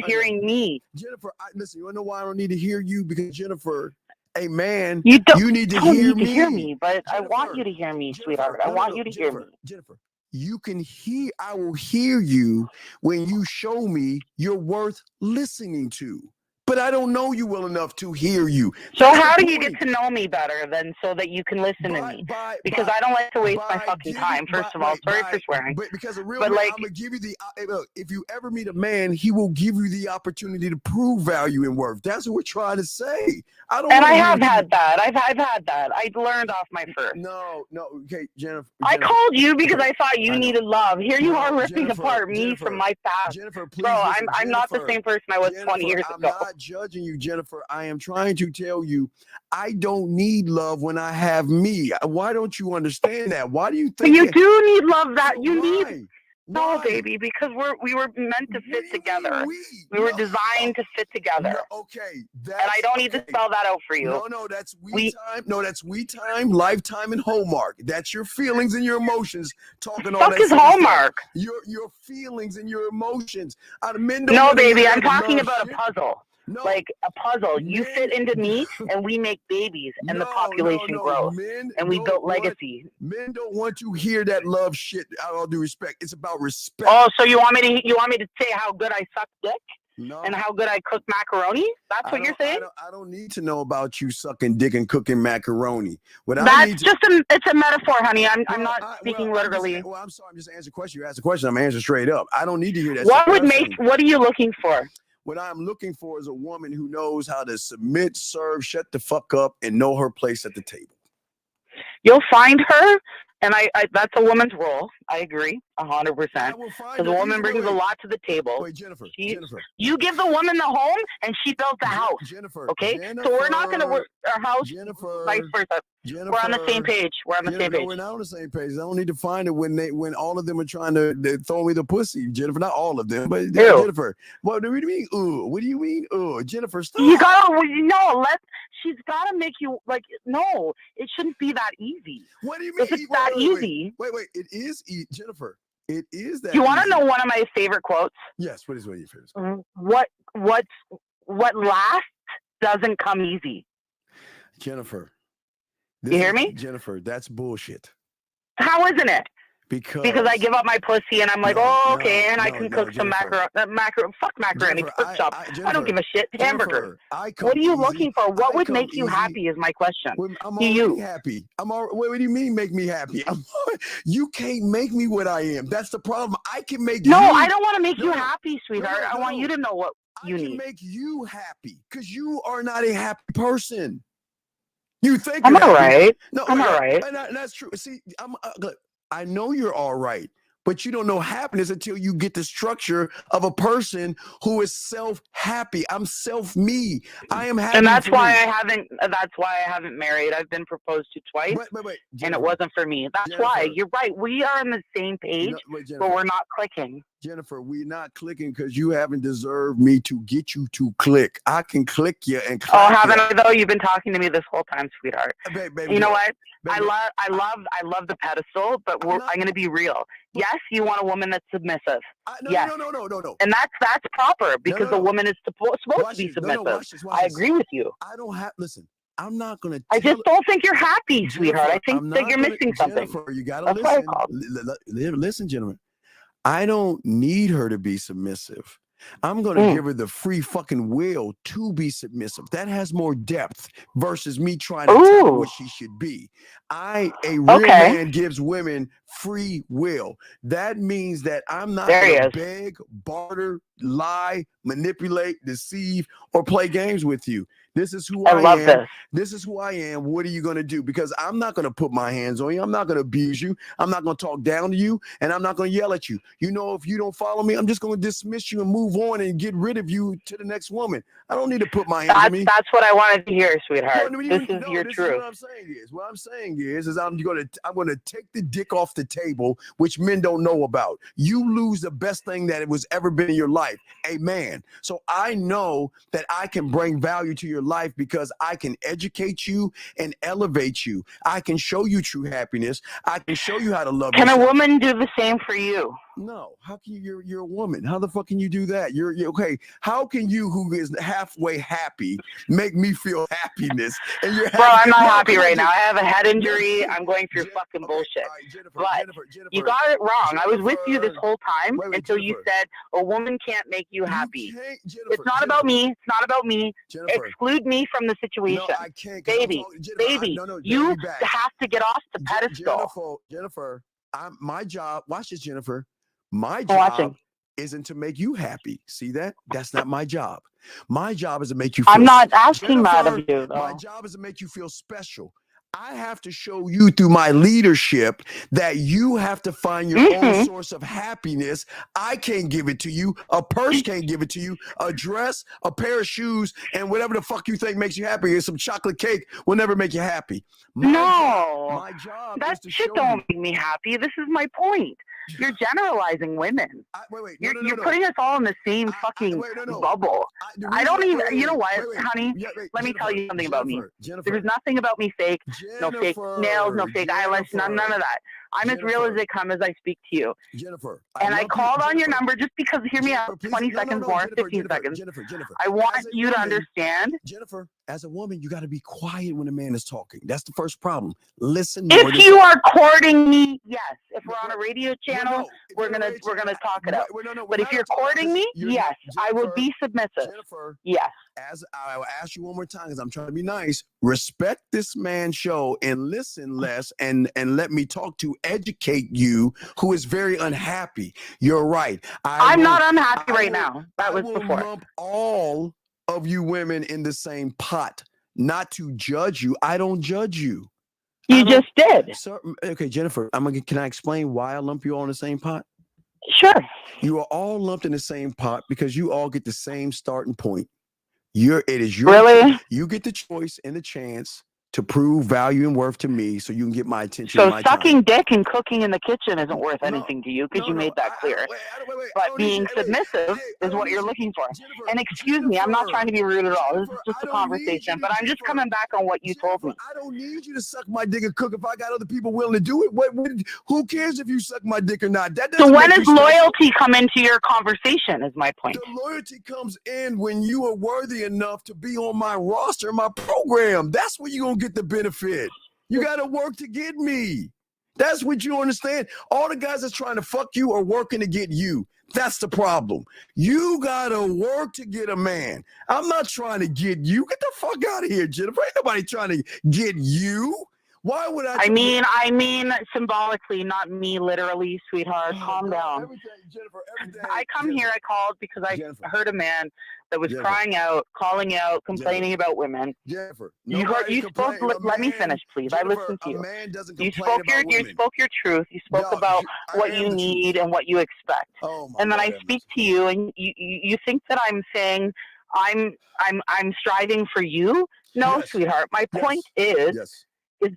hearing me. Jennifer, listen, you want to know why I don't need to hear you? Because Jennifer, a man, you need to hear me, but Jennifer, I want you to hear me, sweetheart. I want you to hear me. Jennifer, you can hear. I will hear you when you show me you're worth listening to. But I don't know you well enough to hear you. So how do you get to know me better then so that you can listen to me? Because I don't like to waste my fucking time, first of all. Sorry for swearing. But because a real man, I'm going to give you look, if you ever meet a man, he will give you the opportunity to prove value and worth. That's what we're trying to say. I have had that. I've had that. I learned off my first. No. Okay, Jennifer. I called you because I thought you needed love. Here you are ripping apart me from my past. Jennifer, please. Bro, I'm not the same person I was 20 years ago. I'm not judging you, Jennifer. I am trying to tell you I don't need love when I have me. Why don't you understand that? Why do you think you do need love? That you need No, baby, because we were meant to fit together. We were designed to fit together. Okay, and I don't need to spell that out for you. No, that's time. No, that's time, lifetime, and Hallmark. That's your feelings and your emotions talking all that. Fuck is Hallmark? Your feelings and your emotions. No, baby, I'm talking about a puzzle. No. Like a puzzle. You fit into me, and we make babies, and the population grows, and we build legacy. Men don't want to hear that love shit. Out all due respect, it's about respect. Oh, so you want me to say how good I suck dick? No. And how good I cook macaroni? That's what you're saying? I don't need to know about you sucking dick and cooking macaroni. It's a metaphor, honey. I'm not speaking literally. I'm sorry. I'm just answering the question. You asked the question. I'm answering straight up. I don't need to hear that. What are you looking for? What I'm looking for is a woman who knows how to submit, serve, shut the fuck up, and know her place at the table. You'll find her, and I that's a woman's role. I agree, 100%. Because a woman brings a lot to the table. Wait, Jennifer. You give the woman the home, and she built the house. Jennifer. Okay, so we're not going to work our house. Vice versa. We're on the same page. We're on the same page. No, we're not on the same page. I don't need to find it when all of them are trying to throw me the pussy. Jennifer, not all of them, but Jennifer. What do you mean? Ooh, what do you mean? Ooh, Jennifer, stop. You gotta she's gotta make you like. No, it shouldn't be that easy. What do you mean? If it's that easy. Wait. It is Jennifer. It is that. You want to know one of my favorite quotes? Yes. What is one of your favorites? What lasts doesn't come easy. Jennifer. You hear me? Jennifer, that's bullshit. How isn't it? Because I give up my pussy and I'm like, and I can cook some macaroni. Fuck macaroni, pork chop. I don't give a shit. Hamburger. What are you looking for? What would make you happy is my question. I'm already happy. What do you mean make me happy? You can't make me what I am. That's the problem. I can make No, I don't want to make you happy, sweetheart. I want you to know what you need. I can make you happy because you are not a happy person. You think I'm all right. No, I'm all right. And that's true. See, I know you're all right, but you don't know happiness until you get the structure of a person who is self-happy. I'm self-me. I am happy. And that's why I haven't married. I've been proposed to twice, wait, and it wasn't for me. That's why. You're right. We are on the same page, but we're not clicking. Jennifer, we're not clicking because you haven't deserved me to get you to click. I can click you and click. Oh, haven't I though? You've been talking to me this whole time, sweetheart. Baby, you know what? Baby. I love the pedestal, but I'm going to be real. Yes, you want a woman that's submissive. Yes. No. And that's proper because the woman is supposed to be submissive. Watch this. I agree with you. Listen. I'm not going to. I just don't think you're happy, sweetheart. I think that you're missing something. Jennifer, you got to listen. Listen, gentlemen. I don't need her to be submissive. I'm going to give her the free fucking will to be submissive. That has more depth versus me trying to tell her what she should be. A real man gives women free will. That means that I'm not going to beg, barter, lie, manipulate, deceive, or play games with you. This is who I am. This is who I am. What are you going to do? Because I'm not going to put my hands on you. I'm not going to abuse you. I'm not going to talk down to you. And I'm not going to yell at you. You know, if you don't follow me, I'm just going to dismiss you and move on and get rid of you to the next woman. I don't need to put my hands on me. That's what I wanted to hear, sweetheart. This is your truth. What I'm saying is I'm going to take the dick off the table, which men don't know about. You lose the best thing that it was ever been in your life, a man. So I know that I can bring value to your life because I can educate you and elevate you. I can show you true happiness. I can show you how to love yourself. Can a woman do the same for you? No. How can you're a woman? How the fuck can you do that? You're okay. How can you, who is halfway happy, make me feel happiness? And you're Bro, I'm not happy right now. I have a head injury. I'm going through fucking bullshit. Jennifer, you got it wrong. I was with you this whole time until you said a woman can't make you happy. It's not about me. It's not about me. Exclude me from the situation. No, I can't. Baby, you have to get off the pedestal. Jennifer, my job, watch this, Jennifer. My job isn't to make you happy. See that? That's not my job. My job is to make you feel I'm not asking that of you, though. My job is to make you feel special. I have to show you through my leadership that you have to find your own source of happiness. I can't give it to you. A purse can't give it to you. A dress, a pair of shoes, and whatever the fuck you think makes you happy. Some chocolate cake will never make you happy. My job that shit don't make me happy. This is my point. You're generalizing women. You're putting us all in the same fucking bubble. I don't even. You know what, honey? Let me tell you something about me. There's nothing about me fake. No fake nails. No fake eyelash. None of that. I'm as real as they come as I speak to you. Jennifer, and I called on your number just because. Hear me out. 20 seconds more. 15 seconds. Jennifer. I want you to understand. Jennifer, as a woman, you got to be quiet when a man is talking. That's the first problem. Listen. If you are courting me, yes. If we're on a radio channel, we're gonna talk it out. But if you're courting me, yes, I will be submissive. Jennifer, yes. As I will ask you one more time, because I'm trying to be nice. Respect this man's show and listen less, and let me talk to educate you, who is very unhappy. You're right. I'm not unhappy right now. That was before. Lump all of you women in the same pot. Not to judge you. I don't judge you. You just did. So, okay, Jennifer, can I explain why I lump you all in the same pot? Sure. You are all lumped in the same pot because you all get the same starting point. It is your really? You get the choice and the chance to prove value and worth to me, so you can get my attention. So my sucking time. dick and cooking in the kitchen isn't worth anything to you because you made that clear. But being submissive is what you're looking for. Jennifer, and excuse me, I'm not trying to be rude at all. This is just a conversation, but I'm just coming back on what you told me. I don't need you to suck my dick and cook if I got other people willing to do it. Who cares if you suck my dick or not? That doesn't. So when does loyalty come into your conversation? Is my point. The loyalty comes in when you are worthy enough to be on my roster, my program. That's when you're gonna get the benefit. You got to work to get me. That's what you understand. All the guys that's trying to fuck you are working to get you. That's the problem. You got to work to get a man. I'm not trying to get you. Get the fuck out of here, Jennifer. Ain't nobody trying to get you. Why would I? I mean symbolically, not me literally, sweetheart. Calm down. Jennifer, I come here, I called because I heard a man that was crying out, calling out, complaining about women. Jennifer, you spoke. Let me finish, please. Jennifer, I listened to you. A man doesn't you complain about women. You spoke your truth. You spoke about what you need and what you expect. And then I speak to you, and you think that I'm saying I'm striving for you. No, sweetheart. My point is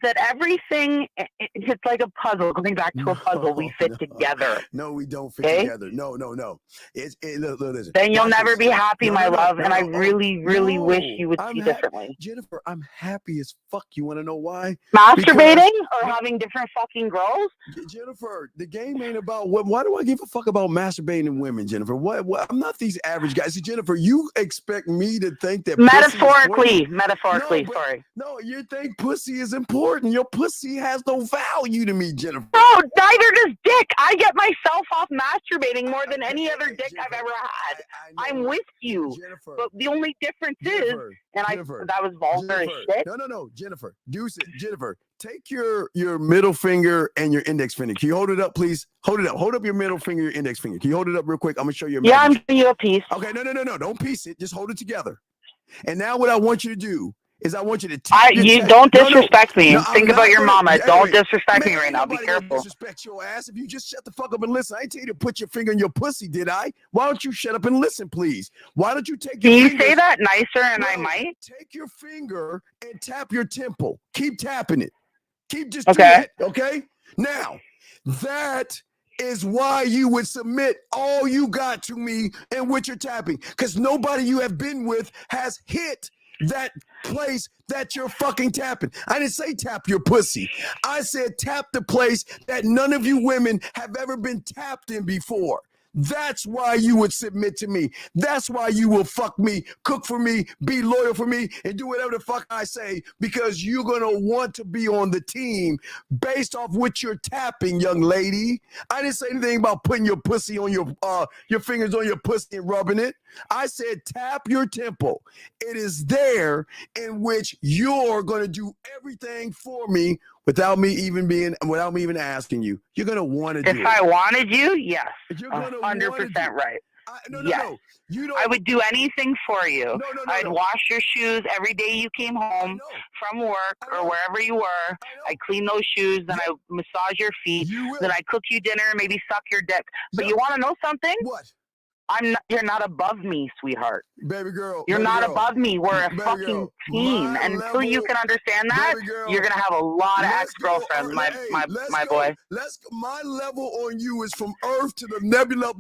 that everything, it's like a puzzle. Going back to a puzzle, we fit together. No, we don't fit together. No. Listen. Then you'll never be happy, my love. And I really wish you would see differently. Jennifer, I'm happy as fuck. You want to know why? Masturbating or having different fucking girls? Jennifer, the game ain't about what. Why do I give a fuck about masturbating in women, Jennifer? What? I'm not these average guys. See, Jennifer, you expect me to think that metaphorically, sorry. No, you think pussy is important. Your pussy has no value to me, Jennifer. No, neither does dick. I get myself off masturbating more than any other dick I've ever had. I'm with you. Jennifer, but the only difference is, that was vulgar as shit. No, Jennifer. Jennifer, take your middle finger and your index finger. Can you hold it up, please? Hold it up. Hold up your middle finger, your index finger. Can you hold it up real quick? I'm gonna show you. Yeah, I'm giving you a piece. Okay, no. Don't piece it. Just hold it together. And now what I want you to do is I want you to don't disrespect me. Think about your mama. Don't disrespect me right now. Be careful. Disrespect your ass. If you just shut the fuck up and listen. I didn't tell you to put your finger in your pussy, did I? Why don't you shut up and listen, please? Why don't you take Can you say that nicer and I might? Take your finger and tap your temple. Keep tapping it. Keep just doing it. Okay? Now, that is why you would submit all you got to me and what you're tapping. Because nobody you have been with has hit that place that you're fucking tapping. I didn't say tap your pussy. I said tap the place that none of you women have ever been tapped in before. That's why you would submit to me. That's why you will fuck me, cook for me, be loyal for me, and do whatever the fuck I say, because you're going to want to be on the team based off what you're tapping, young lady. I didn't say anything about putting your pussy on your fingers on your pussy and rubbing it. I said tap your temple. It is there in which you're going to do everything for me without me even asking you. You're going to want to do it. If I wanted you, yes. You're going to 100% right. No. You don't. I would do anything for you. I'd wash your shoes every day you came home from work or wherever you were. I'd clean those shoes, then I massage your feet, then I cook you dinner, maybe suck your dick. But you want to know something? What? You're not above me, sweetheart. Baby girl. You're baby not girl, above me. We're a baby fucking girl, team. my And until you level, can understand that, baby girl, you're gonna have a lot of let's go, ex-girlfriends, hey, let's my go, boy. my level on you is from Earth to the nebula.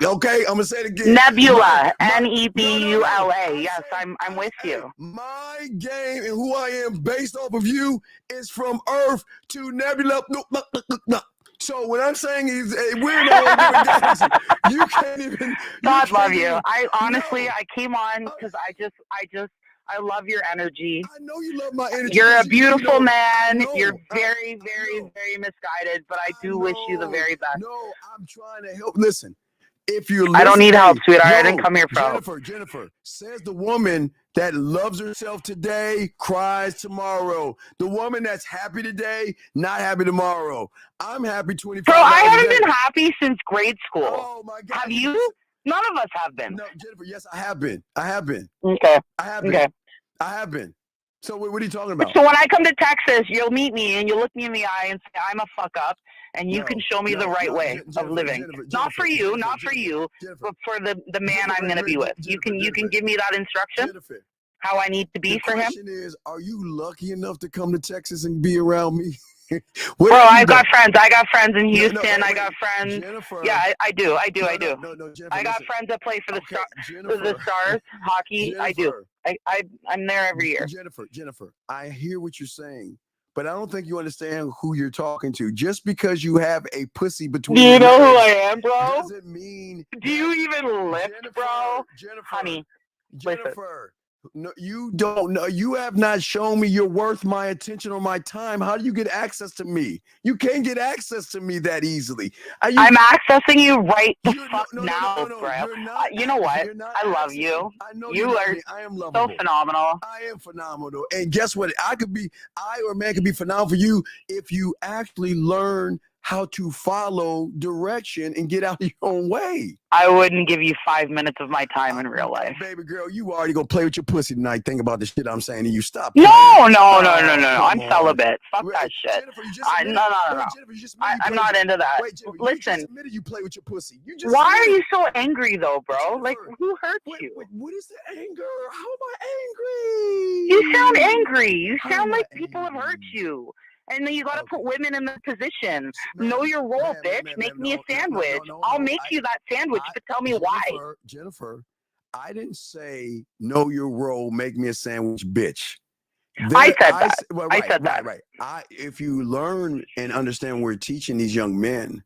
Okay, I'm gonna say it again. Nebula, Nebula. Yes, I'm with you. My game and who I am based off of you is from Earth to nebula. So what I'm saying is, we're in a whole different galaxy. You can't even. God love you. I honestly, I came on because I love your energy. I know you love my energy. You're a beautiful man. You're very, very, very misguided, but I do wish you the very best. No, I'm trying to help. Listen, if you I don't need help, sweetheart. I didn't come here for help. Jennifer, says the woman that loves herself today, cries tomorrow. The woman that's happy today, not happy tomorrow. I'm happy 25 Bro, I haven't today. been happy since grade school. Oh my God. Have you? None of us have been. No, Jennifer, yes, I have been. I have been. Okay. I have been. Okay. I have been. So what are you talking about? So when I come to Texas, you'll meet me and you'll look me in the eye and say, I'm a fuck up, and you can show me the right way of living. Not for you, but for the man I'm going to be with. You can give me that instruction, how I need to be for him. The question is, are you lucky enough to come to Texas and be around me? Bro, I've got friends. I got friends in Houston. I got friends. Jennifer. Yeah, I do. No, Jennifer, I got friends that play for the Stars hockey. Jennifer, I do. I'm there every year. Jennifer, I hear what you're saying, but I don't think you understand who you're talking to. Just because you have a pussy between Do you know who I am, bro? Doesn't mean. Do you even lift, bro? Jennifer, honey, Jennifer. No, you don't know. You have not shown me you're worth my attention or my time. How do you get access to me? You can't get access to me that easily. I'm accessing you right the fuck now, bro. You know what? I love you. I know you are I am lovable. so phenomenal. I am phenomenal. And guess what? I or a man could be phenomenal for you if you actually learn how to follow direction and get out of your own way. I wouldn't give you 5 minutes of my time in real life. Baby girl, you already gonna play with your pussy tonight. Think about the shit I'm saying to you. Stop. No. I'm celibate. Fuck that shit. No. I'm not into that. Listen. You admitted you play with your pussy. Why are you so angry though, bro? Like, who hurt you? What is the anger? How am I angry? You sound angry. You sound like people have hurt you. And then you got to put women in the position. Know your role, bitch. Make me a sandwich. I'll make you that sandwich, but tell me why. Jennifer, I didn't say know your role, make me a sandwich, bitch. I said that. I said that. Right. If you learn and understand what we're teaching these young men,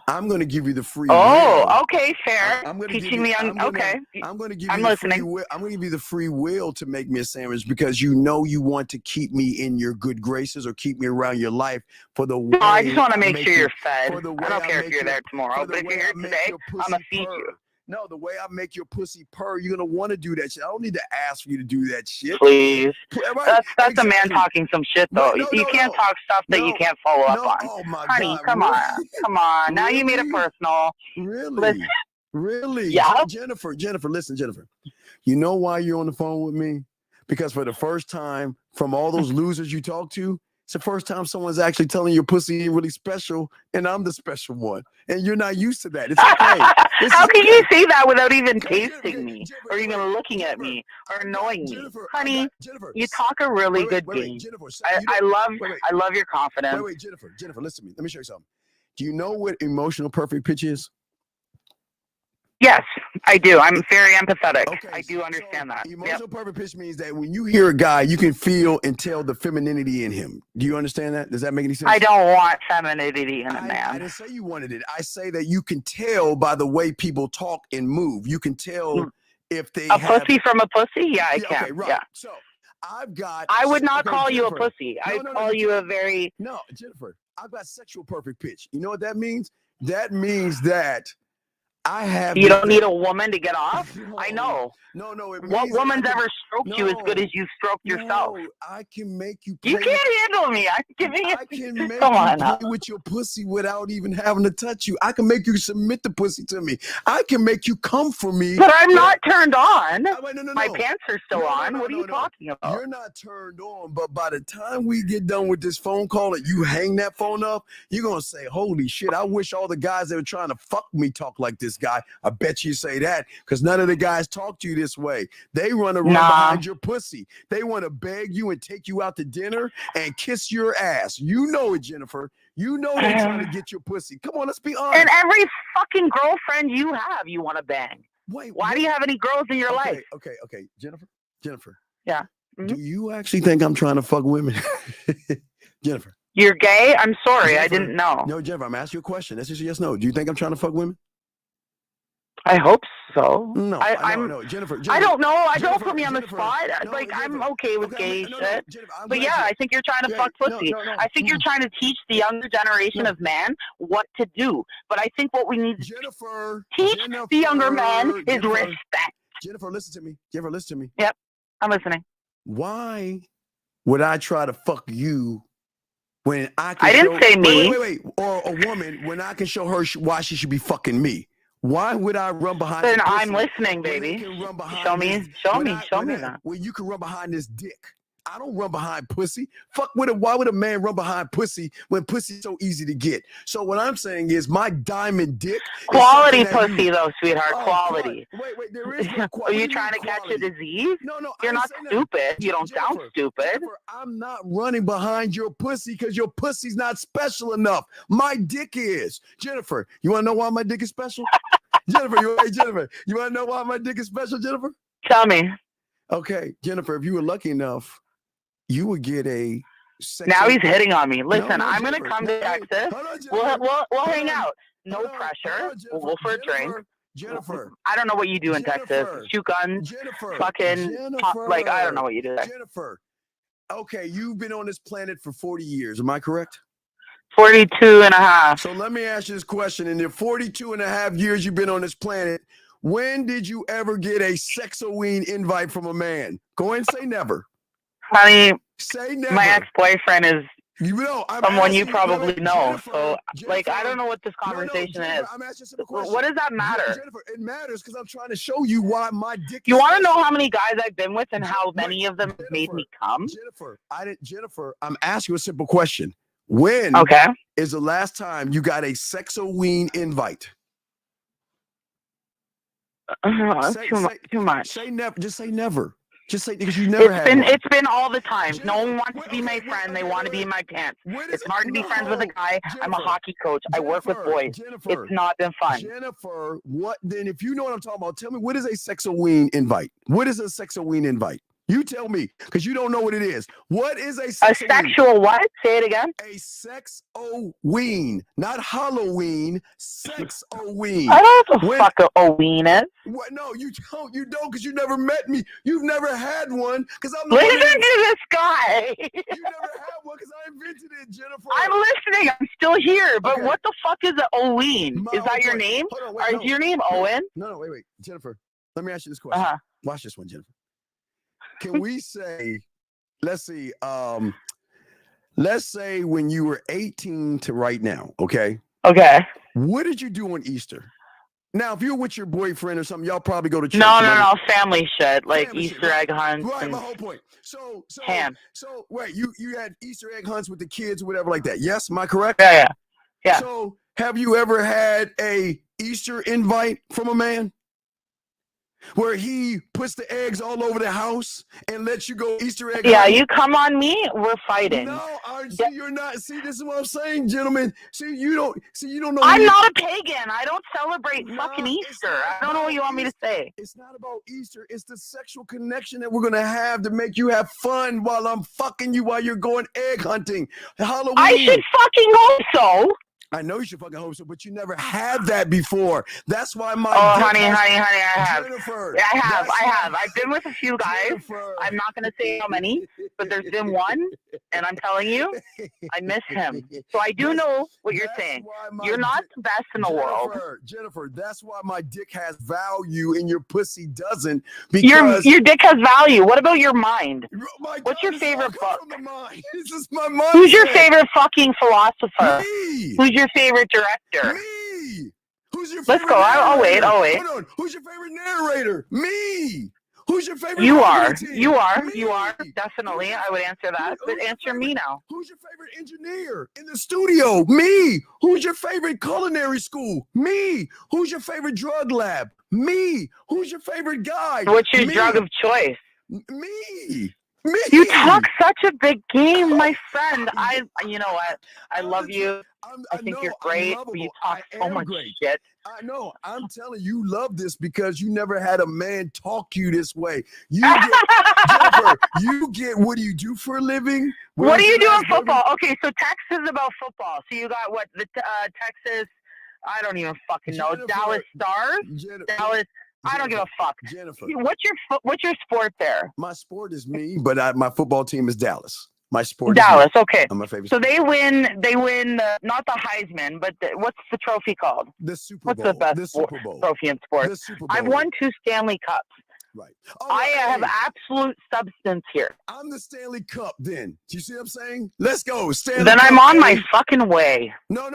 I'm going to give you the free will. Oh, okay, fair. Teaching me on. Okay. I'm going to give you the free will. I'm going to give you the free will to make me a sandwich because you know you want to keep me in your good graces or keep me around your life for the way. No, I just want to make sure you're fed. I don't care if you're there tomorrow, but if you're here today, I'm going to feed you. No, the way I make your pussy purr, you're going to want to do that shit. I don't need to ask for you to do that shit. Please. That's a man talking some shit, though. You can't talk stuff that you can't follow up on. Oh my Honey, God, come on. Come on. Now you made it personal. Really? Really? Yeah. Jennifer, listen, Jennifer. You know why you're on the phone with me? Because for the first time, from all those losers you talk to, it's the first time someone's actually telling your pussy ain't really special, and I'm the special one. And you're not used to that. It's okay. How can you say that without even tasting me or even looking at me or knowing me? Honey, you talk a really good game. I love your confidence. Wait, Jennifer, listen to me. Let me show you something. Do you know what emotional perfect pitch is? Yes, I do. I'm very empathetic. Okay, I do understand that. Emotional perfect pitch means that when you hear a guy, you can feel and tell the femininity in him. Do you understand that? Does that make any sense? I don't want femininity in a man. I didn't say you wanted it. I say that you can tell by the way people talk and move. You can tell if they pussy from a pussy? Yeah, I can. Okay, right. Yeah. So I've got. I would not call you a pussy. I'd call you a very. No, Jennifer. I've got sexual perfect pitch. You know what that means? That means that. You don't need a woman to get off? No, I know. No. What woman's ever stroked you as good as you stroked yourself? I can make you play. You can't handle me. I can make you play with your pussy without even having to touch you. I can make you submit the pussy to me. I can make you come for me. But I'm not turned on. My pants are still on. What are you talking about? You're not turned on, but by the time we get done with this phone call and you hang that phone up, you're going to say, holy shit, I wish all the guys that were trying to fuck me talk like this. this guy. I bet you say that because none of the guys talk to you this way. They run behind your pussy. They want to beg you and take you out to dinner and kiss your ass. You know it, Jennifer. You know they're trying to get your pussy. Come on, let's be honest. And every fucking girlfriend you have, you want to bang. Wait, why do you have any girls in your life? Okay, Jennifer. Yeah. Do you actually think I'm trying to fuck women? Jennifer. You're gay? I'm sorry, Jennifer, I didn't know. No, Jennifer, I'm asking you a question. That's just a yes, no. Do you think I'm trying to fuck women? I hope so. No, I'm Jennifer. I don't know. Don't put me on the spot. Like, I'm okay with gay shit. But yeah, I think you're trying to fuck pussy. I think you're trying to teach the younger generation of man what to do. But I think what we need to teach the younger man is respect. Jennifer, listen to me. Jennifer, listen to me. Yep, I'm listening. Why would I try to fuck you when I can I didn't say me. Wait. Or a woman when I can show her why she should be fucking me? Why would I run behind? Then I'm listening, baby. Show me that. Well, you can run behind this dick. I don't run behind pussy. Why would a man run behind pussy when pussy's so easy to get? So what I'm saying is my diamond dick. Quality pussy though, sweetheart. Quality. Wait, there is no quality. Are you trying to catch a disease? No. You're not stupid. You don't sound stupid. Jennifer, I'm not running behind your pussy because your pussy's not special enough. My dick is. Jennifer, you want to know why my dick is special? Jennifer, you want to know why my dick is special, Jennifer? Tell me. Okay, Jennifer, if you were lucky enough, you would get a. Now he's hitting on me. Listen, I'm gonna come to Texas. We'll hang out. No pressure. We'll go for a drink. Jennifer, I don't know what you do in Texas. Shoot guns. Fucking. Like I don't know what you do there. Jennifer, okay, you've been on this planet for 40 years. Am I correct? 42 and a half. So let me ask you this question. In the 42 and a half years you've been on this planet, when did you ever get a Sexoween invite from a man? Go ahead and say never. Honey, say never. My ex-boyfriend is someone you probably know. Jennifer, so, like, I don't know what this conversation is. I'm asking you a question. What does that matter? Jennifer, it matters because I'm trying to show you why my dick. You want to know how many guys I've been with and how many of them made me come? Jennifer, I'm asking you a simple question. When is the last time you got a Sexoween invite? Too much. Say never. Just say never. Just say because you never had. It's been all the time. No one wants to be my friend. They want to be in my pants. It's hard to be friends with a guy. I'm a hockey coach. I work with boys. It's not been fun. Jennifer, what then? If you know what I'm talking about, tell me what is a Sexoween invite? What is a Sexoween invite? You tell me, because you don't know what it is. What is a sexual what? Say it again. A Sexoween, not Halloween. Sexoween. I don't know what the fuck a ween is. What? No, you don't. You don't, because you never met me. You've never had one, because I'm. Listen to this guy. You never had one, because I invented it, Jennifer. I'm listening. I'm still here. But what the fuck is a Oween? Is that your name? Is your name Owen? No, wait, Jennifer. Let me ask you this question. Watch this one, Jennifer. Can we say, let's say when you were 18 to right now, okay? Okay. What did you do on Easter? Now, if you're with your boyfriend or something, y'all probably go to church. No, family shit, like Easter egg hunts. Right, my whole point. So, ham. So, wait, you had Easter egg hunts with the kids or whatever like that. Yes, am I correct? Yeah. So, have you ever had a Easter invite from a man? Where he puts the eggs all over the house and lets you go Easter egg. Yeah, you come on me, we're fighting. No, you're not. See, this is what I'm saying, gentlemen. You don't know. I'm not a pagan. I don't celebrate fucking Easter. I don't know what you want me to say. It's not about Easter. It's the sexual connection that we're gonna have to make you have fun while I'm fucking you while you're going egg hunting. Halloween. I should fucking hope so. I know you should fucking hope so, but you never had that before. That's why my honey, I have. Jennifer, I have. I've been with a few guys. Jennifer. I'm not gonna say how many, but there's been one, and I'm telling you, I miss him. So I do know what you're saying. You're not the best in the world. Jennifer, that's why my dick has value and your pussy doesn't. Because your dick has value. What about your mind? What's your favorite book? This is my mind. Who's your favorite fucking philosopher? Me. Who's your favorite director? Me. Who's your favorite Let's go. I'll wait. Hold on. Who's your favorite narrator? Me. Who's your favorite? You are. Team? You are. Me. You are. Definitely. I would answer that. But answer me now. Who's your favorite engineer in the studio? Me. Who's your favorite culinary school? Me. Who's your favorite drug lab? Me. Who's your favorite guy? What's your drug of choice? Me. You talk such a big game, my friend. You know what? I love you. I think you're great. But you talk so much shit. I know. I'm telling you, love this because you never had a man talk you this way. You get, Jennifer, you get. What do you do for a living? What do you do in football? Okay, so Texas about football. So you got what? The Texas. I don't even fucking know. Jennifer, Dallas Stars. Dallas. I don't give a fuck. Jennifer, what's your sport there? My sport is me, but my football team is Dallas. My sport Dallas. is me. Okay. I'm my favorite. So they win. Not the Heisman, but what's the trophy called? The Super Bowl. What's the best trophy in sports? The Super Bowl. I've won 2 Stanley Cups. Right. I have absolute substance here. I'm the Stanley Cup then. Do you see what I'm saying? Let's go. Stanley Then Cup, I'm on my fucking way. No.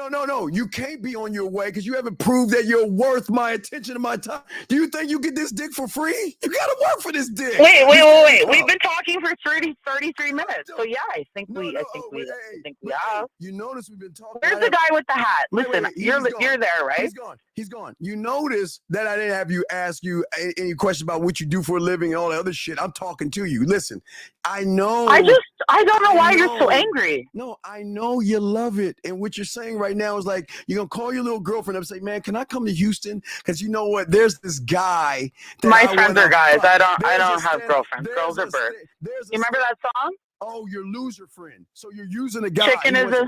You can't be on your way because you haven't proved that you're worth my attention and my time. Do you think you get this dick for free? You got to work for this dick. Wait. We've been talking for 33 minutes. So yeah, I think we have. You notice we've been talking. Where's the guy with the hat? Listen, you're there, right? He's gone. You notice that I didn't have you ask you any questions about what you do for a living and all that other shit. I'm talking to you. Listen, I know. I don't know why you're so angry. No, I know you love it. And what you're saying right now is like, you're going to call your little girlfriend up and say, man, can I come to Houston? Because you know what? There's this guy. My friends are guys. I don't have girlfriends. Girls are birds. You remember that song? Oh, your loser friend. So you're using a guy. Chicken is a...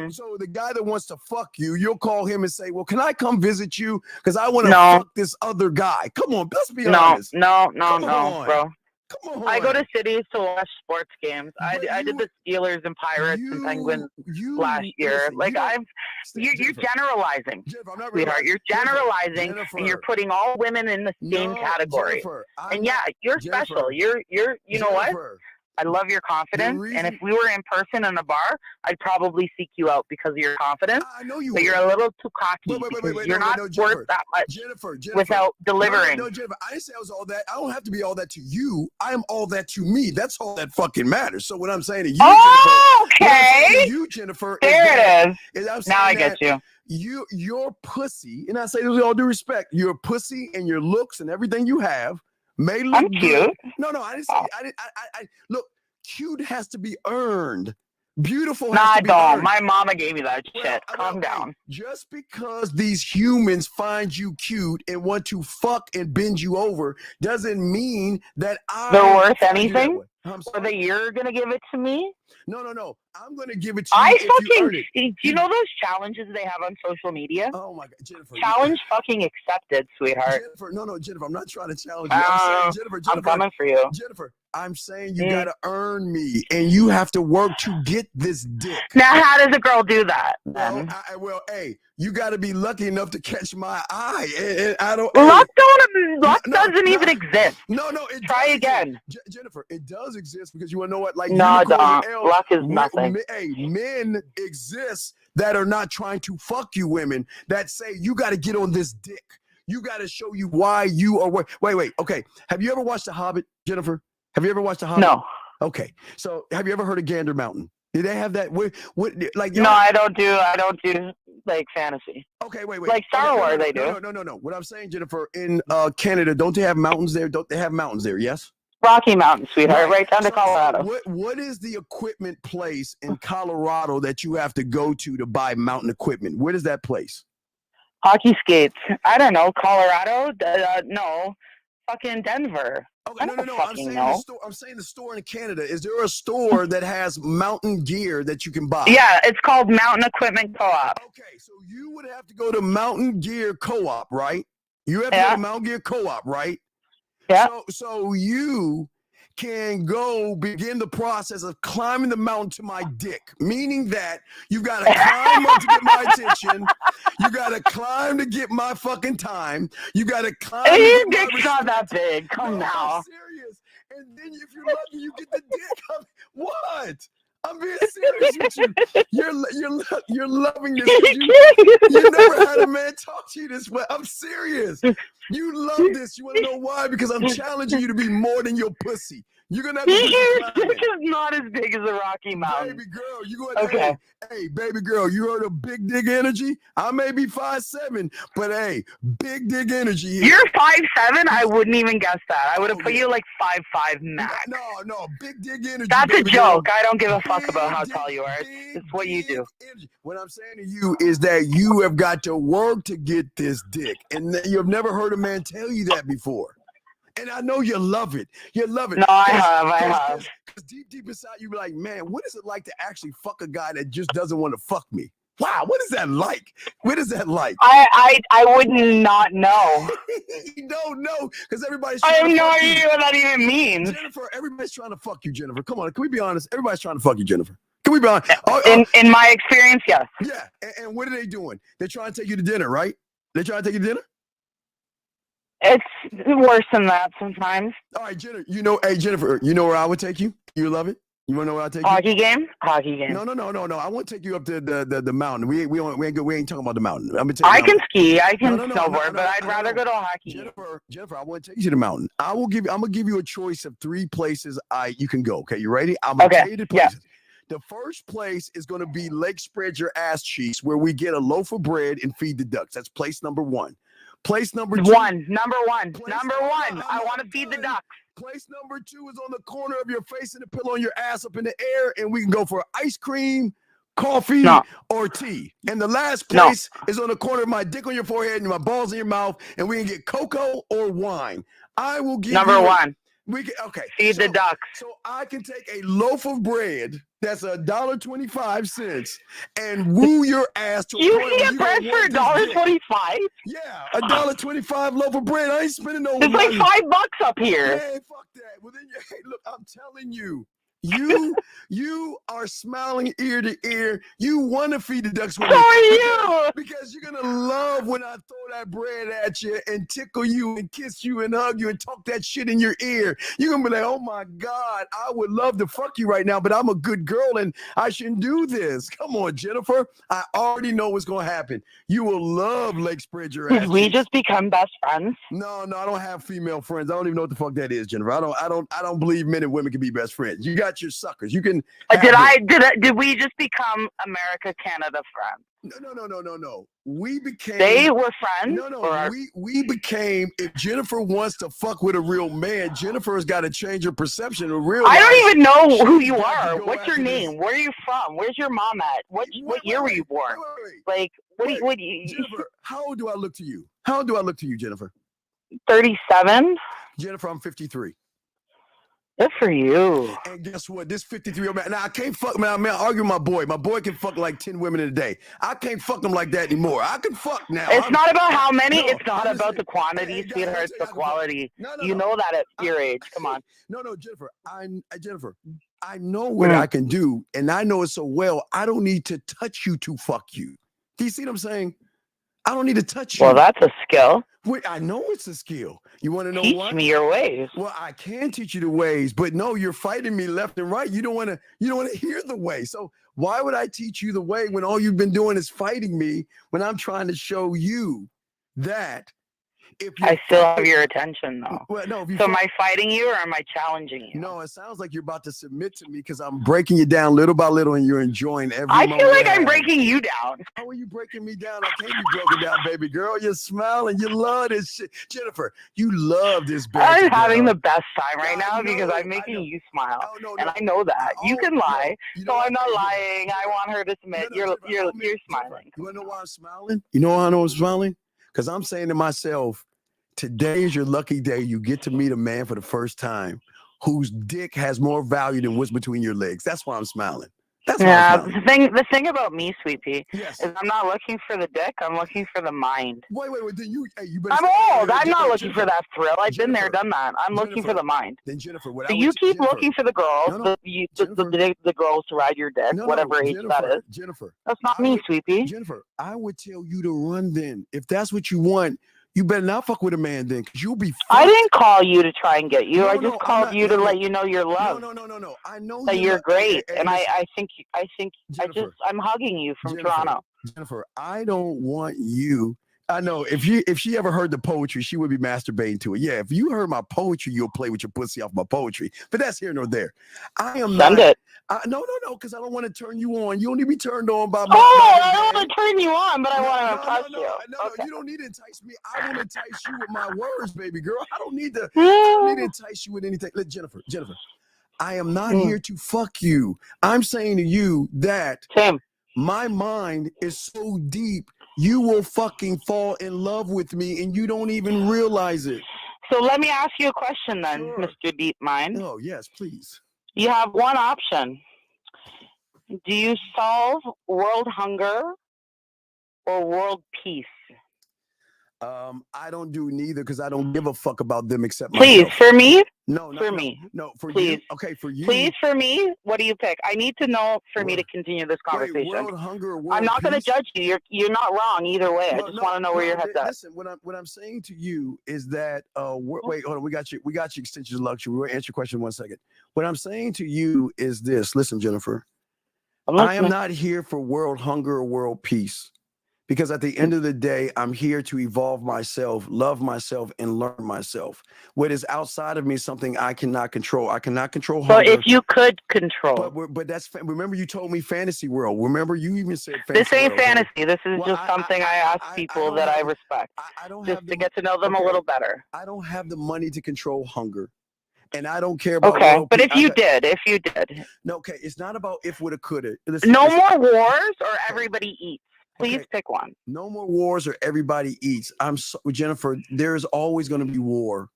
So the guy that wants to fuck you, you'll call him and say, well, can I come visit you? Because I want to fuck this other guy. Come on, let's be honest. No, bro. Come on. I go to cities to watch sports games. I did the Steelers and Pirates and Penguins last year. You're generalizing, sweetheart. You're generalizing, and you're putting all women in the same category. Jennifer, and yeah, you're special. You're. You know what? I love your confidence, and if we were in person in a bar, I'd probably seek you out because of your confidence. I know you but would. You're a little too cocky because you're not worth that much Jennifer, without delivering. No, Jennifer, I didn't say I was all that. I don't have to be all that to you. I am all that to me. That's all that fucking matters. So what I'm saying to you, Jennifer, there it is. Now I get you. Your pussy, and I say this with all due respect, your pussy and your looks and everything you have may look cute. Good. No, I didn't say. I look. Cute has to be earned. Beautiful has to be earned. My mama gave me that shit. Calm down. Just because these humans find you cute and want to fuck and bend you over doesn't mean that they're worth anything. Or that you're gonna give it to me? No. I'm gonna give it to you. Do you know those challenges they have on social media? Oh my God, Jennifer! Challenge fucking accepted, sweetheart. Jennifer, no, Jennifer. I'm not trying to challenge you. I'm saying, Jennifer, I'm coming for you, Jennifer. I'm saying you gotta earn me, and you have to work to get this dick. Now, how does a girl do that? Well, hey, you got to be lucky enough to catch my eye, and I don't. Luck doesn't even exist. No, try again, Jennifer. It does exist because you want to know what? Like, luck is nothing. Men exist that are not trying to fuck you, women that say you got to get on this dick. You got to show you why you are. Wait. Okay, have you ever watched The Hobbit, Jennifer? Have you ever watched The Hobbit? No. Okay, so have you ever heard of Gander Mountain? Did they have that? What? Like? No, I don't do like fantasy. Okay, wait. Like Star Wars, they do. No. What I'm saying, Jennifer, in Canada, don't they have mountains there? Don't they have mountains there? Yes. Rocky Mountain, sweetheart, right down to Colorado. What is the equipment place in Colorado that you have to go to buy mountain equipment? Where is that place? Hockey skates. I don't know. Colorado? No. Fucking Denver. Okay, no. I'm saying the store in Canada. Is there a store that has mountain gear that you can buy? Yeah, it's called Mountain Equipment Co-op. Okay, so you would have to go to Mountain Gear Co-op, right? You have to go to Mountain Gear Co-op, right? Yeah. So you can go begin the process of climbing the mountain to my dick, meaning that you got to climb up to get my attention. You got to climb to get my fucking time. You got to climb. Your dick's not that big. Come now. I'm serious. And then if you're lucky, you get the dick. What? I'm being serious with you. You're loving this. You never had a man talk to you this way. I'm serious. You love this. You want to know why? Because I'm challenging you to be more than your pussy. You're gonna have to Your dick is not as big as the Rocky Mountains. Baby girl, you going hey, baby girl, you heard of big dick energy? I may be 5'7", but hey, big dick energy. You're 5'7"? I wouldn't even guess that. I would have put you like 5'5" max. No, big dick energy. That's a baby joke. girl. I don't give a fuck about how tall you are. It's what you do. What I'm saying to you is that you have got to work to get this dick, and you've never heard a man tell you that before. And I know you love it. You love it. No, I have. Because deep inside, you be like, man, what is it like to actually fuck a guy that just doesn't want to fuck me? Wow, what is that like? What is that like? I would not know. You don't know because everybody's. I have no idea what that even means. Jennifer, everybody's trying to fuck you, Jennifer. Come on, can we be honest? Everybody's trying to fuck you, Jennifer. Can we be honest? In my experience, yes. Yeah, and what are they doing? They're trying to take you to dinner, right? They're trying to take you to dinner? It's worse than that sometimes. All right, Jennifer, you know where I would take you? You love it? You want to know where I take you? Hockey game? Hockey game. No. I won't take you up to the mountain. We ain't talking about the mountain. I can ski. I can snowboard, but I'd rather go to a hockey game. Jennifer, I want to take you to the mountain. I'm gonna give you a choice of 3 places you can go. Okay, you ready? I'm gonna tell you the places. The first place is going to be Lake Spread Your Ass Cheeks, where we get a loaf of bread and feed the ducks. That's place number 1. Place number 2. Number one. I want to feed the ducks. Place number 2 is on the corner of your face and a pillow on your ass up in the air, and we can go for ice cream, coffee, or tea. And the last place is on the corner of my dick on your forehead and my balls in your mouth, and we can get cocoa or wine. I will give number 1. Feed the ducks. So I can take a loaf of bread that's $1.25 and woo your ass to. You can get bread for $1.25? Yeah, $1.25 loaf of bread. I ain't spending no money. It's like $5 up here. Hey, fuck that. Well then, hey, look, I'm telling you. You are smiling ear to ear. You want to feed the ducks with you because you're gonna love when I throw that bread at you and tickle you and kiss you and hug you and talk that shit in your ear. You're gonna be like, oh my God, I would love to fuck you right now, but I'm a good girl and I shouldn't do this. Come on, Jennifer. I already know what's gonna happen. You will love Lake Spread Your Ass. Did we just become best friends? No, I don't have female friends. I don't even know what the fuck that is, Jennifer. I don't believe men and women can be best friends. You got your suckers. You can. Did we just become America Canada friends? No. We became. They were friends. No. We became. If Jennifer wants to fuck with a real man, Jennifer has got to change her perception of real. I don't even know who you are. What's your name? Where are you from? Where's your mom at? What year were you born? Like what? Jennifer, how old do I look to you? How old do I look to you, Jennifer? 37. Jennifer, I'm 53. Good for you. And guess what? This 53-year-old man. Now I can't fuck. Man, I argue with my boy. My boy can fuck like 10 women in a day. I can't fuck him like that anymore. I can fuck now. It's not about how many. It's not about the quantity, sweetheart. It's the quality. You know that at your age. Come on. No, Jennifer. Jennifer, I know what I can do, and I know it so well. I don't need to touch you to fuck you. Do you see what I'm saying? I don't need to touch you. Well, that's a skill. Wait, I know it's a skill. You want to know Teach what? me your ways. Well, I can teach you the ways, but no, you're fighting me left and right. You don't want to hear the way. So why would I teach you the way when all you've been doing is fighting me when I'm trying to show you that I still have your attention, though. Well, no, so am I fighting you or am I challenging you? No, it sounds like you're about to submit to me because I'm breaking you down little by little and you're enjoying every moment. I feel like I'm breaking you down. How are you breaking me down? I can't be broken down, baby girl. You're smiling. You love this shit. Jennifer, you love this baby. I'm having the best time right now because I'm making you smile. And I know that. You can lie. So I'm not lying. I want her to submit. You're smiling. You want to know why I'm smiling? You know why I know I'm smiling? Because I'm saying to myself, today is your lucky day. You get to meet a man for the first time whose dick has more value than what's between your legs. That's why I'm smiling. That's why I'm smiling. The thing about me, Sweet Pea, is I'm not looking for the dick. I'm looking for the mind. Wait. Then you better. I'm old. I'm not looking for that thrill. I've been there, done that. I'm looking for the mind. Then Jennifer, so you keep looking for the girls, the girls to ride your dick, whatever age that is. Jennifer, that's not me, Sweet Pea. Jennifer, I would tell you to run then. If that's what you want, You better not fuck with a man then, because you'll be fucked. I didn't call you to try and get you. No, I just called you to let you know you're loved. No. I know that you're great, hey, and listen, I I'm hugging you from Toronto. Jennifer, I don't want you. I know if she ever heard the poetry, she would be masturbating to it. Yeah, if you heard my poetry, you'll play with your pussy off my poetry. But that's here nor there. I am Send not. it. No, because I don't want to turn you on. You don't need to be turned on by my. I don't want to turn you on, but I want to impress you. No, you don't need to entice me. I want to entice you with my words, baby girl. I don't need to entice you with anything. Look, Jennifer, I am not here to fuck you. I'm saying to you that my mind is so deep, you will fucking fall in love with me and you don't even realize it. So let me ask you a question then, Mr. Deep Mind. Oh, yes, please. You have one option. Do you solve world hunger or world peace? I don't do neither because I don't give a fuck about them except myself. Please, for me? No, for me. No, for please. You. Okay, for you. Please, for me, what do you pick? I need to know for me to continue this conversation. World hunger, world I'm not going to judge you. You're not wrong either way. I just want to know where your head's at. Listen, what I'm saying to you is that wait, hold on. We got you extensions of luxury. We'll answer your question in 1 second. What I'm saying to you is this. Listen, Jennifer. I am not here for world hunger or world peace. Because at the end of the day, I'm here to evolve myself, love myself, and learn myself. What is outside of me is something I cannot control. I cannot control hunger. So if you could control. But that's, remember you told me fantasy world. Remember you even said fantasy This ain't world, fantasy. right? This is just something I ask people that I respect. I don't just have to get to know them a little better. I don't have the money to control hunger. And I don't care about world but peace. If you did. No, okay. It's not about if, woulda, coulda. No more wars or everybody eats. Please pick one. No more wars or everybody eats. I'm Jennifer, there's always going to be war.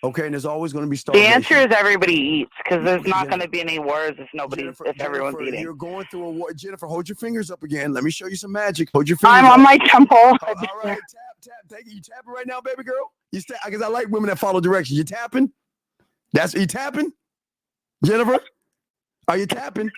Okay, and there's always going to be starvation. The answer is everybody eats because there's not going to be any wars if everyone's eating. You're going through a war. Jennifer, hold your fingers up again. Let me show you some magic. Hold your fingers I'm up. on my temple. All right, tap. Thank you. You tapping right now, baby girl? You because I like women that follow directions. You tapping? You tapping? Jennifer? Are you tapping?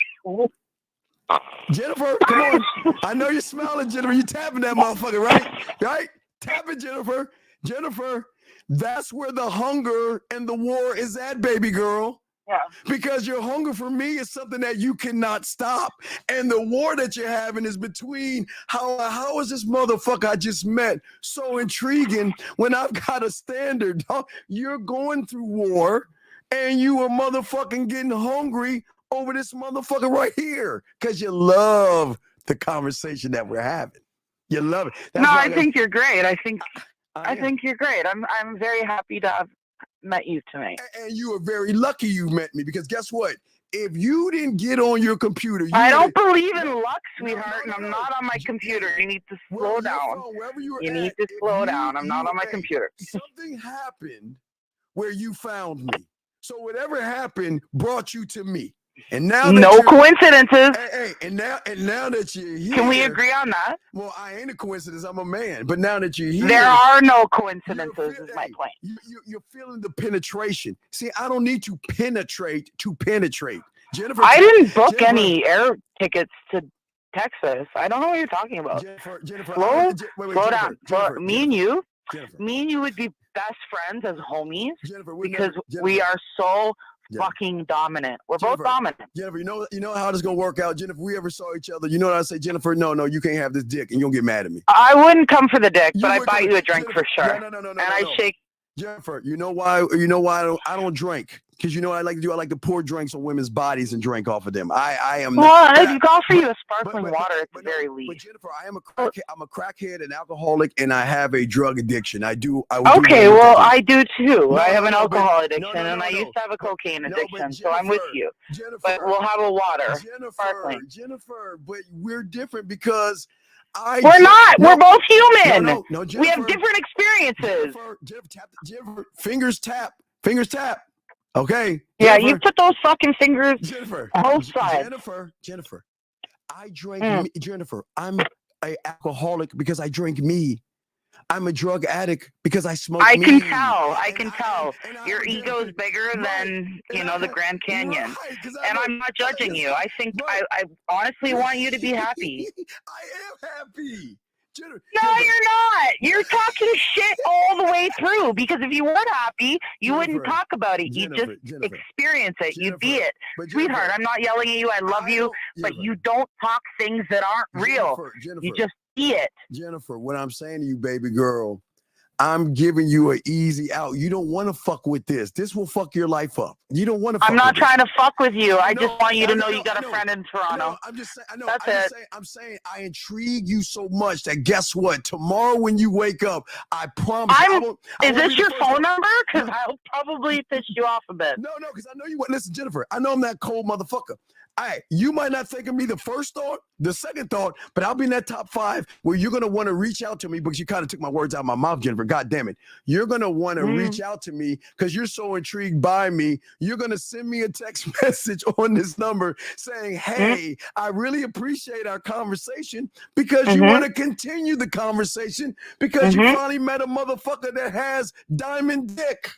Jennifer, come on. I know you're smiling, Jennifer. You tapping that motherfucker, right? Right? Tap it, Jennifer. Jennifer, that's where the hunger and the war is at, baby girl. Yeah. Because your hunger for me is something that you cannot stop. And the war that you're having is between how is this motherfucker I just met so intriguing when I've got a standard. You're going through war and you are motherfucking getting hungry over this motherfucker right here because you love the conversation that we're having. You love it. I think you're great. I think you're great. I'm very happy to have met you tonight. And you are very lucky you met me because guess what? If you didn't get on your computer, I don't believe in luck, sweetheart, and I'm not on my computer. You need to slow down. You need to slow down. I'm not on my computer. Something happened where you found me. So whatever happened brought you to me. And now no coincidences. And now that you're here, can we agree on that? Well, I ain't a coincidence. I'm a man. But now that you're here, there are no coincidences. Is my point. You're feeling the penetration. See, I don't need to penetrate to penetrate. Jennifer, I didn't book any air tickets to Texas. I don't know what you're talking about. Jennifer, slow down. Me and you would be best friends as homies because we are so fucking dominant. We're both dominant. Jennifer, you know how this is gonna work out. Jennifer, if we ever saw each other, you know what I say, Jennifer? No, you can't have this dick, and you don't get mad at me. I wouldn't come for the dick, but I buy you a drink for sure. No. And I shake. Jennifer, you know why? I don't drink. Because you know what I like to do? I like to pour drinks on women's bodies and drink off of them. I am. Well, I'd offer you a sparkling water at the very least. But Jennifer, I'm a crackhead, an alcoholic, and I have a drug addiction. I do. Okay, well, I do too. I have an alcohol addiction, and I used to have a cocaine addiction. So I'm with you. Jennifer, but we'll have a water. Sparkling. Jennifer, but we're different because. We're not. We're both human. No, we have different experiences. Jennifer, fingers tap. Okay. Yeah, you put those fucking fingers both sides. Jennifer, I drink. Jennifer, I'm an alcoholic because I drink me. I'm a drug addict because I smoke. I can tell. Your ego is bigger than the Grand Canyon, and I'm not judging you. I think I honestly want you to be happy. I am happy. No, you're not. You're talking shit all the way through. Because if you weren't happy, you wouldn't talk about it. You just experience it. You be it, sweetheart. I'm not yelling at you. I love you, but you don't talk things that aren't real. You just be it. Jennifer, what I'm saying to you, baby girl, I'm giving you an easy out. You don't want to fuck with this. This will fuck your life up. You don't want to. I'm not trying to fuck with you. I just want you to know you got a friend in Toronto. I'm just saying. I know. That's it. I'm saying I intrigue you so much that guess what? Tomorrow when you wake up, I promise. Is this your phone number? Because I'll probably piss you off a bit. No, because I know you. Listen, Jennifer. I know I'm that cold motherfucker. You might not think of me the first thought, the second thought, but I'll be in that top 5 where you're going to want to reach out to me because you kind of took my words out of my mouth, Jennifer. God damn it. You're going to want to reach out to me because you're so intrigued by me. You're going to send me a text message on this number saying, hey, I really appreciate our conversation because you want to continue the conversation because you finally met a motherfucker that has diamond dick.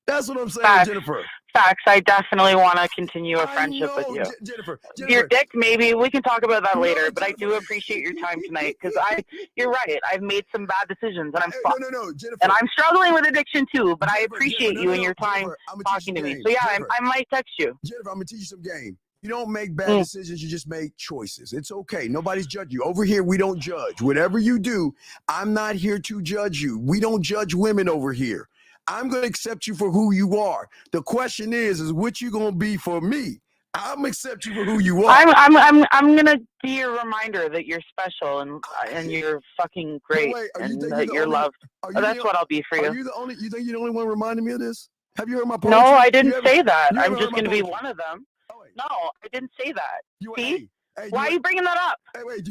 That's what I'm saying, Jennifer. Facts. I definitely want to continue a friendship with you. Jennifer. Your dick, maybe we can talk about that later. But I do appreciate your time tonight because you're right. I've made some bad decisions and I'm fucked. Jennifer. And I'm struggling with addiction too. But I appreciate you and your time talking to me. So yeah, I might text you. Jennifer, I'm gonna teach you some game. You don't make bad decisions. You just make choices. It's okay. Nobody's judging you. Over here, we don't judge. Whatever you do, I'm not here to judge you. We don't judge women over here. I'm going to accept you for who you are. The question is what you going to be for me? I'm accept you for who you are. I'm going to be a reminder that you're special and you're fucking great and that you're loved. That's what I'll be for you. You think you're the only one reminding me of this? Have you heard my poetry? No, I didn't say that. I'm just going to be one of them. No, I didn't say that. See? Why are you bringing that up? Hey, wait.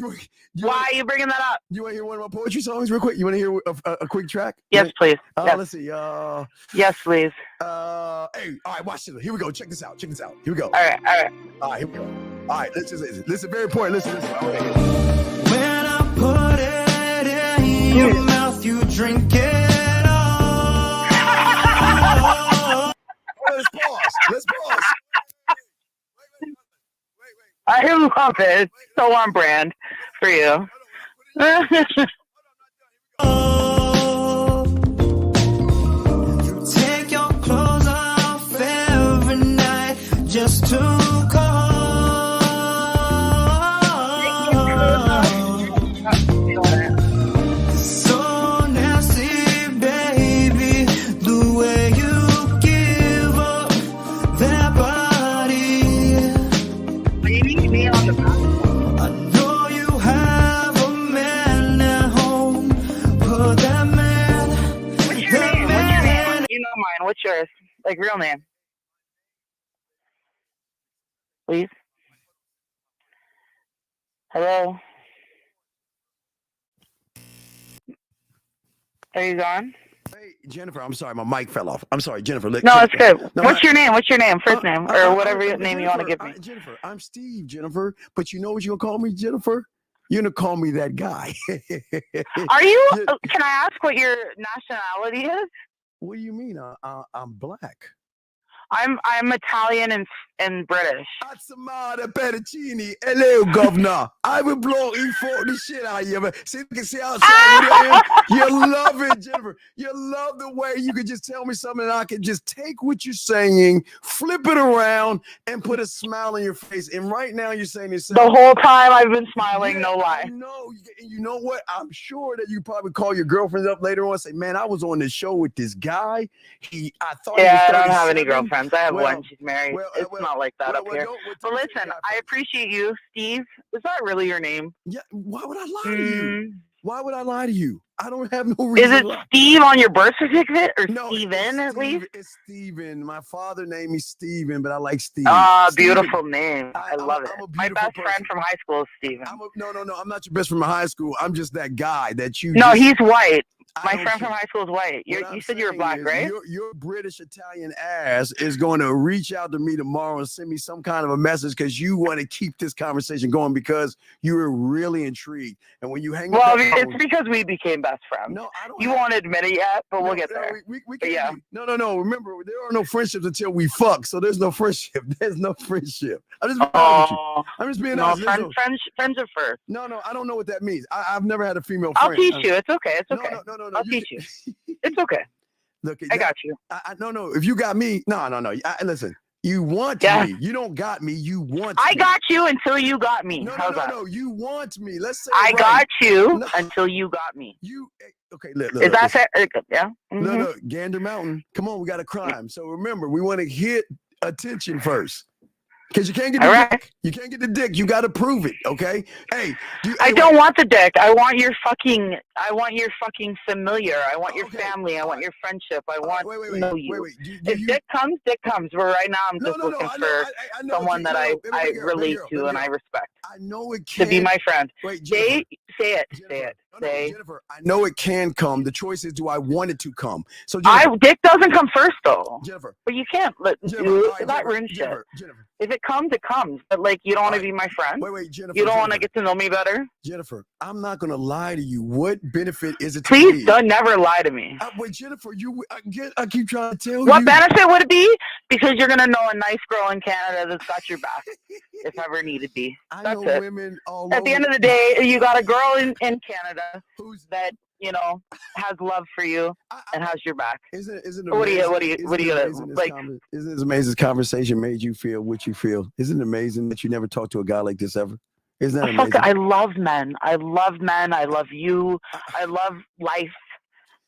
Why are you bringing that up? You want to hear one of my poetry songs real quick? You want to hear a quick track? Yes, please. Yes. Let's see. Yes, please. Hey, all right, watch this. Here we go. Check this out. Here we go. All right. All right, here we go. All right, listen. Very important. Listen. When I put it in your mouth, you drink it all. Let's pause. I love it. It's so on brand for you. You take your clothes off every night just to call. So nasty, baby, the way you give up that body. I know you have a man at home, but that man. What's your name? You know mine. What's yours? Like real name. Please. Hello. Are you gone? Hey, Jennifer, I'm sorry. My mic fell off. I'm sorry, Jennifer. No, it's good. What's your name? First name, or whatever name you want to give me. Jennifer, I'm Steve, Jennifer. But you know what you're going to call me, Jennifer? You're going to call me that guy. Are you? Can I ask what your nationality is? What do you mean? I'm black. I'm Italian and British. Assamada Petticini. Hello, governor. I will blow the shit out of you. See how I am? You love it, Jennifer. You love the way you could just tell me something and I can just take what you're saying, flip it around, and put a smile on your face. And right now you're saying yourself. The whole time I've been smiling, no lie. No, you know what? I'm sure that you probably call your girlfriends up later on and say, man, I was on this show with this guy. I don't have any girlfriends. I have one. She's married. It's not like that up here. But listen, I appreciate you, Steve. Is that really your name? Yeah. Why would I lie to you? Why would I lie to you? I don't have no reason. Is it Steve on your birth certificate or Steven at least? It's Steven. My father named me Steven, but I like Steve. Beautiful name. I love it. My best friend from high school is Steven. No. I'm not your best friend from high school. I'm just that guy that you. No, he's white. My friend from high school is white. You said you were black, right? Your British Italian ass is going to reach out to me tomorrow and send me some kind of a message because you want to keep this conversation going because you were really intrigued. And when you hang up, it's because we became best friends. No, I don't. You won't admit it yet, but we'll get there. We can't. No. Remember, there are no friendships until we fuck. So there's no friendship. There's no friendship. I'm just being honest with you. I'm just being honest. Friends are first. No, I don't know what that means. I've never had a female I'll friend. teach you. It's okay. It's okay. No. I'll teach you. It's okay. Look, I got you. No. If you got me, no. Listen, you want me. You don't got me. You want me. I got you until you got me. No. You want me. Let's say I got you until you got me. Okay, look. Is that fair? Yeah. Look, Gander Mountain. Come on, we got a crime. So remember, we want to hit attention first. Because you can't get the dick. You can't get the dick. You got to prove it. Okay. Hey. I don't want the dick. I want your fucking familiar. I want your family. I want your friendship. I want to know you. If dick comes, dick comes. But right now, I'm just looking for someone that I relate to and I respect. I know it can. To be my friend. Wait, say it. Jennifer, I know it can come. The choice is, do I want it to come? So dick doesn't come first, though. Jennifer. But you can't. That ruins shit. If it comes, it comes. But you don't want to be my friend. Wait, Jennifer. You don't want to get to know me better. Jennifer, I'm not gonna lie to you. What benefit is it to Please me? don't never lie to me. Wait, Jennifer, I keep trying to tell you. What benefit would it be? Because you're gonna know a nice girl in Canada that's got your back, if ever needed be. That's it. Women At the end of the day, you got a girl in Canada that has love for you and has your back. Isn't it what do you like? Isn't it amazing this conversation made you feel what you feel? Isn't it amazing that you never talked to a guy like this ever? Isn't that amazing? I love men. I love you. I love life.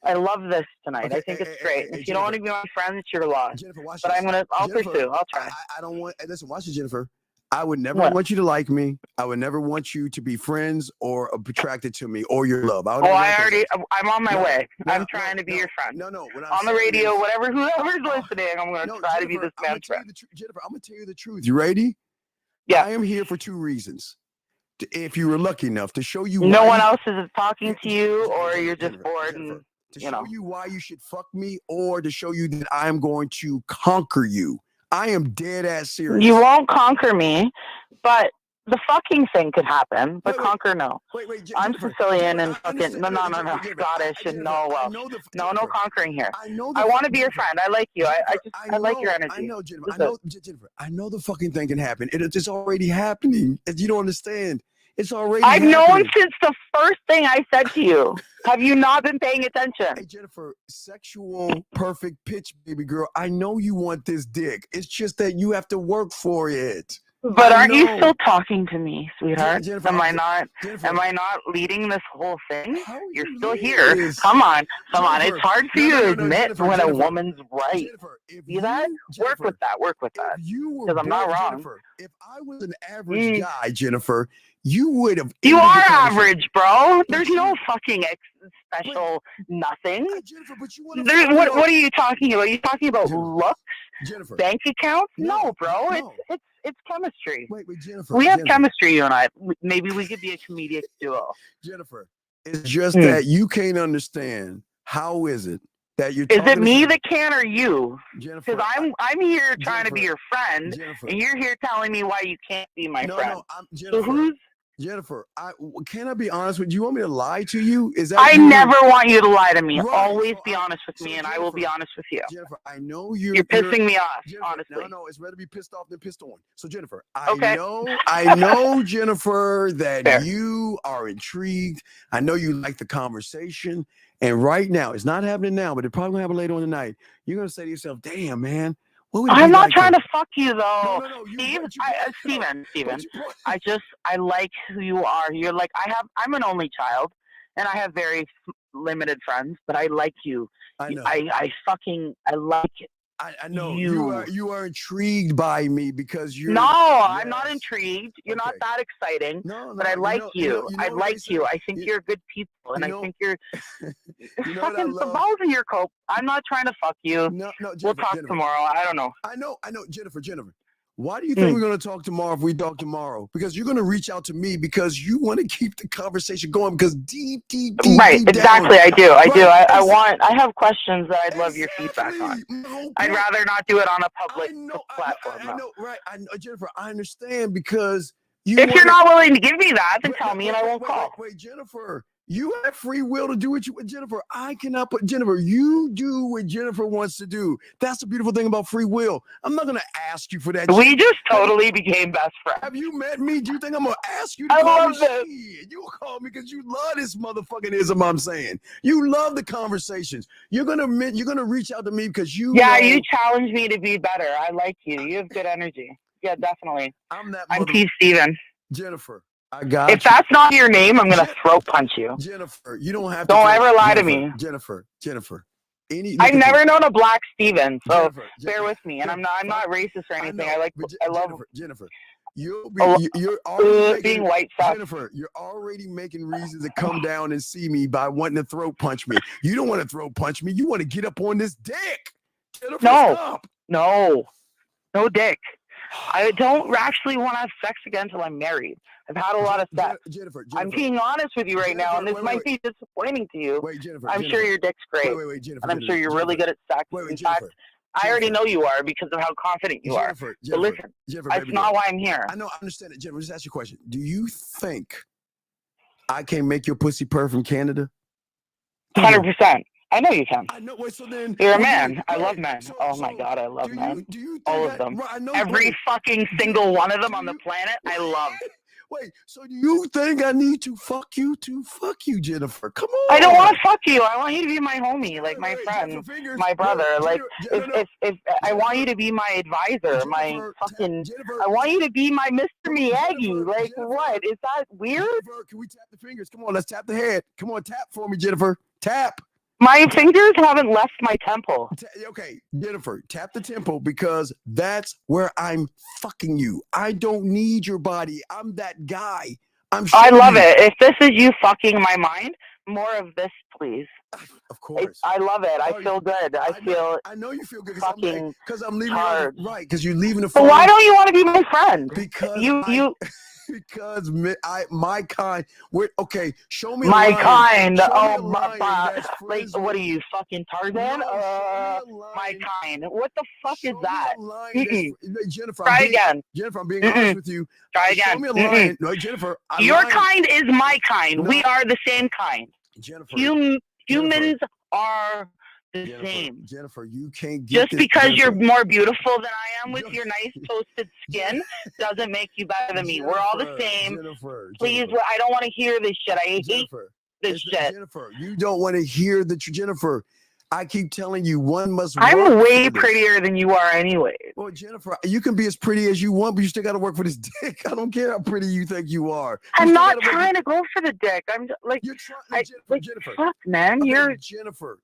I love this tonight. I think it's great. If you don't want to be my friend, it's your loss. Jennifer, watch but this. I'll pursue. I'll try. I don't want. Listen, watch it, Jennifer. I would never want you to like me. I would never want you to be friends or attracted to me or your love. I'm on my way. I'm trying to be your friend. No. On the radio, whoever's listening, I'm going to try to be this man's friend. Jennifer, I'm going to tell you the truth. You ready? Yeah. I am here for two reasons. If you were lucky enough to show you. No one else is talking to you, or you're just bored and. To show you why you should fuck me, or to show you that I'm going to conquer you. I am dead ass serious. You won't conquer me, but the fucking thing could happen. But conquer, no. Wait, I'm Sicilian and fucking no, Scottish and no Welsh. No conquering here. I want to be your friend. I like you. I like your energy. I know, Jennifer. Jennifer. I know the fucking thing can happen. It's already happening. You don't understand. It's already I've happening. known since the first thing I said to you. Have you not been paying attention? Hey, Jennifer, sexual, perfect pitch, baby girl. I know you want this dick. It's just that you have to work for it. But aren't you still talking to me, sweetheart? Jennifer, am I not leading this whole thing? You're still here. Come on. It's hard for you to admit when a woman's right. See that? Work with that. Because I'm not wrong. Jennifer, if I was an average guy, Jennifer, you would have. You are average, bro. There's no fucking special nothing. Jennifer, but you what are you talking about? Are you talking about looks? Jennifer. Bank accounts? No, bro. It's chemistry. Wait, Jennifer. We have chemistry, you and I. Maybe we could be a comedic duo. Jennifer, it's just that you can't understand. How is it that you're? Is it me that can or you? Jennifer, because I'm here trying to be your friend, and you're here telling me why you can't be my friend. No, Jennifer. Jennifer, can I be honest with you? You want me to lie to you? Is that I never want you to lie to me. Right. Always be honest with me, and Jennifer, I will be honest with you. Jennifer, I know you're pissing me off, Jennifer, honestly. No, it's better to be pissed off than pissed on. So, Jennifer, I know, Jennifer, that you are intrigued. I know you like the conversation. And right now, it's not happening now, but it probably will happen later on tonight. You're going to say to yourself, damn, man. I'm not trying to fuck you though, Steven. I like who you are. You're like I'm an only child, and I have very limited friends, but I like you. I know. I like it. I know you are intrigued by me because you're. No, I'm not intrigued. You're not that exciting. No, but I like you. I like you. I think you're good people, and I think you're fucking the balls in your coat. I'm not trying to fuck you. No, we'll talk tomorrow. I don't know. I know, Jennifer. Why do you think we're going to talk tomorrow if we talk tomorrow? Because you're going to reach out to me because you want to keep the conversation going because deep right, deep exactly. down, I do. right, I have questions that I'd love your feedback on. I'd rather not do it on a public platform. I know, right. I know, Jennifer, I understand because if you're not willing to give me that, then tell me and I won't call. Wait, Jennifer, you have free will to do what you want. Jennifer, I cannot put Jennifer. You do what Jennifer wants to do. That's the beautiful thing about free will. I'm not going to ask you for that. We just totally became best friends. Have you met me? Do you think I'm going to ask you to I call love me? this. Shit, you will call me because you love this motherfucking ism I'm saying. You love the conversations. You're going to reach out to me because you know, you challenge me to be better. I like you. You have good energy. Yeah, definitely. I'm T. Steven. Jennifer, I got if that's not your name, I'm gonna throat punch you. Jennifer, you don't have to. Don't ever lie to me. Jennifer. I've never known a black Steven, so bear with me. And I'm not racist or anything. I love Jennifer. You're already being white stuff. Jennifer, you're already making reasons to come down and see me by wanting to throat punch me. You don't want to throat punch me. You want to get up on this dick. Jennifer, stop. No dick. I don't actually want to have sex again until I'm married. I've had a lot of sex. Jennifer, I'm being honest with you right now, and this might be disappointing to you. Jennifer, I'm sure your dick's great. Jennifer, and I'm sure you're really good at sex. In fact, I already know you are because of how confident you are. But listen, that's not why I'm here. I know, I understand it. Jennifer, just ask you a question. Do you think I can make your pussy purr from Canada? 100%. I know you can. I know. Wait, so then you're a man. I love men. Oh my God, I love men. All of them. Every fucking single one of them on the planet, I love. Wait, so do you think I need to fuck you, Jennifer? Come on. I don't want to fuck you. I want you to be my homie, like my friend, my brother. Like if I want you to be my advisor, my fucking. I want you to be my Mr. Miyagi. Like what? Is that weird? Jennifer, can we tap the fingers? Come on, let's tap the head. Come on, tap for me, Jennifer. Tap. My fingers haven't left my temple. Okay, Jennifer, tap the temple because that's where I'm fucking you. I don't need your body. I'm that guy. I love it. If this is you fucking my mind, more of this, please. Of course. I love it. I feel good. I know you feel good because I'm leaving. Right, because you're leaving the phone. But why don't you want to be my friend? Because you. Because my kind. Okay, show me my a line. kind. Like what are you fucking Tarzan? My kind. What the fuck is that? Jennifer, try again. Jennifer, I'm being honest with you. Try again. Show me a line. No, Jennifer. Your kind is my kind. No. We are the same kind. Jennifer. Humans are the same. Jennifer, you can't get just because you're more beautiful than I am with your nice toasted skin doesn't make you better than me. We're all the same. Please, I don't want to hear this shit. I hate this shit. Jennifer, you don't want to hear the Jennifer. I keep telling you, one must. I'm way prettier than you are, anyway. Well, Jennifer, you can be as pretty as you want, but you still got to work for this dick. I don't care how pretty you think you are. I'm not trying to go for the dick. I'm just, like, you're trying, Jennifer. Fuck, man, okay, you're Jennifer.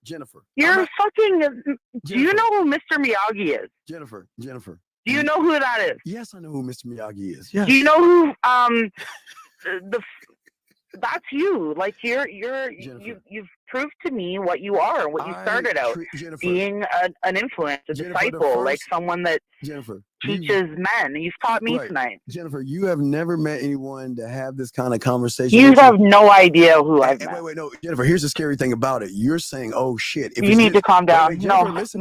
You're fucking. Do you know who Mr. Miyagi is? Jennifer. Do you know who that is? Yes, I know who Mr. Miyagi is. Yes. Do you know who that's you. Like you've proved to me what you are, what you started out being an influence, a disciple, like someone that teaches men. You've taught me tonight. Jennifer, you have never met anyone to have this kind of conversation. You have no idea who I've met. Wait, no, Jennifer. Here's the scary thing about it. You're saying, "Oh shit!" You need to calm down. Jennifer, listen.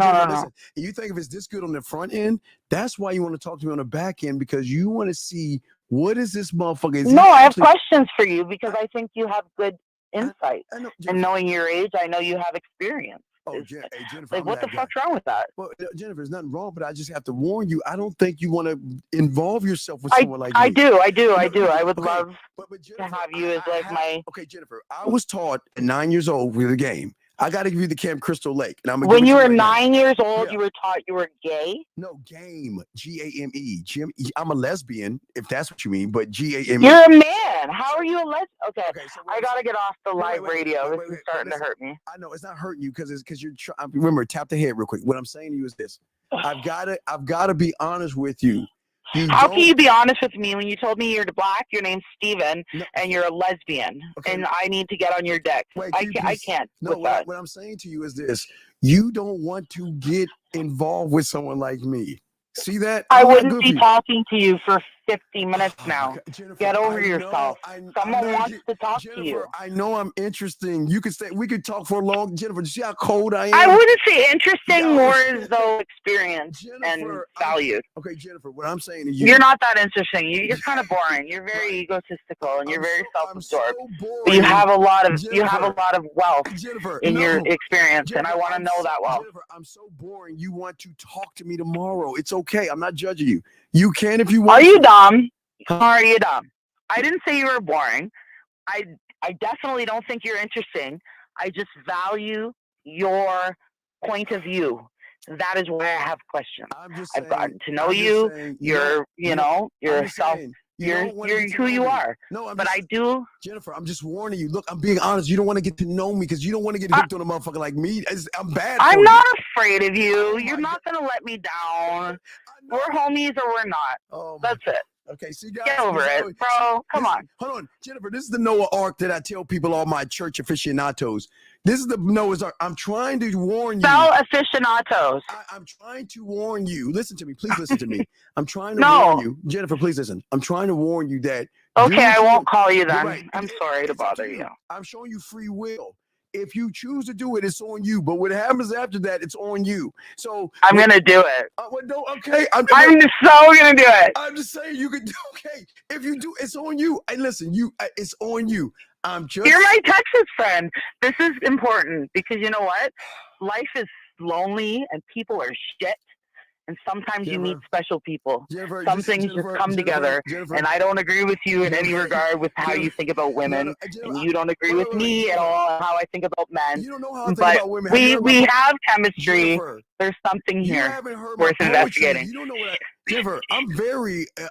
You think if it's this good on the front end, that's why you want to talk to me on the back end because you want to see. What is this motherfucker? I have questions for you because I think you have good insight. And knowing your age, I know you have experience. Oh, Jennifer, like, what the fuck's wrong with that? Well, Jennifer, there's nothing wrong, but I just have to warn you. I don't think you want to involve yourself with someone like me. I do. I would love to have you as like my. Okay, Jennifer, I was taught at 9 years old with a game. I got to give you the Camp Crystal Lake. And when you were 9 years old, you were taught you were gay? No, game. G-A-M-E. I'm a lesbian, if that's what you mean, but G-A-M-E. You're a man. How are you a lesbian? Okay, so I got to get off the live radio. This is starting to hurt me. I know. It's not hurting you because you're trying. Remember, tap the head real quick. What I'm saying to you is this. I've got to be honest with you. How can you be honest with me when you told me you're black, your name's Steven, and you're a lesbian, and I need to get on your dick? I can't. No, what I'm saying to you is this. You don't want to get involved with someone like me. See that? I I'm not wouldn't good be for you. talking to you for 50 minutes Oh, now. God, Jennifer, Get over I know, yourself. Someone wants to talk to you. Jennifer, I know I'm interesting. You could say we could talk for a long. Jennifer, do you see how cold I am? I wouldn't say interesting, Yo. more as though experienced and Jennifer, valued. Okay, Jennifer, what I'm saying to you. You're not that interesting. You're kind of boring. You're very egotistical and you're very self-absorbed. But you have a lot of wealth Jennifer, in your no. experience, and Jennifer, I want to know that wealth. Jennifer, I'm so boring. You want to talk to me tomorrow. It's okay. I'm not judging you. You can if you want. Are you dumb? Are you dumb? I didn't say you were boring. I definitely don't think you're interesting. I just value your point of view. That is why I have questions. I've gotten to know you. You're who you are. No, but I do. Jennifer, I'm just warning you. Look, I'm being honest. You don't want to get to know me because you don't want to get hooked on a motherfucker like me. I'm bad. I'm not afraid of you. You're not gonna let me down. We're homies or we're not. That's it. Okay, see, guys, get over it, bro. Come on. Hold on, Jennifer. This is the Noah Ark that I tell people, all my church aficionados. This is the Noah's Ark. I'm trying to warn you. Spell aficionados. I'm trying to warn you. Listen to me. Please listen to me. I'm trying to warn you. Jennifer, please listen. I'm trying to warn you that. Okay, I won't call you then. Right. I'm sorry to bother you. I'm showing you free will. If you choose to do it, it's on you. But what happens after that, it's on you. So I'm gonna do it. Okay, I'm so gonna do it. I'm just saying you can do. Okay, if you do, it's on you. And listen, it's on you. You're my Texas friend. This is important because you know what? Life is lonely and people are shit. And sometimes you meet special people. Some things just come together. And I don't agree with you in any regard with how you think about women. And you don't agree with me at all how I think about men. You don't know how I think but about women. we have chemistry. There's something here worth investigating. You don't know what Jennifer,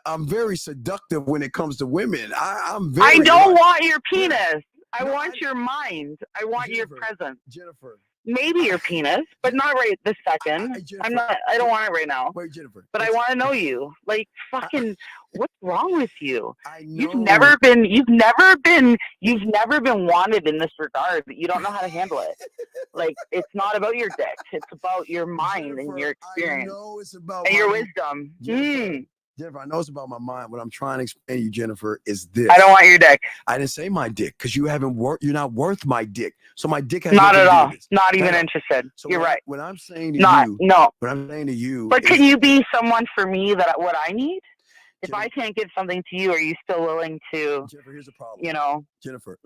I'm very seductive when it comes to women. I don't want your penis. I want your mind. I want your presence. Jennifer. Maybe your penis, but not right this second. I don't want it right now. Wait, Jennifer. But I want to know you. Like fucking what's wrong with you? You've never been wanted in this regard. You don't know how to handle it. Like it's not about your dick. It's about your mind and your experience. I know it's about and your wisdom. Jennifer, I know it's about my mind. What I'm trying to explain to you, Jennifer, is this. I don't want your dick. I didn't say my dick because you're not worth my dick. So my dick has not at all. To do with not even interested. So you're right. What I'm saying to you. No. What I'm saying to you. But can you be someone for me that what I need? If I can't give something to you, are you still willing to? Jennifer, here's the problem. You know, Jennifer,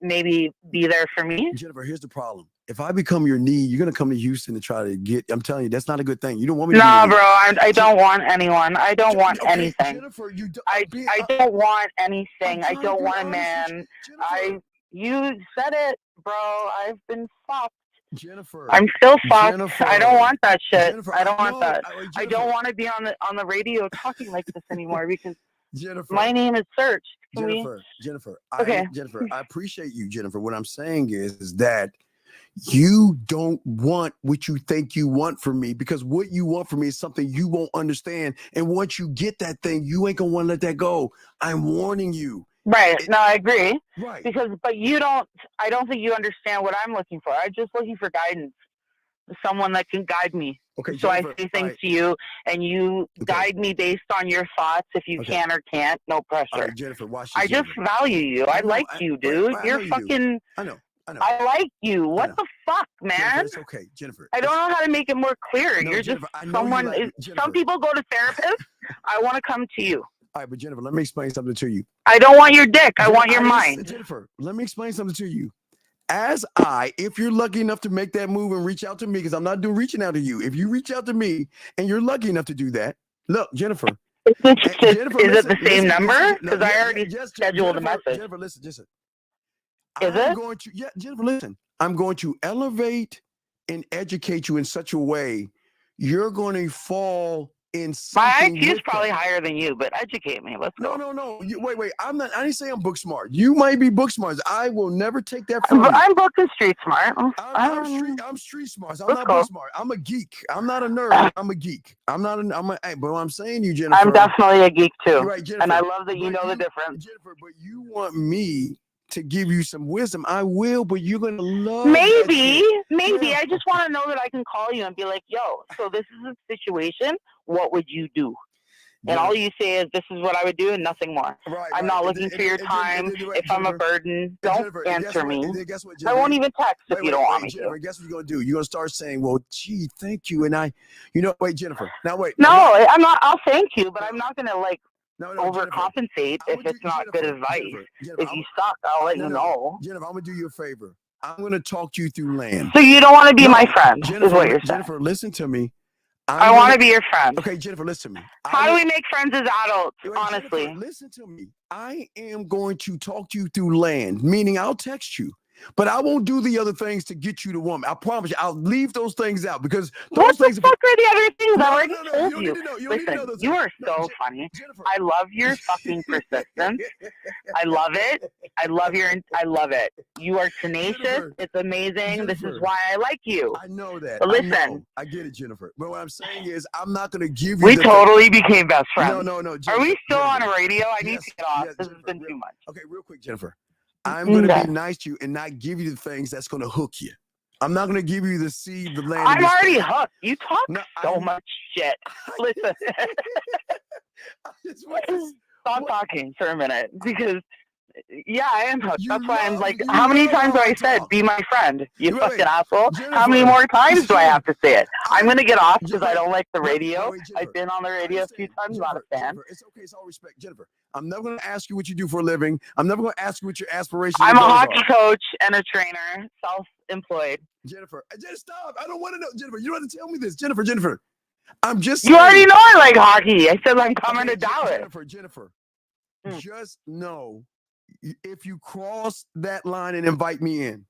maybe be there for me. Jennifer, here's the problem. If I become your need, you're gonna come to Houston to try to get. I'm telling you, that's not a good thing. You don't want me to. No, bro. I don't want anyone. I don't want anything. Jennifer, I don't want anything. I don't want a man. You said it, bro. I've been fucked. Jennifer, I'm still fucked. Jennifer, I don't want that shit. Jennifer, I don't want know. that. I don't want to be on the radio talking like this anymore because Jennifer, my name is searched. Jennifer, okay. Jennifer, I appreciate you, Jennifer. What I'm saying is that you don't want what you think you want from me because what you want from me is something you won't understand. And once you get that thing, you ain't gonna want to let that go. I'm warning you. Right. No, I agree. Right. But I don't think you understand what I'm looking for. I'm just looking for guidance. Someone that can guide me. Okay. So Jennifer, I say things to you and you guide me based on your thoughts if you can or can't. No pressure. All right, Jennifer, watch this, I just value you. I like you, dude. You're fucking. I know. I like you. What the fuck, man? Jennifer, it's okay, Jennifer. I don't know how to make it more clear. No, You're Jennifer, just someone. Some people go to therapists. I want to come to you. All right, but Jennifer, let me explain something to you. I don't want your dick. I want your mind. Jennifer, let me explain something to you. If you're lucky enough to make that move and reach out to me, because I'm not reaching out to you. If you reach out to me and you're lucky enough to do that, look, Jennifer. Is it the same number? Because I already scheduled a message. Jennifer, listen. Is it? Jennifer, listen. I'm going to elevate and educate you in such a way you're going to fall in something. My IQ is probably higher than you, but educate me. Let's go. No. Wait. I didn't say I'm book smart. You might be book smart. I will never take that from you. I'm book and street smart. I'm street smart. I'm not book smart. I'm a geek. I'm not a nerd. I'm a geek. But what I'm saying to you, Jennifer. I'm definitely a geek too. Right, Jennifer, and I love that you know the difference. Jennifer, but you want me to give you some wisdom, I will, but you're gonna love maybe Yeah. I just want to know that I can call you and be like, yo, so this is a situation, what would you do? And all you say is, this is what I would do and nothing more. I'm not looking for your time. If I'm a burden, don't answer me. I won't even text if you don't want me Jennifer, to. guess what you're going to do? You're going to start saying, well, gee, thank you. And wait, Jennifer. Now, wait. No, I'm not. I'll thank you, but I'm not going to like overcompensate if it's not good advice. If you suck, I'll let you know. Jennifer, I'm going to do you a favor. I'm going to talk you through land. So you don't want to be my friend, is what you're saying. Jennifer, listen to me. I want to be your friend. Okay, Jennifer, listen to me. How do we make friends as adults, honestly? Jennifer, listen to me. I am going to talk to you through land, meaning I'll text you. But I won't do the other things to get you the woman. I promise you, I'll leave those things out because those things. What the fuck are the other things? I already told you. Listen, you are so funny. I love your fucking persistence. I love it. I love it. You are tenacious. It's amazing. This is why I like you. I know that. But listen, I get it, Jennifer. But what I'm saying is, I'm not going to give you. We totally became best friends. No. Jennifer, are we still on a radio? I need to get off. This has been too much. Okay, real quick, Jennifer. I'm going to be nice to you and not give you the things that's going to hook you. I'm not going to give you the seed, the land. I'm already hooked. You talk so much shit. Listen. Stop talking for a minute because, yeah, I am hooked. That's why I'm like, how many times have I said, be my friend, you fucking asshole? How many more times do I have to say it? I'm going to get off because I don't like the radio. I've been on the radio a few times, not a fan. It's okay. It's all respect. Jennifer, I'm never going to ask you what you do for a living. I'm never going to ask you what your aspirations are. I'm a hockey coach and a trainer, self-employed. Jennifer, just stop. I don't want to know. Jennifer, you don't have to tell me this. Jennifer. I'm just You already know I like hockey. I said I'm coming to Dallas. Jennifer, just know if you cross that line and invite me in,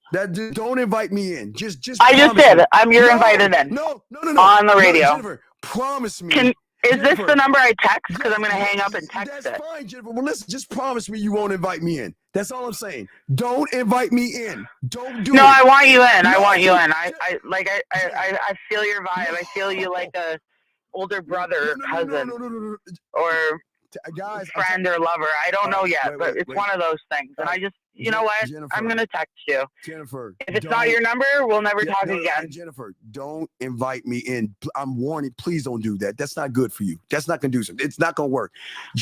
don't invite me in. Just I just did. You're invited in. No. On the radio. Jennifer, promise me. Is this the number I text? Because I'm going to hang up and text it. That's fine, Jennifer. Well, listen, just promise me you won't invite me in. That's all I'm saying. Don't invite me in. Don't do it. No, I want you in. I want you in. I feel your vibe. I feel you like a older brother, cousin, or friend or lover. I don't know yet, but it's one of those things. And I just, you know what? I'm going to text you. Jennifer. If it's not your number, we'll never talk again. Jennifer, don't invite me in. I'm warning. Please don't do that. That's not good for you. That's not conducive. It's not going to work.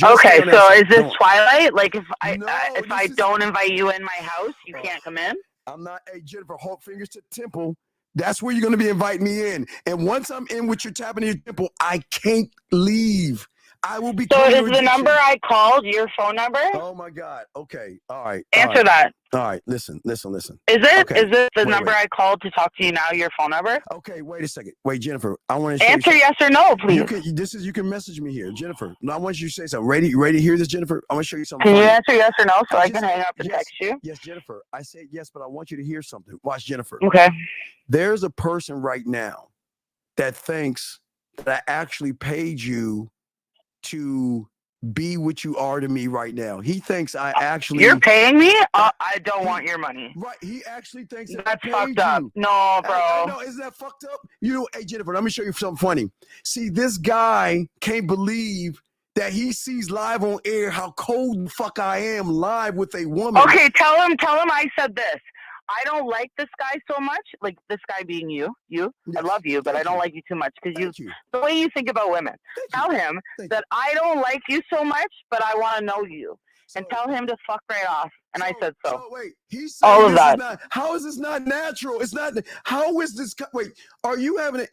Okay, so is this Twilight? Like if I don't invite you in my house, you can't come in? I'm not. Hey, Jennifer, hold fingers to the temple. That's where you're going to be inviting me in. And once I'm in with your tapping in your temple, I can't leave. I will be. So is the number I called your phone number? Oh my God. Okay. All right. Answer that. All right. Listen. Is it? Okay. Is it the number I called to talk to you now? Your phone number? Okay. Wait a second. Wait, Jennifer. I want to answer yes or no, please. You can message me here, Jennifer. No, I want you to say something. Ready to hear this, Jennifer? I want to show you something. Can you answer yes or no so I can hang up and text you? Yes, Jennifer. I said yes, but I want you to hear something. Watch, Jennifer. Okay. There's a person right now that thinks that I actually paid you to be what you are to me right now. He thinks I actually. You're paying me? I don't want your money. Right. He actually thinks that's fucked up. No, bro. I know. Isn't that fucked up? You know, hey, Jennifer, let me show you something funny. See, this guy can't believe that he sees live on air how cold the fuck I am live with a woman. Okay, tell him I said this. I don't like this guy so much, like this guy being you. Yes. I love you, but I don't like you too much because the way you think about women. Tell him that I don't like you so much, but I want to know you. And tell him to fuck right off. And I said so. Wait, he's saying all of that. How is this not natural? It's not. How is this? Wait, are you having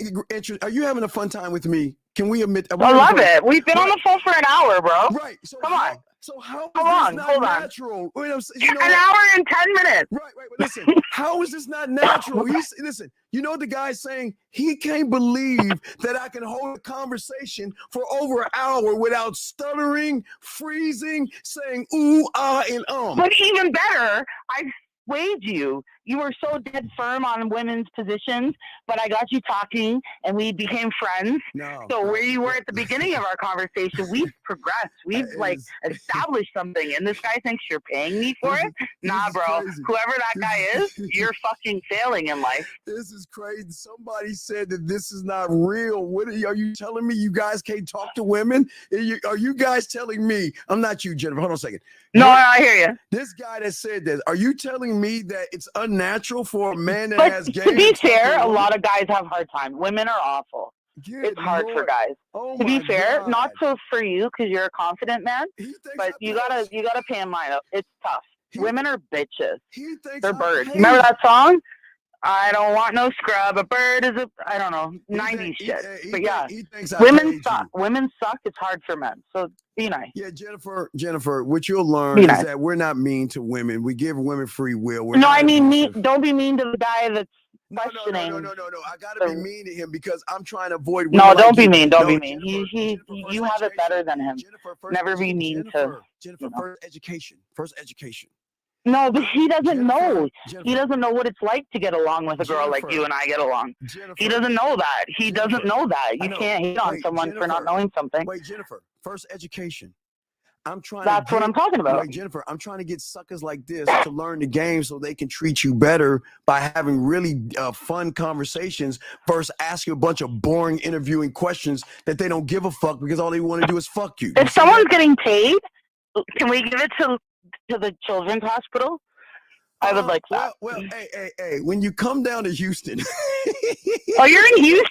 Are you having a fun time with me? Can we admit? I love it. We've been on the phone for an hour, bro. Right. So come on. So how is hold this on, not natural? Wait, an hour and 10 minutes. Right. Listen, how is this not natural? Listen, you know what the guy's saying? He can't believe that I can hold a conversation for over an hour without stuttering, freezing, saying ooh, ah, and But even better, I swayed you You were so dead firm on women's positions, but I got you talking and we became friends. So where you were at the beginning of our conversation, we've progressed. We've like established something, and this guy thinks you're paying me for it? Nah, bro. Whoever that guy is, you're fucking failing in life. This is crazy. Somebody said that this is not real. What are you telling me? You guys can't talk to women? Are you guys telling me? I'm not you, Jennifer. Hold on a second. No, I hear you. This guy that said this, are you telling me that it's unnatural for a man that But has game? to be fair, a lot of guys have hard time. Women are awful. It's hard for guys. To be fair, not so for you because you're a confident man, but you gotta pay him mind up. It's tough. Women are bitches. They're birds. Remember that song? I don't want no scrub. A bird is I don't know, 90s shit. But yeah, women suck. Women suck. It's hard for men. So be nice. Yeah, Jennifer, what you'll learn is that we're not mean to women. We give women free will. I mean, don't be mean to the guy that's questioning. No. I gotta be mean to him because I'm trying to avoid. No, don't be mean. Don't be mean. You have it better than him. Never be mean to Jennifer. First education. No, but he doesn't know. He doesn't know what it's like to get along with a girl like you and I get along. He doesn't know that. He doesn't know that. You can't hate on someone for not knowing something. Wait, Jennifer. First education. That's what I'm talking about. Wait, Jennifer, I'm trying to get suckers like this to learn the game so they can treat you better by having really fun conversations versus asking a bunch of boring interviewing questions that they don't give a fuck because all they want to do is fuck you. If someone's getting paid, can we give it to the children's hospital? I would like that. Well, hey, when you come down to Houston. Oh, you're in Houston?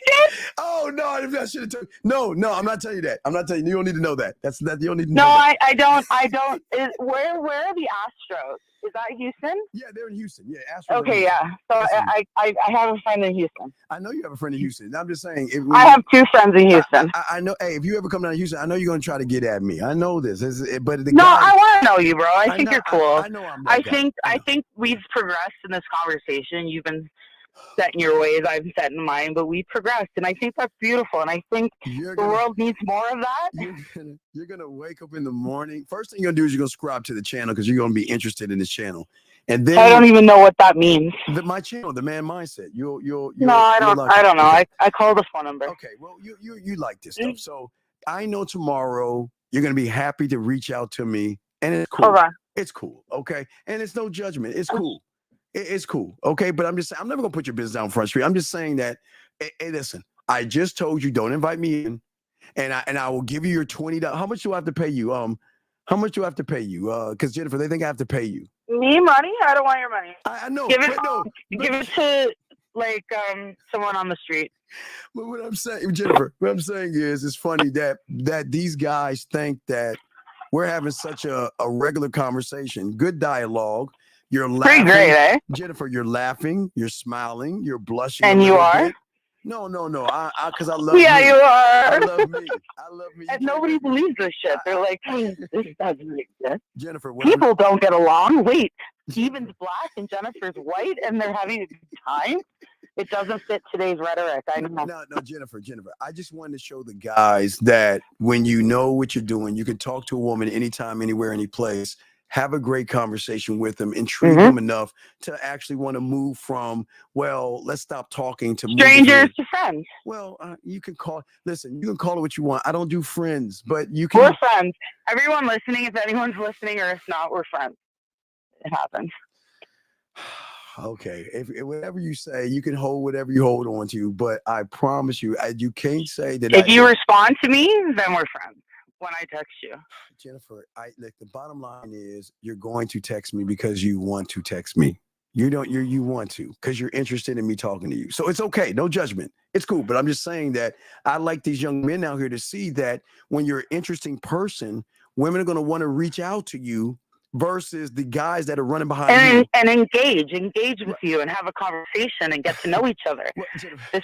Oh, no, I should have told you. No, I'm not telling you that. I'm not telling you. You don't need to know that. You don't need to know that. No, I don't. Where are the Astros? Is that Houston? Yeah, they're in Houston. Yeah, Astros. Okay, yeah. So I have a friend in Houston. I know you have a friend in Houston. I'm just saying. I have two friends in Houston. I know. Hey, if you ever come down to Houston, I know you're going to try to get at me. I know this. But I want to know you, bro. I think you're cool. I know I'm I think we've progressed in this conversation. You've been set in your ways, I've set in mine, but we progressed, and I think that's beautiful, and I think the world needs more of that. You're gonna wake up in the morning. First thing you're gonna do is you're gonna subscribe to the channel because you're gonna be interested in this channel, and then I don't even know what that means. My channel, The Man Mindset. You'll no, I don't know. Okay. I called the phone number. Okay, well, you like this stuff, so I know tomorrow you're gonna be happy to reach out to me, and it's cool. It's cool, okay, and it's no judgment. It's cool. It's cool, okay? But I'm just saying, I'm never gonna put your business down Front Street. I'm just saying that, hey, listen, I just told you don't invite me in, and I will give you your $20. How much do I have to pay you? How much do I have to pay you? Because Jennifer, they think I have to pay you. Me money? I don't want your money. I know. Give it to like someone on the street. But what I'm saying, Jennifer, what I'm saying is, it's funny that these guys think that we're having such a regular conversation, good dialogue. You're laughing. Pretty great, eh? Jennifer, you're laughing, you're smiling, you're blushing. And you are? Bit. No. Because I love yeah, me. you are. I love me. And nobody believes this shit. They're like, this doesn't exist. Jennifer, people don't get along. Wait, Steven's black and Jennifer's white and they're having a good time? It doesn't fit today's rhetoric. I know. No, Jennifer. I just wanted to show the guys that when you know what you're doing, you can talk to a woman anytime, anywhere, any place. Have a great conversation with them, intrigue them enough to actually want to move from, well, let's stop talking to strangers to friends. Well, you can call it what you want. I don't do friends, but you can. We're friends. Everyone listening, if anyone's listening or if not, we're friends. It happens. Okay. If whatever you say, you can hold whatever you hold on to, but I promise you, you can't say that. If you respond to me, then we're friends. When I text you, Jennifer, the bottom line is you're going to text me because you want to text me. You want to because you're interested in me talking to you. So it's okay. No judgment. It's cool. But I'm just saying that I like these young men out here to see that when you're an interesting person, women are going to want to reach out to you versus the guys that are running behind you. And engage with you and have a conversation and get to know each other. Well, this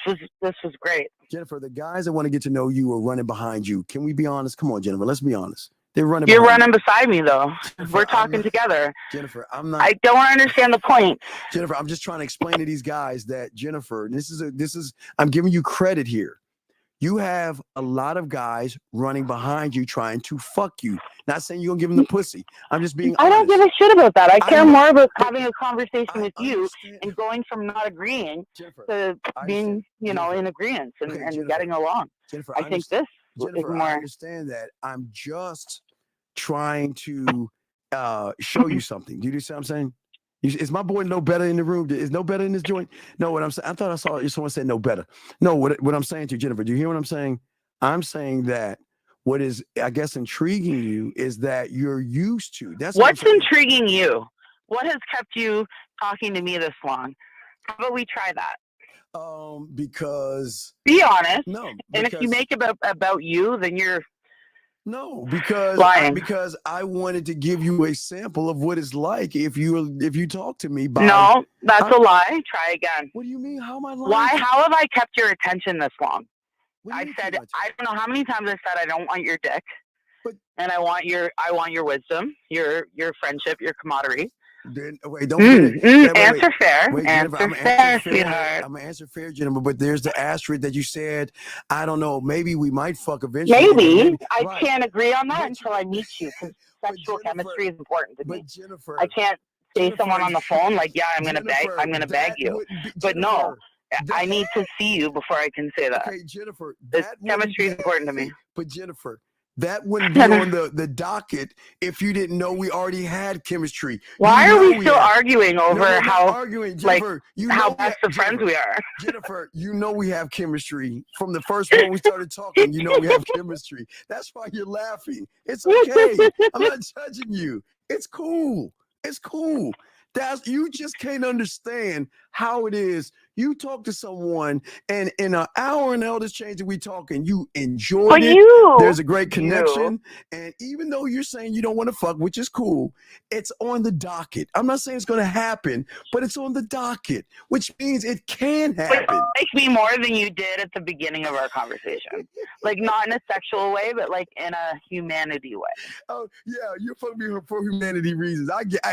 was great. Jennifer, the guys that want to get to know you are running behind you. Can we be honest? Come on, Jennifer, let's be honest. They're running. You're running beside me though. We're talking together. Jennifer, I'm not. I don't understand the point. Jennifer, I'm just trying to explain to these guys that Jennifer, this is I'm giving you credit here. You have a lot of guys running behind you trying to fuck you. Not saying you're gonna give them the pussy. I'm just being I honest. don't give a shit about that. I care know, more about having a conversation with you and going from not agreeing to being, you know, in agreement and getting along. Jennifer, I think this Jennifer, is more. I understand that. I'm just trying to show you something. Do you see what I'm saying? Is my boy no better in the room? Is no better in this joint? No, what I'm saying, I thought I saw someone say no better. No, what I'm saying to you, Jennifer, do you hear what I'm saying? I'm saying that what is, I guess, intriguing you is that you're used to. That's What's intriguing you? What has kept you talking to me this long? How about we try that? Because be honest. No, and if you make it about you, then you're because lying. I wanted to give you a sample of what it's like if you talk to me. No, that's a lie. Try again. What do you mean? How am I lying? Why? How have I kept your attention this long? I said I don't know how many times I said I don't want your dick, and I want your wisdom, your friendship, your camaraderie. Wait, don't forget it. Answer fair. Wait, answer Jennifer, fair, sweetheart. I'm gonna answer fair, Jennifer. But there's the asterisk that you said. I don't know. Maybe we might fuck eventually. Maybe I can't agree on that until I meet you, because sexual chemistry is important to me. Jennifer, I can't say someone on the phone like, yeah, I'm gonna beg you. But no, I need to see you before I can say that. Okay, Jennifer, chemistry is important to me. But Jennifer, that wouldn't be on the docket if you didn't know we already had chemistry. Why are we still arguing over Jennifer, how best of friends we are? Jennifer, you know we have chemistry. From the first moment we started talking, you know we have chemistry. That's why you're laughing. It's okay. I'm not judging you. It's cool. It's cool. You just can't understand how it is. You talk to someone, and in an hour and all this change that we talking, you enjoyed it. There's a great connection, and even though you're saying you don't want to fuck, which is cool, it's on the docket. I'm not saying it's going to happen, but it's on the docket, which means it can happen. But you like me more than you did at the beginning of our conversation, like not in a sexual way, but like in a humanity way. Oh yeah, you're fucking me for humanity reasons. I get.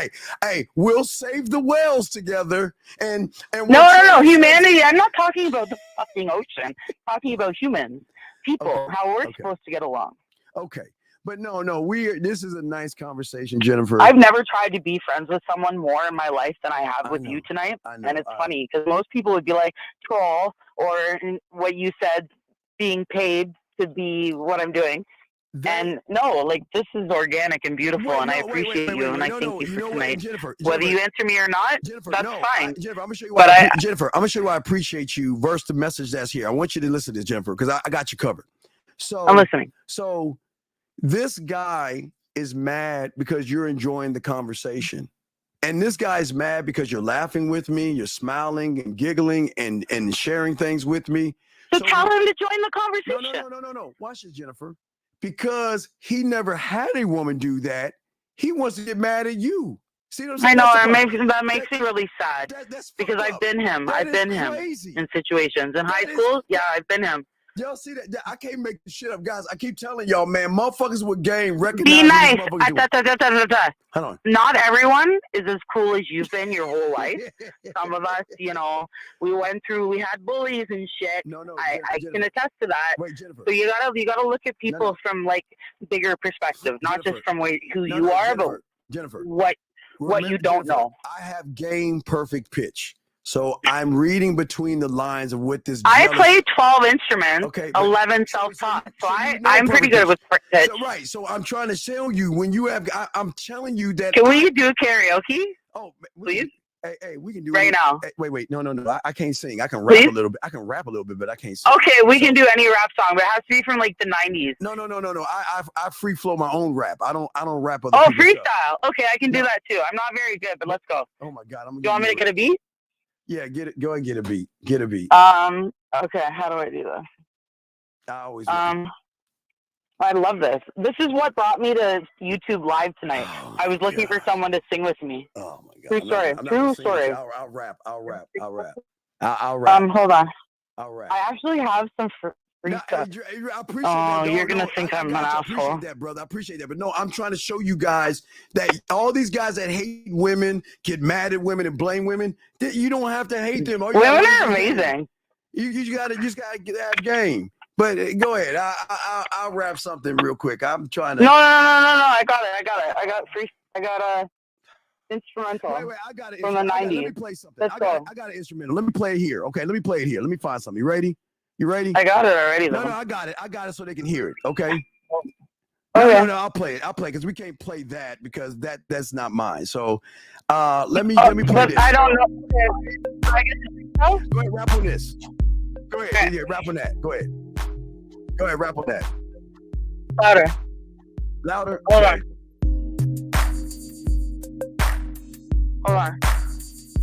Hey, we'll save the whales together, and no. Humanity. I'm not talking about the fucking ocean. I'm talking about humans, people, how we're supposed to get along. Okay, but no. This is a nice conversation, Jennifer. I've never tried to be friends with someone more in my life than I have with you tonight, and it's funny because most people would be like troll or what you said, being paid to be what I'm doing. And no, like this is organic and beautiful, and I appreciate you, and I thank you for tonight. Jennifer, whether you answer me or not, that's fine. Jennifer, I'm gonna show you why. Jennifer, I'm gonna show you why I appreciate you. Versus the message that's here. I want you to listen to this, Jennifer, because I got you covered. So I'm listening. So this guy is mad because you're enjoying the conversation, and this guy's mad because you're laughing with me, you're smiling and giggling and sharing things with me. So tell him to join the conversation. No. Watch this, Jennifer. Because he never had a woman do that, he wants to get mad at you. See what I'm saying? I know, that makes me really sad. Because I've been him. I've been him in situations. In high school, yeah, I've been him. Y'all see that? I can't make this shit up, guys. I keep telling y'all, man, motherfuckers with game recognize. Be nice. Hold on. Not everyone is as cool as you've been your whole life. Some of us, we had bullies and shit. I can attest to that. Wait, Jennifer. So you gotta look at people from like bigger perspective, not just from who you are, but Jennifer, what you don't know. I have game perfect pitch. So I'm reading between the lines of what this. I play 12 instruments, 11 self-taught. So I'm pretty good with pitch. So I'm trying to show you when you have. I'm telling you that. Can we do karaoke? Oh, please. Hey, we can do right now. Hey, wait, no. I can't sing. I can rap a little bit. I can rap a little bit, but I can't sing. Okay, we can do any rap song, but it has to be from like the 90s. No. I free flow my own rap. I don't rap other people's freestyle. Stuff. Okay, I can do that too. I'm not very good, but let's go. Oh my God, you want me to get a beat? Yeah, get it. Go ahead, get a beat. Get a beat. Okay. How do I do this? I always. I love this. This is what brought me to YouTube Live tonight. I was looking for someone to sing with me. Oh my God. True story. I'll rap. Hold on. I'll rap. I actually have some free stuff. I appreciate that. You're gonna think I'm an asshole. I appreciate that, brother. I appreciate that. But no, I'm trying to show you guys that all these guys that hate women, get mad at women and blame women, you don't have to hate them. Women are amazing. You just gotta get that game. But go ahead. I'll wrap something real quick. I'm trying to. No. I got it. I got a instrumental. Wait. I got it from the 90s. let me play something. I got an instrumental. Let me play it here. Okay, let me play it here. Let me find something. You ready? You ready? I got it already. No, though. I got it. I got it so they can hear it. Okay. Okay. No, I'll play it because we can't play that because that's not mine. So let me play this. I don't know. I guess Go ahead, rap on this. Go ahead. Yeah, rap on that. Go ahead. Rap on that. Louder. Hold on.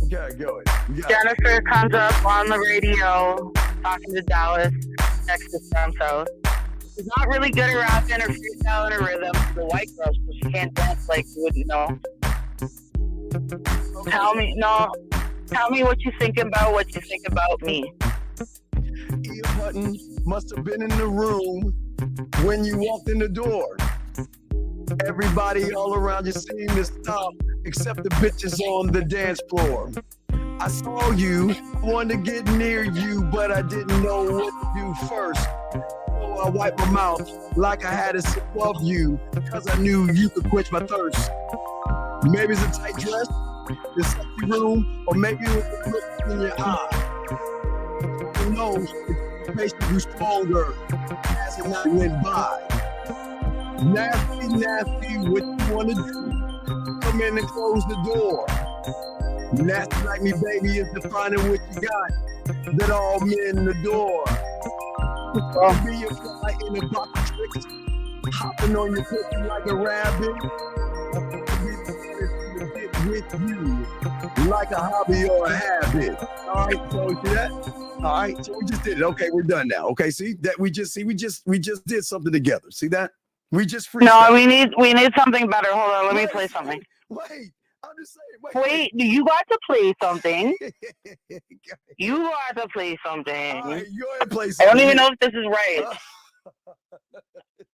Okay, go ahead. Jennifer comes up on the radio talking to Dallas, Texas down south. She's not really good at rapping or freestyling or rhythm. She's a white girl, so she can't dance like you wouldn't know. Tell me what you think about me. Ian Hutton must have been in the room when you walked in the door. Everybody all around you seemed to stop, except the bitches on the dance floor. I saw you, wanted to get near you, but I didn't know what to do first. So I wiped my mouth like I had a sip of you, because I knew you could quench my thirst. Maybe it's a tight dress, the sexy room, or maybe it was the look in your eye. Who knows, the patient grew stronger as the night went by. Nasty, what you wanna do? Come in and close the door. Nasty like me, baby, is defining what you got that all men adore. Be a fly in a box of tricks, hopping on your pussy like a rabbit. With you, like a hobby or a habit. All right, so see that? All right, so we just did it. Okay, we're done now. Okay, see that we just did something together. See that? We just freestyle. No, we need something better. Hold on, let me play something. Wait, I'm just saying. Wait, you got to play something. You got to play something. All right, you gotta play I something. don't even know if this is right.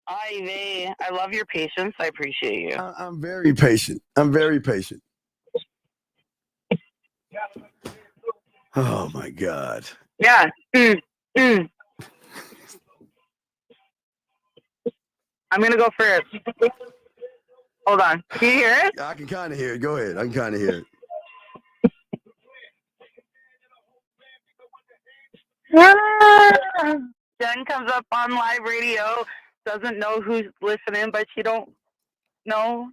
I love your patience. I appreciate you. I'm very patient. Oh my God. Yeah. I'm gonna go first. Hold on. Can you hear it? I can kind of hear it. Go ahead. I can kind of hear it. Jen comes up on live radio, doesn't know who's listening, but she don't know.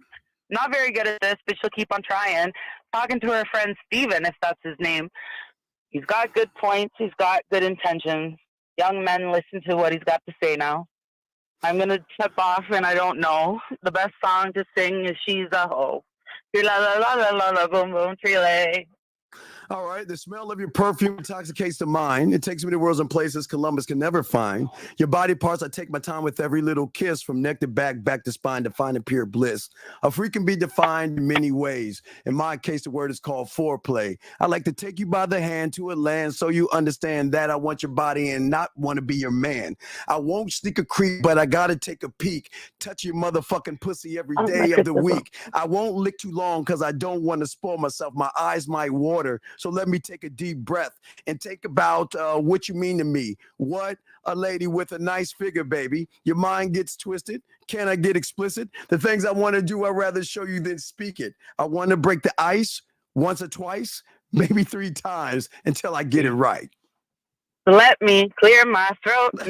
Not very good at this, but she'll keep on trying. Talking to her friend Steven, if that's his name. He's got good points. He's got good intentions. Young men, listen to what he's got to say now. I'm going to tip off, and I don't know. The best song to sing is She's a Hoe. La la la la la la boom boom tree. All right, the smell of your perfume intoxicates the mind. It takes me to worlds and places Columbus can never find. Your body parts, I take my time with every little kiss, from neck to back to spine, to find a pure bliss. A freak can be defined in many ways. In my case, the word is called foreplay. I like to take you by the hand to a land so you understand that I want your body and not want to be your man. I won't sneak a creep, but I gotta take a peek. Touch your motherfucking pussy every day of the week. I won't lick too long because I don't want to spoil myself. My eyes might water. So let me take a deep breath and think about what you mean to me. What? A lady with a nice figure, baby. Your mind gets twisted. Can I get explicit? The things I want to do, I'd rather show you than speak it. I want to break the ice once or twice, maybe 3 times until I get it right. Let me clear my throat. All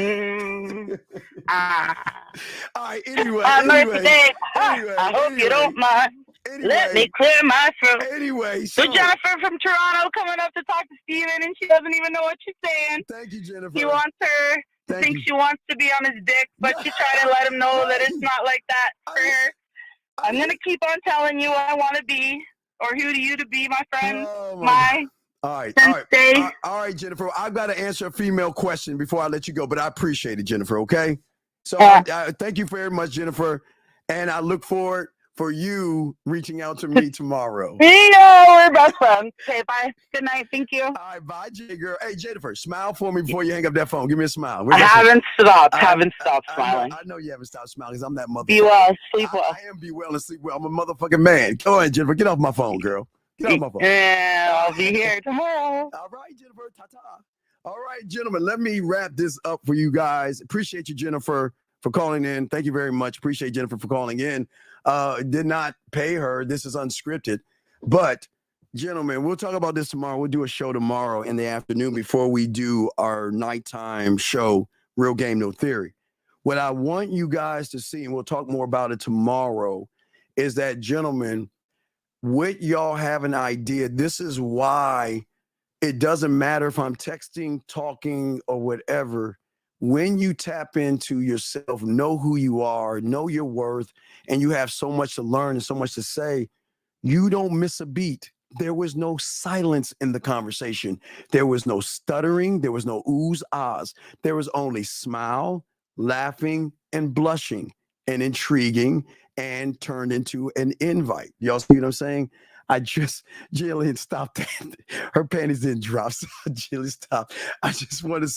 right, anyway. I hope you don't mind. Anyway, let me clear my throat. Anyway, so Jennifer from Toronto coming up to talk to Steven, and she doesn't even know what she's saying. Thank you, Jennifer. He wants her to think she wants to be on his dick, but she's trying to let him know that it's not like that for her. I'm going to keep on telling you what I want to be, or who do you to be, my friend. All right, Jennifer. I've got to answer a female question before I let you go, but I appreciate it, Jennifer, okay? So thank you very much, Jennifer, and I look forward for you reaching out to me tomorrow. We're best friends. Okay, bye. Good night. Thank you. All right, bye, J girl. Hey, Jennifer, smile for me before you hang up that phone. Give me a smile. I haven't stopped smiling. I know you haven't stopped smiling because I'm that motherfucker. Be well, sleep well. I am be well and sleep well. I'm a motherfucking man. Go ahead, Jennifer. Get off my phone, girl. Get off my phone. Yeah, I'll be here tomorrow. All right, Jennifer. Ta-ta. All right, gentlemen, let me wrap this up for you guys. Appreciate you, Jennifer, for calling in. Thank you very much. Appreciate Jennifer for calling in. Did not pay her. This is unscripted. But, gentlemen, we'll talk about this tomorrow. We'll do a show tomorrow in the afternoon before we do our nighttime show, Real Game, No Theory. What I want you guys to see, and we'll talk more about it tomorrow, is that, gentlemen, with y'all have an idea, this is why it doesn't matter if I'm texting, talking, or whatever. When you tap into yourself, know who you are, know your worth, and you have so much to learn and so much to say, you don't miss a beat. There was no silence in the conversation. There was no stuttering. There was no oohs, ahs. There was only smile, laughing, and blushing, and intriguing, and turned into an invite. Y'all see what I'm saying? Jillian stopped that. Her panties didn't drop. So Jillian stopped. I just want to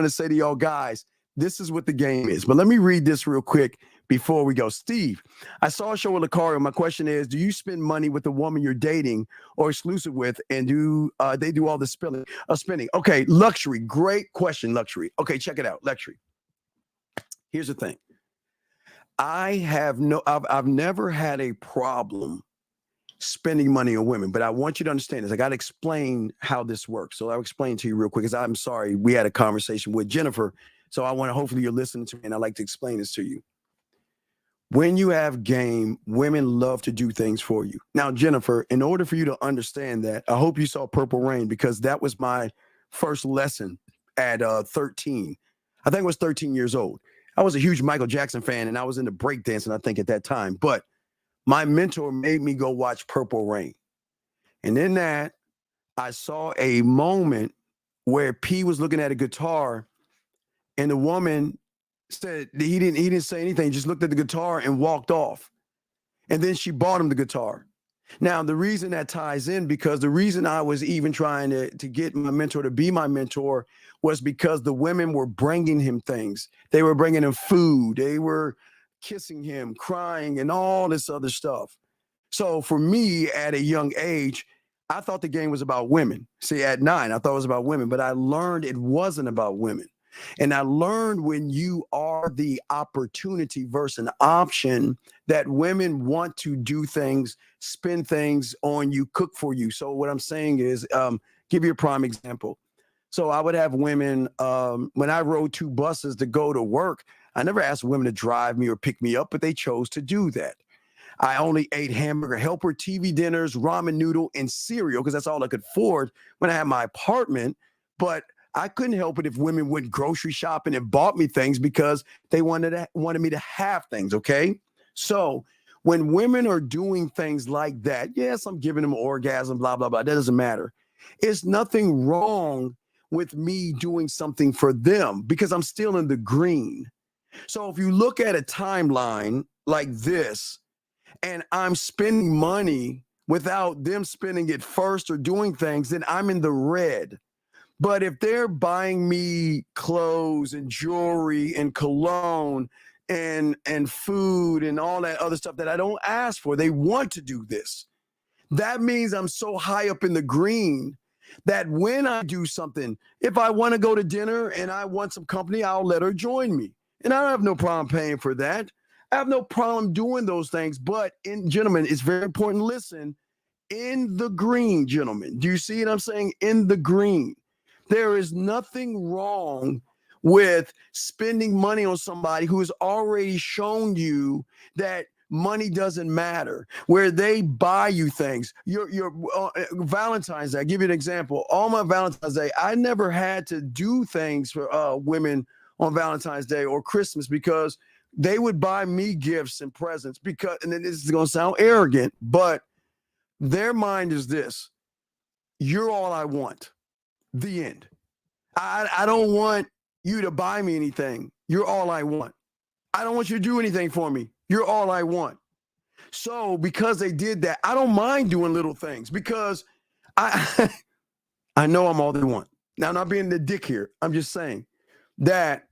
say to y'all guys, this is what the game is. But let me read this real quick before we go. Steve, I saw a show with Lucario. My question is, do you spend money with the woman you're dating or exclusive with, and do they do all the spending? Okay, luxury. Great question, luxury. Okay, check it out, luxury. Here's the thing. I've never had a problem spending money on women, but I want you to understand this. I got to explain how this works. So I'll explain to you real quick, because I'm sorry, we had a conversation with Jennifer. So I want to, hopefully you're listening to me, and I'd like to explain this to you. When you have game, women love to do things for you. Now, Jennifer, in order for you to understand that, I hope you saw Purple Rain, because that was my first lesson at 13. I think I was 13 years old. I was a huge Michael Jackson fan, and I was into breakdancing, I think, at that time. But my mentor made me go watch Purple Rain. And in that, I saw a moment where P was looking at a guitar, and the woman said he didn't say anything, just looked at the guitar and walked off. And then she bought him the guitar. Now, the reason that ties in, because the reason I was even trying to get my mentor to be my mentor was because the women were bringing him things. They were bringing him food. They were kissing him, crying, and all this other stuff. So for me, at a young age, I thought the game was about women. See, at 9, I thought it was about women, but I learned it wasn't about women. And I learned when you are the opportunity versus an option, that women want to do things, spend things on you, cook for you. So what I'm saying is, give you a prime example. So I would have women, when I rode 2 buses to go to work, I never asked women to drive me or pick me up, but they chose to do that. I only ate hamburger helper, TV dinners, ramen noodle, and cereal, because that's all I could afford when I had my apartment. But I couldn't help it if women went grocery shopping and bought me things because they wanted me to have things, okay? So when women are doing things like that, yes, I'm giving them orgasm, blah, blah, blah. That doesn't matter. It's nothing wrong with me doing something for them, because I'm still in the green. So if you look at a timeline like this, and I'm spending money without them spending it first or doing things, then I'm in the red. But if they're buying me clothes and jewelry and cologne and food and all that other stuff that I don't ask for, they want to do this. That means I'm so high up in the green that when I do something, if I want to go to dinner and I want some company, I'll let her join me. And I don't have no problem paying for that. I have no problem doing those things. But, gentlemen, it's very important. Listen, in the green, gentlemen. Do you see what I'm saying? In the green. There is nothing wrong with spending money on somebody who has already shown you that money doesn't matter, where they buy you things. Your Valentine's Day, I'll give you an example. On my Valentine's Day, I never had to do things for women on Valentine's Day or Christmas, because they would buy me gifts and presents, because, and then this is going to sound arrogant, but their mind is this: you're all I want. The end. I don't want you to buy me anything. You're all I want. I don't want you to do anything for me. You're all I want. So because they did that, I don't mind doing little things, because I know I'm all they want. Now, I'm not being the dick here. I'm just saying that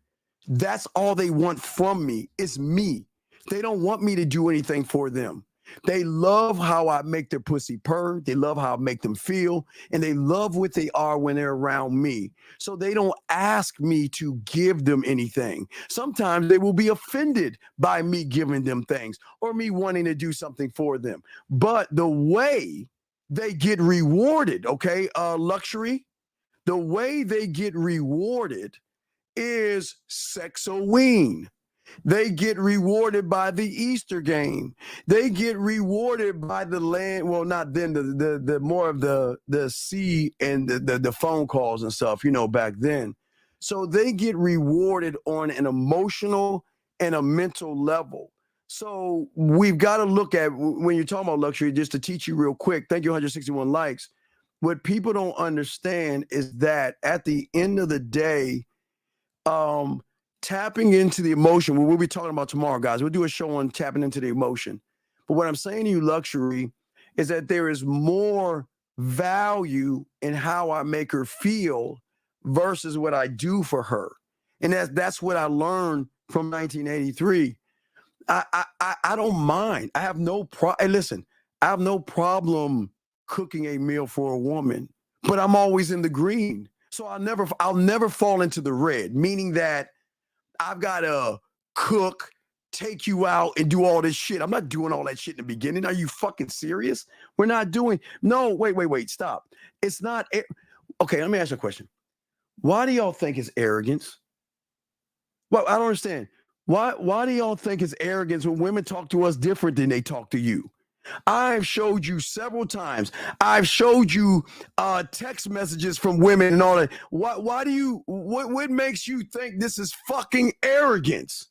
that's all they want from me is me. They don't want me to do anything for them. They love how I make their pussy purr. They love how I make them feel. And they love what they are when they're around me. So they don't ask me to give them anything. Sometimes they will be offended by me giving them things or me wanting to do something for them. But the way they get rewarded, okay, luxury, the way they get rewarded is sexoween. They get rewarded by the Easter game. They get rewarded by the land. Well, not then, the more of the sea and the phone calls and stuff, you know, back then. So they get rewarded on an emotional and a mental level. So we've got to look at, when you're talking about luxury, just to teach you real quick. Thank you, 161 likes. What people don't understand is that at the end of the day, tapping into the emotion, we'll be talking about tomorrow, guys. We'll do a show on tapping into the emotion. But what I'm saying to you, luxury, is that there is more value in how I make her feel versus what I do for her. And that's what I learned from 1983. I don't mind. I have no Hey, listen, I have no problem cooking a meal for a woman, but I'm always in the green. So I'll never fall into the red, meaning that I've got to cook, take you out, and do all this shit. I'm not doing all that shit in the beginning. Are you fucking serious? We're not doing. No, wait, stop. It's not. Okay, let me ask you a question. Why do y'all think it's arrogance? Well, I don't understand. Why do y'all think it's arrogance when women talk to us different than they talk to you? I've showed you several times. I've showed you text messages from women and all that. What makes you think this is fucking arrogance?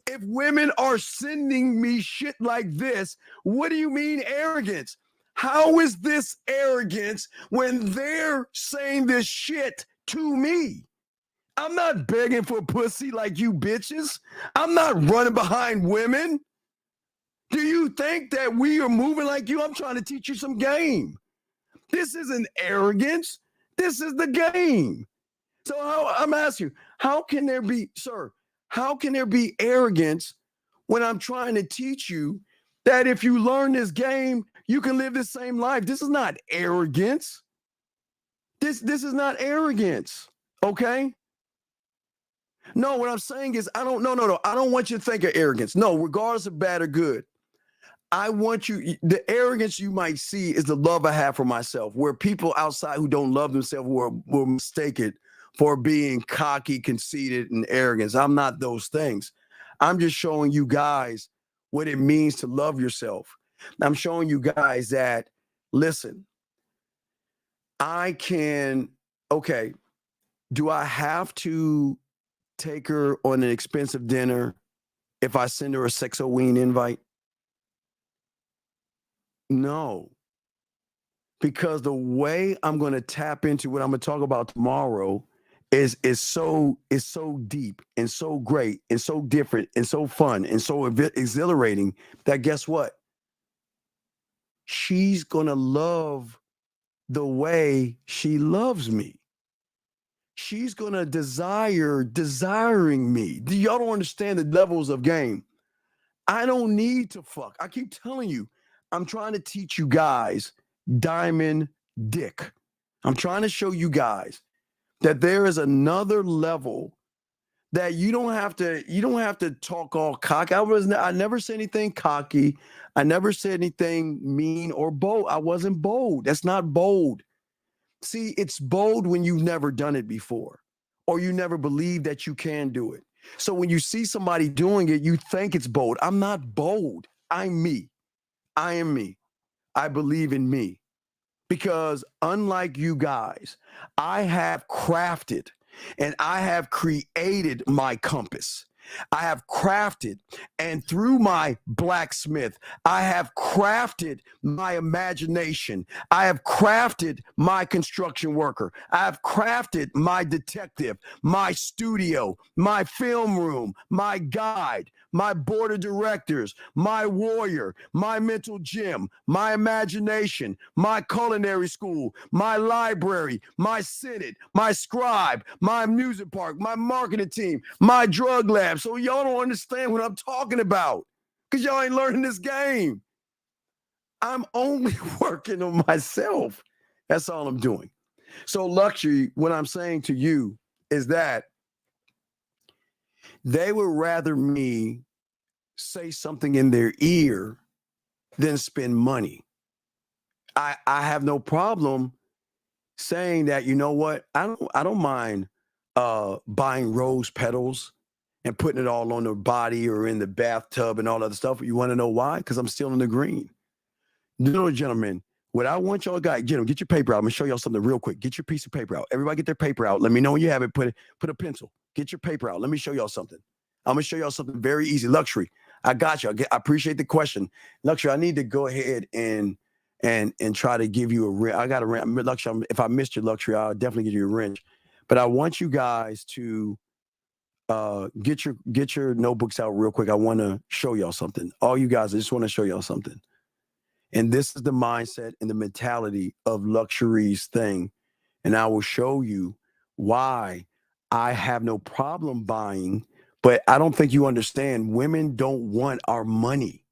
If women are sending me shit like this, what do you mean arrogance? How is this arrogance when they're saying this shit to me? I'm not begging for pussy like you bitches. I'm not running behind women. Do you think that we are moving like you? I'm trying to teach you some game. This isn't arrogance. This is the game. So I'm asking you, how can there be, sir, how can there be arrogance when I'm trying to teach you that if you learn this game, you can live the same life? This is not arrogance. This is not arrogance, okay? No, what I'm saying is I don't want you to think of arrogance. No, regardless of bad or good. I want you, the arrogance you might see is the love I have for myself, where people outside who don't love themselves were mistaken for being cocky, conceited, and arrogant. I'm not those things. I'm just showing you guys what it means to love yourself. I'm showing you guys that, listen, do I have to take her on an expensive dinner if I send her a sexoween invite? No, because the way I'm going to tap into what I'm going to talk about tomorrow is so deep and so great and so different and so fun and so exhilarating that guess what? She's going to love the way she loves me. She's going to desiring me. Y'all don't understand the levels of game. I don't need to fuck. I keep telling you, I'm trying to teach you guys diamond dick. I'm trying to show you guys that there is another level that you don't have to talk all cocky. I never said anything cocky. I never said anything mean or bold. I wasn't bold. That's not bold. See, it's bold when you've never done it before or you never believe that you can do it. So when you see somebody doing it, you think it's bold. I'm not bold. I'm me. I am me. I believe in me because unlike you guys, I have crafted and I have created my compass. I have crafted, and through my blacksmith, I have crafted my imagination. I have crafted my construction worker. I have crafted my detective, my studio, my film room, my guide, my board of directors, my warrior, my mental gym, my imagination, my culinary school, my library, my senate, my scribe, my music park, my marketing team, my drug lab. So y'all don't understand what I'm talking about because y'all ain't learning this game. I'm only working on myself. That's all I'm doing. So luxury, what I'm saying to you is that they would rather me say something in their ear than spend money. I have no problem saying that, you know what, I don't mind buying rose petals and putting it all on their body or in the bathtub and all other stuff. You want to know why? Because I'm still in the green. No, gentlemen, what I want y'all guys, get your paper out. I'm gonna show y'all something real quick. Get your piece of paper out. Everybody get their paper out. Let me know when you have it. Put a pencil. Get your paper out. Let me show y'all something. I'm gonna show y'all something very easy. Luxury. I got you. I appreciate the question. Luxury, I need to go ahead and try to give you a wrench. I got a wrench. Luxury, if I missed your luxury, I'll definitely give you a wrench. But I want you guys to get your notebooks out real quick. I want to show y'all something. All you guys, I just want to show y'all something. And this is the mindset and the mentality of luxury's thing. And I will show you why I have no problem buying, but I don't think you understand. Women don't want our money.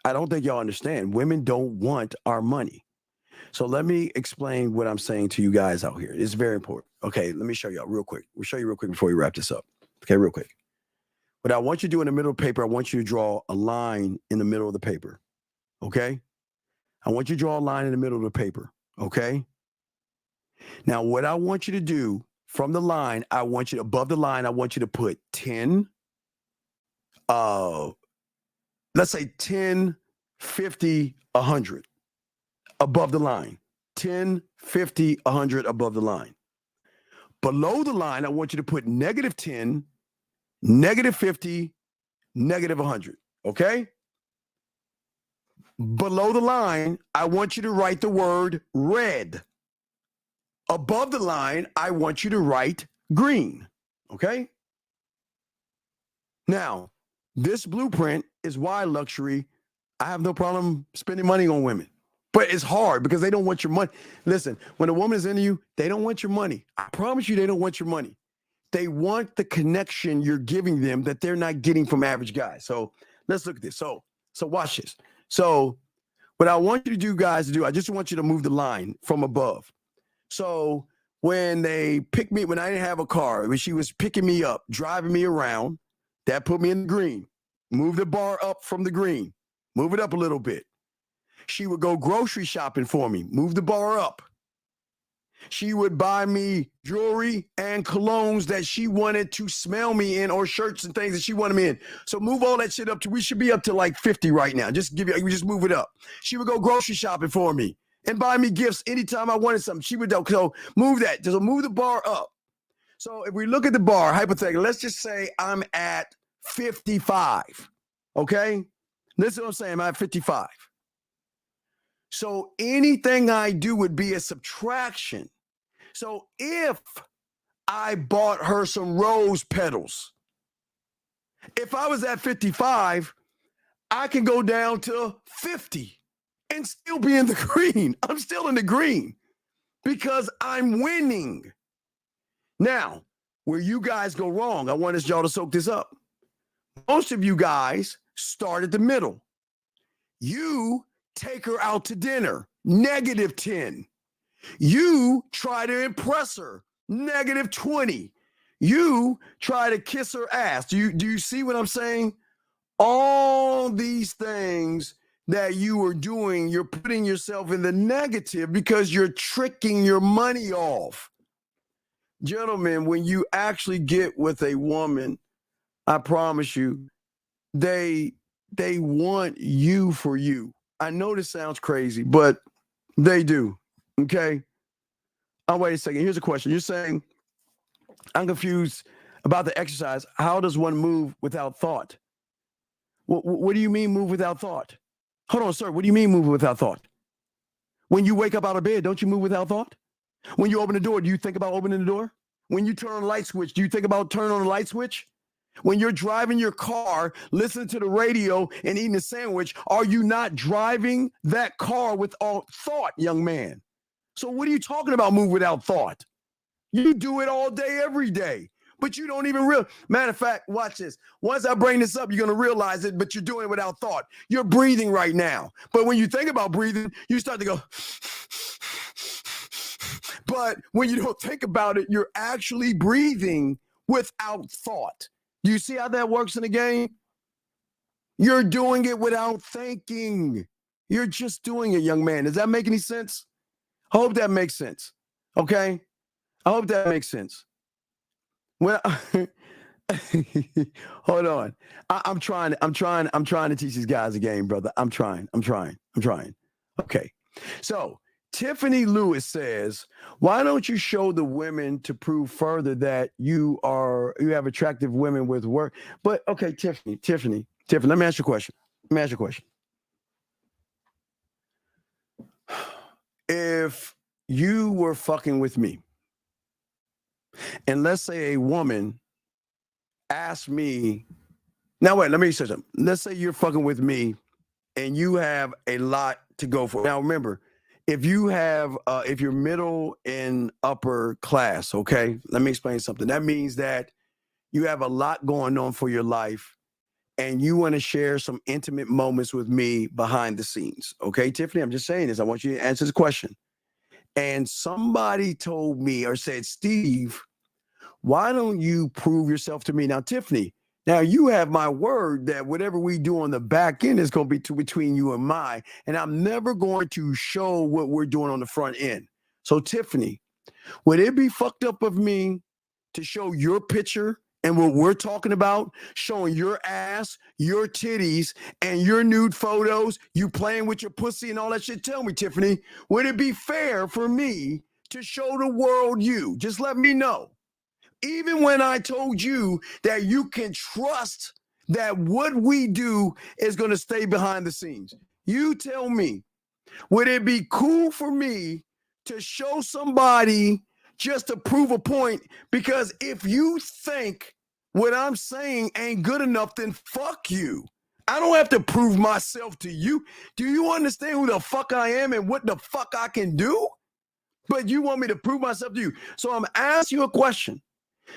I don't think y'all understand. Women don't want our money. So let me explain what I'm saying to you guys out here. It's very important. Okay, let me show y'all real quick. We'll show you real quick before we wrap this up. Okay, real quick. What I want you to do in the middle of the paper, I want you to draw a line in the middle of the paper. Okay? I want you to draw a line in the middle of the paper. Okay? Now, what I want you to do from the line, above the line, I want you to put 10, let's say 10, 50, 100 above the line. 10, 50, 100 above the line. Below the line, I want you to put -10, -50, -100. Okay? Below the line, I want you to write the word red. Above the line, I want you to write green. Okay? Now, this blueprint is why luxury, I have no problem spending money on women. But it's hard because they don't want your money. Listen, when a woman is into you, they don't want your money. I promise you they don't want your money. They want the connection you're giving them that they're not getting from average guys. So let's look at this. So watch this. So what I want you to do, guys, I just want you to move the line from above. So when they picked me, when I didn't have a car, when she was picking me up, driving me around, that put me in the green. Move the bar up from the green. Move it up a little bit. She would go grocery shopping for me. Move the bar up. She would buy me jewelry and colognes that she wanted to smell me in, or shirts and things that she wanted me in. So move all that shit up to, we should be up to like 50 right now. Just move it up. She would go grocery shopping for me and buy me gifts anytime I wanted something. She would do. So move that. Just move the bar up. So if we look at the bar, hypothetically, let's just say I'm at 55. Okay? Listen to what I'm saying. I'm at 55. So anything I do would be a subtraction. So if I bought her some rose petals, if I was at 55, I can go down to 50 and still be in the green. I'm still in the green because I'm winning. Now, where you guys go wrong, I want y'all to soak this up. Most of you guys start at the middle. You take her out to dinner, -10. You try to impress her, -20. You try to kiss her ass. Do you see what I'm saying? All these things that you are doing, you're putting yourself in the negative because you're tricking your money off. Gentlemen, when you actually get with a woman, I promise you, they want you for you. I know this sounds crazy, but they do. Okay. Oh, wait a second. Here's a question. You're saying, I'm confused about the exercise. How does one move without thought? What do you mean move without thought? Hold on, sir. What do you mean move without thought? When you wake up out of bed, don't you move without thought? When you open the door, do you think about opening the door? When you turn on the light switch, do you think about turning on the light switch? When you're driving your car, listening to the radio and eating a sandwich, are you not driving that car with all thought, young man? So what are you talking about move without thought? You do it all day, every day. but you don't even realize. Matter of fact, watch this. Once I bring this up, you're going to realize it, but you're doing it without thought. You're breathing right now. But when you think about breathing, you start to go. But when you don't think about it, you're actually breathing without thought. Do you see how that works in the game? You're doing it without thinking. You're just doing it, young man. Does that make any sense? I hope that makes sense. Okay? I hope that makes sense. Well, hold on. I'm trying to teach these guys a game, brother. I'm trying. Okay. So Tiffany Lewis says, why don't you show the women to prove further that you have attractive women with work? But okay, Tiffany, let me ask you a question. If you were fucking with me, and let's say a woman asked me, now wait, let me say something. Let's say you're fucking with me and you have a lot to go for. Now remember, if you're middle and upper class, okay, let me explain something. That means that you have a lot going on for your life and you want to share some intimate moments with me behind the scenes. Okay, Tiffany, I'm just saying this. I want you to answer the question. And somebody told me or said, Steve, why don't you prove yourself to me? Now, Tiffany, now you have my word that whatever we do on the back end is going to be between you and I, and I'm never going to show what we're doing on the front end. So, Tiffany, would it be fucked up of me to show your picture and what we're talking about, showing your ass, your titties, and your nude photos, you playing with your pussy and all that shit? Tell me, Tiffany, would it be fair for me to show the world you? Just let me know. Even when I told you that you can trust that what we do is going to stay behind the scenes. You tell me, would it be cool for me to show somebody just to prove a point? Because if you think what I'm saying ain't good enough, then fuck you. I don't have to prove myself to you. Do you understand who the fuck I am and what the fuck I can do? But you want me to prove myself to you. So I'm asking you a question.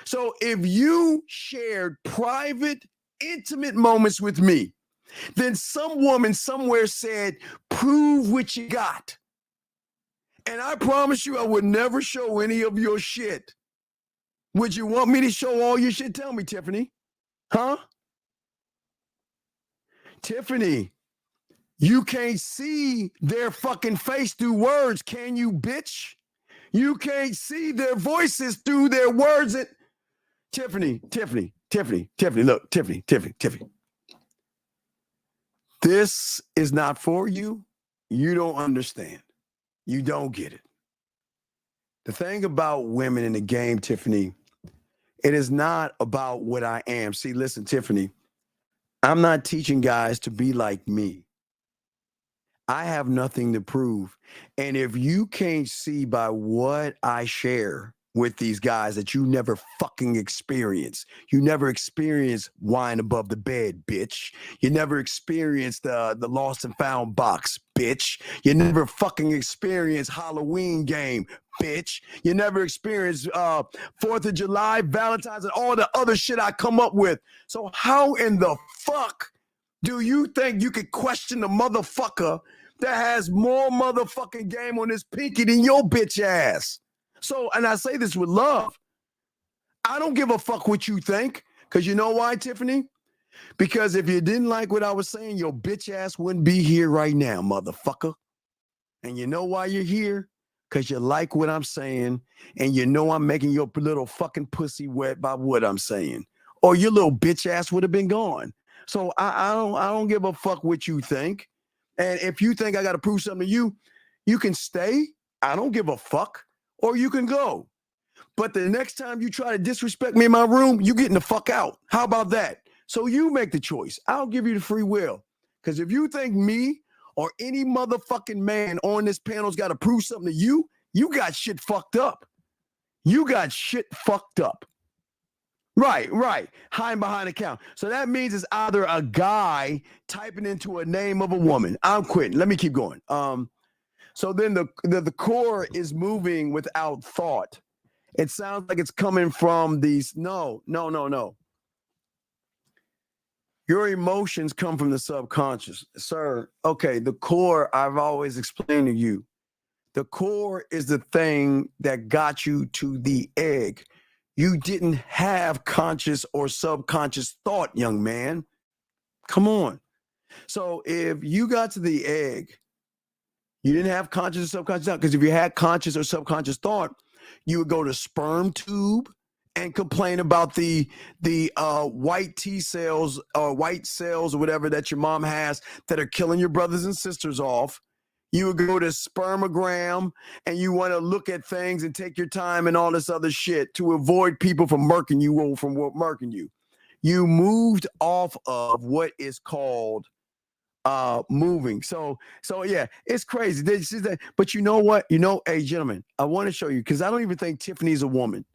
So if you shared private, intimate moments with me, then some woman somewhere said, prove what you got. And I promise you I would never show any of your shit. Would you want me to show all your shit? Tell me, Tiffany. Huh? Tiffany, you can't see their fucking face through words, can you, bitch? You can't see their voices through their words. Tiffany, look, Tiffany. This is not for you. You don't understand. You don't get it. The thing about women in the game, Tiffany, it is not about what I am. See, listen, Tiffany, I'm not teaching guys to be like me. I have nothing to prove. And if you can't see by what I share with these guys that you never fucking experience. You never experienced wine above the bed, bitch. You never experienced the lost and found box, bitch. You never fucking experienced Halloween game, bitch. You never experienced 4th of July, Valentine's, and all the other shit I come up with. So how in the fuck do you think you could question the motherfucker that has more motherfucking game on his pinky than your bitch ass? So, and I say this with love. I don't give a fuck what you think. Because you know why, Tiffany? Because if you didn't like what I was saying, your bitch ass wouldn't be here right now, motherfucker. And you know why you're here? Because you like what I'm saying. And you know I'm making your little fucking pussy wet by what I'm saying. Or your little bitch ass would have been gone. So I don't give a fuck what you think. And if you think I got to prove something to you, you can stay. I don't give a fuck. Or you can go. But the next time you try to disrespect me in my room, you getting the fuck out. How about that? So you make the choice. I'll give you the free will. Because if you think me or any motherfucking man on this panel's got to prove something to you, you got shit fucked up. You got shit fucked up. Right. Hiding behind a count. So that means it's either a guy typing into a name of a woman. I'm quitting. Let me keep going. So then the core is moving without thought. It sounds like it's coming from these. No. Your emotions come from the subconscious, sir. Okay, the core, I've always explained to you. The core is the thing that got you to the egg. You didn't have conscious or subconscious thought, young man. Come on. So if you got to the egg, you didn't have conscious or subconscious thought, because if you had conscious or subconscious thought, you would go to sperm tube and complain about the white T cells or white cells or whatever that your mom has that are killing your brothers and sisters off. You would go to spermogram and you want to look at things and take your time and all this other shit to avoid people from murking you or from murking you. You moved off of what is called moving. So yeah, it's crazy. But you know what? Hey, gentlemen, I want to show you, because I don't even think Tiffany's a woman.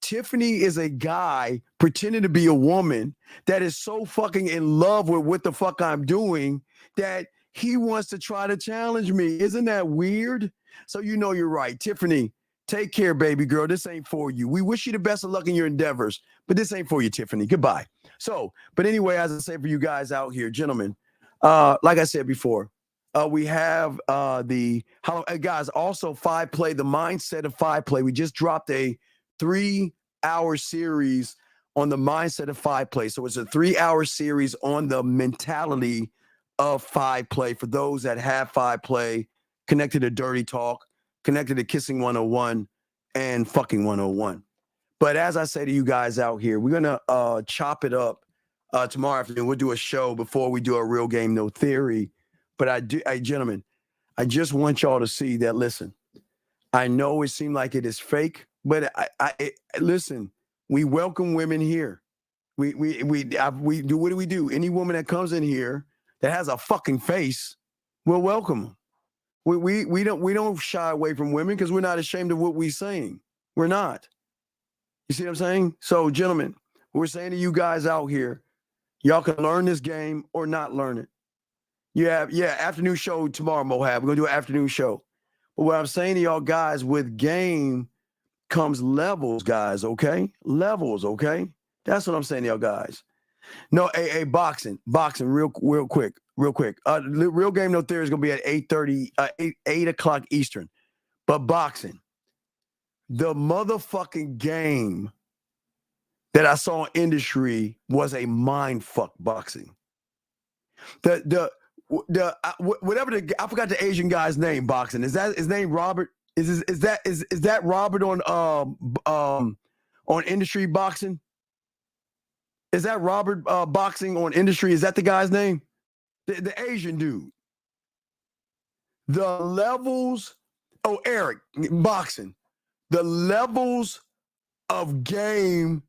Tiffany is a guy pretending to be a woman that is so fucking in love with what the fuck I'm doing that he wants to try to challenge me. Isn't that weird? So you're right. Tiffany, take care, baby girl. This ain't for you. We wish you the best of luck in your endeavors, but this ain't for you, Tiffany. Goodbye. But anyway, as I say for you guys out here, gentlemen, like I said before, we have guys, also 5-play, the mindset of 5-play. We just dropped a 3-hour series on the mindset of 5-play. So it's a 3-hour series on the mentality of 5-play for those that have 5-play, connected to dirty talk, connected to kissing 101 and fucking 101. But as I say to you guys out here, we're going to chop it up tomorrow afternoon. We'll do a show before we do a real game, no theory. But gentlemen, I just want y'all to see that, listen, I know it seemed like it is fake, but listen, we welcome women here. We do. What do we do? Any woman that comes in here that has a fucking face, we'll welcome them. We don't shy away from women because we're not ashamed of what we're saying. We're not. You see what I'm saying? So, gentlemen, we're saying to you guys out here, y'all can learn this game or not learn it. Afternoon show tomorrow, Mohab. We're gonna do an afternoon show. But what I'm saying to y'all guys, with game comes levels, guys. Okay, levels. Okay, that's what I'm saying to y'all guys. No, boxing, real quick. Real game, no theory is gonna be at 8:30, 8 o'clock Eastern. But boxing, the motherfucking game that I saw in industry was a mind fuck. Boxing. Whatever I forgot the Asian guy's name. Boxing, is that his name? Robert? Is that Robert on industry boxing? Is that Robert boxing on industry? Is that the guy's name? The Asian dude. The levels. Oh, Eric boxing. The levels of game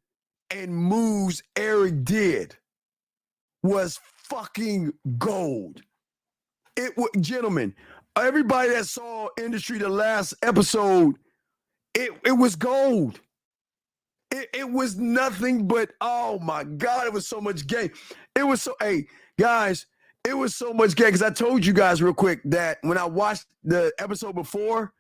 and moves Eric did was fucking gold. Gentlemen, everybody that saw industry the last episode, it was gold. It was nothing but, oh my God, it was so much game. It was so, hey, guys, it was so much game, because I told you guys real quick that when I watched the episode before,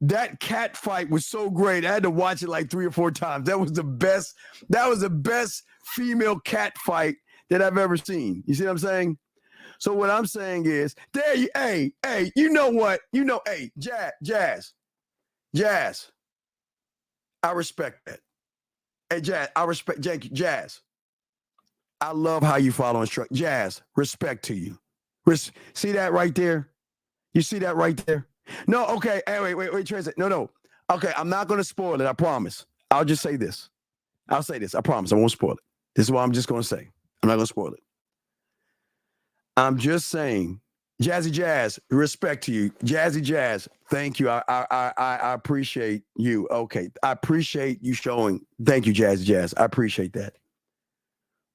that cat fight was so great. I had to watch it like 3 or 4 times. That was the best female cat fight that I've ever seen. You see what I'm saying? So what I'm saying is, hey, you know what? Hey, Jazz. I respect that. Hey, Jazz, I respect Jazz. I love how you follow instructions. Jazz, respect to you. See that right there? You see that right there? No, okay. Hey, wait, translate. No. Okay, I'm not going to spoil it. I promise. I'll just say this. I'll say this. I promise. I won't spoil it. This is what I'm just going to say. I'm not going to spoil it. I'm just saying, Jazzy Jazz, respect to you. Jazzy Jazz, thank you. I appreciate you. Okay, I appreciate you showing. Thank you, Jazzy Jazz. I appreciate that.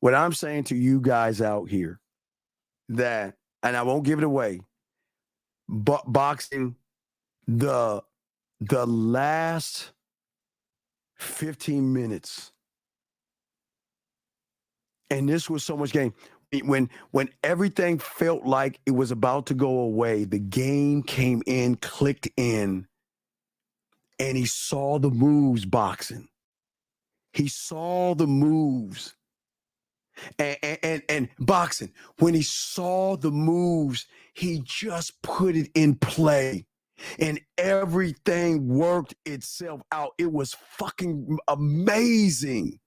What I'm saying to you guys out here, that, and I won't give it away, but boxing, the last 15 minutes, and this was so much game. When everything felt like it was about to go away, the game came in, clicked in, and he saw the moves boxing. He saw the moves. And boxing, when he saw the moves, he just put it in play. And everything worked itself out. It was fucking amazing.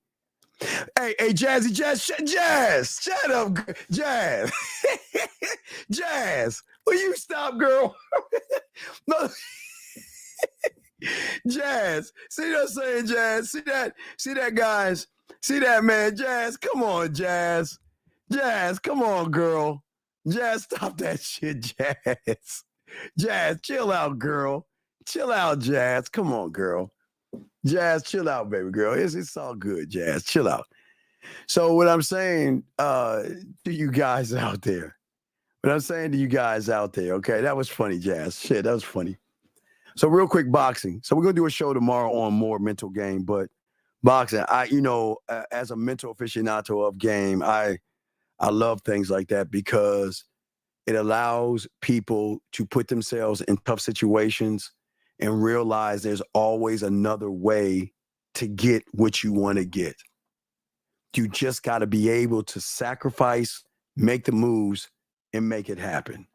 Hey, Jazzy, Jazz, shut up, Jazz. Jazz, will you stop, girl? No. Jazz, see what I'm saying, Jazz? See that, guys? See that, man? Jazz, come on, Jazz. Jazz, come on, girl. Jazz, stop that shit, Jazz. Jazz, chill out, girl. Chill out, Jazz. Come on, girl. Jazz, chill out, baby girl. It's all good, Jazz. Chill out. So what I'm saying to you guys out there, okay, that was funny, Jazz. Shit, that was funny. So real quick, boxing. So we're going to do a show tomorrow on more mental game, but boxing, as a mental aficionado of game, I love things like that because it allows people to put themselves in tough situations and realize there's always another way to get what you want to get. You just got to be able to sacrifice, make the moves, and make it happen.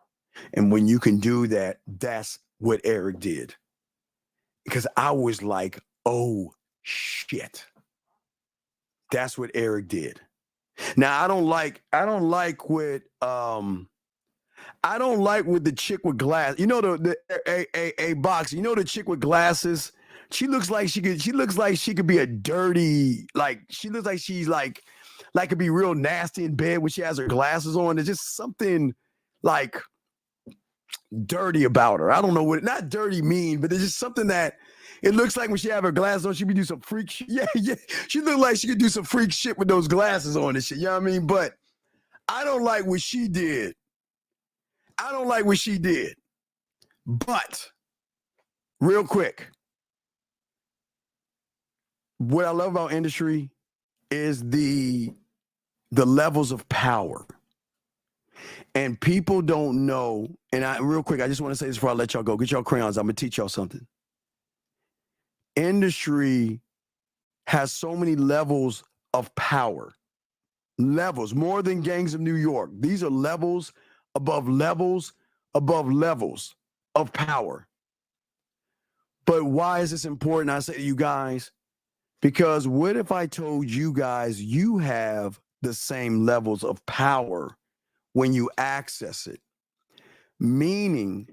And when you can do that, that's what Eric did. Because I was like, oh, shit. That's what Eric did. Now, I don't like what the chick with glass. You know a box. You know the chick with glasses. She looks like she could be a dirty. Like she looks like she's like could be real nasty in bed when she has her glasses on. There's just something like dirty about her. I don't know what. Not dirty mean, but there's just something that it looks like when she have her glasses on, she be do some freak shit. Yeah. She look like she could do some freak shit with those glasses on and shit. You know what I mean? But I don't like what she did. But real quick, what I love about industry is the levels of power. And people don't know, and real quick, I just want to say this before I let y'all go. Get y'all crayons. I'm going to teach y'all something. Industry has so many levels of power. Levels, more than Gangs of New York. These are levels above levels above levels of power. But why is this important? I say to you guys, because what if I told you guys you have the same levels of power when you access it? Meaning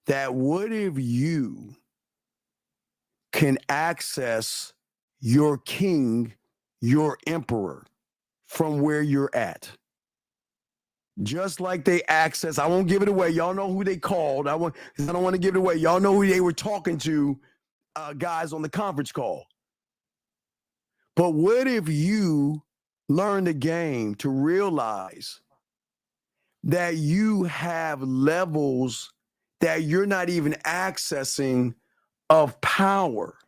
that what if you can access your king, your emperor from where you're at? Just like they access, I won't give it away. Y'all know who they called. I don't want to give it away. Y'all know who they were talking to, guys on the conference call. But what if you learn the game to realize that you have levels that you're not even accessing of power?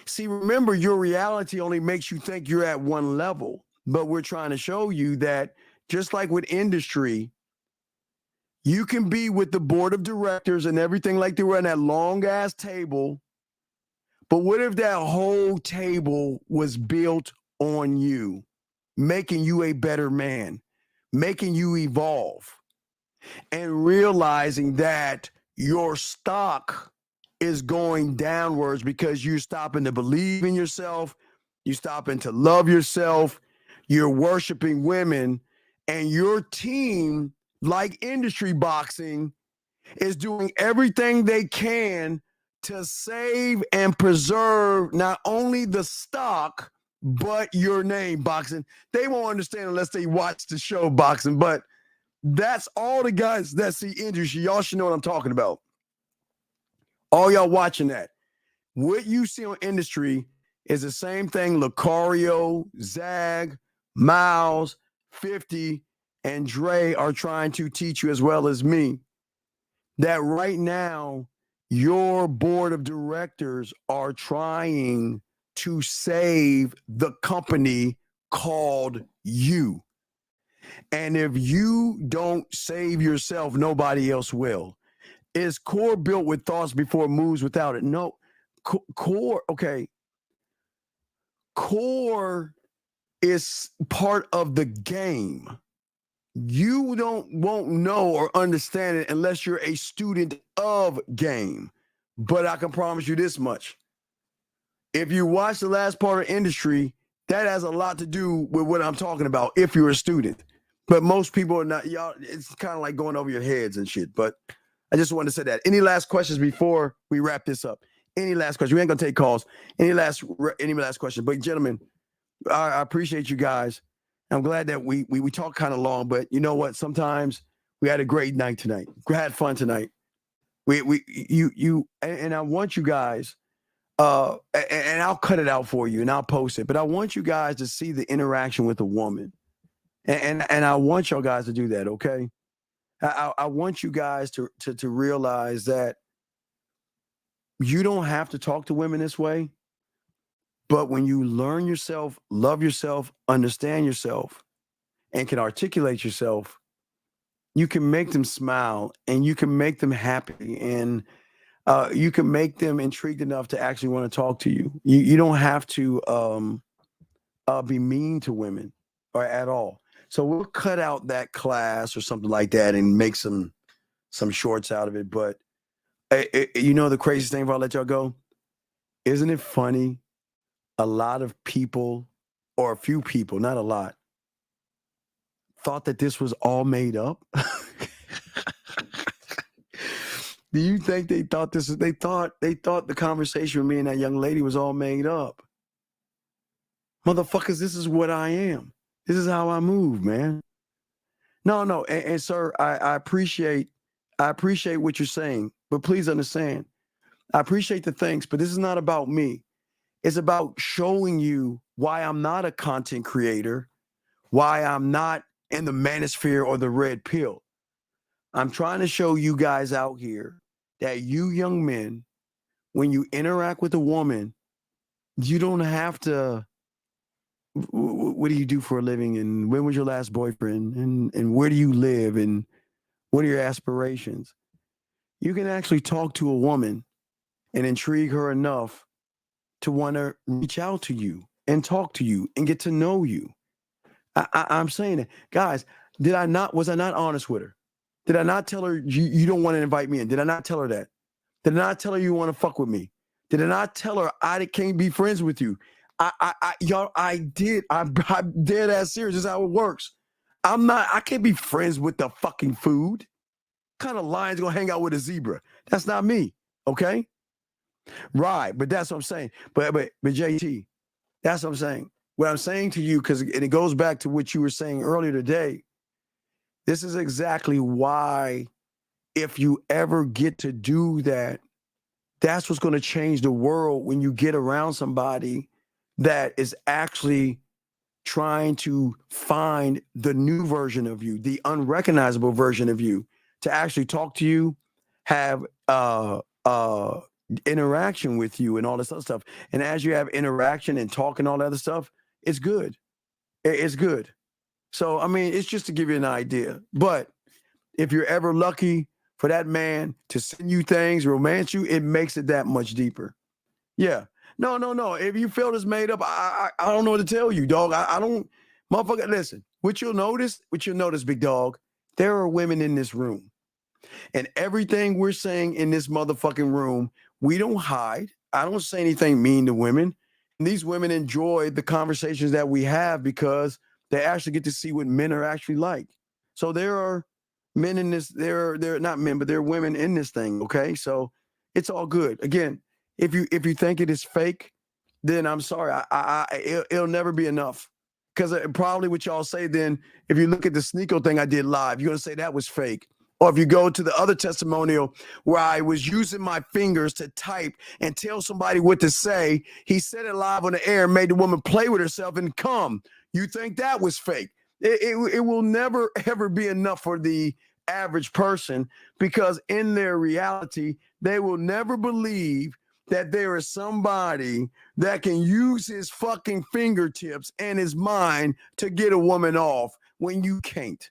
See, remember, your reality only makes you think you're at one level, but we're trying to show you that just like with industry, you can be with the board of directors and everything like they were on that long ass table. But what if that whole table was built on you, making you a better man, making you evolve, and realizing that your stock is going downwards because you're stopping to believe in yourself, you're stopping to love yourself, you're worshiping women, and your team, like industry boxing, is doing everything they can to save and preserve not only the stock, but your name, boxing. They won't understand unless they watch the show, boxing, but that's all the guys that see industry. Y'all should know what I'm talking about. All y'all watching that. What you see on industry is the same thing Lucario, Zag, Miles, 50, and Dre are trying to teach you as well as me. That right now, your board of directors are trying to save the company called you. And if you don't save yourself, nobody else will. Is core built with thoughts before it moves without it? No. Core, okay. Core is part of the game. You won't know or understand it unless you're a student of game. But I can promise you this much. If you watch the last part of industry, that has a lot to do with what I'm talking about if you're a student. But most people are not. Y'all, it's kind of like going over your heads and shit. But I just wanted to say that. Any last questions before we wrap this up? Any last questions? We ain't gonna take calls. Any last questions? But gentlemen, I appreciate you guys. I'm glad that we talked kind of long, but you know what? Sometimes we had a great night tonight. We had fun tonight. And I want you guys. And I'll cut it out for you and I'll post it. But I want you guys to see the interaction with a woman, and I want y'all guys to do that. Okay. I want you guys to realize that you don't have to talk to women this way, but when you learn yourself, love yourself, understand yourself, and can articulate yourself, you can make them smile and you can make them happy and you can make them intrigued enough to actually want to talk to you. You don't have to be mean to women or at all. So we'll cut out that class or something like that and make some shorts out of it. But you know the craziest thing, if I let y'all go, isn't it funny? A lot of people, or a few people, not a lot, thought that this was all made up. Do you think they thought this? They thought the conversation with me and that young lady was all made up. Motherfuckers, this is what I am. This is how I move, man. No, and sir, I appreciate what you're saying, but please understand, I appreciate the thanks, but this is not about me. It's about showing you why I'm not a content creator, why I'm not in the manosphere or the red pill. I'm trying to show you guys out here that you young men, when you interact with a woman, you don't have to, what do you do for a living? And when was your last boyfriend? And where do you live? And what are your aspirations? You can actually talk to a woman and intrigue her enough to want to reach out to you and talk to you and get to know you. I'm saying it. Guys, was I not honest with her? Did I not tell her you don't want to invite me in? Did I not tell her that? Did I not tell her you want to fuck with me? Did I not tell her I can't be friends with you? I did. I'm dead ass serious. This is how it works. I can't be friends with the fucking food. What kind of lion's gonna hang out with a zebra? That's not me. Okay? Right, but that's what I'm saying. But JT, that's what I'm saying. What I'm saying to you, and it goes back to what you were saying earlier today. This is exactly why, if you ever get to do that, that's what's going to change the world when you get around somebody that is actually trying to find the new version of you, the unrecognizable version of you, to actually talk to you, have interaction with you and all this other stuff. And as you have interaction and talk and all that other stuff, it's good. It's good. So, I mean, it's just to give you an idea. But if you're ever lucky for that man to send you things, romance you, it makes it that much deeper. Yeah. No. If you feel it's made up, I don't know what to tell you, dog. I don't, motherfucker, listen, what you'll notice, big dog, there are women in this room. And everything we're saying in this motherfucking room, we don't hide. I don't say anything mean to women. And these women enjoy the conversations that we have because they actually get to see what men are actually like. So there are men in this, there are not men, but there are women in this thing, okay? So it's all good. Again, if you think it is fake, then I'm sorry. It'll never be enough. Because probably what y'all say then, if you look at the Sneeko thing I did live, you're going to say that was fake. Or if you go to the other testimonial where I was using my fingers to type and tell somebody what to say, he said it live on the air and made the woman play with herself and come. You think that was fake. It will never, ever be enough for the average person because in their reality, they will never believe that there is somebody that can use his fucking fingertips and his mind to get a woman off when you can't.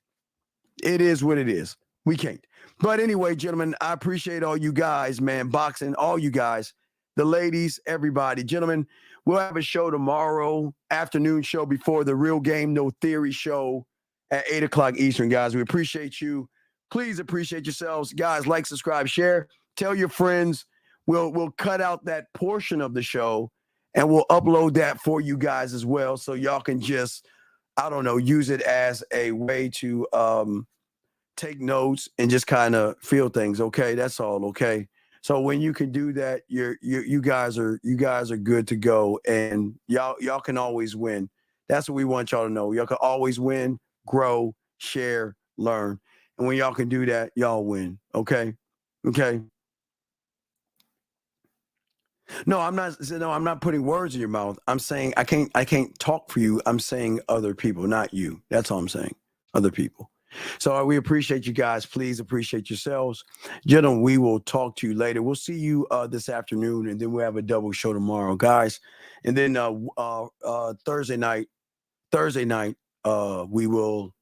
It is what it is. We can't. But anyway, gentlemen, I appreciate all you guys, man. Boxing, all you guys, the ladies, everybody. Gentlemen, we'll have a show tomorrow, afternoon show before the Real Game No Theory show at 8 o'clock Eastern, guys. We appreciate you. Please appreciate yourselves. Guys, like, subscribe, share. Tell your friends. We'll cut out that portion of the show and we'll upload that for you guys as well. So y'all can just, I don't know, use it as a way to take notes and just kind of feel things. Okay, that's all. Okay. So when you can do that, you guys are good to go, and y'all can always win. That's what we want y'all to know. Y'all can always win, grow, share, learn, and when y'all can do that, y'all win. Okay. No, I'm not putting words in your mouth. I'm saying I can't talk for you. I'm saying other people, not you. That's all I'm saying. Other people. So we appreciate you guys. Please appreciate yourselves. Gentlemen, we will talk to you later. We'll see you this afternoon, and then we'll have a double show tomorrow, guys. And then Thursday night, we will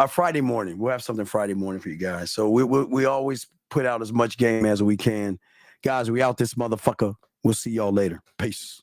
Friday morning. We'll have something Friday morning for you guys. So we always put out as much game as we can. Guys, we out this motherfucker. We'll see y'all later. Peace.